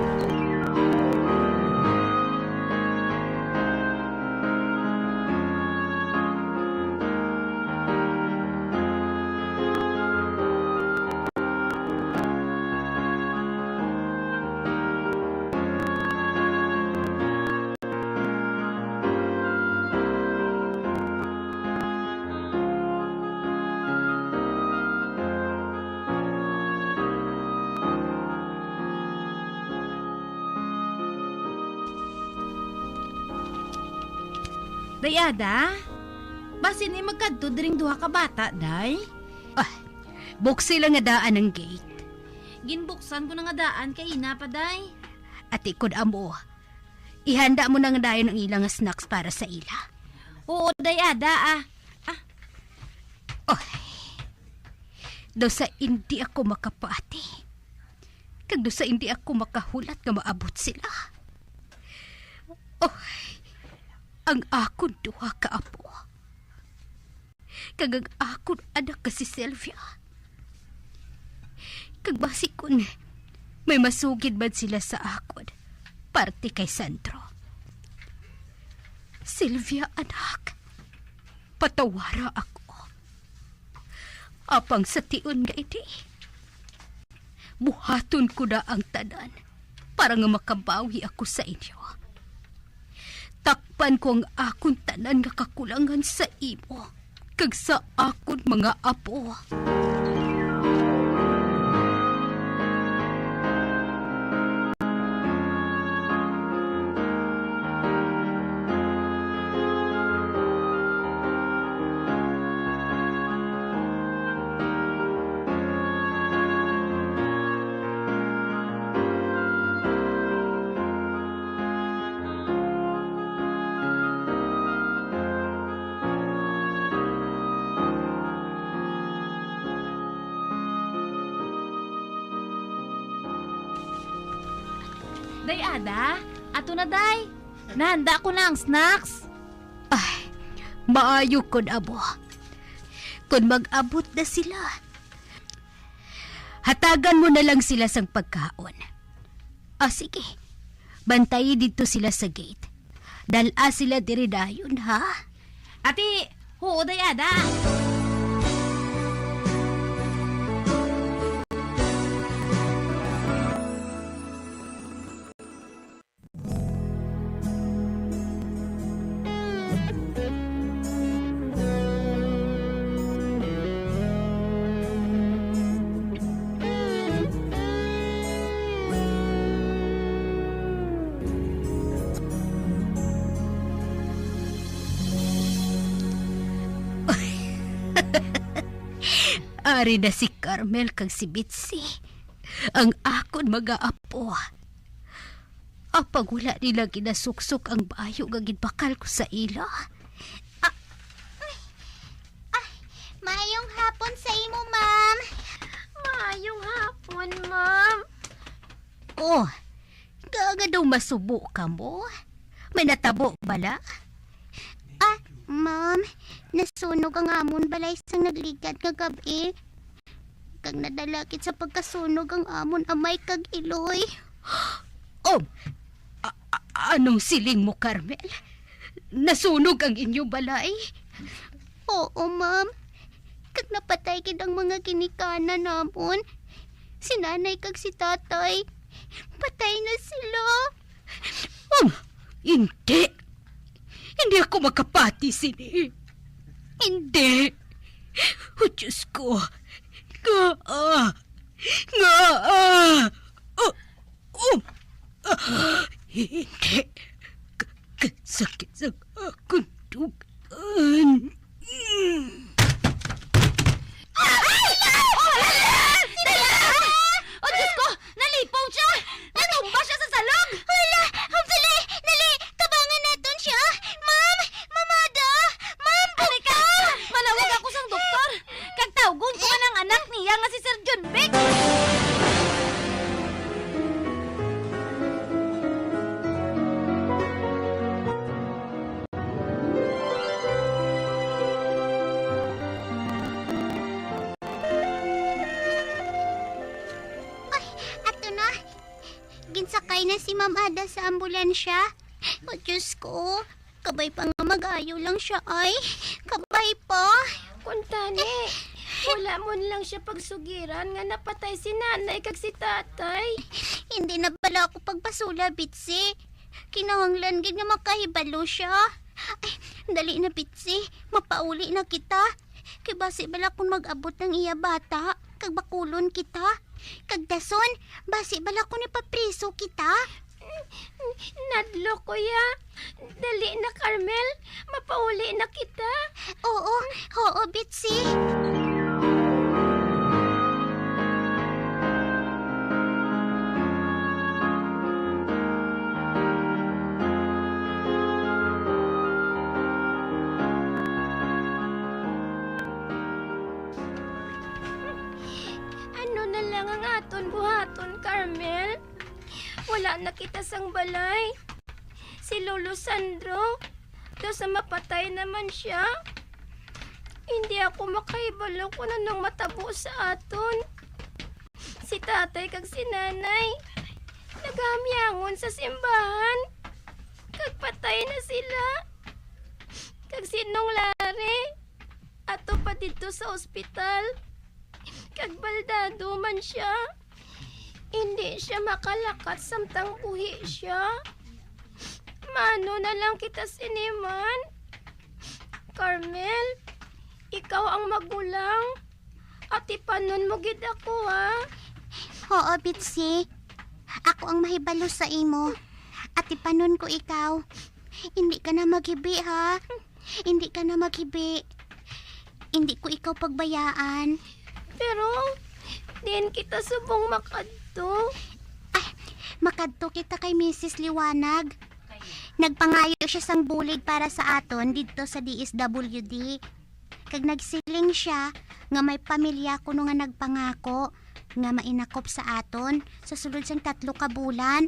Dayada, basin ni magkadto diring duha ka bata, day? Buksi lang nga daan ang gate. Ginbuksan ko na nga daan kay ina pa, day. Ati kod amo, ihanda mo na nga dayon ang ilang snacks para sa ila. Oo, dayada, Do sa hindi ako makapaati. Kag do sa hindi ako makahulat nga maabot sila. Ang akon duha ka apo. Kag ang akon anak ka si Sylvia. Kag basikon, may masugid man sila sa akon, parte kay Sandro. Sylvia, anak, patawara ako. Apang sa tiun nga iti. Buhaton ko na ang tanan para nga makabawi ako sa inyo. Takpan ko ang akong tanan nga kakulangan sa imo kag sa akon mga apo. Day, Ada, ato na, day. Nahanda ko na ang snacks. Maayo kon abo. Kung mag-abot na sila, hatagan mo na lang sila sang pagkaon. Sige. Bantayi dito sila sa gate. Dala sila diri dayon, ha? Ati, oo, day, Ada. Ari na si Carmel kag si Bitsy. Ang akon mag-aapo. Apag wala nila ginasuksok ang bayo nga ginbakal ko sa ila. Maayong hapon sa imo, ma'am. Maayong hapon, ma'am. Oh, gaga daw masubo ka mo. May natabo bala? Ma'am, nasunog ang amon balay sang nagligad nga gabi. Kag nadalakit sa pagkasunog ang amon amay kag iloy. Oh, anong siling mo, Carmel? Nasunog ang inyong balay? Oo, ma'am. Kag napatay gid ang mga ginikanan namon. Si nanay kag si tatay. Patay na sila. Hindi. Hindi ako makapati sini. Hindi. Oh, Diyos ko. Hindi. Kasakit sa akong dugan. Oh, Diyos ko! Nalipaw siya! Natumba siya sa salong! Hala! Ang dali! Dali! Tabangan natin siya! Ma'am! Mamada! Ma'am! Halika! Manawag ako sang doktor. Kag tawgon ko ka ng anak niya nga si Sir John Beck. Ato na! Ginsakay na si Ma'am Ada sa ambulansya. Oh, Diyos ko! Kabay pa nga mag-ayo lang siya ay. Kabay pa! Kuntani, wala mo lang siya pagsugiran nga napatay si nanay kag si tatay. Hindi na bala ako pagpasula, Bitsy. Kinahanglan gid nga makahibalo siya. Ay, dali na, Bitsy. Mapauli na kita. Kay basi bala kung mag-abot ng iya bata. Kag bakulon kita. Kag dason, basi bala kung ipapriso kita. Nadlo, kuya. Dali na, Carmel. Mapauli na kita. Oo, Bitsy. Ano na lang ang aton buhaton, Carmel? Wala na kita sang balay. Si Lolo Sandro, daw sa mapatay naman siya. Hindi ako makaibalo kung anong matabo sa aton. Si tatay kag si nanay, naghamyangon sa simbahan. Kag patay na sila. Kag sinong lari, ato pa dito sa ospital. Kag baldado man siya. Hindi siya makalakat samtang buhi siya. Mano na lang kita siniman. Carmel, ikaw ang magulang. At ipanon mo gid ako, ha? Oo, Bitsy. Ako ang mahibalo sa imo. At ipanon ko ikaw. Hindi ka na maghibi, ha? Hindi ka na maghibi. Hindi ko ikaw pagbayaan. Pero, din kita subong makadto. Ay, makadto kita kay Mrs. Liwanag. Nagpangayo siya sang bulig para sa aton dito sa DSWD. Kag nagsiling siya nga may pamilya kuno nga nagpangako nga mainakop sa aton sa sulod sang 3 ka bulan.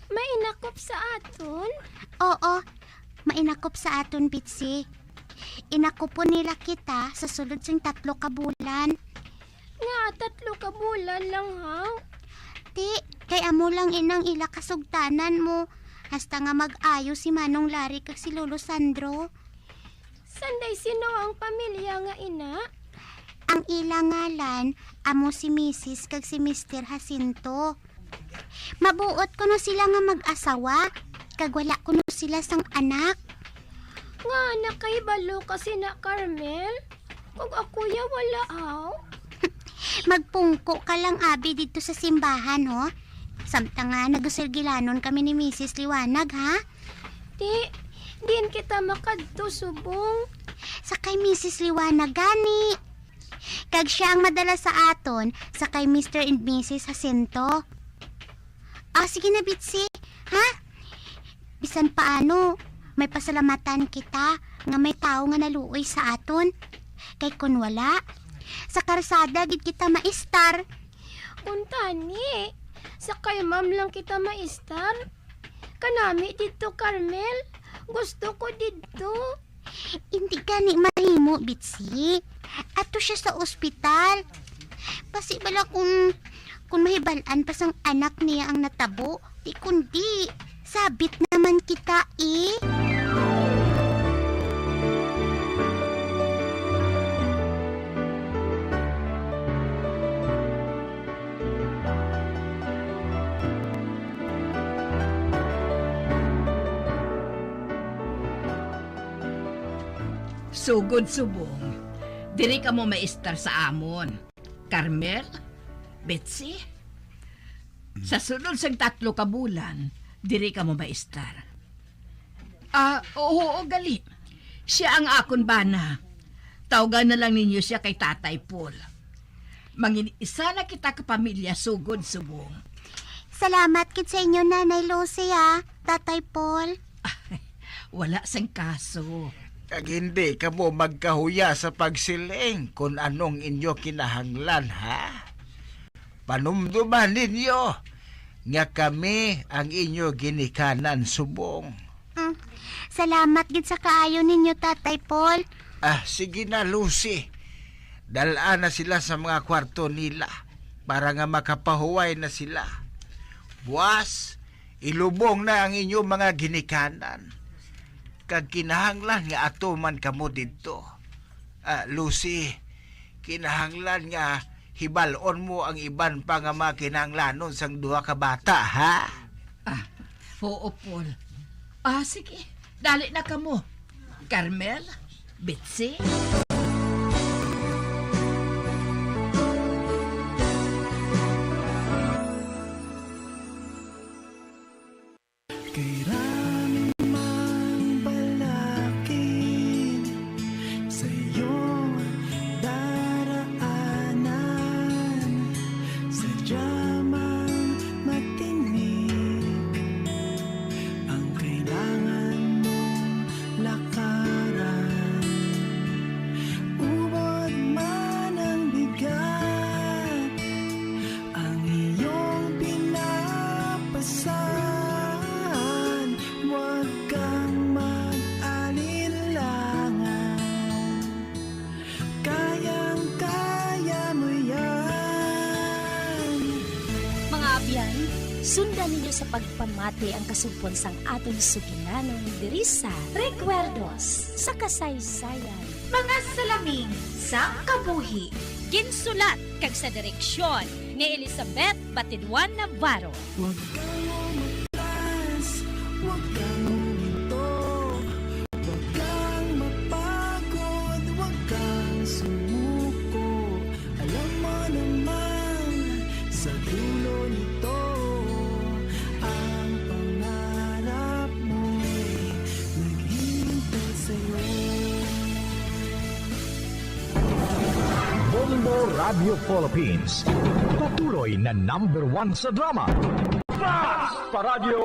Mainakop sa aton? Oo, mainakop sa aton, Bitsy. Inakupon nila kita sa sulod sang 3 ka bulan. Nga, 3 ka bulan lang, ha? Ti, kay amo lang inang ila kasugtanan mo. Hasta nga mag-ayo si Manong Larry kag si Lolo Sandro. Sanday sino ang pamilya nga ina? Ang ilang ngalan, amo si Mrs. kag si Mr. Jacinto. Mabuot ko no sila nga mag-asawa, kag wala ko no sila sang anak. Nga, nakaibalo kasi na, Carmel. Kung ako ya wala, haw? Magpungko ka lang, Abi, dito sa simbahan, ho? Samtang nga, nagusirgilanon kami ni Mrs. Liwanag, ha? Din kita makadto subong. Sa kay Mrs. Liwanag, gani. Kag siya ang madala sa aton sa kay Mr. and Mrs. Jacinto. Sige na, Bitsy. Ha? Bisan paano, may pasalamatan kita nga may tao nga naluoy sa aton. Kay kun wala, sa karsada gid kita maistar. Untani, sa kay ma'am lang kita maistar. Kanami dito, Carmel. Gusto ko dito. Hindi gani mahimo, Bitsy. Ato siya sa ospital. Basi bala kung mahibalaan pa sang anak niya ang natabo, di kundi sabit naman kita eh. Sugod subong, diri ka mo maistar sa amon. Carmel, Betsy, sa sunod sang 3 ka bulan, diri ka mo maistar. Oo, gali. Siya ang akon bana. Tawagan na lang ninyo siya kay Tatay Paul. Mangin-isa na kita kapamilya sugod subong. Salamat kid sa inyo, Nanay Lucy, Tatay Paul. Wala sang kaso. Kag hindi ka mo magkahuya sa pagsiling kung anong inyo kinahanglan, ha? Panumduman ninyo nga kami ang inyo ginikanan subong. Salamat gid sa kaayo ninyo, Tatay Paul. Sige na, Lucy. Dalaan na sila sa mga kwarto nila para nga makapahuway na sila. Buwas, ilubong na ang inyong mga ginikanan. Kag kinahanglan nga ato man kamo dito. Lucy, kinahanglan nga hibalon mo ang iban pa nga mga kinahanglanon sang 2 ka bata, ha? Oo, Paul. Sige. Dali na kamo. Carmel, Betsy. Sundan ninyo sa pagpamati ang kasugpon sang aton sugilanon diri sa Recuerdos sa kasaysayan. Mga salamin sang kabuhi. Ginsulat kag sa direksyon ni Elizabeth Batidwan Navarro. Huwag kang umatras, huwag kang uminto, huwag kang mapagod, huwag kang sumuko. Alam mo naman, sa dulo nito, ang pangarap mo'y naghihintay sa'yo. Bombo Radio Philippines. Patuloy na #1 sa drama. Fast Paradyo